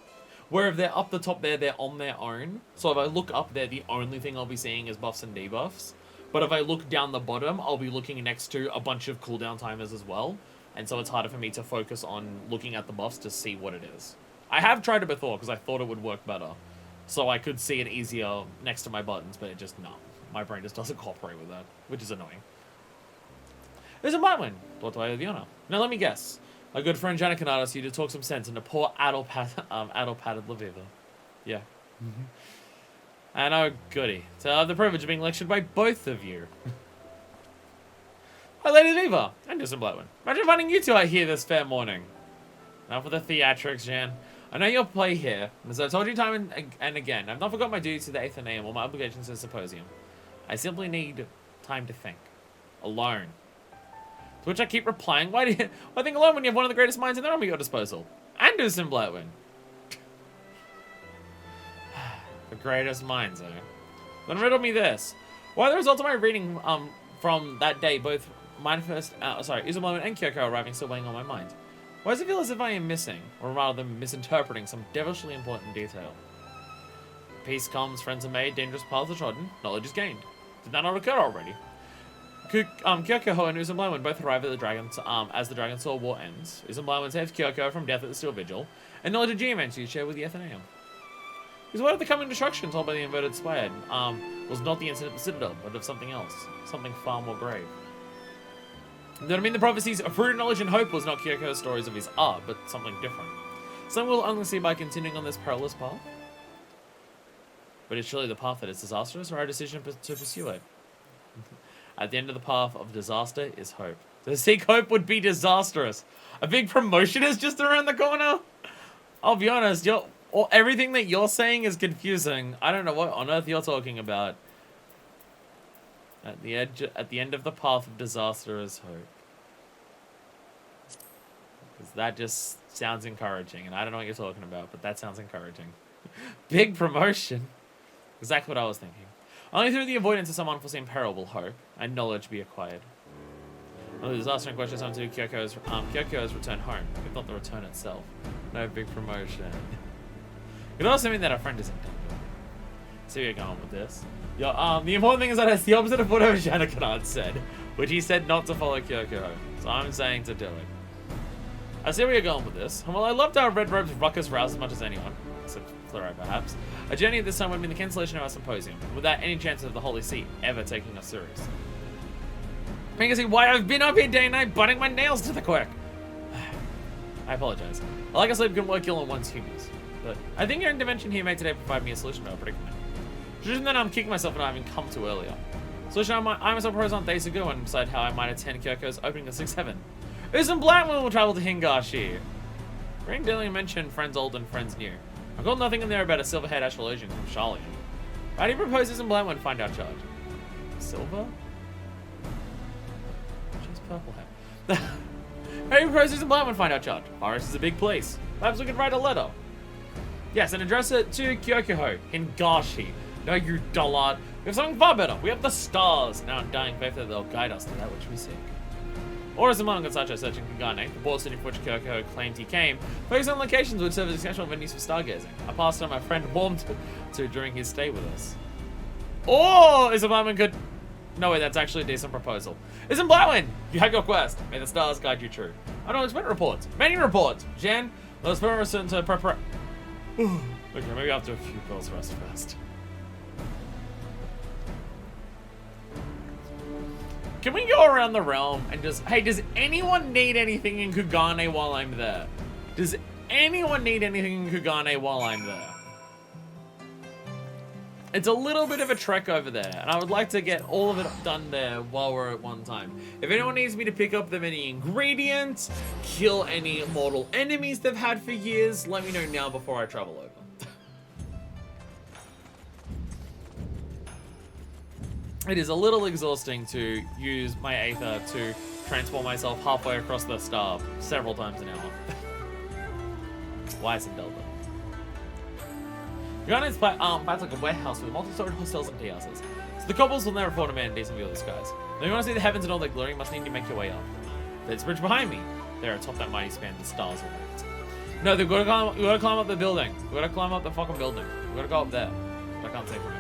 where if they're up the top there, they're on their own. So if I look up there, the only thing I'll be seeing is buffs and debuffs. But if I look down the bottom, I'll be looking next to a bunch of cooldown timers as well. And so it's harder for me to focus on looking at the buffs to see what it is. I have tried it before, because I thought it would work better. So I could see it easier next to my buttons, but it just, no. My brain just doesn't cooperate with that, which is annoying. There's a might win. What do I have the honor? Now let me guess. A good friend Janet can ask you to talk some sense into poor addle-padded Laviva. Yeah. And oh goody. So I have the privilege of being lectured by both of you. Hi, Lady Viva. And Justin Blackwood. Imagine finding you two out here this fair morning. Now for the theatrics, Jan. I know you'll play here, as I've told you time and again. I've not forgotten my duty to the Athenaeum or my obligations to the Symposium. I simply need time to think. Alone. To which I keep replying, why think alone when you have one of the greatest minds in the realm at your disposal? Anderson Blackwood. The greatest minds, eh? Then riddle me this. Why the result of my reading from that day, both Uzumaki and Kyoko arriving still weighing on my mind? Why does it feel as if I am missing, or rather misinterpreting, some devilishly important detail? Peace comes, friends are made, dangerous paths are trodden, knowledge is gained. Did that not occur already? Kyoko and Uzumaki both arrive at the Dragon's, as the Dragon Sword War ends. Uzumaki saves Kyoko from death at the Steel Vigil, and knowledge of geomancy is shared with the Athenaeum. His word of the coming destruction told by the inverted Spire was not the incident of the Citadel, but of something else, something far more grave. That I mean the prophecies of fruit, knowledge, and hope was not Kyoko's stories of his art, but something different. Some will only see by continuing on this perilous path. But it's surely the path that is disastrous, or our decision to pursue it. At the end of the path of disaster is hope. To seek hope would be disastrous. A big promotion is just around the corner. I'll be honest, everything that you're saying is confusing. I don't know what on earth you're talking about. At the end of the path of disaster is hope. Because that just sounds encouraging, and I don't know what you're talking about, but that sounds encouraging. Big promotion. Exactly what I was thinking. Only through the avoidance of some unforeseen peril will hope and knowledge be acquired. Well, the disaster in question is on to Kyoko's return home, if not the return itself. No big promotion. It could also mean that our friend is in danger. See where you're going with this. The important thing is that it's the opposite of what Oceanicanard said, which he said not to follow Kyoko. So I'm saying to do it. I see where you're going with this. And while I loved our Red Robe's ruckus rouse as much as anyone, except Fleur perhaps, a journey at this time would mean the cancellation of our symposium, without any chance of the Holy See ever taking us serious. You can see why I've been up here day and night butting my nails to the quick. I apologize. I like I sleep can work ill on one's humors, but I think your intervention here may today provide me a solution to our predicament. Solution that I'm kicking myself for not having come to earlier. Solution I myself proposed on days ago and decide how I might attend Kyoko's opening of 6th Heaven. Uzum Blackwood will travel to Hingashi. Ring Dillian mentioned friends old and friends new. I've got nothing in there about a silver-haired Astrologian from Charlie. How do you propose Uzum Blackwood find our charge? Silver? Just purple hair. How do you propose Uzum Blackwood find our charge? Forest is a big place. Perhaps we could write a letter. Yes, and address it to Kyokoho, Hingashi. No, you dullard. We have something far better. We have the stars. Now I'm dying faith that they'll guide us to that which we seek. Or as among Gonsacho searching Kagane, the port city from which Kyoko claimed he came, focus on locations which serve as exceptional venues for stargazing. A pastime my friend warmed to during his stay with us. Or Uzum Blackwood could... No way, that's actually a decent proposal. Uzum Blackwood, you have your quest. May the stars guide you true. I don't expect reports. Many reports. Jen, let's put us into prepare. Okay, maybe I'll do a few pills rest first. Can we go around the realm and just... Hey, does anyone need anything in Kugane while I'm there? Does anyone need anything in Kugane while I'm there? It's a little bit of a trek over there, and I would like to get all of it done there while we're at one time. If anyone needs me to pick up them any ingredients, kill any mortal enemies they've had for years, let me know now before I travel over. It is a little exhausting to use my Aether to transform myself halfway across the star several times an hour. Why is it Delta? Uganda's plats like a warehouse with multi-story hostels and tea houses. So the cobbles will never afford a man a decent view of the skies. Now you want to see the heavens and all their glory, you must need to make your way up. There's a bridge behind me. There atop that mighty span, the stars will light. No, we gotta climb up the building. We gotta climb up the fucking building. We gotta go up there. I can't say for me.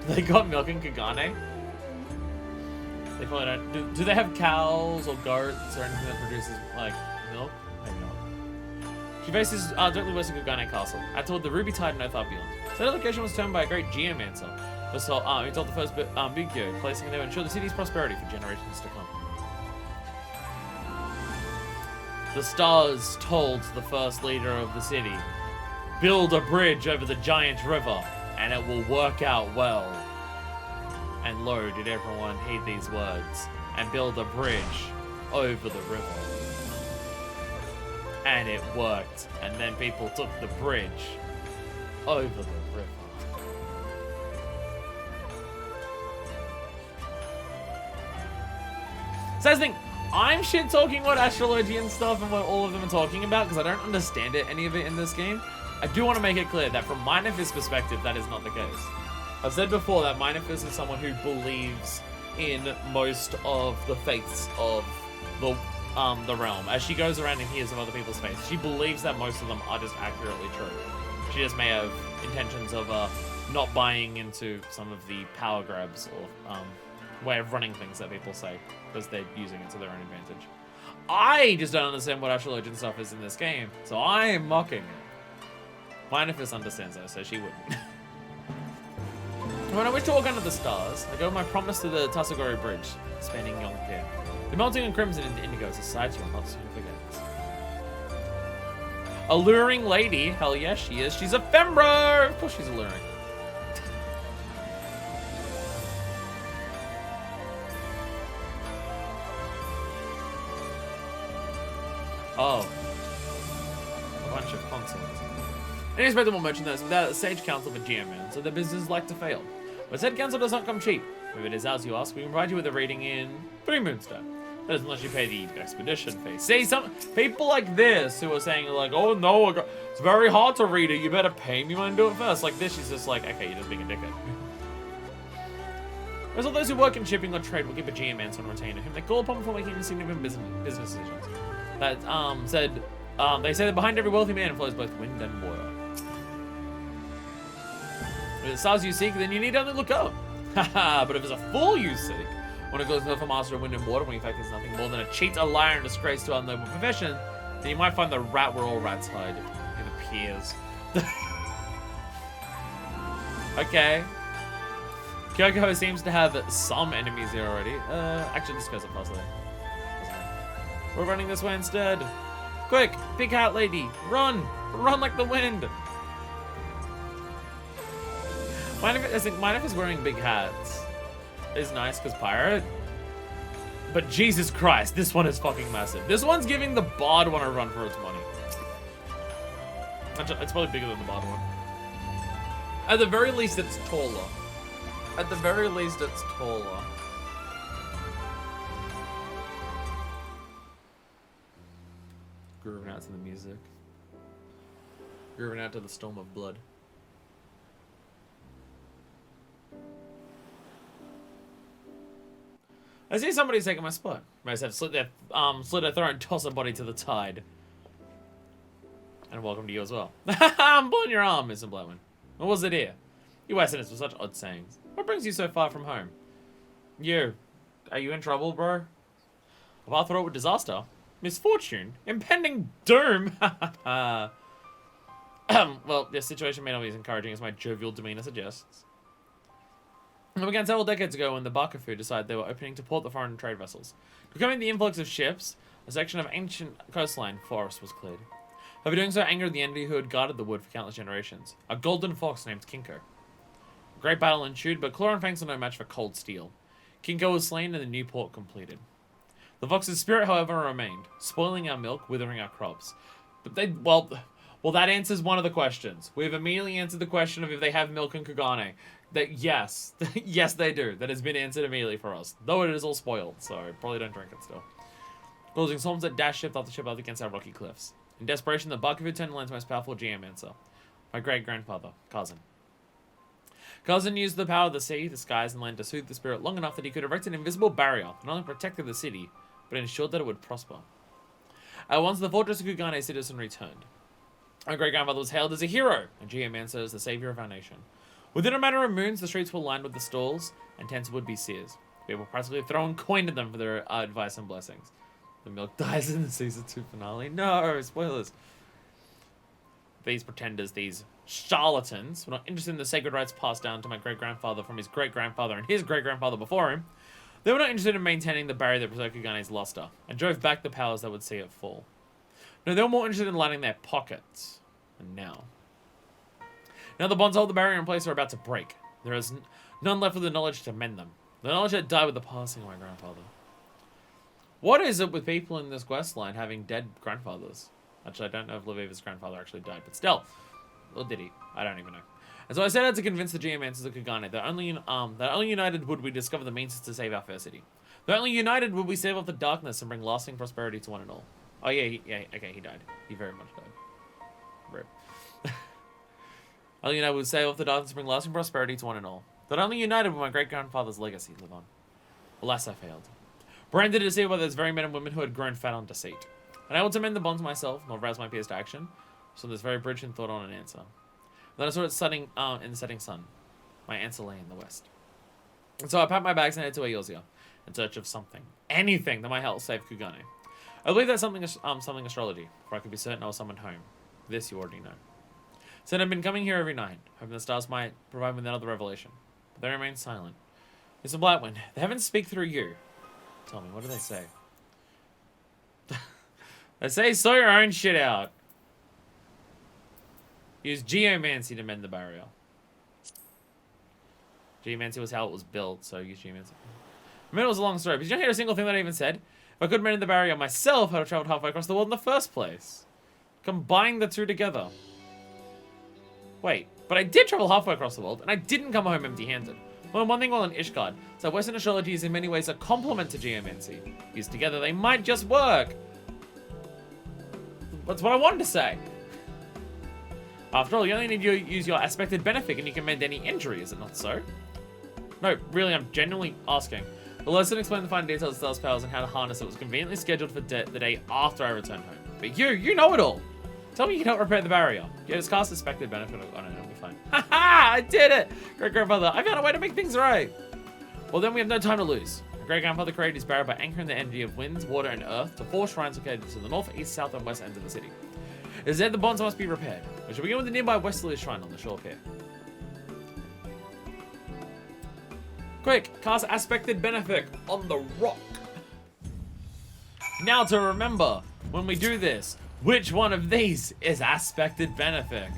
Do they got milk in Kagane? They probably don't. Do they have cows or goats or anything that produces, like, milk? Maybe not. She faces directly west of Kagane Castle, out toward the Ruby Tide and Oath beyond. So that location was termed by a great geomancer. He told the first Bigyo, placing it there to ensure the city's prosperity for generations to come. The stars told the first leader of the city, build a bridge over the giant river, and it will work out well. And lo, did everyone heed these words, and build a bridge over the river. And it worked. And then people took the bridge over the river. So I think I'm shit talking what astrology and stuff and what all of them are talking about because I don't understand any of it in this game. I do want to make it clear that from Minifist's perspective, that is not the case. I've said before that Minifist is someone who believes in most of the faiths of the realm. As she goes around and hears of other people's faiths, she believes that most of them are just accurately true. She just may have intentions of not buying into some of the power grabs or way of running things that people say because they're using it to their own advantage. I just don't understand what astrology and stuff is in this game, so I am mocking it. Minifist understands though, so she wouldn't. When I wish to walk under the stars, I go with my promise to the Tassagori Bridge, spanning Yongpir. The melting in crimson into indigo is a sight you will not soon forget. Alluring lady, hell yes she is. She's a fembro! Of course she's alluring. Oh. A bunch of consoles. Any expectable merchandise without a sage council for GM, so the business is like to fail. But said council does not come cheap. If it is as you ask, we can provide you with a rating in 3 Moonstone. That is unless you pay the expedition fee. See, some people like this who are saying like, oh no, it's very hard to read it, you better pay me when I do it first. Like this, she's just like, okay, you're just being a dickhead. There's all those who work in shipping or trade will keep a GM on retainer, whom they call upon for making significant business decisions. That they say that behind every wealthy man flows both wind and water. If it's stars you seek, then you need only look up. Haha, but if it's a fool you seek, when it goes for master of wind and water, when in fact it's nothing more than a cheat, a liar, and disgrace to our noble profession, then you might find the rat where all rats hide. It appears. Okay. Kyoko seems to have some enemies here already. Actually, this goes up past there. We're running this way instead. Quick, big hat lady, run! Run like the wind! I think Minifist wearing big hats is nice because pirate. But Jesus Christ, this one is fucking massive. This one's giving the Bard one a run for its money. It's probably bigger than the Bard one. At the very least, it's taller. At the very least, it's taller. Grooving out to the music. Grooving out to the storm of blood. I see somebody's taking my spot. Might have slit their throat and toss a body to the tide. And welcome to you as well. I'm pulling your arm, Mr. Blowin. What was it here? You Westerners with such odd sayings. What brings you so far from home? You. Are you in trouble, bro? A path fraught with disaster? Misfortune? Impending doom? Well, the situation may not be as encouraging as my jovial demeanor suggests. It began several decades ago when the Bakufu decided they were opening to port the foreign trade vessels. Becoming the influx of ships, a section of ancient coastline forest was cleared. However, doing so angered the entity who had guarded the wood for countless generations, a golden fox named Kinko. A great battle ensued, but claw and fangs were no match for cold steel. Kinko was slain and the new port completed. The fox's spirit, however, remained, spoiling our milk, withering our crops. But well, that answers one of the questions. We've immediately answered the question of if they have milk in Kugane. That yes, yes they do. That has been answered immediately for us. Though it is all spoiled, so probably don't drink it still. Causing storms that dash ship after ship up against our rocky cliffs. In desperation, the Bakufu turned the land's most powerful GM answer. My great-grandfather, Cousin. Cousin used the power of the sea, the skies, and land to soothe the spirit long enough that he could erect an invisible barrier that not only protected the city, but ensured that it would prosper. At once, the fortress of Kugane citizen returned. My great-grandfather was hailed as a hero, and GM answer as the savior of our nation. Within a matter of moons, the streets were lined with the stalls, and tents would be seers. People practically throwing coin at them for their advice and blessings. The milk dies in the season 2 finale. No, spoilers. These pretenders, these charlatans, were not interested in the sacred rites passed down to my great-grandfather from his great-grandfather and his great-grandfather before him. They were not interested in maintaining the barrier that preserved Kugane's luster, and drove back the powers that would see it fall. No, they were more interested in lining their pockets. And now the bonds hold the barrier in place are about to break. There is none left with the knowledge to mend them. The knowledge that died with the passing of my grandfather. What is it with people in this quest line having dead grandfathers? Actually, I don't know if Leviva's grandfather actually died, but still. Or did he? I don't even know. And so I set out to convince the Geomancers of Kagane that only united would we discover the means to save our fair city. That only united would we save off the darkness and bring lasting prosperity to one and all. Oh yeah, okay, he died. He very much died. Rip. Only united would save off the darkness and bring lasting prosperity to one and all. That only united would my great-grandfather's legacy live on. Alas, I failed. Branded to deceive by those very men and women who had grown fat on deceit. Unable to mend the bonds myself, nor rouse my peers to action, so this very bridge and thought on an answer. Then I saw it setting in the setting sun. My answer lay in the west. And so I packed my bags and headed to Eorzea, in search of something, anything that might help save Kugane. I believe that's something astrology, for I could be certain I was summoned home. This you already know. So I've been coming here every night, hoping the stars might provide me with another revelation. But they remain silent. It's a Blackwind. The heavens speak through you. Tell me, what do they say? They say, sort your own shit out. Use Geomancy to mend the barrier. Geomancy was how it was built, so use Geomancy. I mean, it was a long story, but did you not hear a single thing that I even said? If I could mend the barrier myself, I'd have traveled halfway across the world in the first place. Combine the two together. Wait, but I did travel halfway across the world, and I didn't come home empty-handed. Well, one thing while in Ishgard, so Western astrology is in many ways a complement to Geomancy. Used together, they might just work. That's what I wanted to say. After all, you only need to use your aspected benefic and you can mend any injury, is it not so? No, really, I'm genuinely asking. The lesson explained the fine details of Stella's powers and how to harness it was conveniently scheduled for the day after I returned home. But you know it all! Tell me you can help repair the barrier. Yeah, just cast aspected benefit. Oh no, it'll be fine. Haha! I did it! Great-grandfather, I found a way to make things right! Well, then we have no time to lose. My great-grandfather created his barrier by anchoring the energy of winds, water, and earth to 4 shrines located to the north, east, south, and west ends of the city. It is there the bonds must be repaired. We shall begin with the nearby westerliest shrine on the shore pier. Quick, cast aspected benefic on the rock. Now to remember, when we do this, which one of these is aspected benefic?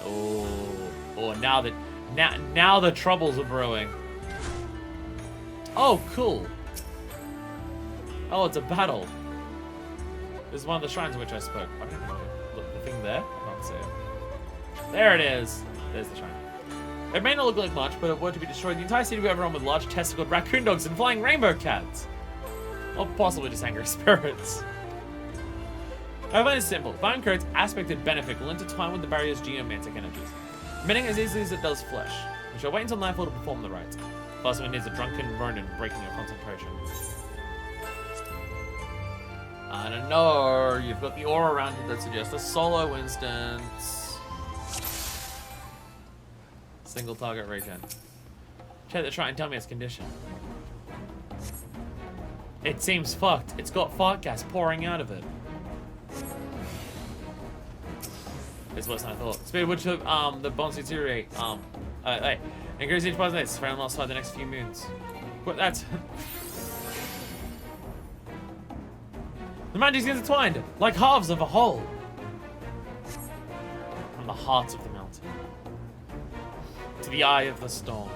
Oh, now the troubles are brewing. Oh, cool. Oh, it's a battle. This is one of the shrines of which I spoke. I don't know. Look, the thing there? I can't see it. There it is. There's the shrine. It may not look like much, but if it were to be destroyed, the entire city would be overrun with large testicled raccoon dogs and flying rainbow cats. Or possibly just angry spirits. I find it simple. If I'm correct, aspected benefic will intertwine with the barrier's geomantic energies, mending as easily as it does flesh. We shall wait until nightfall to perform the rites. Plus, we need a drunken Ronin breaking your concentration. I don't know. You've got the aura around you that suggests a solo instance. Single target regen. Check the shrine and tell me its condition. It seems fucked. It's got fart gas pouring out of it. It's worse than I thought. Speed at which the bonds deteriorate. Hey. Increase each body's next round alongside the next few moons. What? That's. The magic's intertwined, like halves of a whole. From the heart of the mountain to the eye of the storm.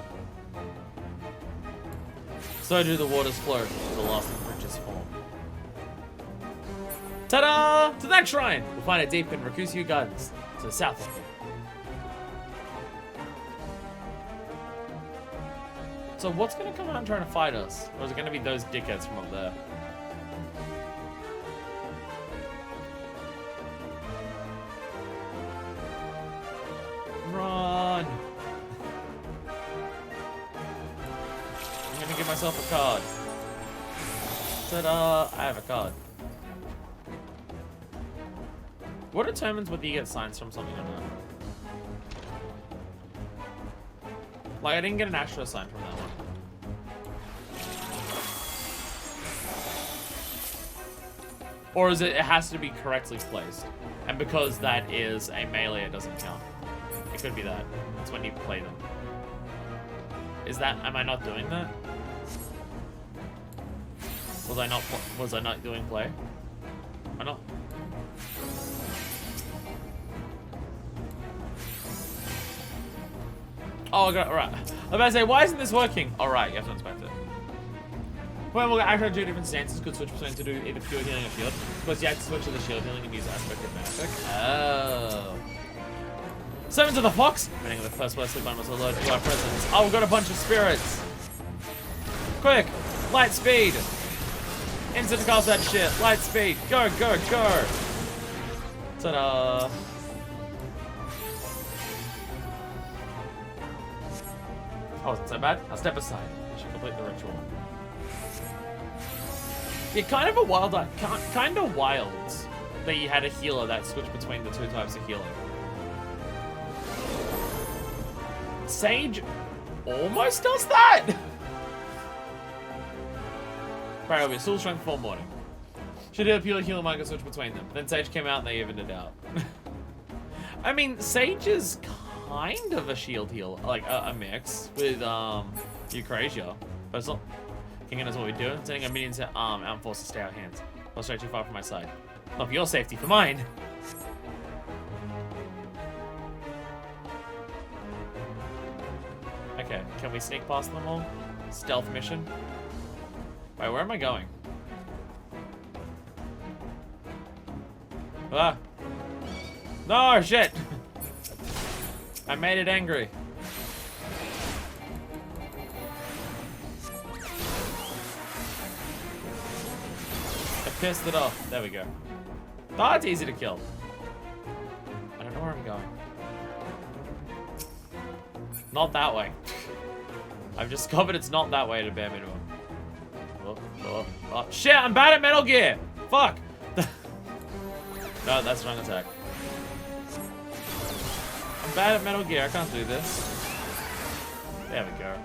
So do the waters flow to the lasting bridges form. Ta-da! To that shrine! We'll find it deep in Rakusu Gardens, to the south of it. So what's gonna come out and try to fight us? Or is it gonna be those dickheads from up there? Run! I'm gonna give myself a card. Ta-da! I have a card. What determines whether you get signs from something or not? Like, I didn't get an astro sign from that one. Or is it has to be correctly placed? And because that is a melee, it doesn't count. It could be that. It's when you play them. Is that, am I not doing that? Was I not doing play? Why not? Oh, I got it, right. I was about to say, why isn't this working? Alright, you have to inspect it. Well, we'll actually do different stances. Could switch between to do either pure healing or shield. Because you had to switch to the shield healing and use aspect of magic. Oh. Summon to the fox. Running the first blessed one was alert to our presence. Oh, we've got a bunch of spirits. Quick, light speed. Instant cast that shit. Light speed. Go, go, go. Ta-da. Oh, wasn't so bad. I'll step aside. I should complete the ritual. Yeah, kind of a wild, kind of wild that you had a healer that switched between the two types of healing. Sage almost does that. Right, it'll be still strength for morning. Should do a pure healer might switch between them. Then Sage came out and they evened it out. I mean, Sage is kind of a shield heal, like a mix with Eucrasia, but it's not. King knows what we're doing. Sending a minion to out force to stay out of hands. I'll stray too far from my side. Not for your safety, for mine. Okay, can we sneak past them all? Stealth mission. Wait, where am I going? Ah! No, shit! I made it angry. I pissed it off. There we go. Oh, it's easy to kill. I don't know where I'm going. Not that way. I've discovered it's not that way to bare minimum. Oh, shit, I'm bad at Metal Gear! Fuck! No, that's wrong attack. I'm bad at Metal Gear, I can't do this. There we go.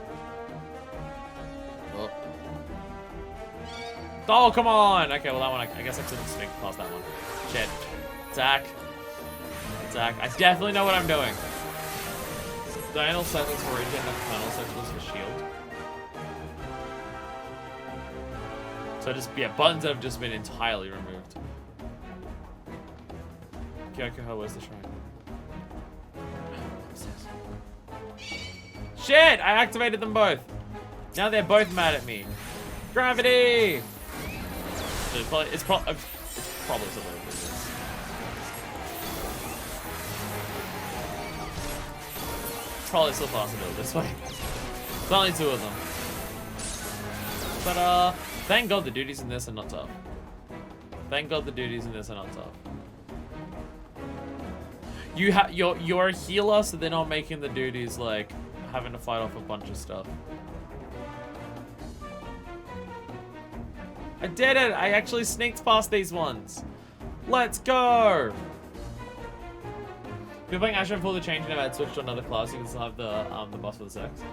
Oh, come on! Okay, well that one, I guess I couldn't sneak past that one. Shit. Attack. Attack. I definitely know what I'm doing. Diurnal Cycles for regen and Infernal Cycles for shield. So just, yeah, buttons that have just been entirely removed. Kyokuho, where's the shrine? Shit! I activated them both! Now they're both mad at me. Gravity! So it's probably something like this. Probably still possible this way. There's only two of them. But thank God the duties in this are not tough. Thank God the duties in this are not tough. You're a healer, so they're not making the duties like having to fight off a bunch of stuff. I did it! I actually sneaked past these ones. Let's go! If you're playing Asher and pull the change and never had switched to another class, you can still have the boss for the sex.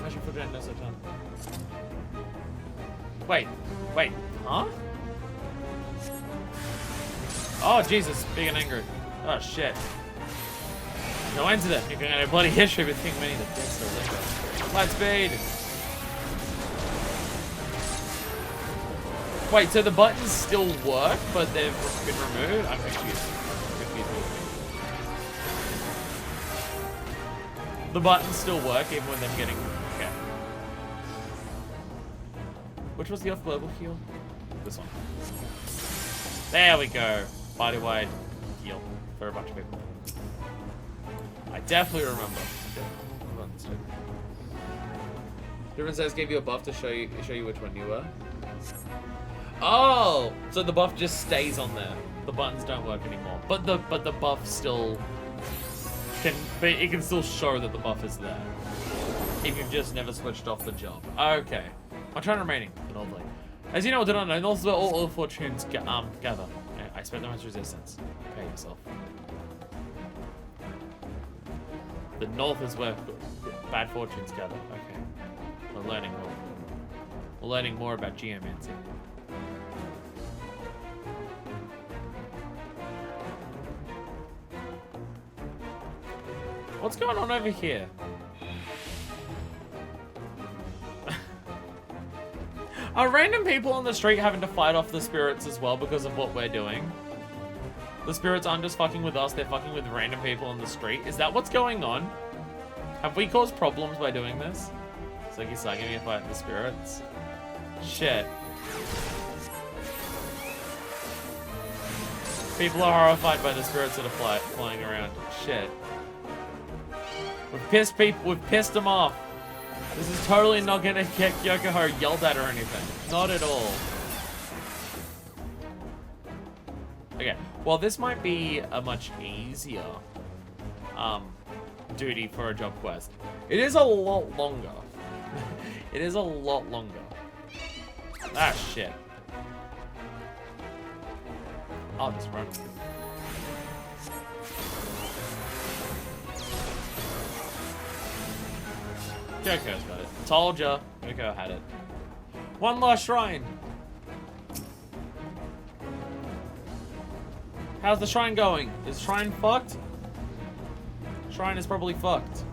Asher pull no such on. Wait, huh? Oh Jesus, big and angry. Oh shit. No end to that. You're going to have a bloody history with King Minnie the Dead Star. Light speed! Wait, so the buttons still work, but they've been removed? I'm confused. The buttons still work even with them getting... Okay. Which was the off-global heal? This one. There we go. Body-wide heal for a bunch of people. I definitely remember. Different says gave you a buff to show you which one you were. Oh, so the buff just stays on there. The buttons don't work anymore, but the buff still can. It can still show that the buff is there if you've just never switched off the job. Okay, I'm trying remaining. Lovely. As you know, did I know? North is where all fortunes gather. I spent the most resistance. Pay yourself. The north is where bad fortunes gather. Okay. We're learning more. We're learning more about geomancy. What's going on over here? Are random people on the street having to fight off the spirits as well because of what we're doing? The spirits aren't just fucking with us, they're fucking with random people on the street. Is that what's going on? Have we caused problems by doing this? It's like he's giving me a fight the spirits. Shit. People are horrified by the spirits that are flying around. Shit. We've pissed people. We've pissed them off. This is totally not gonna get Yokohara yelled at or anything. Not at all. Okay. Well, this might be a much easier duty for a job quest. It is a lot longer. It is a lot longer. Ah, shit. I'll just run. Kyoko's got it. Told ya. Kyoko had it. One last shrine. How's the shrine going? Is shrine fucked? Shrine is probably fucked.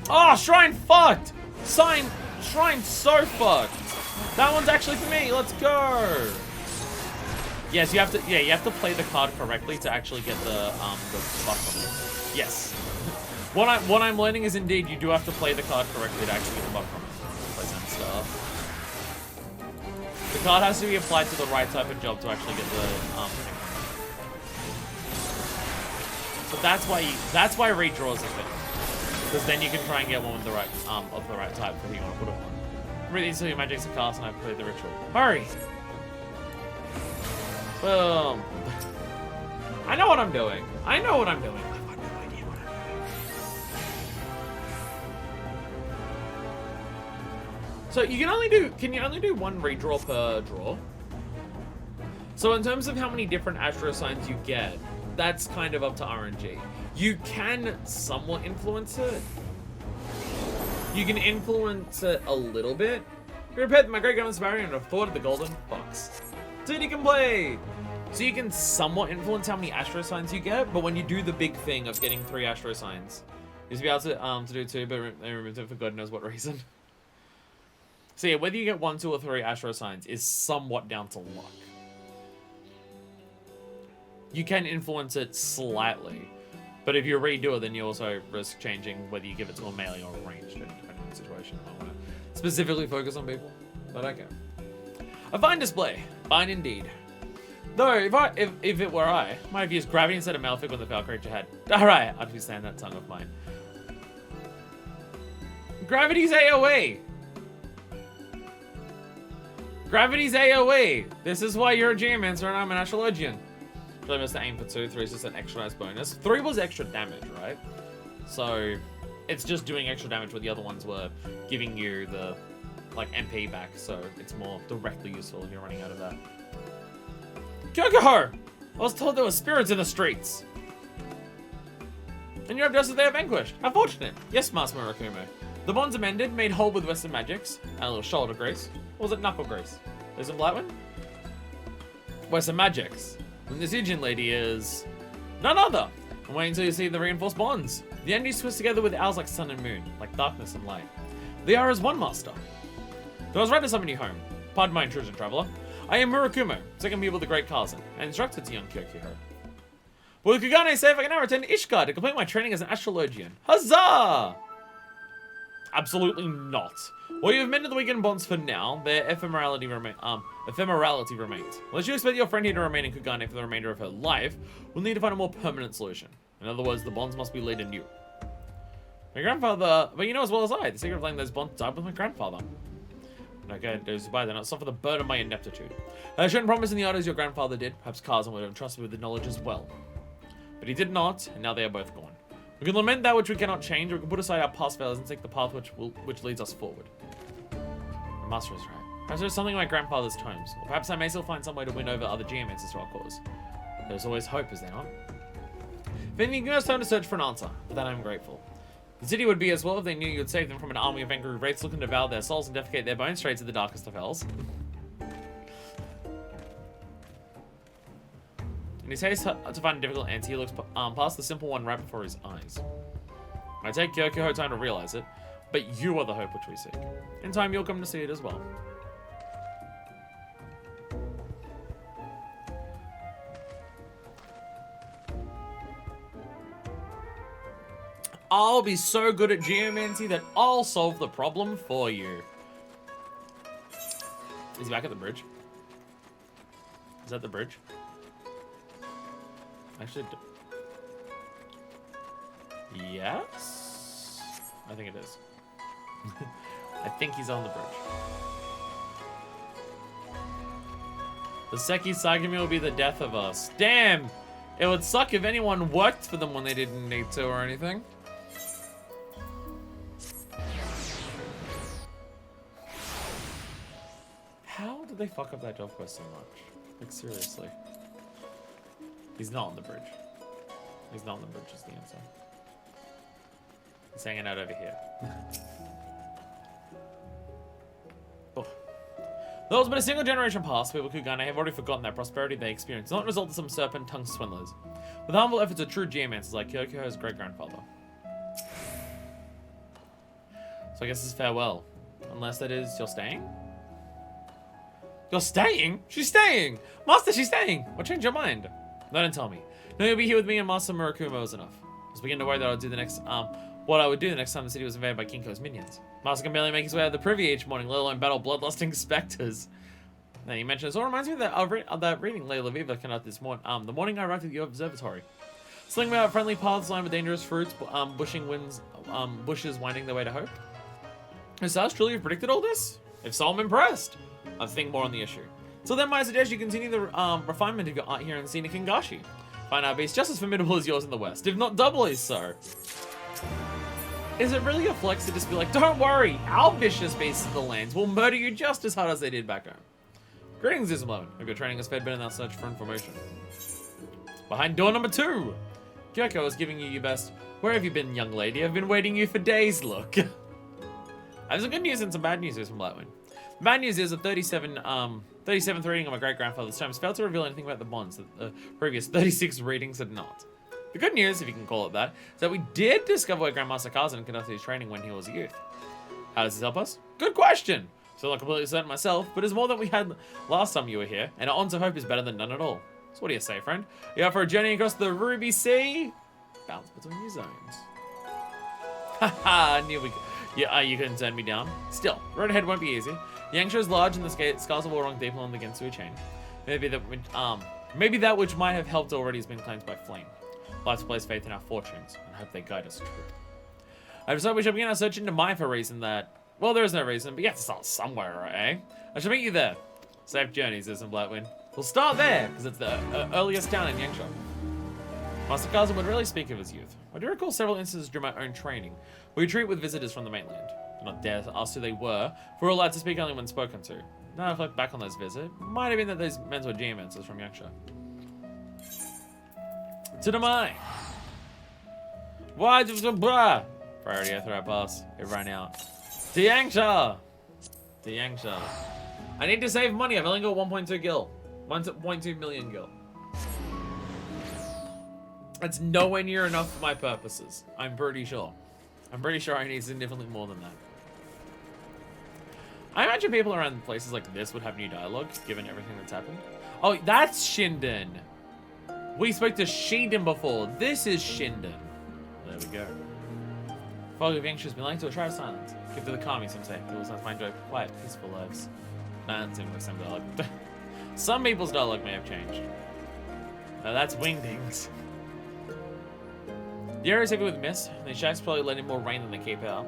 Oh, shrine fucked! Shrine so fucked. That one's actually for me. Let's go. Yes, you have to. Yeah, you have to play the card correctly to actually get the buff from it. Yes. What I'm learning is indeed you do have to play the card correctly to actually get the buff from it. Present stuff. The card has to be applied to the right type of job to actually get the thing. So that's why redraws a thing. Because then you can try and get one with the right of the right type that you want to put it on. Read these your magics are cast and I've played the ritual. Hurry! Boom. I know what I'm doing. I know what I'm doing. I've got no idea what I'm doing. So you can only do one redraw per draw? So in terms of how many different Astro signs you get, that's kind of up to RNG. You can somewhat influence it. You can influence it a little bit. You repaired my great grandma's barrier and have thought of the golden fox. Dude, you can play! So you can somewhat influence how many Astro signs you get, but when you do the big thing of getting 3 Astro signs, you to be able to do 2, but they removed it for God knows what reason. So yeah, whether you get 1, 2, or 3 Astro signs is somewhat down to luck. You can influence it slightly, but if you redo it, then you also risk changing whether you give it to a melee or a ranged, depending on the situation. I don't want to specifically focus on people, but okay. A fine display, fine indeed. Though, if it were I, might have used gravity instead of Malefic on the foul creature had. Alright, I'd be saying that tongue of mine. Gravity's AoE! Gravity's AoE! This is why you're a Geomancer and I'm an Astrologian. Really missed the aim for 2, 3 is just an extra nice bonus. 3 was extra damage, right? So, it's just doing extra damage where the other ones were giving you the, like, MP back, so it's more directly useful if you're running out of that. Kyokoho! I was told there were spirits in the streets! And you have just as they are vanquished. How fortunate! Yes, Master Murakumo. The bonds amended, made whole with Western magics, and a little shoulder grace. Or was it knuckle grace? There's a Blightwind? Western magics. And this Stygian lady is none other. And wait until you see the reinforced bonds. The entities twist together with ours like sun and moon, like darkness and light. They are as one master. Though I was right to summon you home. Pardon my intrusion, traveler. I am Murakumo, second pupil of the Great Kazan, and instructor to young Kyokuho. Will Kugane say if I can now return to Ishgard to complete my training as an astrologian? Huzzah! Absolutely not. Well, you've mended the weakened bonds for now. Their ephemerality remains. Unless you expect your friend here to remain in Kugane for the remainder of her life, we'll need to find a more permanent solution. In other words, the bonds must be laid anew. My grandfather, but you know as well as I, the secret of letting those bonds died with my grandfather. Okay, those by then, I'll suffer the burden of my ineptitude. I shouldn't promise in the art as your grandfather did. Perhaps Kazan would have entrusted me with the knowledge as well. But he did not, and now they are both gone. We can lament that which we cannot change, or we can put aside our past failures and take the path which leads us forward. The master is right. Perhaps there's something in my grandfather's tomes, or perhaps I may still find some way to win over other geomancers to our cause. There's always hope, is there not? If anything, you have time to search for an answer. For that I am grateful. The city would be as well if they knew you would save them from an army of angry wraiths looking to devour their souls and defecate their bones straight to the darkest of hells. In his haste to find a difficult answer, he looks past the simple one right before his eyes. I take Kyokuho time to realize it, but you are the hope which we seek. In time, you'll come to see it as well. I'll be so good at geomancy that I'll solve the problem for you. Is he back at the bridge? Is that the bridge? Actually, yes? I think it is. I think he's on the bridge. The Seki Sagami will be the death of us. Damn! It would suck if anyone worked for them when they didn't need to or anything. How did they fuck up that job quest so much? Like, seriously. He's not on the bridge. He's not on the bridge is the answer. He's hanging out over here. Oh. Though it's been a single generation past, people Kugane have already forgotten that prosperity they experienced, not a result of some serpent-tongued swindlers. With humble efforts of true geomancers like Kyoko's great-grandfather. So I guess it's farewell. Unless that is, you're staying? You're staying? She's staying! Master, she's staying! What changed your mind? No, don't tell me. No, you'll be here with me and Master Murakumo was enough. I was beginning to worry that I would do the next, what I would do the next time the city was invaded by Kinko's minions. Master can barely make his way out of the privy each morning, let alone battle bloodlusting specters. Now you mentioned this all reminds me of that reading Layla Viva conducted this morning. The morning I arrived at the observatory. Slinging out friendly paths lined with dangerous fruits, bushes winding their way to hope. Has Sas truly predicted all this? If so, I'm impressed. I'll think more on the issue. So then, I suggest you continue the refinement of your art here in scenic Kingashi. Find our base just as formidable as yours in the West, if not doubly so. Is it really a flex to just be like, don't worry, our vicious beasts of the lands will murder you just as hard as they did back home? Greetings, Ismalone. Hope your training has fed better in our search for information. Behind door number 2. Kyoko is giving you your best. Where have you been, young lady? I've been waiting you for days, look. I have some good news and some bad news here from Blightwind. The bad news is a 37th reading of my great-grandfather's tomes failed to reveal anything about the bonds that the previous 36 readings had not. The good news, if you can call it that, is that we did discover where Grandmaster Kazan conducted his training when he was a youth. How does this help us? Good question! Still not completely certain myself, but it's more than we had last time you were here, and our odds of hope is better than none at all. So what do you say, friend? You up for a journey across the Ruby Sea? Bounce between your zones. Haha, I knew we could. Yeah, you couldn't turn me down. Still, the road ahead won't be easy. The Yangsha is large and the scars of war run deep along the Gensui chain. Maybe that which might have helped already has been claimed by Flame. We'll have to place faith in our fortunes and hope they guide us true. I decided we should begin our search into Mai for a reason that... Well, there is no reason, but you have to start somewhere, right, eh? I shall meet you there. Safe journeys, isn't Blightwind? We'll start there, because it's the earliest town in Yangsha. Master Kazan would rarely speak of his youth. I do recall several instances during my own training, where we treat with visitors from the mainland. Do not dare to ask who they were, for we're allowed to speak only when spoken to. Now I reflect back on those visits, it might have been that those men were geomancers from Yangsha. To the Mai! Why just a blah? Priority after I pass. It ran out. To Yangsha! To Yangsha. I need to save money, I've only got 1.2 gil. 1.2 million gil. That's nowhere near enough for my purposes. I'm pretty sure. I'm pretty sure I need significantly more than that. I imagine people around places like this would have new dialogue, given everything that's happened. Oh, that's Shinden. We spoke to Shinden before. This is Shinden. There we go. Fog of Anxious belong to a tribe of silence. Give to the Kami, some say. People's lives might enjoy quiet, peaceful lives. Nah, it seems like some dialogue. Some people's dialogue may have changed. Now that's Wingdings. The area is heavy with mist, and the shacks probably let in more rain than they keep out.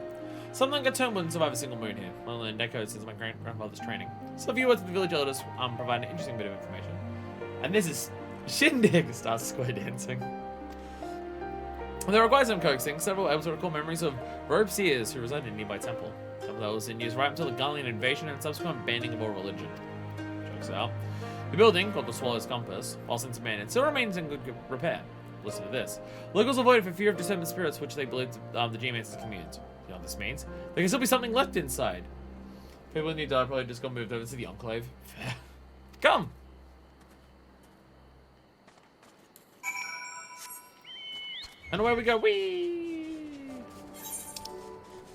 Something like a tome wouldn't survive a single moon here, let alone decades since my grandfather's training. So a few words of the village elders provide an interesting bit of information. And this is Shindig starts square dancing. There are quite some coaxing, several able to recall memories of robe seers who resided in a nearby temple. Some of those in use right until the Gallian invasion and subsequent banning of all religion. Jokes out. The building, called the Swallow's Compass, while since abandoned, still remains in good repair. Listen to this. Locals avoid it for fear of disturbing spirits which they believe the geomancers communes. You know what this means? There can still be something left inside. People in New Dye probably just got moved over to the Enclave. Fair. Come! And away we go. Whee!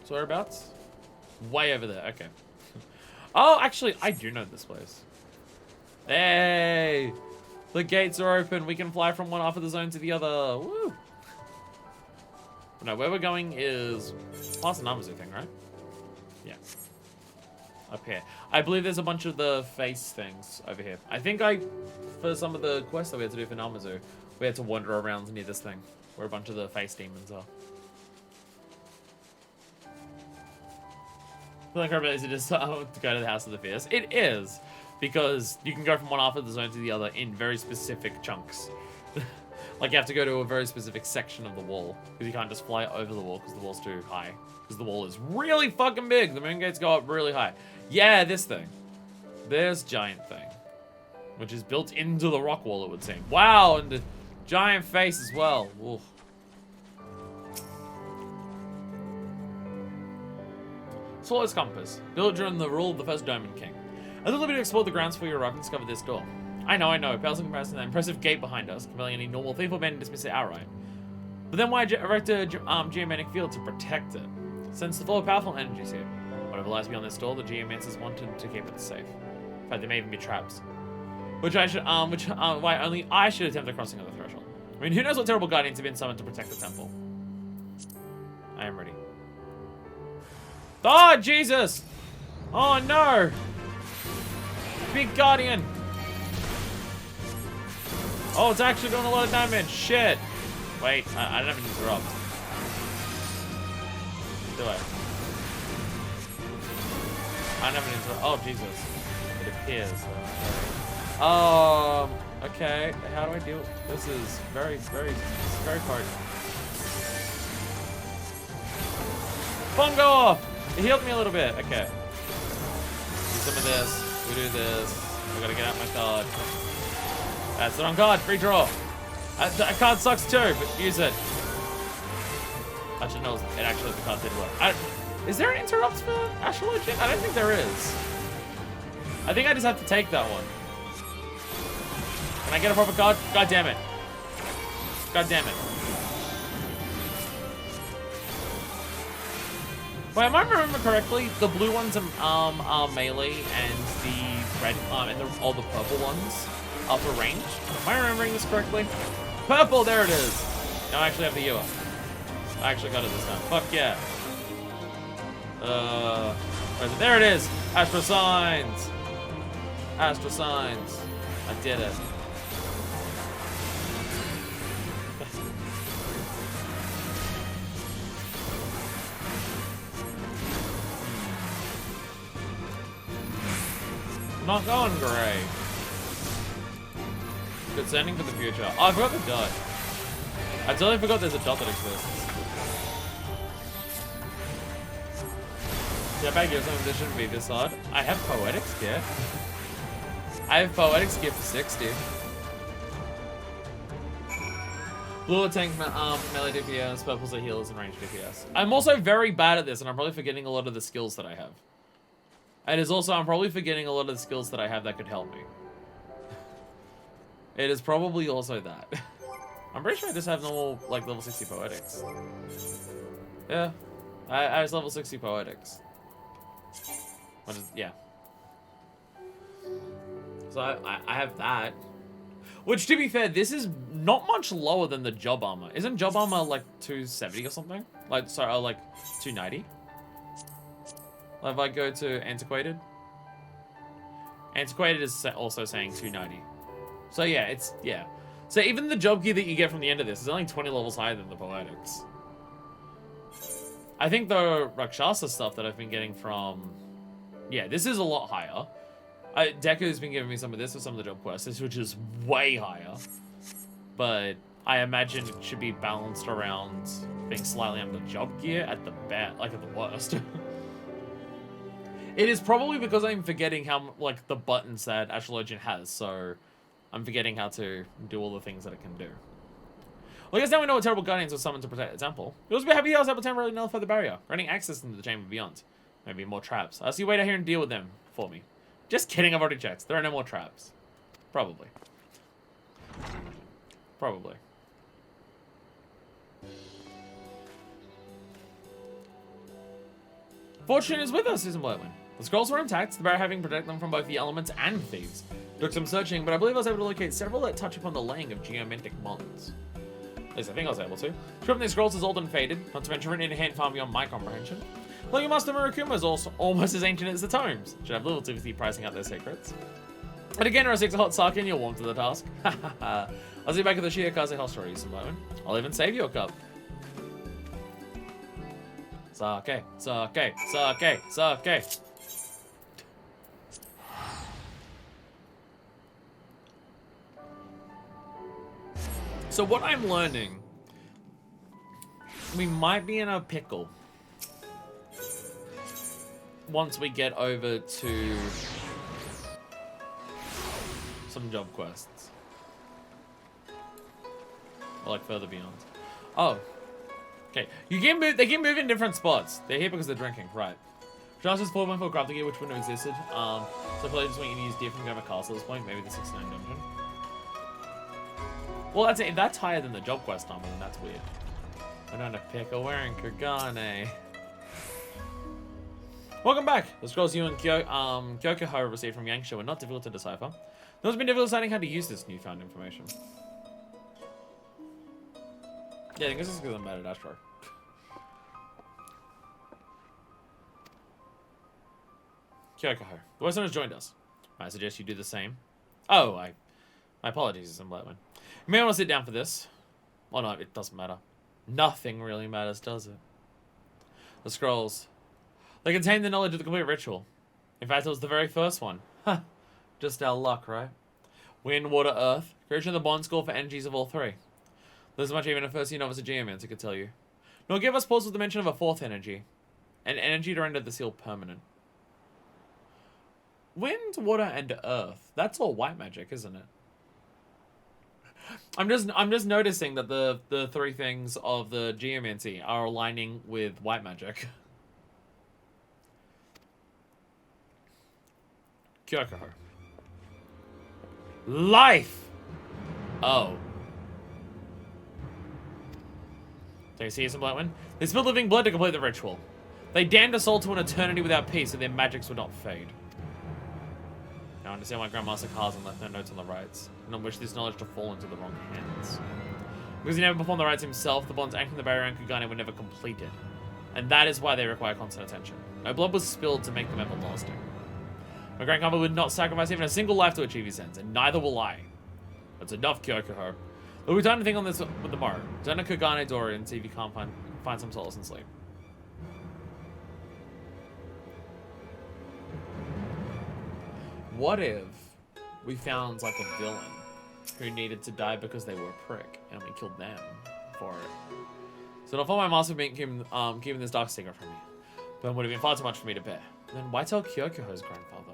So whereabouts? Way over there. Okay. Oh, actually, I do know this place. Hey! The gates are open. We can fly from one half of the zone to the other. Woo! But no, where we're going is past the Namazu thing, right? Yeah. Up here. I believe there's a bunch of the face things over here. I think for some of the quests that we had to do for Namazu, we had to wander around near this thing, where a bunch of the face demons are. I feel like our ability to go to the House of the Fierce. It is, because you can go from one half of the zone to the other in very specific chunks. Like you have to go to a very specific section of the wall, because you can't just fly over the wall because the wall's too high. Because the wall is really fucking big. The moon gates go up really high. Yeah, this thing. This giant thing. Which is built into the rock wall, it would seem. Wow, and the giant face as well. Oof. Swallow's Compass. Built during the rule of the first Doman King. I thought we to explore the grounds before you arrived and discover this door. I know. Pales in comparison to the impressive gate behind us, compelling any normal thief or man to dismiss it outright. But then why erect a geomagnetic field to protect it? Since the flow of powerful energies here. Whatever lies beyond this door, the geomancers wanted to keep it safe. In fact, there may even be traps. Why only I should attempt a crossing of the threshold. I mean, who knows what terrible guardians have been summoned to protect the temple. I am ready. Oh, Jesus! Oh, no! Big guardian! Oh, it's actually doing a lot of damage. Shit! Wait, I don't have an interrupt. Do I? I don't have an interrupt. Oh, Jesus. It appears. Okay. How do I deal? This is very hard. Bongo off! It healed me a little bit. Okay. Do some of this. We do this. I gotta get out my card. That's the wrong card. Free draw. That card sucks too, but use it. Actually, no. It actually, the card did work. Is there an interrupt for Astral Legend? I don't think there is. I think I just have to take that one. Can I get a proper card? God damn it. God damn it. Wait, am I remembering correctly? The blue ones are melee, and the red and all the purple ones are for range. Am I remembering this correctly? Purple, there it is. Now I actually have the Ewa. I actually got it this time. Fuck yeah. Where is it? There it is. Astral Signs. Astral Signs. I did it. Not going great. Good sending for the future. Oh, I forgot the dot. I totally forgot there's a dot that exists. Yeah, back here, something that shouldn't be this hard. I have Poetics gear. I have Poetics gear for 60. Blue tank melee DPS, purples are healers and range DPS. I'm also very bad at this, and I'm probably forgetting a lot of the skills that I have. And it's also, I'm probably forgetting a lot of the skills that I have that could help me. It is probably also that. I'm pretty sure I just have normal, like, level 60 Poetics. Yeah. I just level 60 Poetics. Yeah. So I have that. Which, to be fair, this is not much lower than the job armor. Isn't job armor, like, 270 or something? Like, sorry, like, 290? If I go to Antiquated. Antiquated is also saying 290. So yeah, yeah. So even the job gear that you get from the end of this is only 20 levels higher than the Poetics. I think the Rakshasa stuff that I've been getting from... Yeah, this is a lot higher. Deku's been giving me some of this for some of the job quests, which is way higher. But I imagine it should be balanced around being slightly under job gear at the like at the worst. It is probably because I'm forgetting how, like, the buttons that Astral Legend has, so I'm forgetting how to do all the things that it can do. Well, I guess now we know what terrible guardians were summoned to protect the temple. You'll also be happy I was able to temporarily nullify the barrier, granting access into the chamber beyond. Maybe more traps. So you wait out here and deal with them for me. Just kidding, I've already checked. There are no more traps. Probably. Probably. Fortune is with us, Susan Blightwin. The scrolls were intact, the barrier having protected them from both the elements and thieves. Took some searching, but I believe I was able to locate several that touch upon the laying of geomantic bonds. At least I think I was able to. Scripting these scrolls is old and faded, not to mention written in hand far beyond my comprehension. Looking Master Murakuma is also almost as ancient as the tomes. Should have little sympathy pricing out their secrets. But again, or 6 hot sake and you're warm to the task. I'll see you back at the Shiakaze hostel sometime. I'll even save you a cup. Sake, sake, sake, sake. So what I'm learning, we might be in a pickle once we get over to some job quests. Or like further beyond. Oh. Okay. They keep moving in different spots. They're here because they're drinking, right. Josh is 4.4 crafting gear, which wouldn't have existed. So probably just want you to use deer from Gamma Castle at this point, maybe the 69 dungeon. Well, that's higher than the job quest number, and that's weird. We're on a pickle, we're in Kagane. Welcome back! The scrolls you and Kyokoho received from Yangsho are not difficult to decipher. It's been difficult deciding how to use this newfound information. Yeah, I think this is because I'm bad at Astro. Kyokoho. The Western has joined us. I suggest you do the same. Oh, my apologies, I'm Blackman. You may want to sit down for this. Oh no, it doesn't matter. Nothing really matters, does it? The scrolls. They contain the knowledge of the complete ritual. In fact, it was the very first one. Huh. Just our luck, right? Wind, water, earth. Creation of the bond score for energies of all three. There's much even a first year novice of geomancer could tell you. Nor give us pause with the mention of a fourth energy. An energy to render the seal permanent. Wind, water, and earth. That's all white magic, isn't it? I'm just noticing that the three things of the geomancy are aligning with white magic. Kyokoho. Life! Oh. Do you see some Blackman? They spilled living blood to complete the ritual. They damned us all to an eternity without peace, so their magics would not fade. Now I understand why Grandmaster Kazan left no notes on the rites, and not wish this knowledge to fall into the wrong hands. Because he never performed the rites himself, the bonds anchoring the barrier and Kugane were never completed. And that is why they require constant attention. No blood was spilled to make them everlasting. My grandfather would not sacrifice even a single life to achieve his ends, and neither will I. That's enough, Kyokoho. There'll be time to think on this with tomorrow. Turn to Kugane Dori and see if you can't find some solace in sleep. What if we found like a villain who needed to die because they were a prick, and we killed them for it? So not for my master being keeping this dark secret from me, but it would have been far too much for me to bear. Then why tell Kyokoho's grandfather?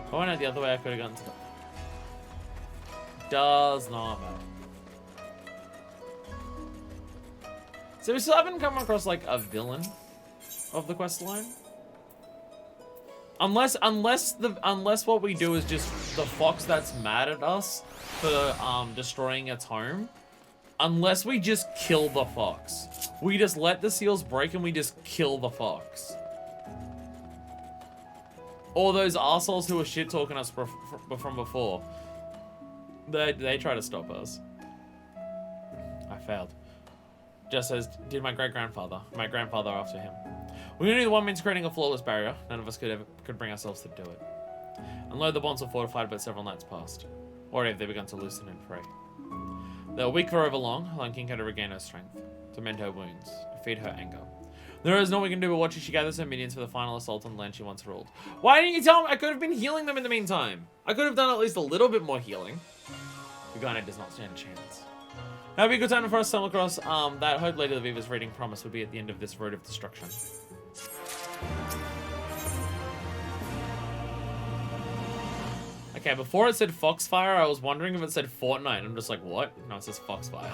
If I went out the other way, I could have gotten to the... Does not matter. So we still haven't come across like a villain of the quest line. Unless what we do is just the fox that's mad at us for destroying its home. Unless we just kill the fox. We just let the seals break and we just kill the fox. Or those assholes who were shit talking us from before. They try to stop us. I failed. Just as did my great-grandfather. My grandfather after him. We knew the one means creating a flawless barrier. None of us could bring ourselves to do it. And lo, the bonds were fortified, but several nights passed. Already have they begun to loosen and fray. They were weak for over long, allowing King to regain her strength, to mend her wounds, to feed her anger. There is no we can do but watch as she gathers her minions for the final assault on the land she once ruled. Why didn't you tell me? I could have been healing them in the meantime. I could have done at least a little bit more healing. Kugane does not stand a chance. Now would be a good time for us to stumble across that Hope Lady of the Viva's reading promise would be at the end of this road of destruction. Okay, before it said Foxfire, I was wondering if it said Fortnite. I'm just like, what? No, it says Foxfire.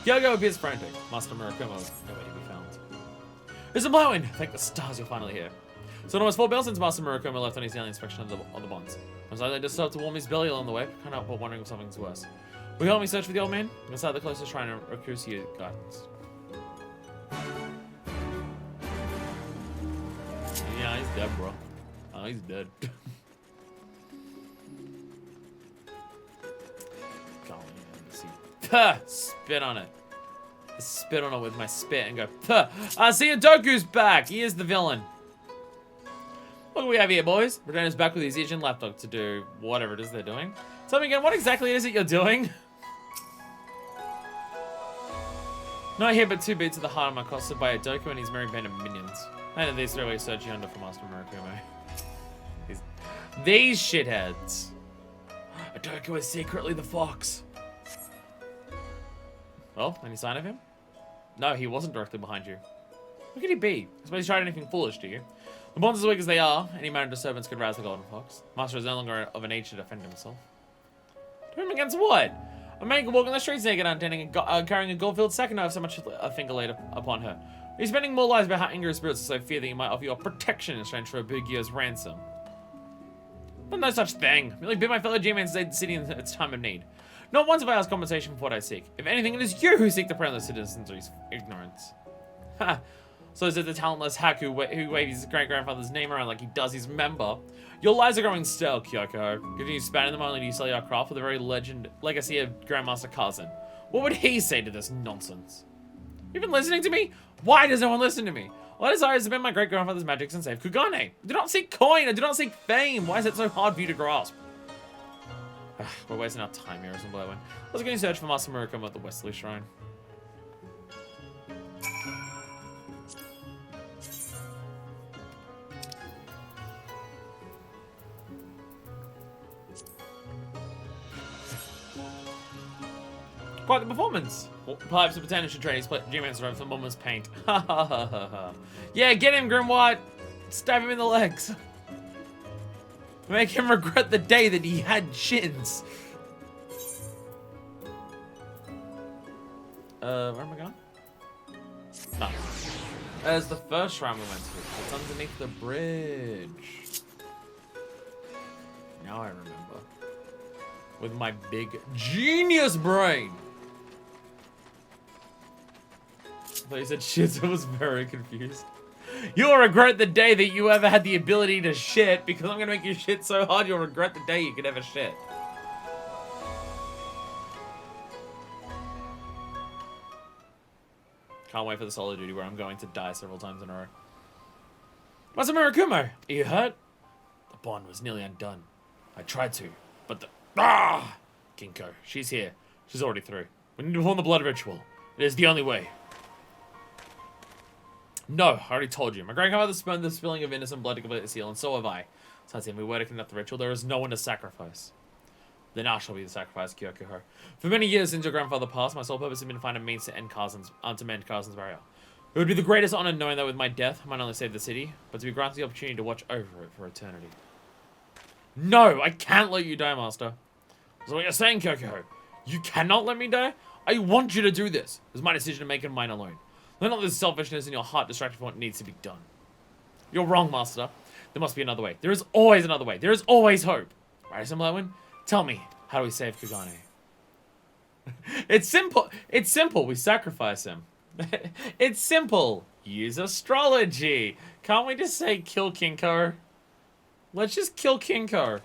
Kyogo appears frantic. Master Murakuma is nowhere to be found. It's a blowing! Thank the stars you're finally here. So it was 4 bells since Master Murakuma left on his daily inspection of the bonds. I was likely just stopped to warm his belly along the way, kind of wondering if something's worse. Will you help me search for the old man? I'm inside the closest shrine and recuse your guidance. dead, bro. Oh, he's dead. Spit on it. Spit on it with my spit and go, see, Doku's back. He is the villain. What do we have here, boys? Returner's back with his Asian lapdog to do whatever it is they're doing. Tell me again, what exactly is it you're doing? Not here, but 2 beats of the heart am accosted by a Doku and his merry band of minions. And these 3 ways searching under for Master Murakumo. These shitheads. A Doku is secretly the fox. Well, any sign of him? No, he wasn't directly behind you. Who could he be? I suppose he tried anything foolish, do you? The bonds as weak as they are, any man of disturbance could rouse the golden fox. Master is no longer of an age to defend himself. To him against what? A man can walk on the streets naked, untending and carrying a gold-filled sack and I have so much a finger laid upon her. He's spending more lies about how angry spirits are so fear that he might offer you protection in exchange for a big year's ransom. But no such thing. Merely bid my fellow G-man to save the city in its time of need. Not once have I asked compensation for what I seek. If anything, it is you who seek to prey on the citizens' ignorance. Ha! So is it the talentless hack who waves his great-grandfather's name around like he does his member? Your lies are growing stale, Kyoko. Continue spanning them only do you sell your craft for the very legacy of Grandmaster Kazan. What would he say to this nonsense? You've been listening to me? Why does no one listen to me? All I desire is to bend my great-grandfather's magics and save Kugane. I do not seek coin, I do not seek fame. Why is it so hard for you to grasp? We're wasting our time here, isn't it? Let's go and search for Master Murakumo at the Westerly Shrine. Quite the performance. Well, perhaps the pretender should trade his G-Man's robe for Mama's paint. Ha ha ha ha ha. Yeah, get him, Grimwad. Stab him in the legs. Make him regret the day that he had shins. Where am I going? No. There's the first shrine we went to. It's underneath the bridge. Now I remember. With my big genius brain. I thought you said shit, so I was very confused. You'll regret the day that you ever had the ability to shit, because I'm gonna make you shit so hard you'll regret the day you could ever shit. Can't wait for the solo duty where I'm going to die several times in a row. Master Murakumo, are you hurt? The bond was nearly undone. I tried to, but the... Ah! Kinko, she's here. She's already through. We need to perform the blood ritual. It is the only way. No, I already told you. My grandfather spurned the spilling of innocent blood to complete the seal, and so have I. Besides, if we were to conduct the ritual, there is no one to sacrifice. Then I shall be the sacrifice, Kyokuho. For many years since your grandfather passed, my sole purpose has been to find a means to mend Kazan's barrier. It would be the greatest honor knowing that with my death, I might not only save the city, but to be granted the opportunity to watch over it for eternity. No, I can't let you die, Master. That's what you're saying, Kyokuho. You cannot let me die? I want you to do this. It's my decision to make and mine alone. Let not this selfishness in your heart distract you from what needs to be done. You're wrong, Master. There must be another way. There is always another way. There is always hope. Right, Simlowin? Tell me, how do we save Kugane? It's simple. It's simple. We sacrifice him. It's simple. Use astrology. Can't we just say kill Kinko? Let's just kill Kinko.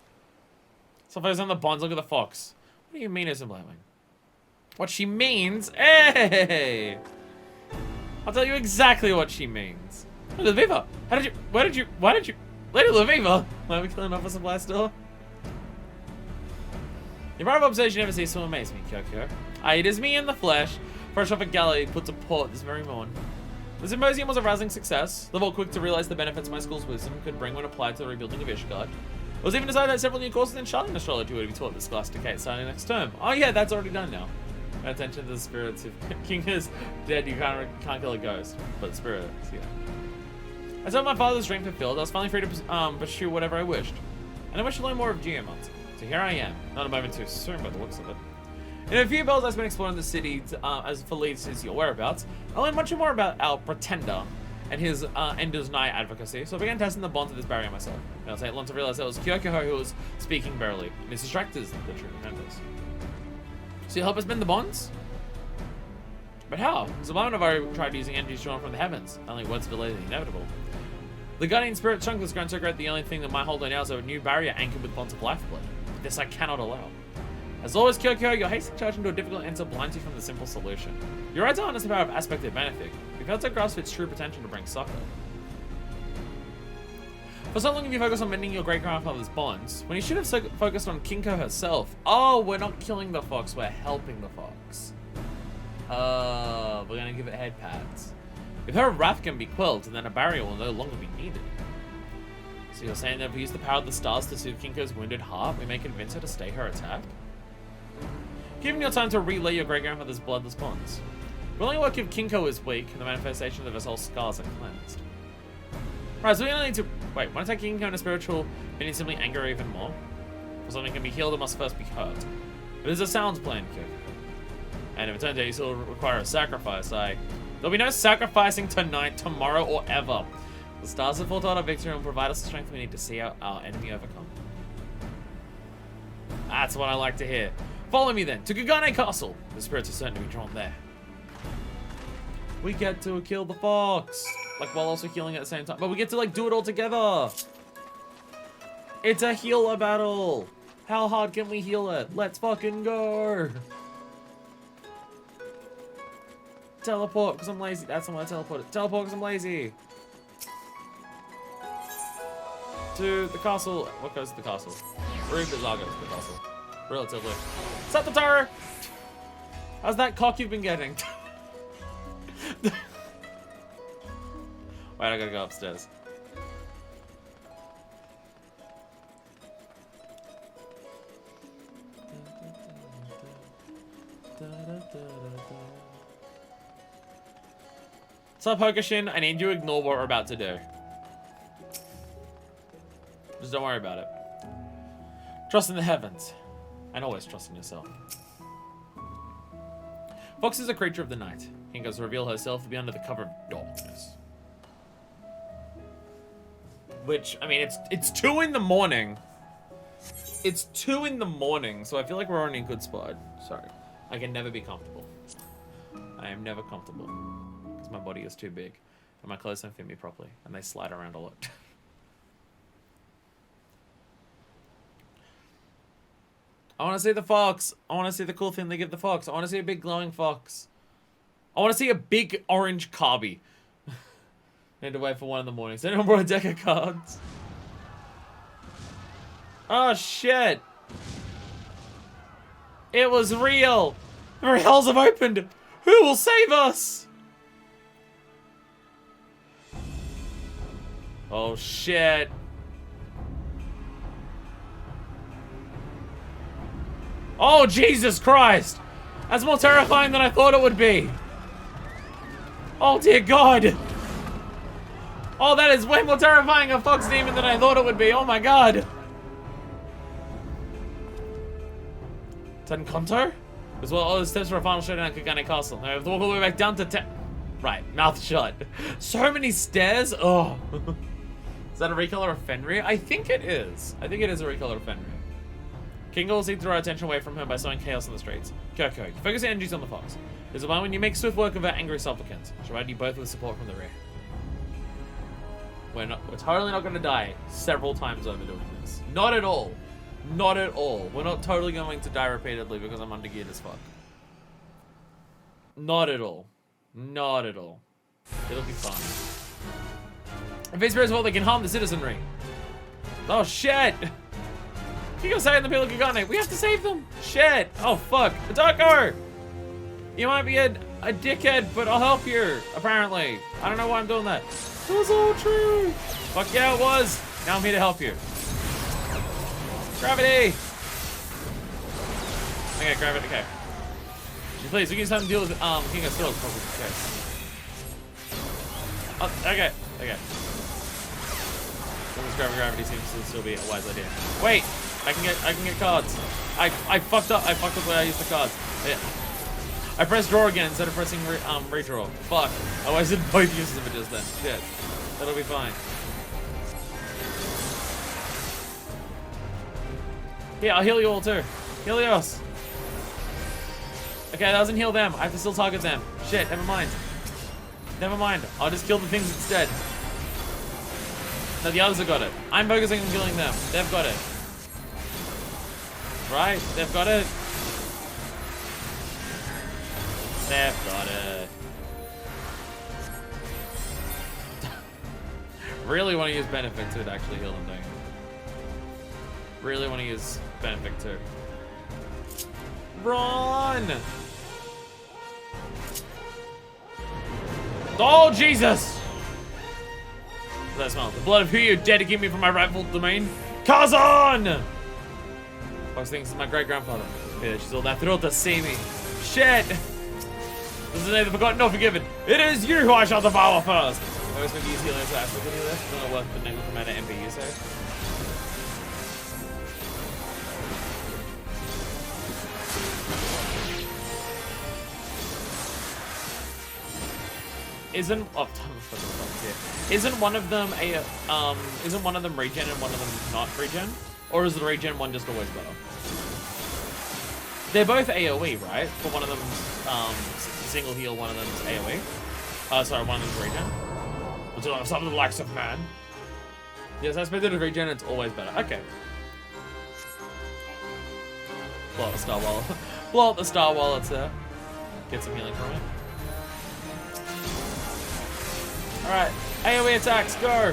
So focus on the bonds. Look at the fox. What do you mean, Simlowin? What she means? Hey! I'll tell you exactly what she means. Lady Laviva, why did you, Lady Laviva, why are we killing off a supply store? Your power of observation never ceases to amaze me, Kyoko. It is me in the flesh, fresh off a galley put to port this very morn. The symposium was a rousing success. The vault quick to realize the benefits my school's wisdom could bring when applied to the rebuilding of Ishgard. It was even decided that several new courses in Charlatan astrology would be taught this class decade starting next term. Oh yeah, that's already done now. Pay attention to the spirits. If King is dead, you can't kill a ghost. But spirits, yeah. I saw my father's dream fulfilled. I was finally free to pursue whatever I wished. And I wish to learn more of Geomont. So here I am. Not a moment too soon by the looks of it. In a few bells, I've been exploring the city as for leads to your whereabouts. I learned much more about our pretender and his Ender's Night advocacy, so I began testing the bonds of this barrier myself. And I was able to realize that it was Kyokuho who was speaking verily. And his distractors, the true pretenders. So you'll help us mend the bonds? But how? Because a moment I've already tried using energies drawn from the heavens. Only words delay the inevitable. The Guardian Spirit Chunk is going to integrate the only thing that might hold on now is a new barrier anchored with bonds of lifeblood. This I cannot allow. As always, Kyoko, your hasty charge into a difficult answer blinds you from the simple solution. Your right to harness the power of Aspect of Benefic. You failed to grasp its true potential to bring succor. For so long have you focused on mending your great-grandfather's bonds, when you should have focused on Kinko herself. Oh, we're not killing the fox, we're helping the fox. We're gonna give it head pads. If her wrath can be quelled, then a barrier will no longer be needed. So you're saying that if we use the power of the stars to soothe Kinko's wounded heart, we may convince her to stay her attack? Given your time to relay your great-grandfather's bloodless bonds. Will only work if Kinko is weak and the manifestation of his whole scars are cleansed. Right, so we only need to... Wait, when attacking Kinko in a spiritual, we need simply anger her even more? For something can be healed, it must first be hurt. It is a sound plan, Kyoko. And if it turns out you still require a sacrifice, there'll be no sacrificing tonight, tomorrow, or ever. The stars have foretold our victory and will provide us the strength we need to see our enemy overcome. That's what I like to hear. Follow me then, to Kagane Castle. The spirits are certain to be drawn there. We get to kill the fox. Like, while also healing at the same time. But we get to, like, do it all together. It's a healer battle. How hard can we heal it? Let's fucking go. Teleport, because I'm lazy. That's not why I teleported. Teleport, because I'm lazy. To the castle. What goes to the castle? Rube Bizarre goes to the castle. Relatively. Satotaro! How's that cock you've been getting? Wait, I gotta go upstairs. Sup, Hokushin? I need you to ignore what we're about to do. Just don't worry about it. Trust in the heavens. And always trust in yourself. Fox is a creature of the night. Kinko's reveal herself to be under the cover of darkness. Which, I mean, it's 2 in the morning. It's 2 in the morning, so I feel like we're on a good spot. Sorry. I can never be comfortable. I am never comfortable. Because my body is too big. And my clothes don't fit me properly. And they slide around a lot. I want to see the fox. I want to see the cool thing they give the fox. I want to see a big glowing fox. I want to see a big orange Carby. I need to wait for 1 in the morning. So anyone brought a deck of cards? Oh shit. It was real. The very hells have opened. Who will save us? Oh shit. Oh, Jesus Christ! That's more terrifying than I thought it would be! Oh, dear God! Oh, that is way more terrifying a fox demon than I thought it would be! Oh my God! Tenkonto? As well, all the steps for a final showdown at Kagane Castle. Now we have to walk all the way back down to Right, mouth shut. So many stairs? Oh. Is that a recolor of Fenrir? I think it is. I think it is a recolor of Fenrir. Kinko will seek to draw attention away from her by sowing chaos in the streets. Kyoko, focus your energies on the fox. There's a moment when you make swift work of her angry supplicants. She'll provide you both with support from the rear. We're totally not going to die several times over doing this. Not at all. Not at all. We're not totally going to die repeatedly because I'm undergeared as fuck. Not at all. Not at all. It'll be fun. If these spirits well, they can harm the citizenry. Oh shit! You go save the people of Kagane. We have to save them. Shit. Oh fuck. Hidako! You might be a dickhead, but I'll help you. Apparently. I don't know why I'm doing that. It was all true. Fuck yeah, it was. Now I'm here to help you. Gravity. Okay, gravity. Okay. Please, we can use time to deal with King of Stills. Okay. Oh, okay. Okay. Gravity seems to still be a wise idea. Wait. I can get cards. I fucked up. I fucked up when I used the cards. Yeah. I pressed draw again instead of pressing redraw. Fuck. I wasted both uses of it just then. Shit. That'll be fine. Yeah, I'll heal you all too. Helios. Okay, that doesn't heal them. I have to still target them. Shit, never mind. Never mind. I'll just kill the things instead. No, the others have got it. I'm focusing on killing them. They've got it. Right? They've got it. They've got it. Really want to use Benefit to actually heal them, don't you? Really want to use Benefit too. Run! Oh, Jesus! What does that smell? The blood of who you dare to keep me from my rightful domain? Kazan! I was thinking this is my great-grandfather. Yeah, she's all that thrilled to see me. Shit! This is neither forgotten nor forgiven. It is you who I shall devour first! I always going to use healing as aspect of this. It's not worth the name of the matter MP, you say? Isn't isn't one of them a isn't one of them regen and one of them not regen? Or is the regen one just always better? They're both AoE, right? But one of them's single heal, one of them's AoE. Sorry, one of them's regen. Which is some of the likes of man. Yes, I expected a regen, it's always better. Okay. Blow out the star while blow out the star while it's there. Get some healing from it. Alright, AoE attacks, go!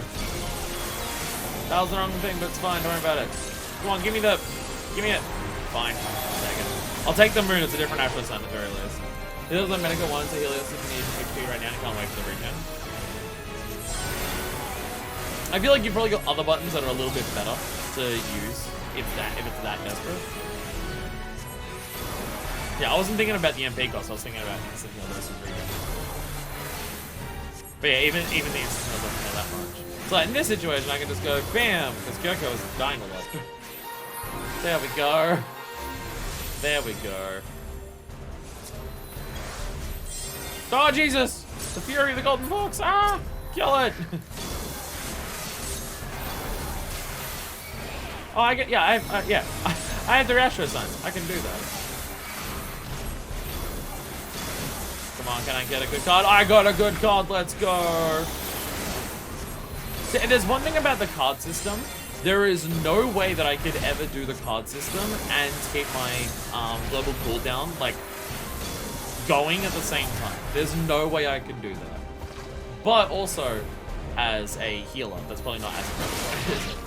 That was the wrong thing, but it's fine, don't worry about it. Come on, give me it. Fine, I'll take the moon, it's a different Astro Sun at the very least. This is a medical one to Helios if you need HP right now, and can't wait for the regen. I feel like you've probably got other buttons that are a little bit better to use if it's that desperate. Yeah, I wasn't thinking about the MP cost, I was thinking about instant heal versus regen. But yeah, even the instant heal doesn't heal that much. So like, in this situation, I can just go BAM! Because Kyoko is dying a lot. There we go. There we go. Oh, Jesus! The Fury of the Golden Fox! Ah! Kill it! Oh, I get, yeah, I have the Astro Signs. I can do that. Come on, can I get a good card? I got a good card, let's go! See, there's one thing about the card system. There is no way that I could ever do the card system and keep my global cooldown, like, going at the same time. There's no way I can do that. But also, as a healer, that's probably not as effective.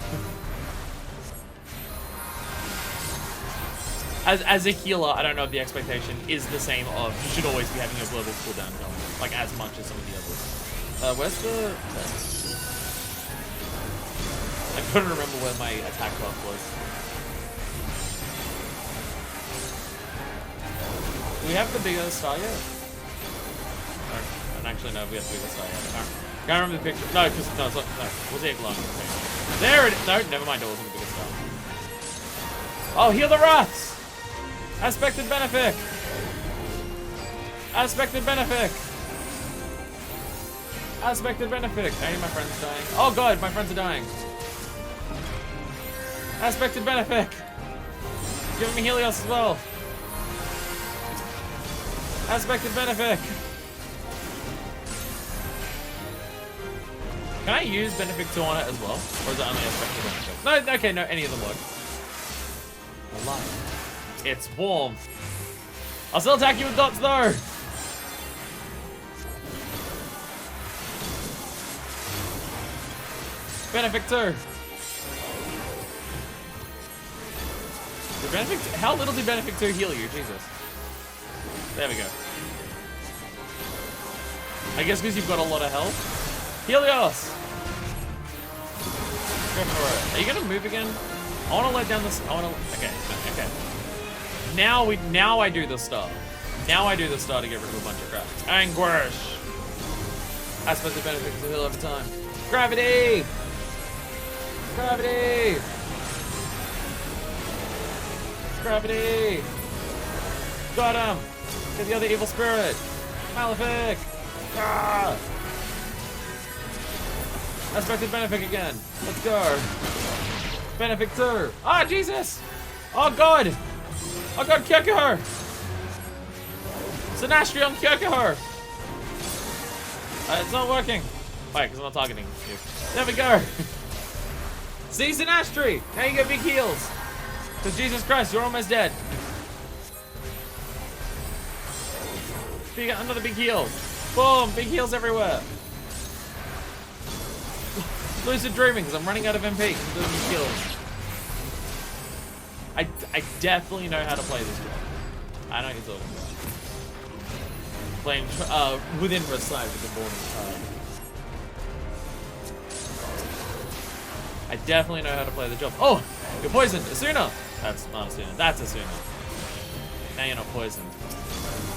As a healer, I don't know if the expectation is the same of you should always be having your global cooldown going, like as much as some of the others. Where's the... I couldn't remember where my attack buff was. Do we have the bigger star yet? I don't actually know if we have the bigger star yet. Can't remember the picture. No, because no, it's not, no. We'll take long. There it is. No, never mind. It wasn't the bigger star. Oh, heal the rats! Aspected Benefic! Aspected Benefic! Aspected Benefic! Hey, my friend's dying. Oh god, my friends are dying. Aspected Benefic! Giving me Helios as well. Aspected Benefic! Can I use Benefic 2 on it as well? Or is it only Aspected Benefic? No, okay, no, any of them work. Alive. It's warm. I'll still attack you with dots though. Benefic 2. How little did Benefic 2 heal you? Jesus. There we go. I guess because you've got a lot of health. Helios! Go for it. Are you gonna move again? I wanna let down this. Okay. Now I do the star. Now I do the star to get rid of a bunch of crap. Anguish! Aspect of Benefit to heal over time. Gravity! Gravity! Gravity! Got him! Get the other evil spirit! Malefic! Ah! Aspected Benefic again. Let's go. Benefic 2. Ah, Jesus! Oh, God! Oh, God, Kyokuher! Sinastri on Kyokuher! It's not working. Wait, because I'm not targeting you. There we go. See, Sinastri! Now you get big heals. Because Jesus Christ, you're almost dead. You got another big heal. Boom! Big heals everywhere. Lucid dreaming, because I'm running out of MP. I'm doing these kills. I definitely know how to play this game. I know what you're talking about. Playing within Recite with the morning time. I definitely know how to play the job. Oh! You're poisoned! Asuna! That's not Asuna. That's Asuna. Now you're not poisoned.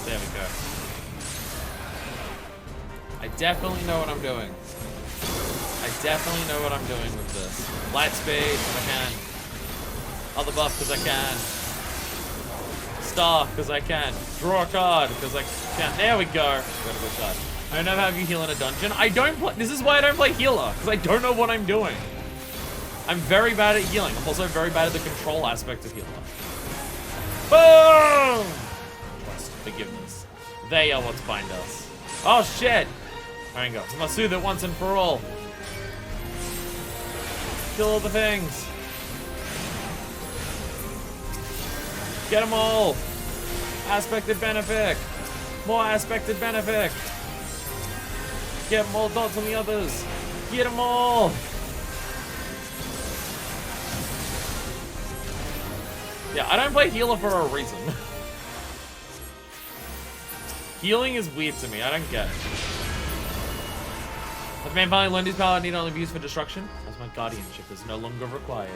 There we go. I definitely know what I'm doing. I definitely know what I'm doing with this. Light speed, if I can. Other buff, because I can. Star, because I can. Draw a card, because I can. There we go. Got a good card. I don't know how you heal in a dungeon. I don't play. This is why I don't play healer, because I don't know what I'm doing. I'm very bad at healing. I'm also very bad at the control aspect of healer. Boom! Trust, forgiveness. They are what bind us. Oh shit! There we go. I must soothe it once and for all. Kill all the things. Get them all. Aspected benefit. More aspected benefit. Get more dots on the others. Get them all. Yeah, I don't play healer for a reason. Healing is weird to me. I don't get it. Has man finally learned his power I need only be used for destruction? As my guardianship is no longer required.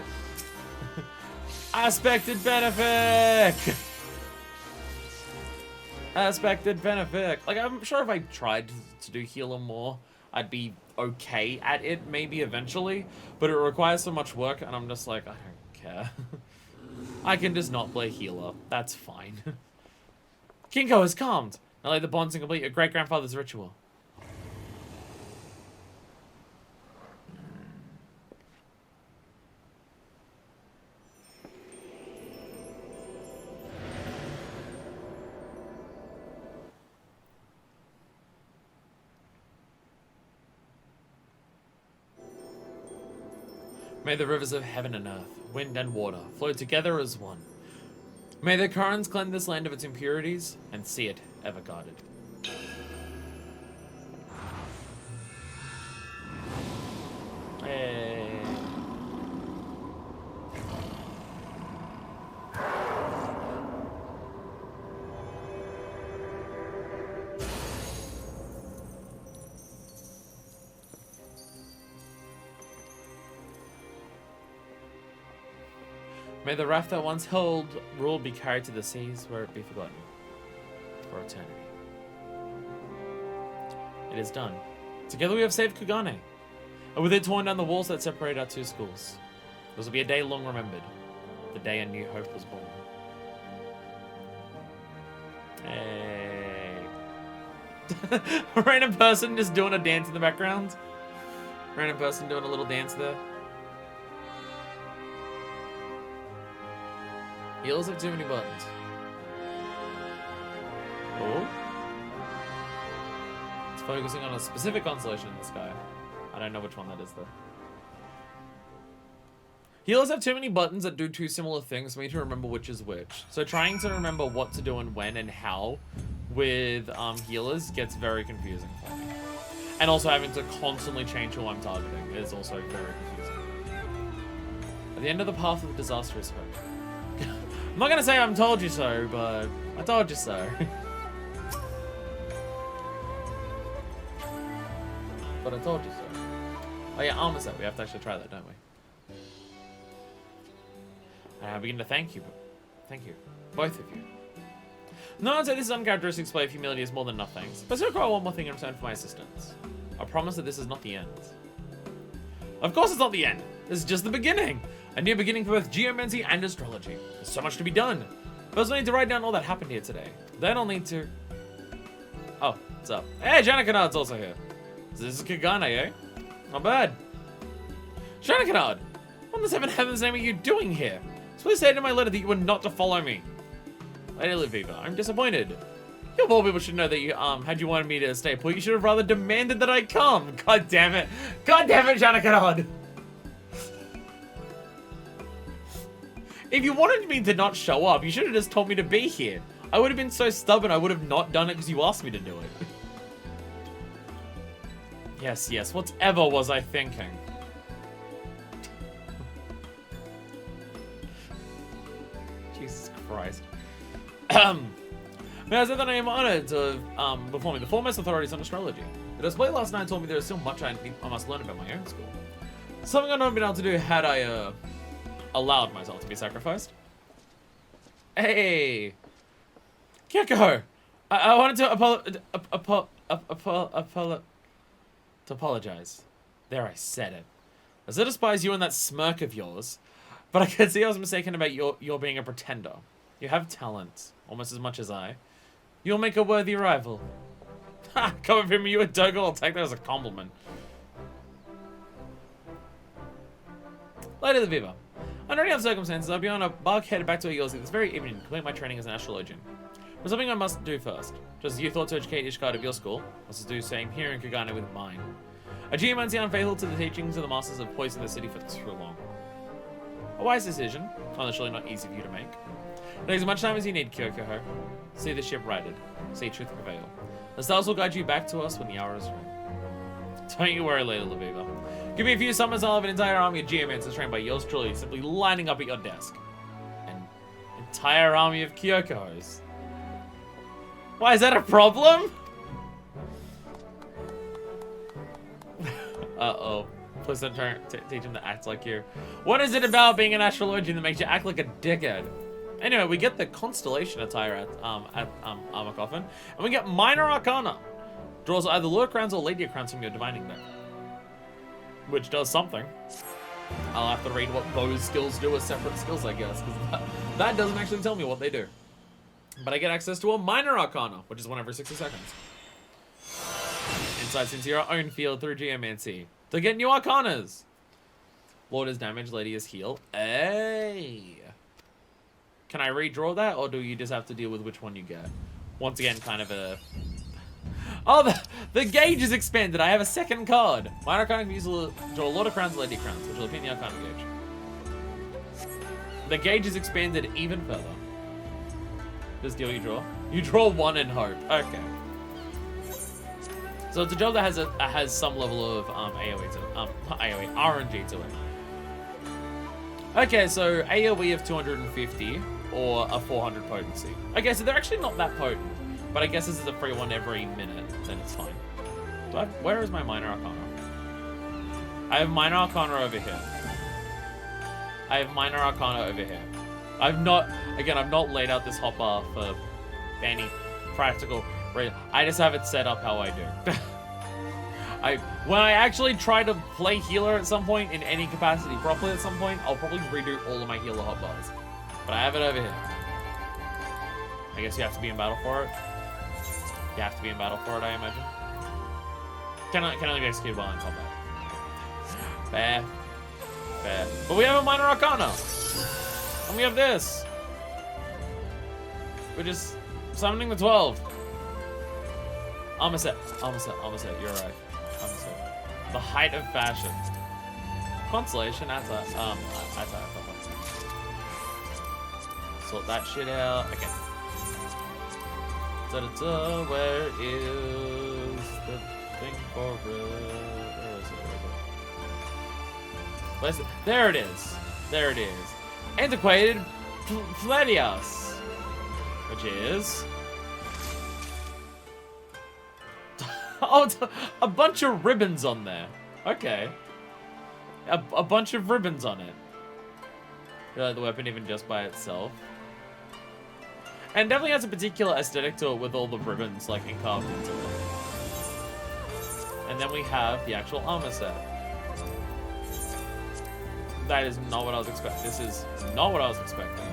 Aspected benefit! Aspected benefit. Like, I'm sure if I tried to do healer more, I'd be okay at it, maybe eventually. But it requires so much work, and I'm just like, I don't care. I can just not play healer. That's fine. Kinko is calmed. Now lay the bonds and complete your great-grandfather's ritual. May the rivers of heaven and earth, wind and water, flow together as one. May the currents cleanse this land of its impurities, and see it ever guarded. Hey. May the raft that once held rule be carried to the seas where it be forgotten for eternity. It is done. Together we have saved Kugane, and with it torn down the walls that separate our two schools. This will be a day long remembered, the day a new hope was born. Hey. A random person just doing a dance in the background. Random person doing a little dance there. Heals have too many buttons. Oh. It's focusing on a specific constellation in the sky. I don't know which one that is though. Healers have too many buttons that do two similar things for me to remember which is which. So trying to remember what to do and when and how with healers gets very confusing for me. And also having to constantly change who I'm targeting is also very confusing. At the end of the path of disaster is hope. I'm not gonna say I'm told you so, but I told you so. But I told you so. Oh yeah, armor set. We have to actually try that, don't we? And I begin to thank you. Thank you. Both of you. No one said this uncharacteristic display of humility is more than enough thanks. But I still require one more thing in return for my assistance. I promise that this is not the end. Of course it's not the end. This is just the beginning. A new beginning for both geomancy and astrology. There's so much to be done. First I need to write down all that happened here today. Then I'll need to... Oh, what's up? Hey, Janakanard's also here. So this is Kagane, eh? Not bad. Janakanard! What in the seven heavens name are you doing here? Please say in my letter that you were not to follow me. Lady Liviva, I'm disappointed. You of all people should know that you, had you wanted me to stay put, you should have rather demanded that I come. God damn it. God damn it, Janakanard! If you wanted me to not show up, you should have just told me to be here. I would have been so stubborn, I would have not done it because you asked me to do it. Yes, yes, whatever was I thinking? Jesus Christ. May I say that I am honored to perform the foremost authorities on astrology. The display last night told me there is still much I must learn about my own school. Something I've not been able to do had I allowed myself to be sacrificed. Hey! Kyoko! I wanted to apologize. There, I said it. As I despise you and that smirk of yours, but I could see I was mistaken about your being a pretender. You have talent, almost as much as I. You'll make a worthy rival. Ha! Coming from you, a Dogo, I'll take that as a compliment. Later, the Viva. Under any other circumstances, I'll be on a bark headed back to Ayurzi this very evening to complete my training as an astrologian. But something I must do first. Just as you thought to educate Ishgard of your school, I must do the same here in Kagane with mine. A geomancy unfaithful to the teachings of the masters have poisoned the city for too long. A wise decision, although surely not easy for you to make. Take as much time as you need, Kyoko. See the ship righted. See truth prevail. The stars will guide you back to us when the hour is right. Don't you worry, Lady Laviva. Give me a few summers, I'll have an entire army of geomancers trained by yours truly, simply lining up at your desk. An entire army of Kyokos. Why, is that a problem? Uh-oh. Please don't teach him to act like you. What is it about being an astrologian that makes you act like a dickhead? Anyway, we get the constellation attire at Armor Coffin, and we get minor arcana. Draws either Lord Crowns or Lady Crowns from your divining deck. Which does something. I'll have to read what those skills do as separate skills, I guess, because that doesn't actually tell me what they do. But I get access to a minor arcana, which is one every 60 seconds. Insights into your own field through geomancy. To get new arcanas. Lord is damage, Lady is heal. Hey. Can I redraw that, or do you just have to deal with which one you get? Once again, kind of a... Oh, the gauge is expanded. I have a second card. Minor arcana can use draw Lord of Crowns, Lady of Crowns, which will appear in the arcana gauge. The gauge is expanded even further. This deal you draw? You draw one in hope. Okay. So it's a job that has some level of AoE to it. Not AoE, RNG to it. Okay, so AoE of 250 or a 400 potency. Okay, so they're actually not that potent, but I guess this is a free one every minute, then it's fine. Where is my minor arcana? I have minor arcana over here. I have minor arcana over here. I've not laid out this hotbar for any practical reason. I just have it set up how I do. When I actually try to play healer at some point, in any capacity properly at some point, I'll probably redo all of my healer hotbars. But I have it over here. I guess you have to be in battle for it. You have to be in battle for it, I imagine. Can only be executed while in combat. Fair. Fair. But we have a minor arcana! And we have this. We're just summoning the 12. Armor set. Armor set. Armor set. You're right. Armor set. The height of fashion. Constellation. That's a sort that shit out. Okay. Da-da-da. Where is the thing for it? Where is it? There it is. There it is. Antiquated Fledias, which is oh, it's a bunch of ribbons on there. Okay, a bunch of ribbons on it. The weapon even just by itself, and definitely has a particular aesthetic to it with all the ribbons like carved into it. And then we have the actual armor set. That is not what I was expecting. This is not what I was expecting.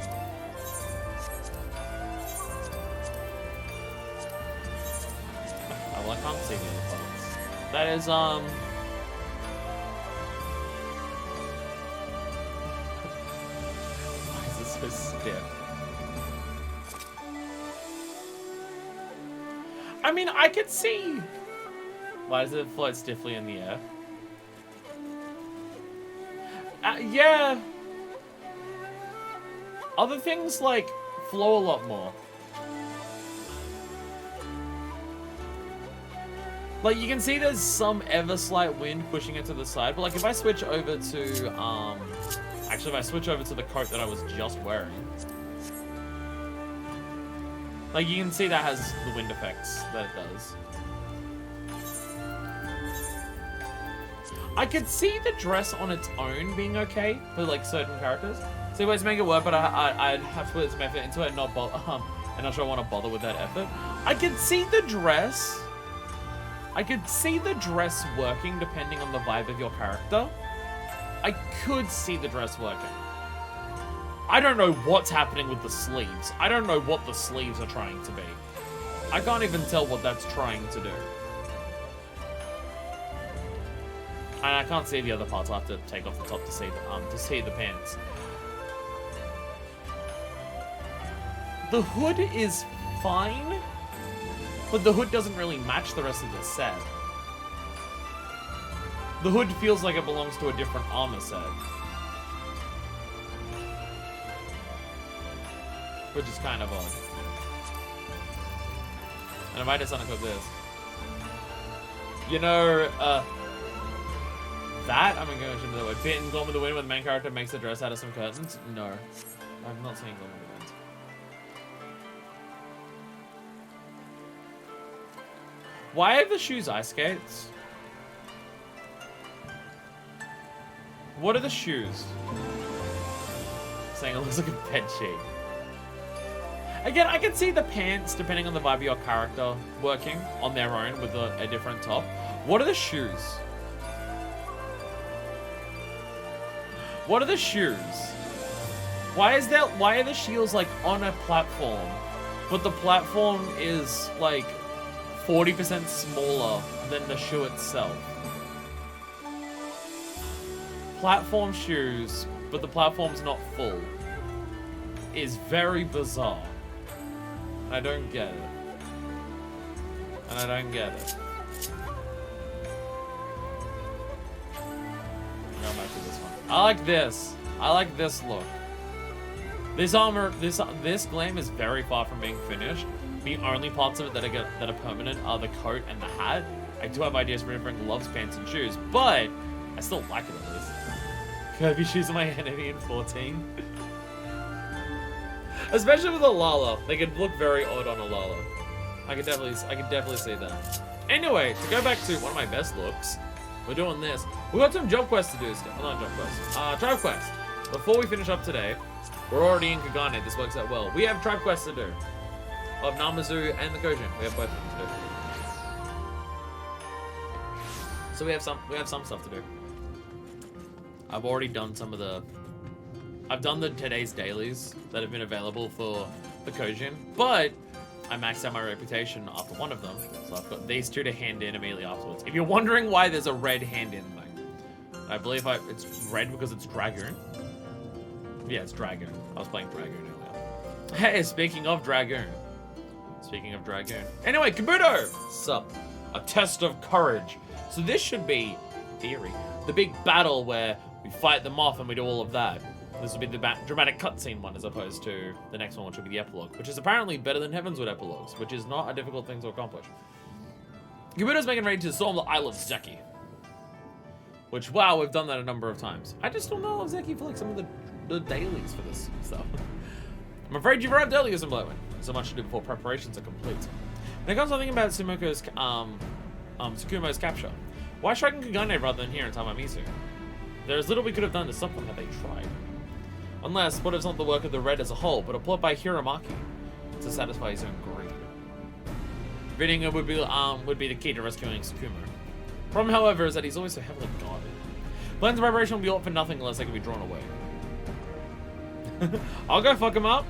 Oh, well, I can't see the other parts. That is, why is this so stiff? I mean, I could see. Why does it float stiffly in the air? Yeah. other things, like, flow a lot more. Like, you can see there's some ever slight wind pushing it to the side, but, like, if I switch over to, actually, if I switch over to the coat that I was just wearing, like, you can see that has the wind effects that it does. I could see the dress on its own being okay for, like, certain characters. See ways to make it work, but I'd have to put some effort into it and not bother, and not sure I want to bother with that effort. I could see the dress. I could see the dress working depending on the vibe of your character. I could see the dress working. I don't know what's happening with the sleeves. I don't know what the sleeves are trying to be. I can't even tell what that's trying to do. And I can't see the other parts. I'll have to take off the top to see the pants. The hood is fine, but the hood doesn't really match the rest of the set. The hood feels like it belongs to a different armor set. Which is kind of odd. And I might just unequip this. You know, that, I'm going to go that way. Fit and Gone with the Wind, where the main character makes a dress out of some curtains? No. I'm not saying Gone with the Wind. Why are the shoes ice skates? What are the shoes? Saying it looks like a bed sheet. Again, I can see the pants, depending on the vibe of your character, working on their own with a different top. What are the shoes? What are the shoes? Why are the shields like on a platform, but the platform is like 40% smaller than the shoe itself? Platform shoes, but the platform's not full, is very bizarre. I don't get it. And I don't get it. Go back to this one. I like this. I like this look. This armor, this glam is very far from being finished. The only parts of it that are permanent are the coat and the hat. I do have ideas for different gloves, pants, and shoes, but I still like it at least. Kirby shoes on my hand, 80 and 14. Especially with a Lala, they could look very odd on a Lala. I could definitely see that. Anyway, to go back to one of my best looks, we're doing this. We've got some job quests to do still. Well, not job quests. Tribe quest. Before we finish up today, we're already in Kagane. This works out well. We have tribe quests to do. Of Namazu and the Kojin. We have both of them to do. So we have some stuff to do. I've already done some of the... I've done the today's dailies that have been available for the Kojin, but I maxed out my reputation after one of them, so I've got these two to hand in immediately afterwards. If you're wondering why there's a red hand-in thing, I believe it's red because it's Dragoon. Yeah, it's Dragoon. I was playing Dragoon earlier. Hey, speaking of Dragoon. Anyway, Kabuto! Sup? A test of courage. So this should be, theory, the big battle where we fight them off and we do all of that. This will be the dramatic cutscene one as opposed to the next one, which will be the epilogue, which is apparently better than Heavenswood epilogues, which is not a difficult thing to accomplish. Kabuto's making ready to storm the Isle of Zeki. Which, wow, we've done that a number of times. I just don't know Zeki for like some of the dailies for this stuff. I'm afraid you've arrived early, Blowin. So much to do before preparations are complete. When it comes to thinking about Tsukumo's capture, why strike in Kagane rather than here in Tamamizu? There's little we could have done to stop them had they tried. Unless, what if it's not the work of the Red as a whole, but a plot by Hiramaki to satisfy his own greed? Reading it would be the key to rescuing Tsukumo. Problem, however, is that he's always so heavily guarded. Plans of preparation will be all for nothing unless they can be drawn away. I'll go fuck him up.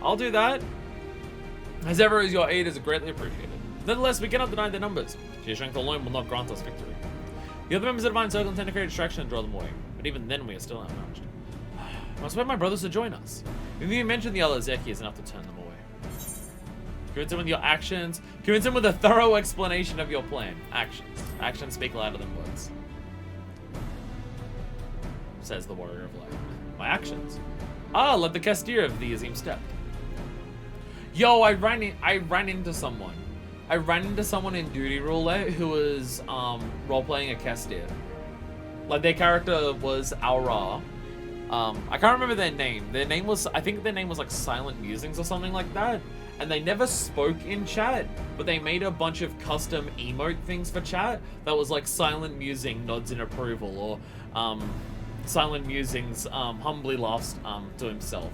I'll do that. As ever, as your aid is greatly appreciated. Nonetheless, we cannot deny their numbers. Sheer strength alone will not grant us victory. The other members of the Divine Circle intend to create a distraction and draw them away. But even then, we are still outmatched. I must wait my brothers to join us. If you mention the other Zeki is enough to turn them away. Convince them with your actions. Convince them with a thorough explanation of your plan. Actions. Actions speak louder than words. Says the Warrior of Light. My actions. Ah, like the Castillo of the Azim Steppe. Yo, I ran into someone. I ran into someone in Duty Roulette who was role-playing a Castillo. Like, their character was Aura. I can't remember their name. Their name was, I think their name was like Silent Musings or something like that. And they never spoke in chat, but they made a bunch of custom emote things for chat that was like Silent Musing nods in approval, or Silent Musings humbly laughs to himself.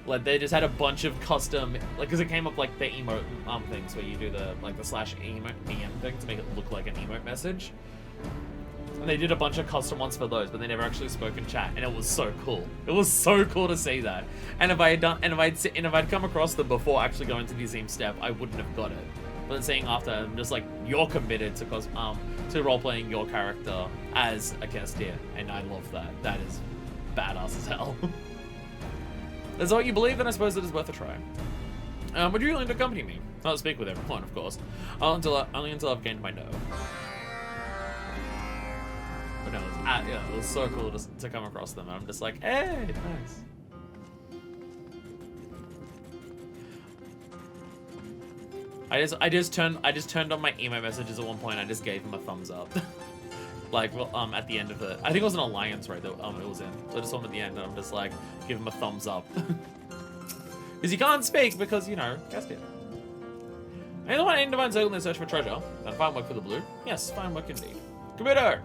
Like, they just had a bunch of custom, like, because it came up like the emote things where you do the like the slash emote EM thing to make it look like an emote message. And they did a bunch of custom ones for those, but they never actually spoke in chat, and it was so cool. It was so cool to see that. And if I had if I'd come across them before actually going to the Azim Steppe, I wouldn't have got it. But then seeing after, I'm just like, you're committed to role playing your character as a Castillo, and I love that. That is badass as hell. That's what you believe, then I suppose it is worth a try. Would you like to accompany me? Not speak with everyone, of course. Only until I've gained my nerve. But no, it was so cool to come across them, and I'm just like, hey, nice. I just turned on my email messages at one point. I just gave him a thumbs up. Like, well, at the end of it, I think it was an alliance raid that it was in. So I just saw him at the end, and I'm just like, give him a thumbs up. Because he can't speak because, you know, Castillo. Anyone in Divine Circle in search for treasure? Then fine work for the blue. Yes, fine work indeed. Kabuto!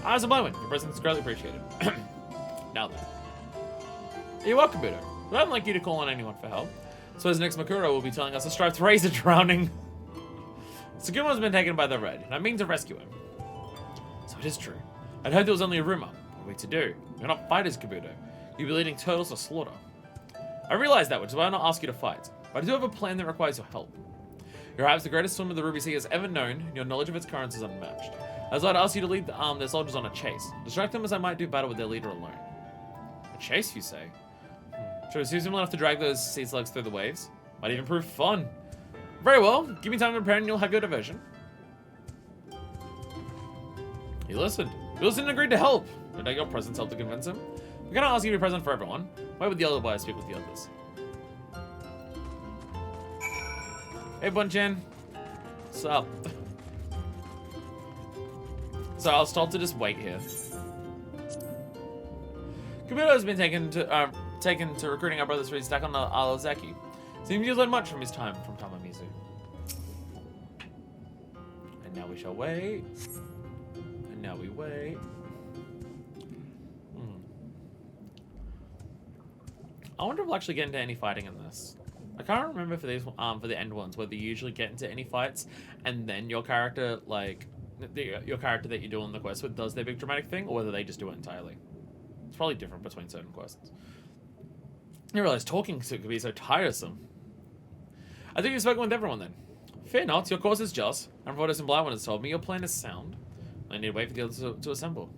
As a moment, your presence is greatly appreciated. Now then. You're welcome, Kabuto. But I'd like you to call on anyone for help. So as next Makuro will be telling us a striped razor drowning. Tsukumo's been taken by the red, and I mean to rescue him. So it is true. I'd heard there was only a rumor. What are we to do? You're not fighters, Kabuto. You'll be leading turtles to slaughter. I realize that, which is why I not ask you to fight. But I do have a plan that requires your help. You're perhaps the greatest swimmer the Ruby Sea has ever known, and your knowledge of its currents is unmatched. As I'd ask you to lead their soldiers on a chase. Distract them as I might do battle with their leader alone. A chase, you say? Should I assume similar enough to drag those sea slugs through the waves? Might even prove fun. Very well. Give me time to prepare and you'll have your diversion. He listened. He listened and agreed to help. No doubt your presence helped to convince him. We cannot ask you to be present for everyone. Why would the other boys speak with the others? Hey, Bunchan. What's up? So I was told to just wait here. Kabuto has been taken to recruiting our brothers for his attack on the Isle of Zaki. Seems you've learned much from his time from Tamamizu. And now we shall wait. And now we wait. I wonder if we'll actually get into any fighting in this. I can't remember for these for the end ones whether you usually get into any fights and then your character your character that you're doing the quest with does their big dramatic thing, or whether they just do it entirely. It's probably different between certain quests. I realize talking could be so tiresome. I think you've spoken with everyone then. Fear not, your course is just, and from what us in Blind One has told me, your plan is sound. I need to wait for the others to assemble.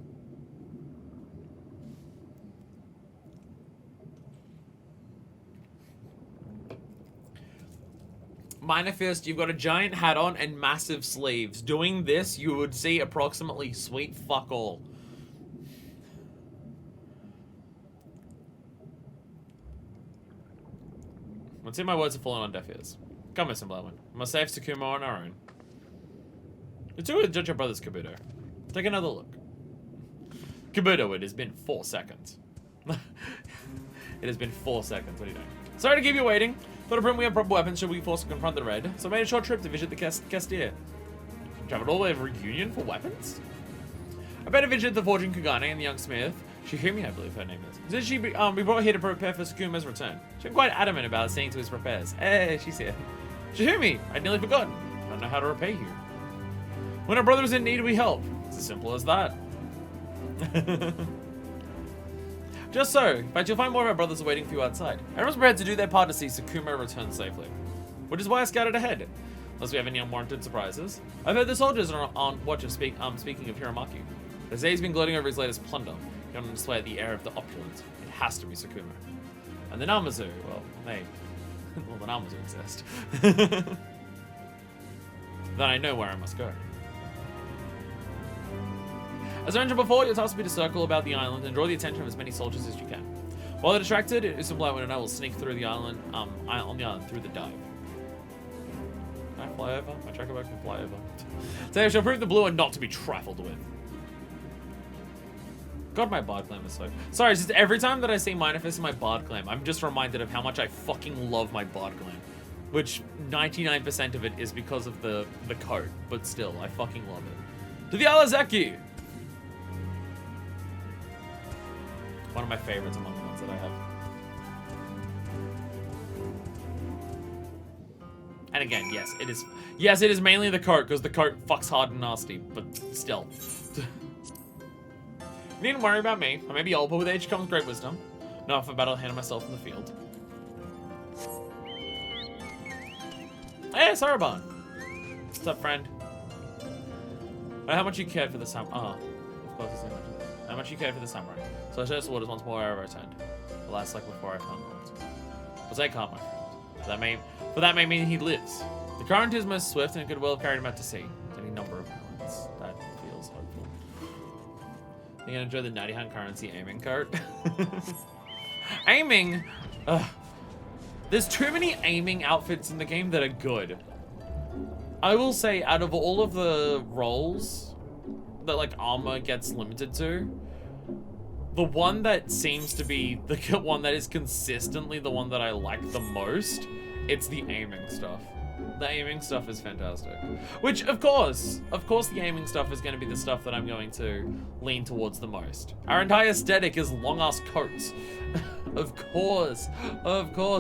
Minor Fist, you've got a giant hat on and massive sleeves. Doing this, you would see approximately sweet fuck all. Let's see, my words have fallen on deaf ears. Come, Miss Bloodman. We must save Tsukumo on our own. You two would judge your brother's Kabuto. Take another look. Kabuto, it has been 4 seconds. It has been 4 seconds. What are you doing? Sorry to keep you waiting. Thought to print we have proper weapons should we force to confront the Red, so I made a short trip to visit the Castillo. Traveled all the way to Reunion for weapons? I better visit the Fortune Kagane and the young smith. Shihumi, I believe her name is. Did she be brought here to prepare for Tsukumo's return? She's been quite adamant about seeing to his repairs. Hey, she's here. Shihumi, I'd nearly forgotten. I don't know how to repay you. When a brother is in need, we help. It's as simple as that. Just so, but you'll find more of our brothers waiting for you outside. Everyone's prepared to do their part to see Tsukumo return safely. Which is why I scouted ahead. Unless we have any unwarranted surprises. I've heard the soldiers are on watch of speaking of Hiramaki. They say he's been gloating over his latest plunder. He on display at the air of the opulence. It has to be Tsukumo. And the Namazu, well, the Namazu exist. Then I know where I must go. As I mentioned before, your task will be to circle about the island and draw the attention of as many soldiers as you can. While they're distracted, Stormblood and I will sneak through the island, on the island through the dive. Can I fly over? My tracker boat can fly over. So I shall prove the blue are not to be trifled with. God, my bard claim is so... Sorry, it's just every time that I see Minifest in my bard claim, I'm just reminded of how much I fucking love my bard claim. Which 99% of it is because of the coat, but still, I fucking love it. To the Alazaki! One of my favorites among the ones that I have. And again, yes, it is. Yes, it is mainly the coat, because the coat fucks hard and nasty, but still. You needn't worry about me. I may be old, but with age comes great wisdom. Not for battle, handle myself in the field. Hey, Sarabon! What's up, friend? How much you cared for the samurai? Of course it's not. How much you cared for the samurai? So I showed the waters once more I returned. Alas, like before I found gold. Was I can't, my friend. For that may mean he lives. The current is most swift and it could well have carried him out to sea. Any number of islands. That feels hopeful. You gonna enjoy the 90 hunt currency aiming cart? Aiming? Ugh. There's too many aiming outfits in the game that are good. I will say, out of all of the roles that like armor gets limited to, the one that seems to be the one that is consistently the one that I like the most, it's the aiming stuff. The aiming stuff is fantastic. Which, of course the aiming stuff is going to be the stuff that I'm going to lean towards the most. Our entire aesthetic is long-ass coats. Of course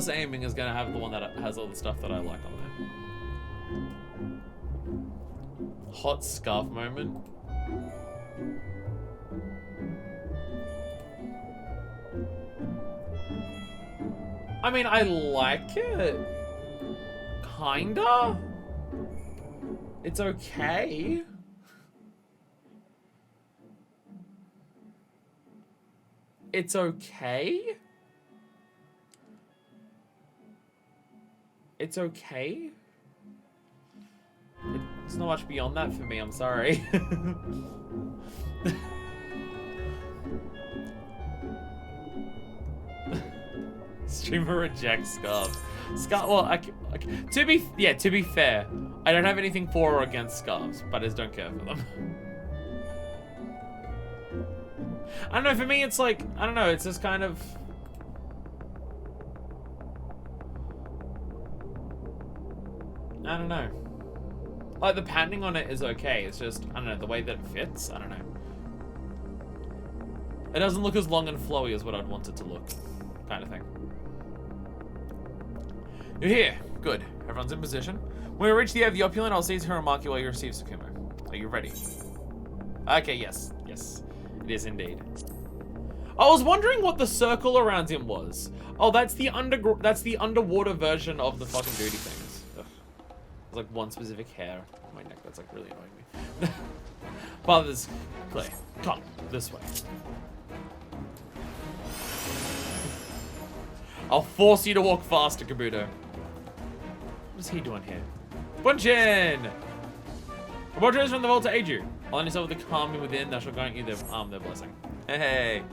aiming is going to have the one that has all the stuff that I like on there. Hot scarf moment. I mean, I like it. Kinda? It's okay. It's okay? It's okay? It's not much beyond that for me, I'm sorry. Streamer rejects scarves. Well, to be fair, I don't have anything for or against scarves, but I just don't care for them. I don't know, for me it's like, I don't know, it's just kind of... I don't know. Like, the padding on it is okay, it's just, I don't know, the way that it fits, I don't know. It doesn't look as long and flowy as what I'd want it to look, kind of thing. You're here. Good. Everyone's in position. When we reach the edge of the opulent, I'll seize her and mark you while you receive Tsukumo. Are you ready? Okay, yes. Yes. It is indeed. I was wondering what the circle around him was. Oh, that's the underwater version of the fucking duty things. Ugh. There's like one specific hair on my neck that's like really annoying me. Father's Clay. Come, this way. I'll force you to walk faster, Kabuto. What is he doing here? Bunchin! Reporters from the vault to aid you. Align yourself with the kami within, that shall grant you their blessing. Hey!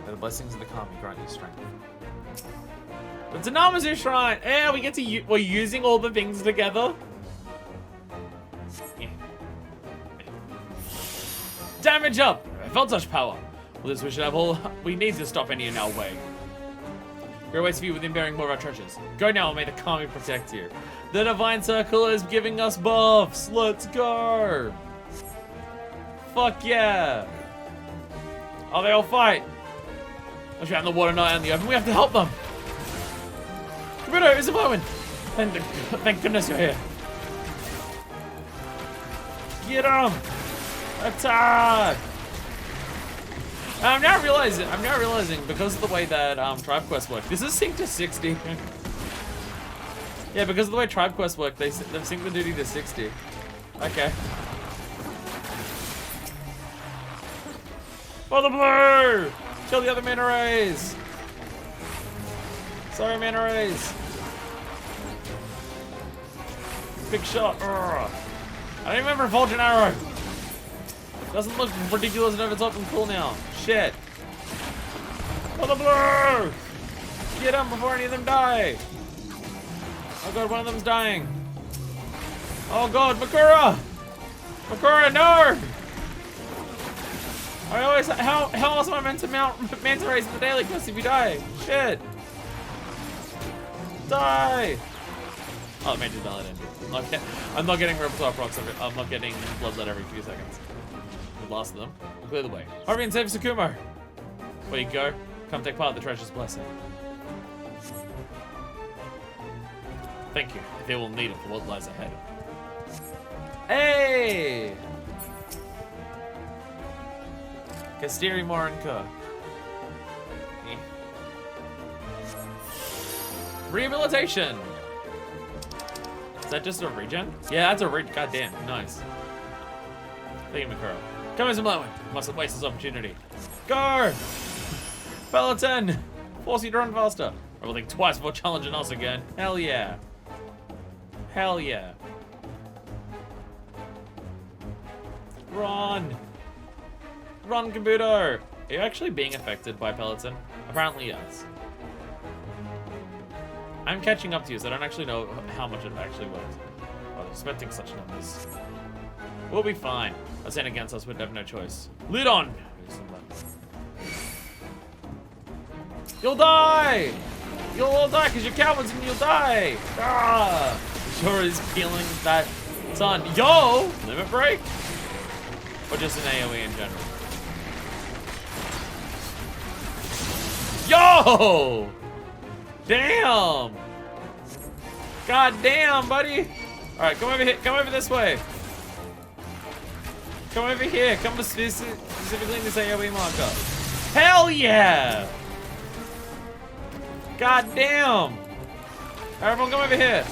May the blessings of the kami grant you strength. It's a Namazu shrine! Yeah, we get to we're using all the things together. Yeah. Damage up! I felt such power. With this we should have all we need to stop any in our way. Great ways for you within bearing more of our treasures. Go now and may the kami protect you. The divine circle is giving us buffs. Let's go. Fuck yeah. Oh, they all fight. Unless you're out in the water, not out in the open. We have to help them. Kabuto, it's a moment. Thank goodness you're here. Get him. Attack. I'm now realizing because of the way that Tribe Quest work, this is synced to 60. Yeah, because of the way Tribe Quest work, they've synced the duty to 60. Okay. For the blue! Kill the other manta rays! Sorry, manta rays. Big shot. Urgh. I don't remember Fulgent Arrow. Doesn't look ridiculous enough, it's up and cool now. Shit. Oh, For the blue! Get them before any of them die! Oh god, one of them's dying. Oh god, Makura! Makura, no! I always, how else am I meant to manta rays in the daily quest if you die? Shit! Die! Oh, Manta's valid ended. I'm not getting Repertoire procs I'm not getting Bloodlet every few seconds. The last of them will clear the way. Hurry and save Tsukumo! Where you go? Come take part in the treasure's blessing. Thank you. They will need it for what lies ahead. Hey! Kastiri Morinka. Rehabilitation! Is that just a regen? Yeah, that's a regen. Goddamn, nice. Thank you, Makuro. Come as a moment. Mustn't waste this opportunity. Go! Peloton! Force you to run faster. I will think twice before challenging us again. Hell yeah. Hell yeah. Run! Run, Kabuto! Are you actually being affected by Peloton? Apparently, yes. I'm catching up to you, so I don't actually know how much it actually works. I was expecting such numbers. We'll be fine. A sin against us would have no choice. Lead on! You'll die! You'll all die because you're cowards and you'll die! Ah! Sure is peeling that sun. Yo! Limit break? Or just an AoE in general? Yo! Damn! God damn, buddy! Alright, come over here. Come over this way. Come over here. Come specifically in this AoE marker. Hell yeah! God damn! Alright, everyone come over here.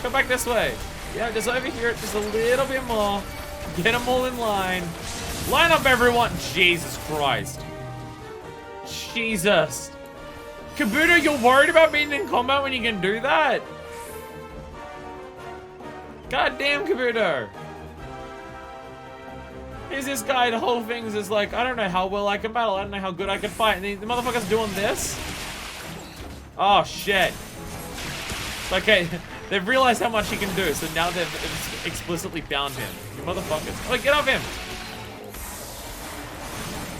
Come back this way. Yeah, just over here, just a little bit more. Get them all in line. Line up, everyone! Jesus Christ. Jesus. Kabuto, you're worried about being in combat when you can do that? God damn, Kabuto. Here's this guy, the whole thing's just like, I don't know how well I can battle, I don't know how good I can fight, and the motherfucker's doing this? Oh, shit. Okay, they've realized how much he can do, so now they've explicitly bound him. You motherfuckers. Oh, get off him!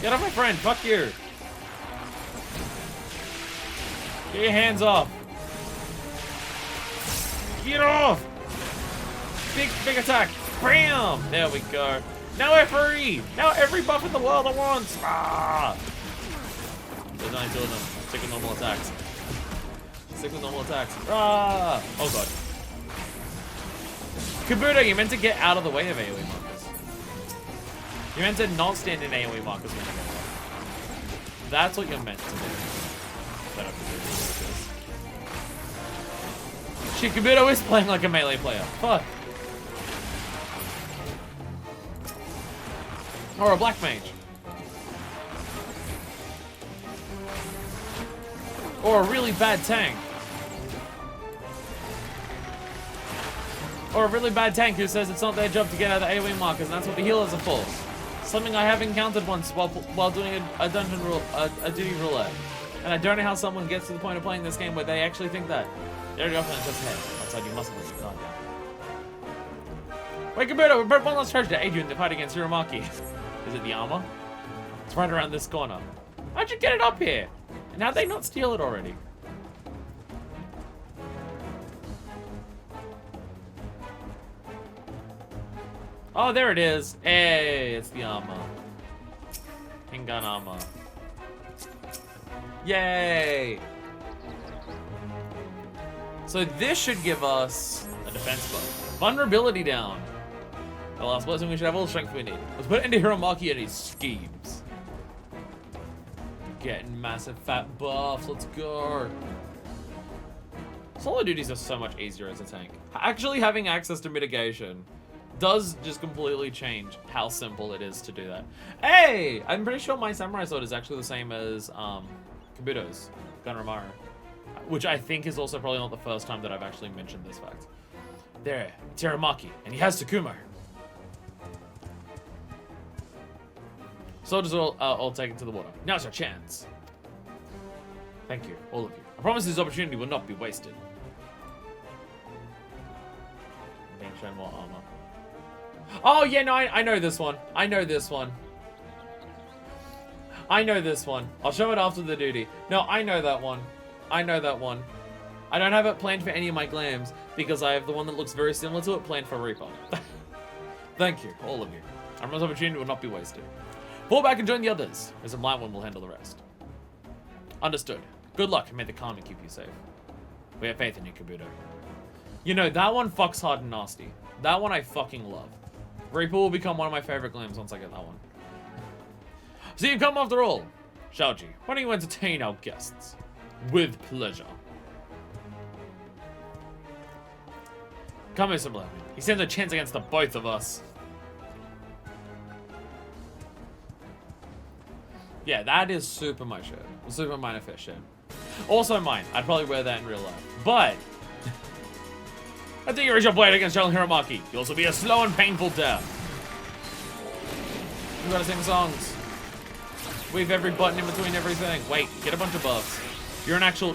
Get off my friend, fuck you. Get your hands off. Get off! Big attack. Bam! There we go. Now we're free! Now every buff in the world at once! Ah! There's only two of them. Stick with normal attacks. Stick with normal attacks. Ah! Oh god. Kabuto, you meant to get out of the way of AoE markers. You meant to not stand in AoE markers when you go up. That's what you're meant to do. That Shit, Kabuto is playing like a melee player. Fuck. Or a black mage. Or a really bad tank. Or a really bad tank who says it's not their job to get out of the AoE markers, and that's what the healers are for. Something I have encountered once while doing a dungeon rule, a duty roulette. And I don't know how someone gets to the point of playing this game where they actually think that. Very often it's just head. Outside you mustn't lose. God damn. Wait, Kabuto, we brought one last treasure to aid you in the fight against Hiromaki. Is it the armor? It's right around this corner. How'd you get it up here? And how'd they not steal it already? Oh, there it is. Hey, it's the armor. King gun armor. Yay! So this should give us a defense buff. Vulnerability down. The last blessing, we should have all the strength we need. Let's put it into Hiromaki and his schemes. Getting massive fat buffs. Let's go. Solo duties are so much easier as a tank. Actually having access to mitigation does just completely change how simple it is to do that. Hey! I'm pretty sure my samurai sword is actually the same as Kabuto's Gunramaru, which I think is also probably not the first time that I've actually mentioned this fact. There, it's Hiromaki, and he has Tsukumo. Soldiers all taken to the water. Now's our chance. Thank you, all of you. I promise this opportunity will not be wasted. I'm being shown more armor. Oh, yeah, no, I know this one. I know this one. I know this one. I'll show it after the duty. No, I know that one. I know that one. I don't have it planned for any of my glams because I have the one that looks very similar to it planned for Reaper. Thank you, all of you. I promise opportunity will not be wasted. Fall back and join the others, as a light one will handle the rest. Understood. Good luck, and may the karma keep you safe. We have faith in you, Kabuto. You know, that one fucks hard and nasty. That one I fucking love. Reaper will become one of my favorite glams once I get that one. So you've come after all. Shaoji, why don't you entertain our guests? With pleasure. Come here, Sublime. He stands a chance against the both of us. Yeah, that is super my shirt. Super minor fish shirt. Also mine. I'd probably wear that in real life. But after you raise your blade against General Hiramaki, you'll also be a slow and painful death. You gotta sing songs. Weave every button in between everything. Wait, get a bunch of buffs. You're an actual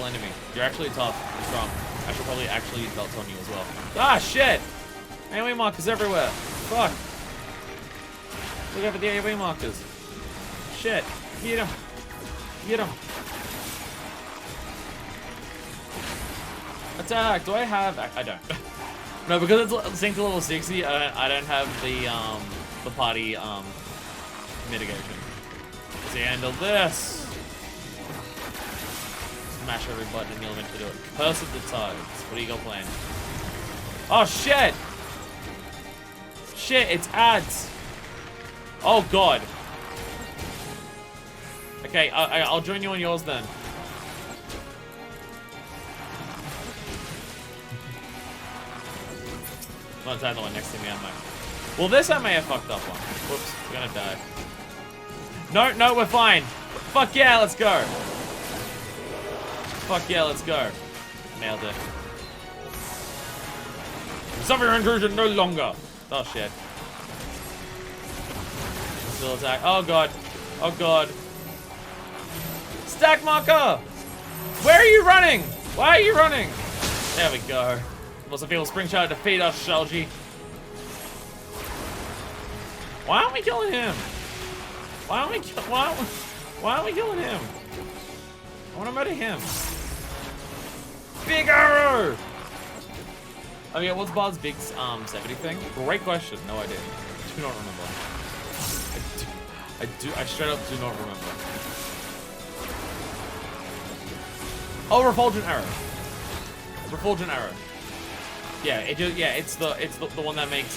enemy. You're actually tough and strong. I should probably actually use belts on you as well. Ah, shit! AoE markers everywhere. Fuck. Look out for the AoE markers. Shit. Get him. Get him. Attack. Do I have... I don't. No, because it's synced to level 60, I don't have the party mitigation. Let's handle this. Smash every button and you'll eventually do it. Curse of the Tides. What do you got planned? Oh, shit! Shit, it's ads. Oh, God. Okay, I'll join you on yours then. Not attack the one next to me, am I? Well, this I may have fucked up one. Whoops, we're gonna die. No, we're fine. Fuck yeah, let's go. Fuck yeah, let's go. Nailed it. Suffer your intrusion no longer. Oh shit. Still attack. Oh god. Oh god. Stack marker! Where are you running? Why are you running? There we go. Must have feel spring shot to defeat us, Shaoji. Why aren't we killing him? Why aren't we killing him? I want to murder him. Big arrow! Oh yeah, what's Bard's big 70 thing? Great question. No idea. Do not remember. I straight up do not remember. Oh, refulgent arrow. Refulgent arrow. Yeah, it's the one that makes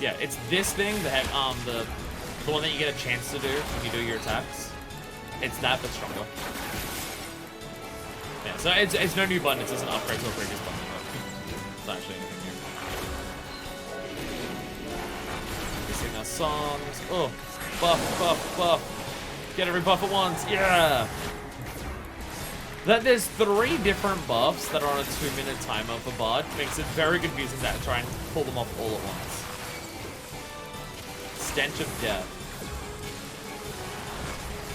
yeah, it's this thing that the one that you get a chance to do when you do your attacks. It's that but stronger. Yeah, so it's no new button, it's just an upgrade to a previous button. It's not actually anything new. We sing our songs. Oh, buff. Get every buff at once. Yeah. That there's 3 different buffs that are on a 2-minute timer for Bard makes it very confusing to try and pull them off all at once. Stench of death.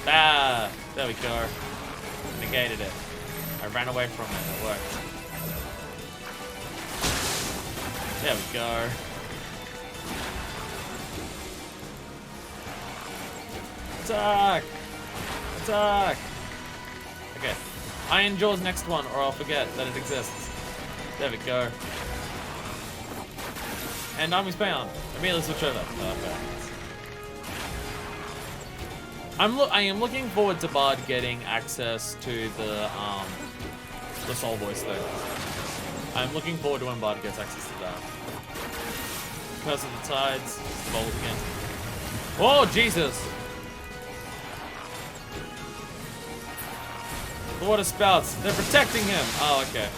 Ah, there we go. Negated it. I ran away from it. It worked. There we go. Attack! Attack! Okay. Iron Jaw's next one, or I'll forget that it exists. There we go. And Army's bound. Immediately switch over. Okay. I am looking forward to Bard getting access to the Soul Voice thing. I'm looking forward to when Bard gets access to that. Curse of the Tides. Bowls again. Oh Jesus! The water spouts. They're protecting him. Oh, okay.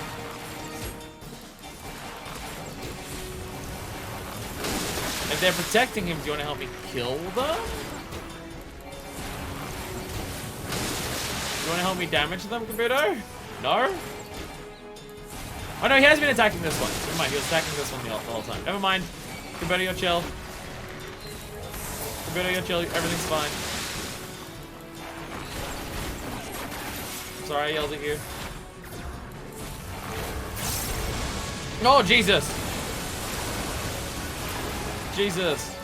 If they're protecting him, do you want to help me kill them? You want to help me damage them, Kabuto? No? Oh no, he has been attacking this one. Never mind, he was attacking this one the whole time. Never mind. Kabuto, you're chill. Kabuto, you're chill. Everything's fine. sorry I yelled at you. Oh, Jesus! Jesus.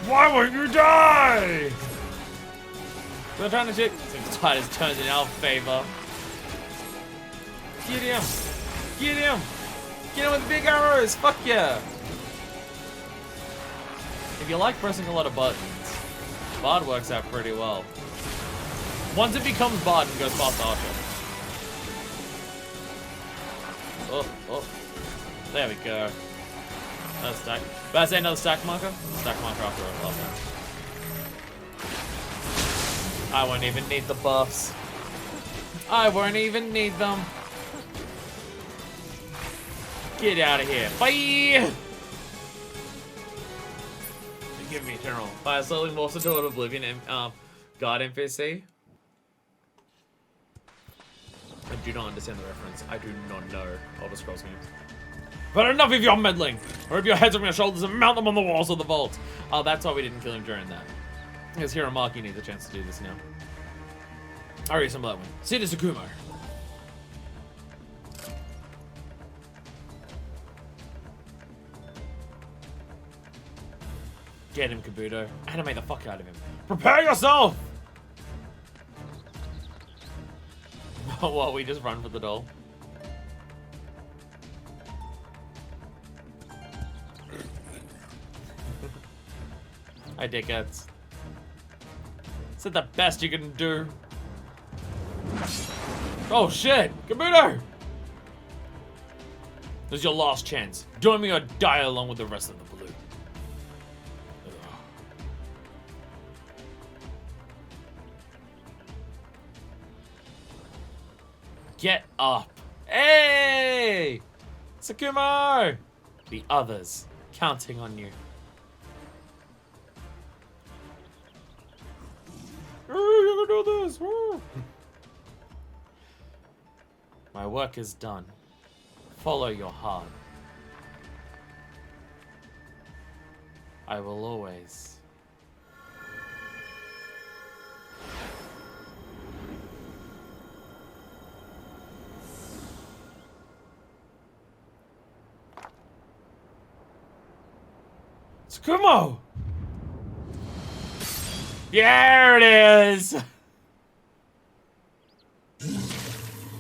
Why won't you die? They're trying to check. The tide has turned in our favor. Get him! Get him! Get him with big arrows! Fuck yeah! If you like pressing a lot of buttons, Bard works out pretty well. Once it becomes Bard and goes past Archer. Oh, oh. There we go. Another stack. But I say another stack marker? Stack marker after a last one. I won't even need the buffs. I won't even need them. Get out of here. Bye! Give me General. By slowly morphs into an Oblivion and God NPC. I do not understand the reference. I do not know Elder Scrolls games. But enough of your meddling! Rip your heads from your shoulders and mount them on the walls of the vault. Oh, that's why we didn't kill him during that. Because Hiramaki needs a chance to do this now. Alright, some of that one. See this Akumo. Get him, Kabuto. Animate the fuck out of him. Prepare yourself! What, we just run for the doll? Hi, dickheads. Is that the best you can do? Oh shit! Kabuto! This is your last chance. Join me or die along with the rest of the blue. Get up. Hey! Tsukumo! The others, counting on you. You can do this! Woo. My work is done. Follow your heart. I will always. Tsukumo! There it is!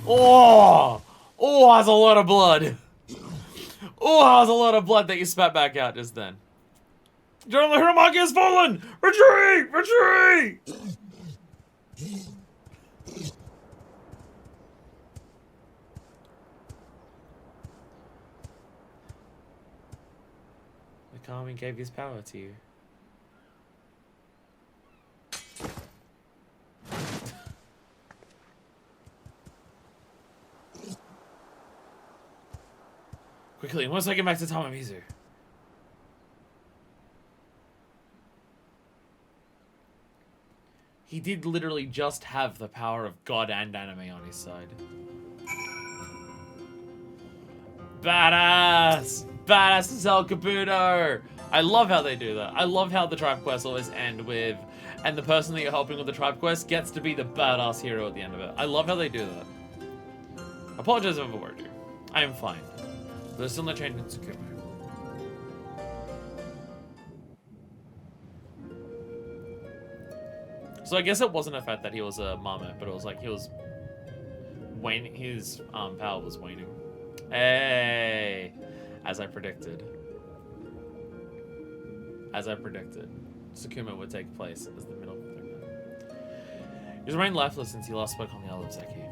Oh! Oh, that's a lot of blood. Oh, that's a lot of blood that you spat back out just then. General Hiramaki has fallen! Retreat! Retreat! The Kami gave his power to you. Quickly, once I get back to Tamamizu. He did literally just have the power of God and anime on his side. Badass! Badass to sell Kabuto! I love how they do that. I love how the tribe quests always end with, and the person that you're helping with the tribe quest gets to be the badass hero at the end of it. I love how they do that. I apologize if I've overworked you. I am fine. There's still no change in Tsukumo. So I guess it wasn't a fact that he was a marmot, but it was like he was waning. His power was waning. Hey, as I predicted. As I predicted, Tsukumo would take place as the middle thing. He's remained lifeless since he last spoke on the Isle of Zeki.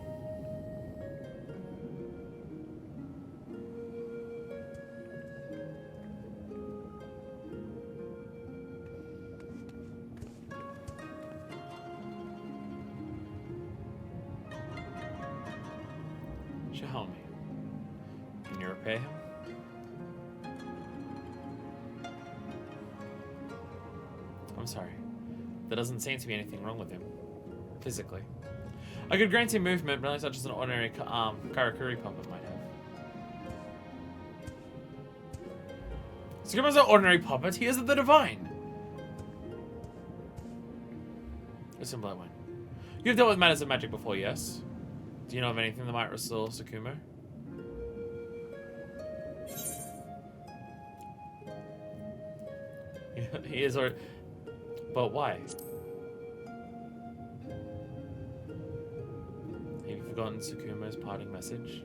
Show me. Can you repay him? I'm sorry. There doesn't seem to be anything wrong with him. Physically. I could grant him movement, but only such as an ordinary Karakuri puppet might have. Tsukumo's an ordinary puppet. He isn't the divine. It's simple that way. You You've dealt with matters of magic before, yes? Do you know of anything that might restore Tsukumo? He is already... But why? Have you forgotten Tsukumo's parting message?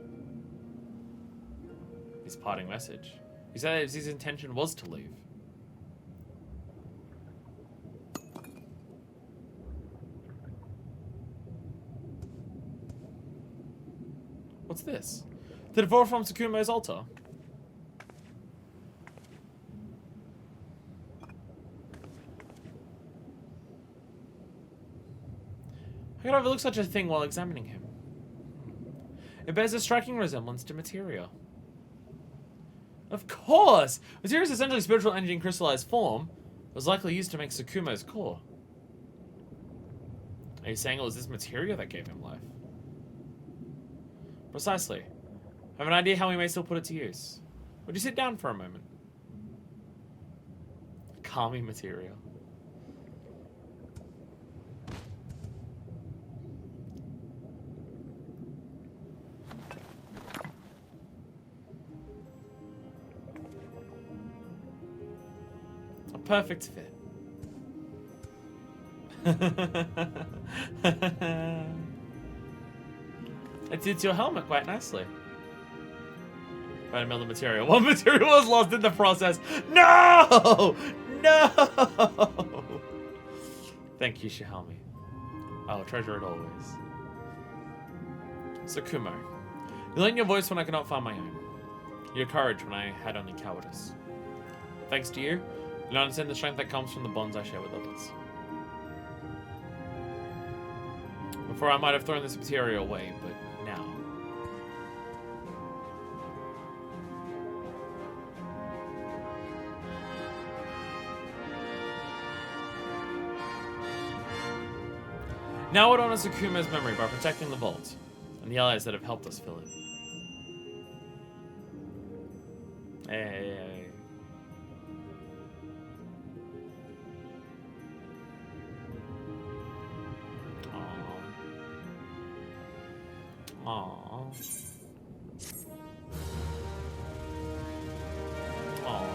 His parting message? He said his intention was to leave. What's this? The divorce from Tsukumo's altar. I could overlook such a thing while examining him. It bears a striking resemblance to materia. Of course! Materia's essentially spiritual energy in crystallized form was likely used to make Tsukumo's core. Are you saying it was this materia that gave him life? Precisely. I have an idea how we may still put it to use. Would you sit down for a moment? Calming material. A perfect fit. It suits your helmet quite nicely. Find another material. One material was lost in the process. No! No! Thank you, Shihelmi. I will treasure it always. Tsukumo. You lent your voice when I could not find my own. Your courage when I had only cowardice. Thanks to you, I understand the strength that comes from the bonds I share with others. Before I might have thrown this material away, but now. Now it honors Tsukumo's memory by protecting the vault and the allies that have helped us fill it. Hey. Aww. Aww.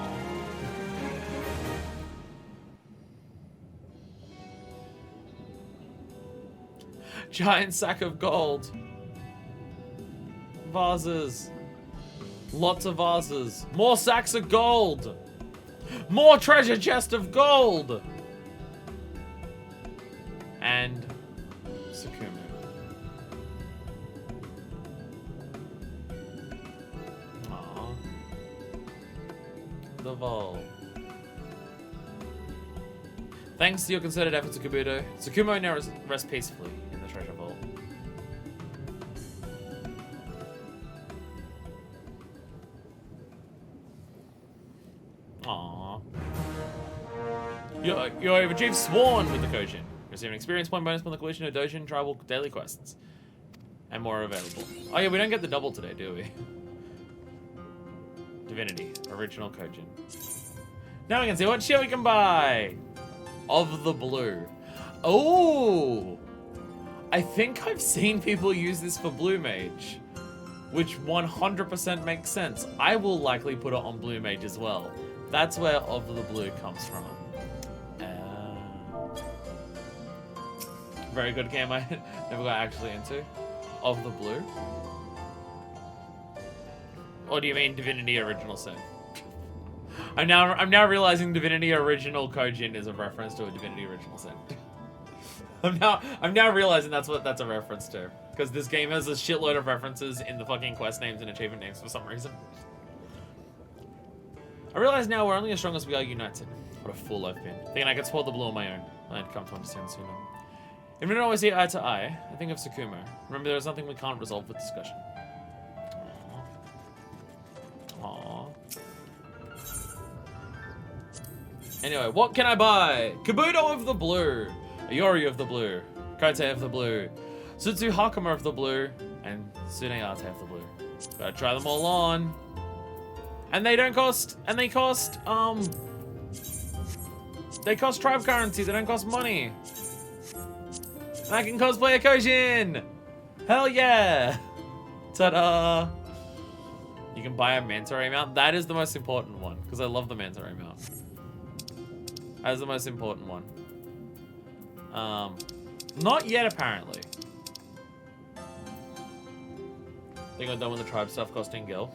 Giant sack of gold. Vases. Lots of vases. More sacks of gold. More treasure chest of gold. And Tsukumo. Aww. The vault. Thanks to your concerted efforts, Kabuto, Tsukumo now rests peacefully in the treasure vault. Aww. You've achieved Sworn with the Kojin. Receive an experience point bonus from the collision of Dojin tribal daily quests. And more available. Oh yeah, we don't get the double today, do we? Divinity. Original Kojin. Now we can see what shit we can buy! Of the blue. Oh! I think I've seen people use this for Blue Mage. Which 100% makes sense. I will likely put it on Blue Mage as well. That's where Of the Blue comes from. Very good game I never got actually into. Of the Blue. Or do you mean Divinity Original Sin? I'm now realizing Divinity Original Kojin is a reference to a Divinity Original Sin. I'm now realizing that's what that's a reference to. Because this game has a shitload of references in the fucking quest names and achievement names for some reason. I realize now we're only as strong as we are united. What a fool I've been. Thinking I could support the blue on my own. I'd come to understand sooner. If we don't always see eye to eye, I think of Tsukumo. Remember, there is nothing we can't resolve with discussion. Aww. Anyway, what can I buy? Kabuto of the Blue, Ayori of the Blue, Kote of the Blue, Sutsu Hakama of the Blue, and Tsuneate of the Blue. Gotta try them all on. And they cost tribe currency, they don't cost money. And I can cosplay a Kojin! Hell yeah! Ta-da! You can buy a manta ray mount. That is the most important one, because I love the manta ray mount. That is the most important one. Not yet, apparently. I think I'm done with the tribe stuff costing Gil.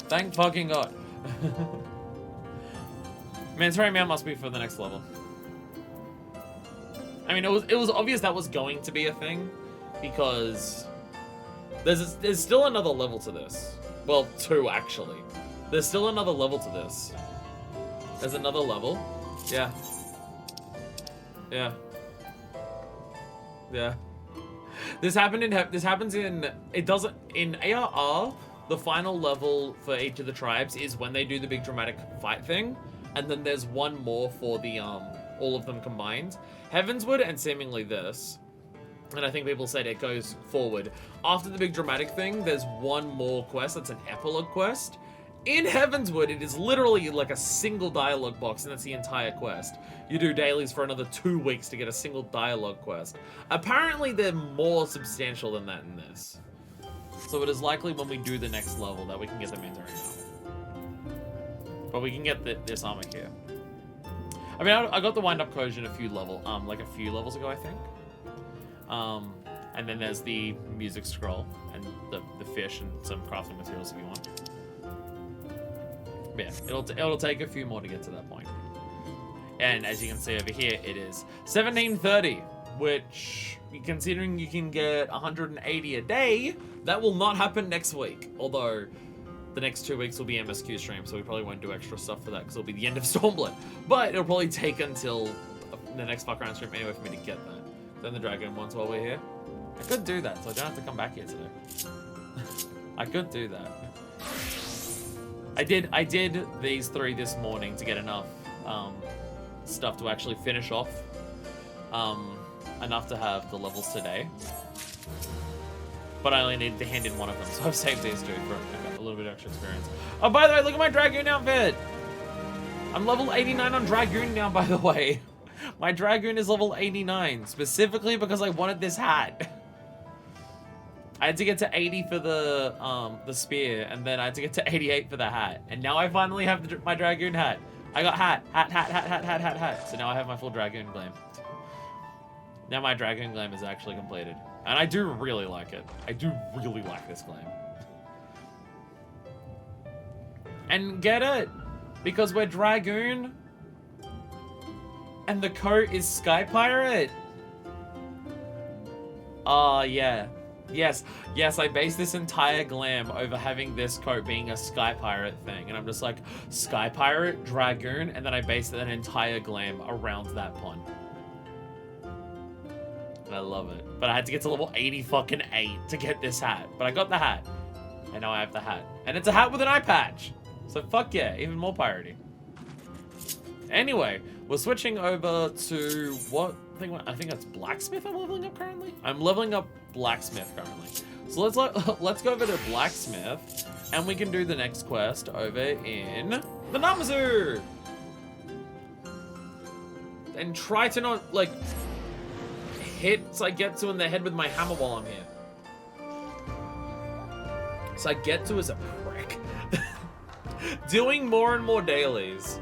Thank fucking God. Manta ray mount must be for the next level. I mean, it was obvious that was going to be a thing, because there's still another level to this. Well, 2 actually. There's still another level to this. There's another level. Yeah. Yeah. Yeah. This happens in ARR. The final level for each of the tribes is when they do the big dramatic fight thing, and then there's one more for the all of them combined. Heavensward and seemingly this, and I think people said it goes forward. After the big dramatic thing, there's one more quest that's an epilogue quest. In Heavensward, it is literally like a single dialogue box, and that's the entire quest. You do dailies for another 2 weeks to get a single dialogue quest. Apparently, they're more substantial than that in this. So it is likely when we do the next level that we can get the manta ray mount. But we can get this armor here. I mean, I got the wind-up Kojin a few levels ago, I think. And then there's the music scroll and the fish and some crafting materials if you want. But yeah, it'll take a few more to get to that point. And as you can see over here, it is 1730, which, considering you can get 180 a day, that will not happen next week. Although the next 2 weeks will be MSQ stream, so we probably won't do extra stuff for that because it'll be the end of Stormblood. But it'll probably take until the next fuck around stream anyway for me to get that. Then the dragon ones while we're here. I could do that, so I don't have to come back here today. I could do that. I did these 3 this morning to get enough stuff to actually finish off enough to have the levels today. But I only needed to hand in one of them, so I've saved these 2 for a little bit of extra experience. Oh, by the way, look at my Dragoon outfit! I'm level 89 on Dragoon now, by the way. My Dragoon is level 89, specifically because I wanted this hat. I had to get to 80 for the spear, and then I had to get to 88 for the hat. And now I finally have my Dragoon hat. I got hat. So now I have my full Dragoon glam. Now my Dragoon glam is actually completed. And I do really like it. I do really like this glam. And get it! Because we're Dragoon. And the coat is Sky Pirate. Yeah. Yes, I based this entire glam over having this coat being a Sky Pirate thing. And I'm just like, Sky Pirate, Dragoon, and then I based an entire glam around that pun. And I love it. But I had to get to level 80 fucking 8 to get this hat. But I got the hat. And now I have the hat. And it's a hat with an eye patch. So fuck yeah, even more piratey. Anyway, we're switching over to what thing? I think that's Blacksmith I'm leveling up currently? I'm leveling up Blacksmith currently. So let's go over to Blacksmith, and we can do the next quest over in the Namazu! And try to not, like, hit Saigetsu in the head with my hammer while I'm here. Saigetsu is a prick. Doing more and more dailies,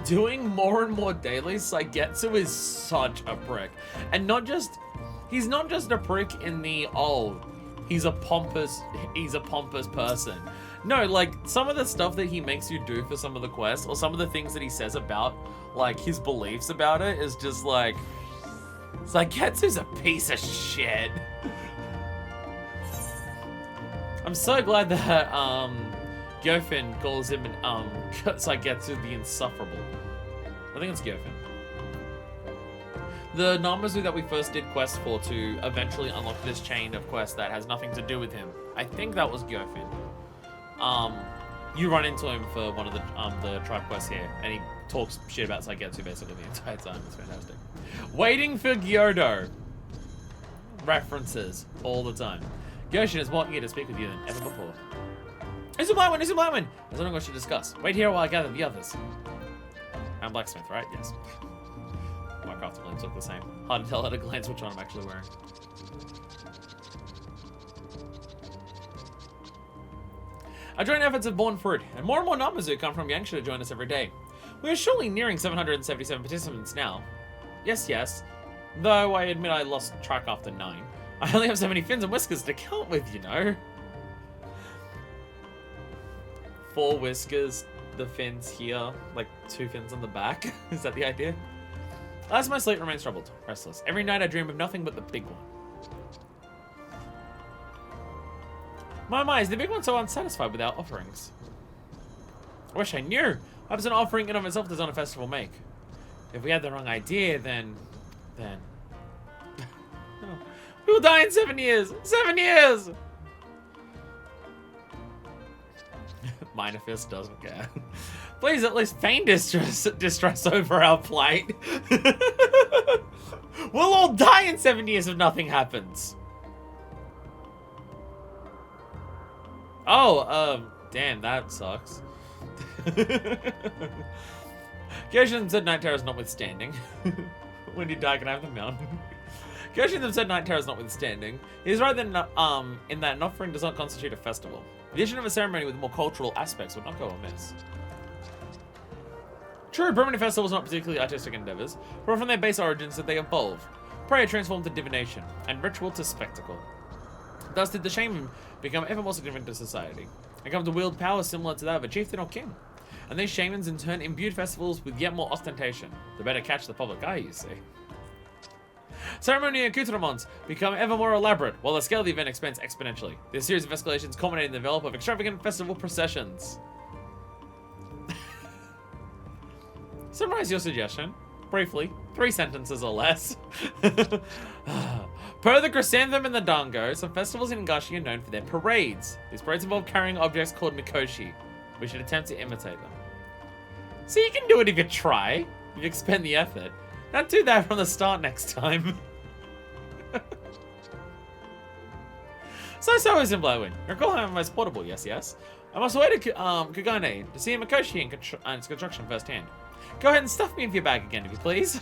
Saigetsu is such a prick. And he's not just a prick in the, he's a pompous person. No, like, some of the stuff that he makes you do for some of the quests, or some of the things that he says about, like, his beliefs about it is just like, Saigetsu's a piece of shit. I'm so glad that, Gyofin calls him Saigetsu the Insufferable. I think it's Gyofin. The Namazu that we first did quests for to eventually unlock this chain of quests that has nothing to do with him. I think that was Gyofin. You run into him for one of the tribe quests here, and he talks shit about Saigetsu basically the entire time. It's fantastic. Waiting for Gyodo. References all the time. Gyoshin is more eager to speak with you than ever before. Izumawan! There's only much to discuss. Wait here while I gather the others. I'm Blacksmith, right? Yes. My my crafting lamps look the same. Hard to tell at a glance which one I'm actually wearing. Our joint efforts have borne fruit, and more Namazu come from Yangsha to join us every day. We are surely nearing 777 participants now. Yes, yes. Though I admit I lost track after 9. I only have so many fins and whiskers to count with, you know. 4 whiskers, the fins here, like 2 fins on the back. Is that the idea? As my sleep remains troubled, restless. Every night I dream of nothing but the big one. My, is the big one so unsatisfied with our offerings? I wish I knew. How does an offering in of itself does on a festival make? If we had the wrong idea, then... We will die in 7 years! 7 years! Minor Fist doesn't care. Please at least feign distress over our plight. We'll all die in 7 years if nothing happens. Oh, damn, that sucks. Gyoshin said night terrors notwithstanding. When you die, can I have the mountain? Gyoshin said night terrors notwithstanding. He's right that in that an offering does not constitute a festival. The addition of a ceremony with more cultural aspects would not go amiss. True, primitive festivals are not particularly artistic endeavors, but from their base origins that they evolve. Prayer transformed to divination, and ritual to spectacle. Thus did the shaman become ever more significant to society, and come to wield power similar to that of a chieftain or king. And these shamans in turn imbued festivals with yet more ostentation, to better catch the public eye, you see. Ceremony accoutrements become ever more elaborate, while the scale of the event expands exponentially. This series of escalations culminated in the development of extravagant festival processions. Summarize your suggestion. Briefly. 3 sentences or less. Per the chrysanthemum and the dango, some festivals in Higashi are known for their parades. These parades involve carrying objects called mikoshi. We should attempt to imitate them. So you can do it if you try. If you expend the effort. Don't do that from the start next time. So is in Blowin. Recall how most portable, yes, yes. I must away to Kugane to see a mikoshi and its construction firsthand. Go ahead and stuff me into your bag again, if you please.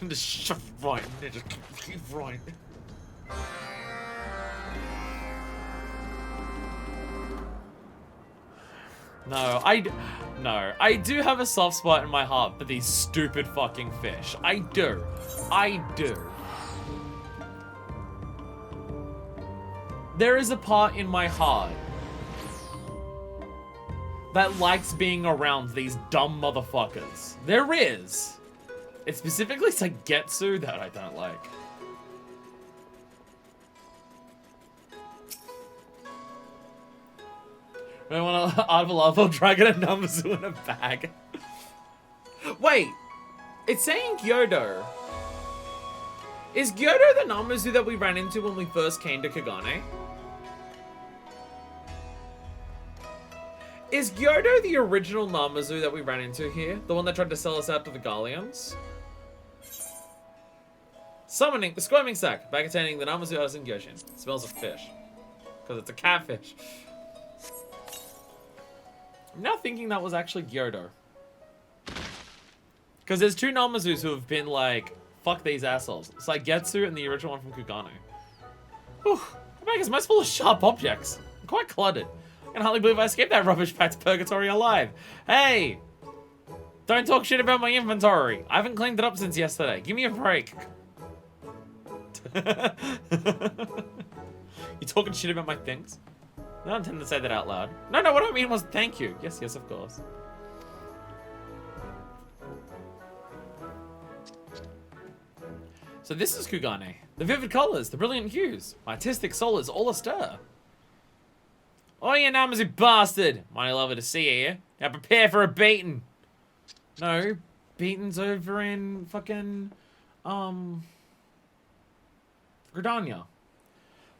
Just shove right, just keep right. No, I do have a soft spot in my heart for these stupid fucking fish. I do. There is a part in my heart that likes being around these dumb motherfuckers. There is. It's specifically Sagetsu that I don't like. I want an Arvalavo Dragon and Namazu in a bag. Wait, it's saying Gyodo. Is Gyodo the Namazu that we ran into when we first came to Kagane? Is Gyodo the original Namazu that we ran into here? The one that tried to sell us out to the Galleons? Summoning the squirming sack, bag containing the Namazu Artisan Gyoshin. Smells of fish. Because it's a catfish. I'm now thinking that was actually Gyodo. Because there's 2 Namazus who have been like, fuck these assholes. It's like Getsu and the original one from Kugane. Whew, my bag is most full of sharp objects. I'm quite cluttered. I can hardly believe I escaped that rubbish packed purgatory alive. Hey! Don't talk shit about my inventory. I haven't cleaned it up since yesterday. Give me a break. You talking shit about my things? I don't intend to say that out loud. No, what I mean was thank you. Yes, of course. So this is Kugane. The vivid colors, the brilliant hues. My artistic soul is all astir. Oh, you Namazu bastard. Mighty lovely to see you here. Now prepare for a beating. No, beating's over in fucking, Gridania.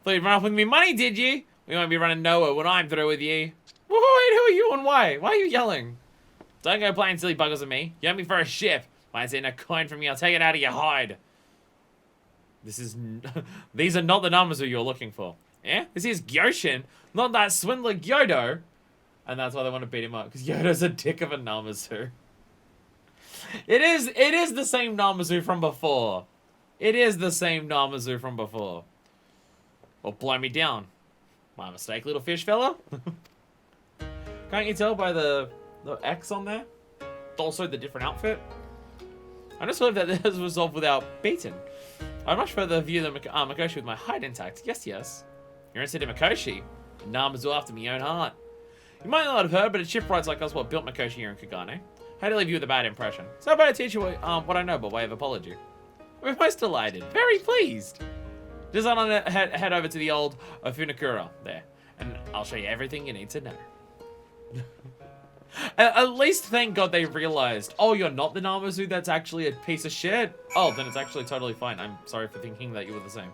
Thought you'd run off with me money, did you? We won't be running nowhere when I'm through with you. Wait, who are you and why? Why are you yelling? Don't go playing silly buggers with me. You owe me for a ship. Might see no coin from me, I'll take it out of your hide. These are not the Namazu you're looking for. Yeah? This is Gyoshin, not that swindler Gyodo. And that's why they want to beat him up, because Yoda's a dick of a Namazu. It is the same Namazu from before. It is the same Namazu from before. Well, blow me down. My mistake, little fish fella. Can't you tell by the X on there? Also the different outfit. I just hope that this is resolved without beaten. I'd much rather view the Mikoshi with my hide intact. Yes, yes. You're interested in Mikoshi? Namazu after my own heart. You might not have heard, but a shipwrights like us what built Mikoshi here in Kagane. How to leave you with a bad impression. So I better teach you what I know by way of apology. We're most delighted. Very pleased. Just on head over to the old Funakura there. And I'll show you everything you need to know. At least thank God they realized, oh, you're not the Namazu that's actually a piece of shit? Oh, then it's actually totally fine. I'm sorry for thinking that you were the same.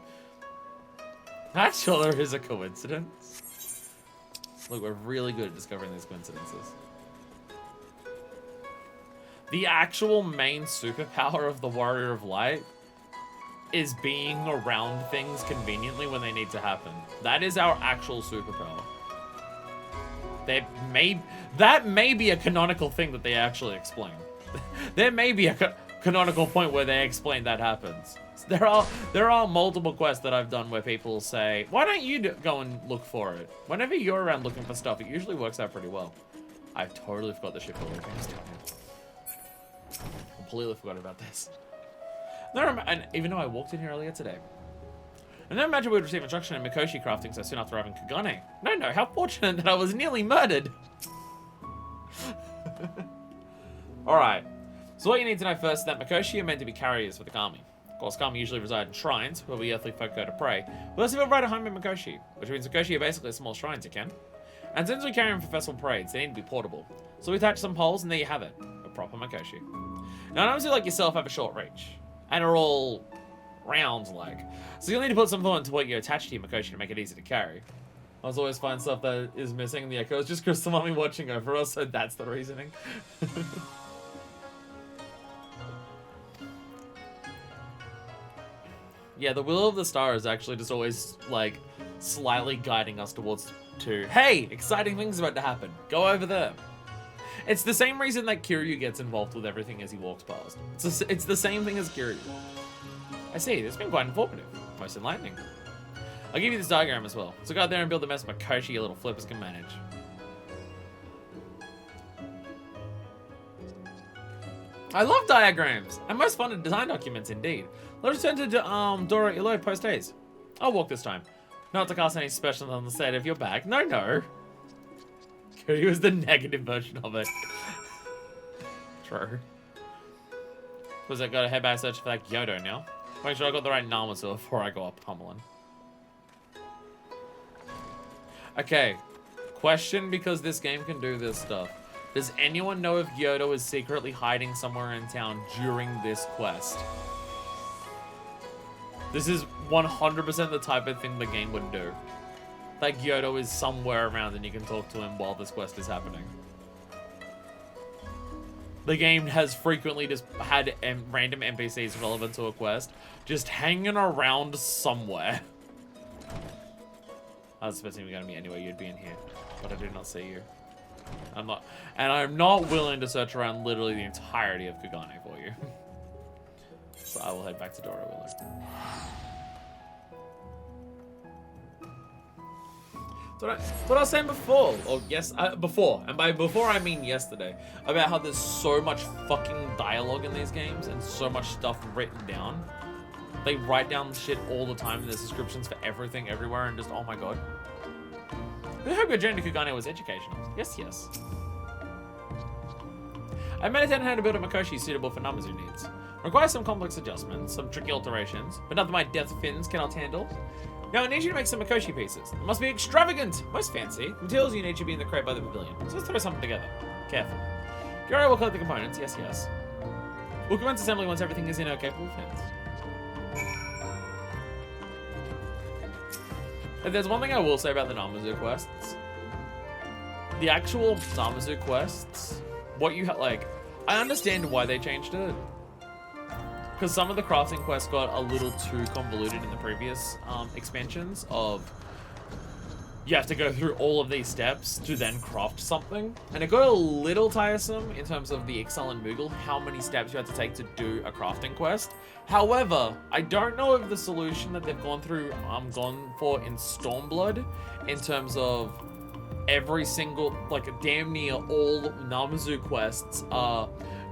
That sure is a coincidence. Look, we're really good at discovering these coincidences. The actual main superpower of the Warrior of Light is being around things conveniently when they need to happen. That is our actual superpower. That may be a canonical thing that they actually explain. There may be a canonical point where they explain that happens. There are multiple quests that I've done where people say, why don't you go and look for it? Whenever you're around looking for stuff, it usually works out pretty well. I totally forgot the ship builder games down here. Completely forgot about this. And even though I walked in here earlier today. And then imagine we'd receive instruction in Mikoshi crafting so soon after arriving in Kagane. No, how fortunate that I was nearly murdered. Alright. So what you need to know first is that Mikoshi are meant to be carriers for the kami. Of course, kami usually reside in shrines, where we earthly folk go to pray. We also feel right at home in Mikoshi, which means Mikoshi are basically small shrines, you can. And since we carry them for festival parades, they need to be portable. So we attach some poles, and there you have it. A proper Mikoshi. Now, obviously like yourself have a short reach. And are all round-like. So you'll need to put some thought into what you attach to your Mikoshi to make it easy to carry. I was always find stuff that is missing in the echoes just because the mommy watching over us, so that's the reasoning. Yeah, the Will of the Star is actually just always, like, slightly guiding us towards hey, exciting things about to happen. Go over there. It's the same reason that Kiryu gets involved with everything as he walks past. It's the same thing as Kiryu. I see, it's been quite informative. Most enlightening. I'll give you this diagram as well. So go out there and build the mess Mikoshi your little flippers can manage. I love diagrams! And most fun design documents indeed. Let's return to Dora Ilo post haste. I'll walk this time. Not to cast any special on the set if you're back. No. Kiryu is the negative version of it. True. Because I gotta head back search for that Kyoto now. Make sure I got the right Namazu before I go up pummeling. Okay. Question, because this game can do this stuff. Does anyone know if Kyoto is secretly hiding somewhere in town during this quest? This is 100% the type of thing the game would do. Like Kyoto is somewhere around and you can talk to him while this quest is happening. The game has frequently just had random NPCs relevant to a quest just hanging around somewhere. I was expecting you were going to be anywhere, you'd be in here. But I did not see you. I'm not willing to search around literally the entirety of Kagane for you. So I will head back to Dora Willow. What I was saying before, before, and by before I mean yesterday, about how there's so much fucking dialogue in these games and so much stuff written down. They write down shit all the time in the descriptions for everything, everywhere, and just, oh my god. I hope your journey to Kagane was educational. Yes. I meditated on how to build a Mikoshi suitable for Namazu needs. Requires some complex adjustments, some tricky alterations, but nothing my death fins cannot handle. Now I need you to make some Mikoshi pieces. It must be extravagant, most fancy. The materials you need should be in the crate by the pavilion. So let's throw something together. Carefully. Gary will collect the components, yes. We'll commence assembly once everything is in our capable hands. If there's one thing I will say about the Namazu quests, the actual Namazu quests, what you like, I understand why they changed it. Because some of the crafting quests got a little too convoluted in the previous expansions of you have to go through all of these steps to then craft something. And it got a little tiresome in terms of the Excel and Moogle, how many steps you had to take to do a crafting quest. However, I don't know if the solution that they've gone for in Stormblood, in terms of every single, like damn near all Namazu quests are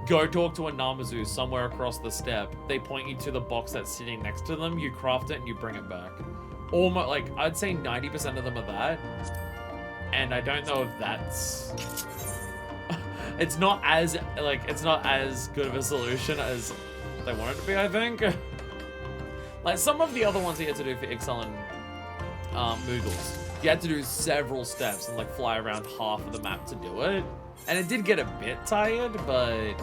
go talk to a Namazu somewhere across the step. They point you to the box that's sitting next to them, you craft it and you bring it back. Almost, like, I'd say 90% of them are that. And I don't know if that's... it's not as good of a solution as they want it to be, I think. Like, some of the other ones you had to do for Ixal and Moogles, you had to do several steps and, like, fly around half of the map to do it. And it did get a bit tired, but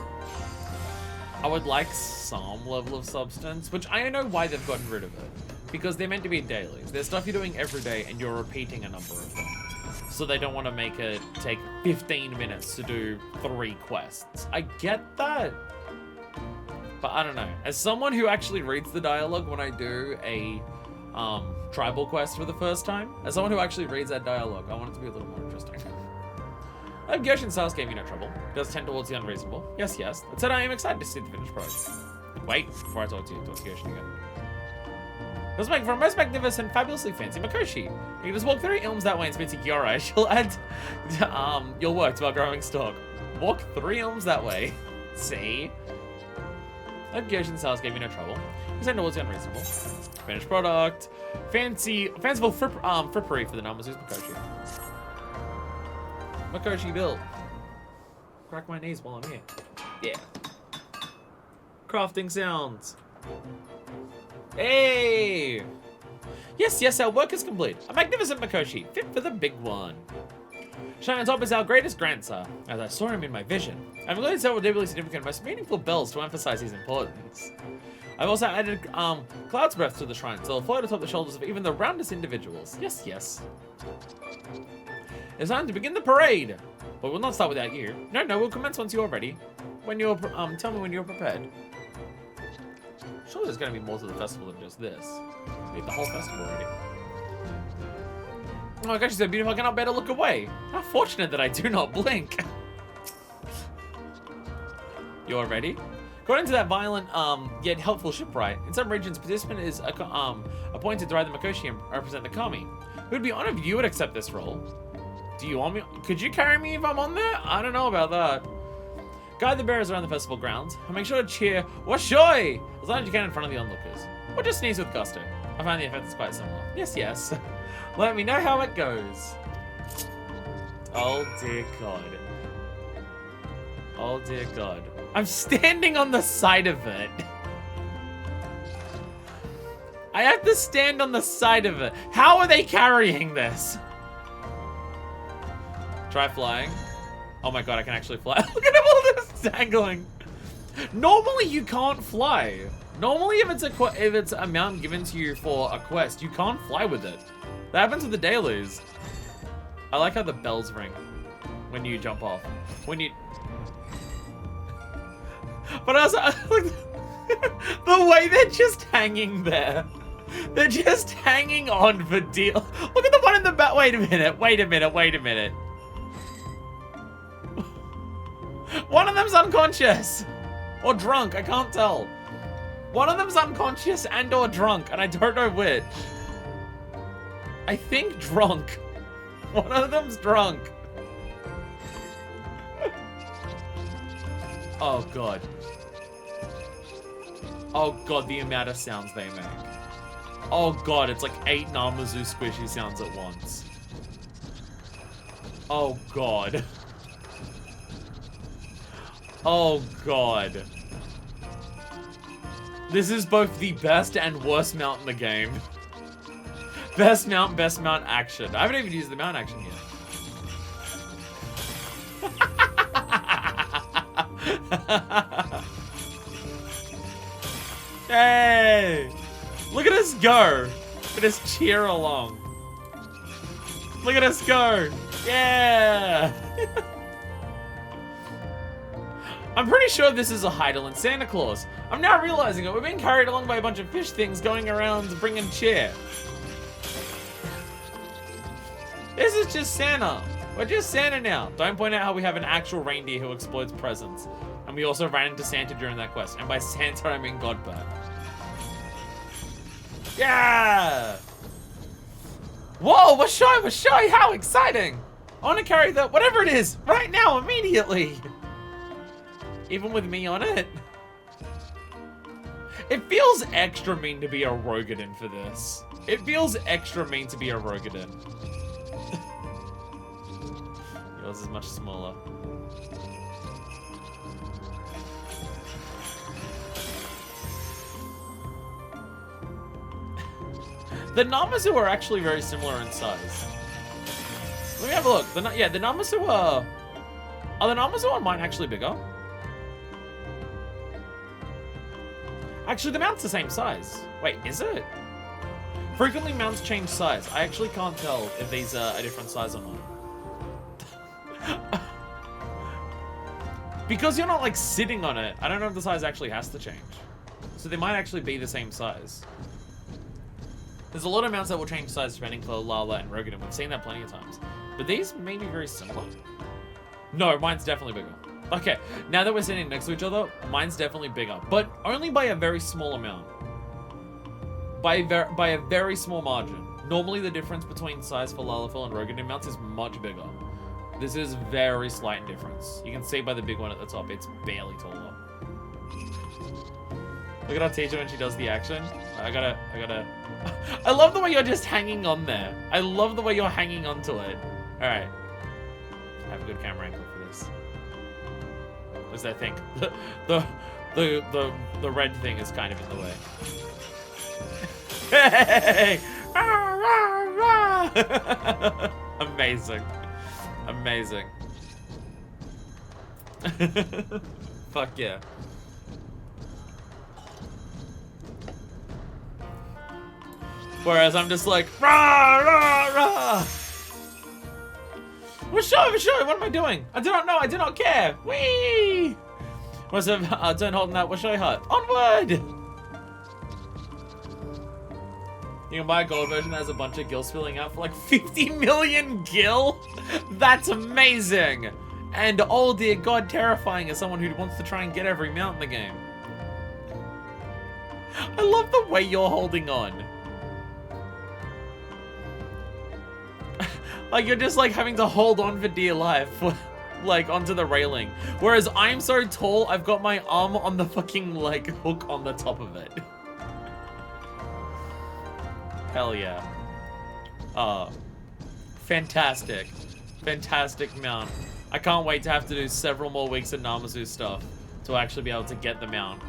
I would like some level of substance, which I don't know why they've gotten rid of it. Because they're meant to be dailies. There's stuff you're doing every day and you're repeating a number of them. So they don't want to make it take 15 minutes to do 3 quests. I get that. But I don't know. As someone who actually reads the dialogue when I do a tribal quest for the first time, as someone who actually reads that dialogue, I want it to be a little more interesting. I hope Goshen Stars gave you no trouble. It does tend towards the unreasonable. Yes, yes. That said, I am excited to see the finished product. Wait, before I talk to you, talk to Goshen again. Let's make for a most magnificent, fabulously fancy Makoshi. You can just walk 3 ilms that way and speak to Giora. She'll add your work to our growing stock. Walk 3 ilms that way. See? I hope Goshen Stars gave you no trouble. You tend towards the unreasonable. Finished product. Fanciful frippery for the Namazu's Makoshi. Makoshi built. Crack my knees while I'm here. Yeah. Crafting sounds. Hey! Yes, yes, our work is complete. A magnificent Makoshi, fit for the big one. Shine on top is our greatest grandson, as I saw him in my vision. I've included several deeply significant, most meaningful bells to emphasize his importance. I've also added cloud's breath to the shrine, so they'll float atop the shoulders of even the roundest individuals. Yes, yes. It's time to begin the parade. But we'll not start without you. No, we'll commence once you're ready. When you're, tell me when you're prepared. Surely there's going to be more to the festival than just this. We need the whole festival already. Oh my gosh, she's so beautiful, I cannot bear to look away. How fortunate that I do not blink. You're ready? According to that violent, yet helpful shipwright, in some regions, participant is appointed to ride the Makoshi and represent the Kami. It would be honored if you would accept this role. Do you want me? Could you carry me if I'm on there? I don't know about that. Guide the bearers around the festival grounds, and make sure to cheer "Washoy!" as loud as you can in front of the onlookers. Or just sneeze with gusto. I find the effect is quite similar. Yes, yes. Let me know how it goes. Oh dear God. Oh dear God. I'm standing on the side of it. I have to stand on the side of it. How are they carrying this? Try flying. Oh my God, I can actually fly. Look at all this dangling. Normally you can't fly. Normally if it's a mount given to you for a quest, you can't fly with it. That happens with the dailies. I like how the bells ring when you jump off. When you... But also, the way they're just hanging there. They're just hanging on for deal. Look at the one in the back. Wait a minute. One of them's unconscious. Or drunk, I can't tell. One of them's unconscious and or drunk, and I don't know which. I think drunk. One of them's drunk. Oh God. Oh God, the amount of sounds they make. Oh God, it's like 8 Namazu squishy sounds at once. Oh God. Oh God. This is both the best and worst mount in the game. Best mount action. I haven't even used the mount action yet. Hey! Look at us go! Look at us cheer along. Look at us go! Yeah! I'm pretty sure this is a Heidelin Santa Claus. I'm now realizing it. We're being carried along by a bunch of fish things going around bringing cheer. This is just Santa. We're just Santa now. Don't point out how we have an actual reindeer who explodes presents. And we also ran into Santa during that quest. And by Santa, I mean Godbert. Yeah! Whoa, we're shy, how exciting! I want to carry the, whatever it is, right now, immediately! Even with me on it. It feels extra mean to be a Rogadin for this. It feels extra mean to be a Rogadin. Yours is much smaller. The Namazu are actually very similar in size. Let me have a look. The Namazu are the Namazu on mine actually bigger? Actually, the mount's the same size. Wait, is it? Frequently, mounts change size. I actually can't tell if these are a different size or not. Because you're not, like, sitting on it, I don't know if the size actually has to change. So they might actually be the same size. There's a lot of mounts that will change size depending for Lala and Rogadin. We've seen that plenty of times. But these may be very similar. No, mine's definitely bigger. Okay, now that we're sitting next to each other, mine's definitely bigger. But only by a very small amount. By a very small margin. Normally the difference between size for Lalafell and Rogadin mounts is much bigger. This is very slight in difference. You can see by the big one at the top, it's barely taller. Look at our teacher when she does the action. I gotta... I love the way you're just hanging on there. I love the way you're hanging onto it. Alright. I have a good camera angle for this. What does that think? The red thing is kind of in the way. Hey! Amazing. Amazing. Fuck yeah. Whereas I'm just like, rah, rah, rah. Washoy, what am I doing? I do not know, I do not care. Whee! Must have turned holding that Washoy hut. Onward! You can buy a gold version that has a bunch of gil spilling out for like 50 million gil? That's amazing! And oh dear god, terrifying as someone who wants to try and get every mount in the game. I love the way you're holding on. Like, you're just, like, having to hold on for dear life, like, onto the railing. Whereas I'm so tall, I've got my arm on the fucking, like, hook on the top of it. Hell yeah. Fantastic. Fantastic mount. I can't wait to have to do several more weeks of Namazu stuff to actually be able to get the mount.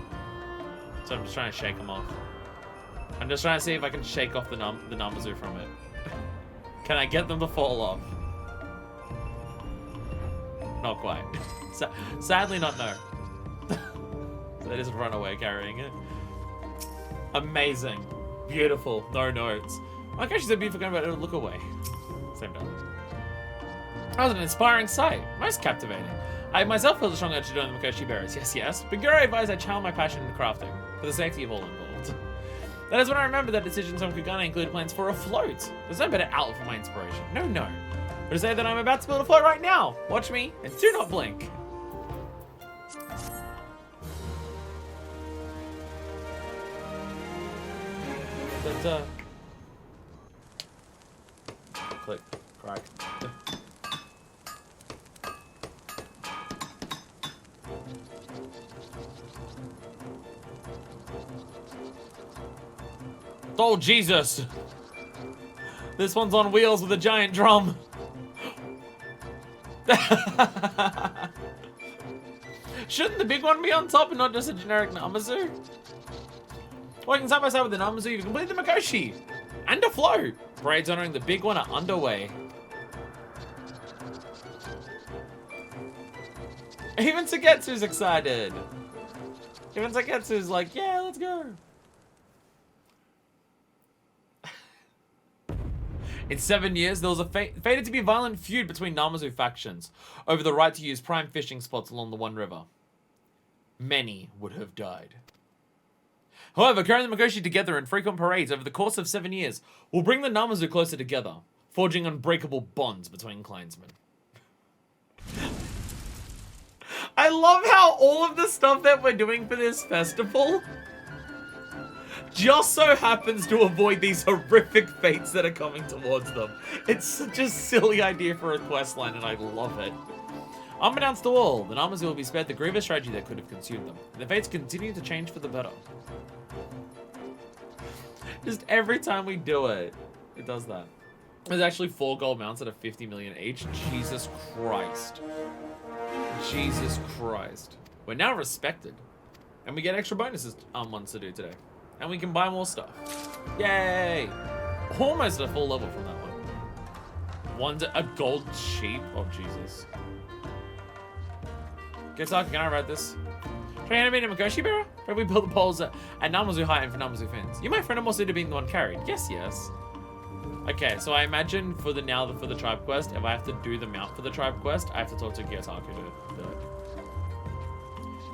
So I'm just trying to shake them off. I'm just trying to see if I can shake off the Namazu from it. Can I get them to fall off? Not quite. Sadly not, no. So they just run away carrying it. Amazing. Beautiful. No notes. I guess she's a beautiful about it. Look away. Same time. That was an inspiring sight. Most captivating. I myself feel the strong urge to join the Mikoshi Bearers. Yes, yes. But Guru advised I channel my passion in crafting for the safety of all involved. That is when I remember that decisions on Kugane included plans for a float. There's no better outlet for my inspiration. No, no. But to say that I'm about to build a float right now. Watch me and do not blink. Click. Crack. Oh, Jesus. This one's on wheels with a giant drum. Shouldn't the big one be on top and not just a generic Namazu? Working side by side with the Namazu, you've completed the Mikoshi. And a float. Parades honoring the big one are underway. Even Tagetsu's excited. Even Tagetsu's like, yeah, let's go. In 7 years, there was a fated to be a violent feud between Namazu factions over the right to use prime fishing spots along the One River. Many would have died. However, carrying the Mikoshi together in frequent parades over the course of 7 years will bring the Namazu closer together. forging unbreakable bonds between clansmen. I love how all of the stuff that we're doing for this festival just so happens to avoid these horrific fates that are coming towards them. It's such a silly idea for a quest line, and I love it. Unbeknownst to all, the Namazu will be spared the grievous tragedy that could have consumed them. The fates continue to change for the better. Just every time we do it, it does that. There's actually 4 gold mounts that are 50 million each. Jesus Christ. Jesus Christ. We're now respected. And we get extra bonuses ones to do today. And we can buy more stuff. Yay! Almost a full level from that one. One's a gold sheep. Oh, Jesus. Get talking, can I write this? Try animating Makoshi Bearer? Where we build the poles at Namazu High and for Namazu Fins. You, my friend, are more suited to being the one carried. Yes, yes. Okay, so I imagine for the tribe quest, if I have to do the mount for the tribe quest, I have to talk to Gyotaku to do it.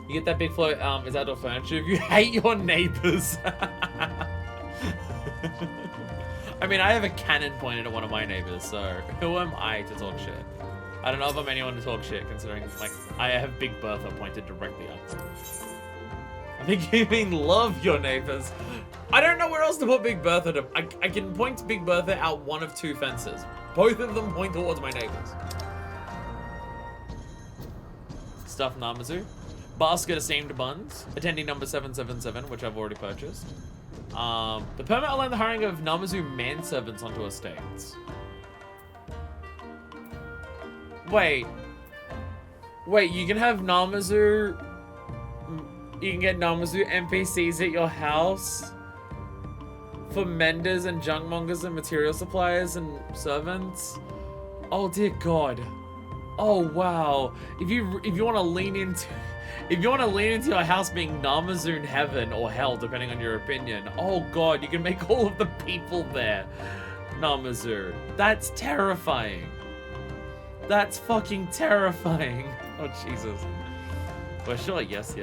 You get that big float, is outdoor furniture if you hate your neighbors. I mean, I have a cannon pointed at one of my neighbors, so who am I to talk shit? I don't know if I'm anyone to talk shit, considering, like, I have Big Bertha pointed directly at them. I think you mean love your neighbors. I don't know where else to put Big Bertha to. I can point Big Bertha out one of 2 fences. Both of them point towards my neighbors. Stuff Namazu. Basket of steamed buns. Attendee number 777, which I've already purchased. The permit allowing the hiring of Namazu manservants onto estates. Wait, you can have Namazu... You can get Namazu NPCs at your house for menders and junkmongers and material suppliers and servants? Oh dear God. Oh wow. If you want to lean into your house being Namazu in heaven or hell, depending on your opinion, oh God, you can make all of the people there Namazu. That's terrifying. That's fucking terrifying. Oh Jesus. Well, sure, yes.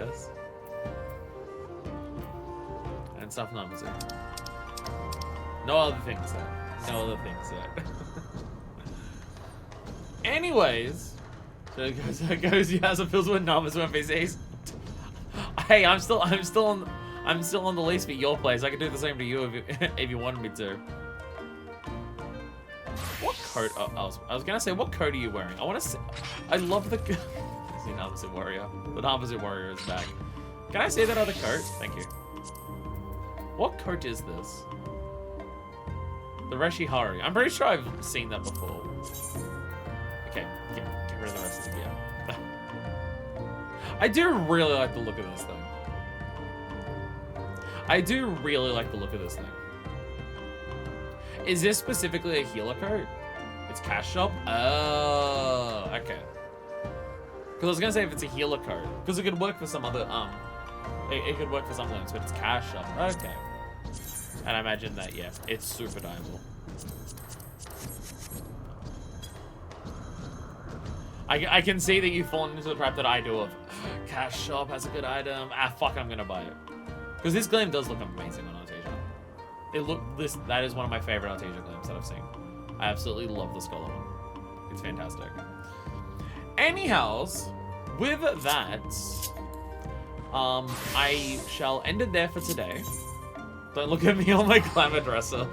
And stuff Namazu. No other things there. Anyways, so it goes. You has a feels with Namazu NPCs. Hey, I'm still on the lease at your place. I could do the same to you if you wanted me to. What coat? Oh, I was gonna say, what coat are you wearing? I want to say. I love the. See, Namazu Warrior. The Namazu Warrior is back. Can I say that other coat? Thank you. What coat is this? The Reshihari. I'm pretty sure I've seen that before. Okay, get rid of the rest of the gear. I do really like the look of this thing. Is this specifically a healer coat? It's cash shop? Oh, okay. Because I was going to say if it's a healer coat. Because it could work for some other, it could work for some things, but it's cash shop. Okay. And I imagine that, yeah, it's super dyeable. I can see that you've fallen into the trap that I do of cash shop has a good item. Ah, fuck, I'm gonna buy it. Because this gleam does look amazing on Artesia. That is one of my favorite Artesia gleams that I've seen. I absolutely love the Scholar one. It's fantastic. Anyhows, with that, I shall end it there for today. Don't look at me on my glamour dresser.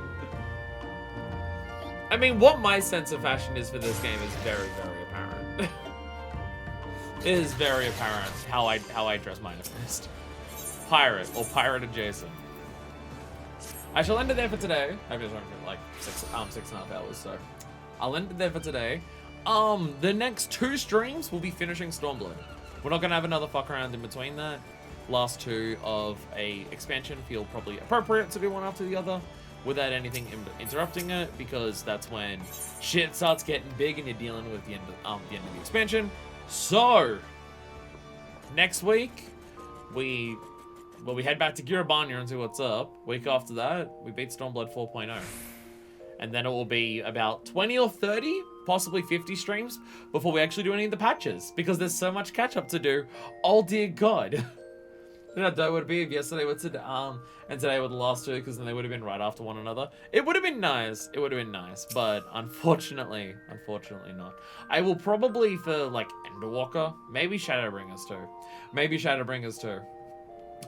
I mean, what my sense of fashion is for this game is very, very apparent. It is very apparent how I dress my fist. Pirate or pirate adjacent. I shall end it there for today. I've been running for like 6.5 hours, so I'll end it there for today. The next 2 streams will be finishing Stormblood. We're not gonna have another fuck around in between that. Last 2 of a expansion feel probably appropriate to do one after the other without anything interrupting it, because that's when shit starts getting big and you're dealing with the end of the expansion. So next week we head back to Girabanya and see what's up. Week after that, we beat Stormblood 4.0. And then it will be about 20 or 30, possibly 50 streams before we actually do any of the patches, because there's so much catch up to do. Oh dear God. You know how dope would it be if yesterday were and today were the last two, because then they would have been right after one another. It would have been nice. It would have been nice, but unfortunately not. I will probably for like Endwalker, maybe Shadowbringers too. Maybe Shadowbringers too.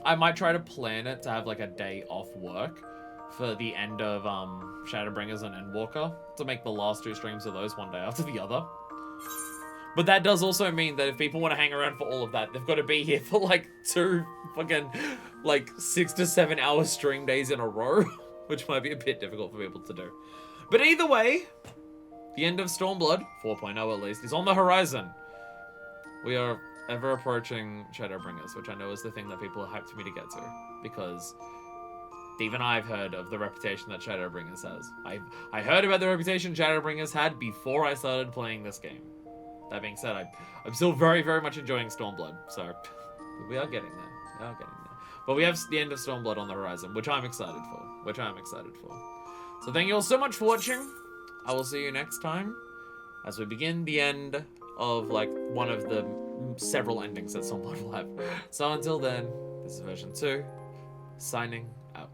I might try to plan it to have like a day off work for the end of Shadowbringers and Endwalker to make the last two streams of those one day after the other. But that does also mean that if people want to hang around for all of that, they've got to be here for like 2 fucking like 6 to 7 hour stream days in a row, which might be a bit difficult for people to do. But either way, the end of Stormblood 4.0 at least is on the horizon. We are ever approaching Shadowbringers, which I know is the thing that people are hyped for me to get to, because even I've heard of the reputation that Shadowbringers has. I heard about the reputation Shadowbringers had before I started playing this game. That being said, I'm still very, very much enjoying Stormblood, so we are getting there. But we have the end of Stormblood on the horizon, which I'm excited for. So thank you all so much for watching. I will see you next time as we begin the end of like one of the several endings that Stormblood will have. So until then, this is version 2, signing out.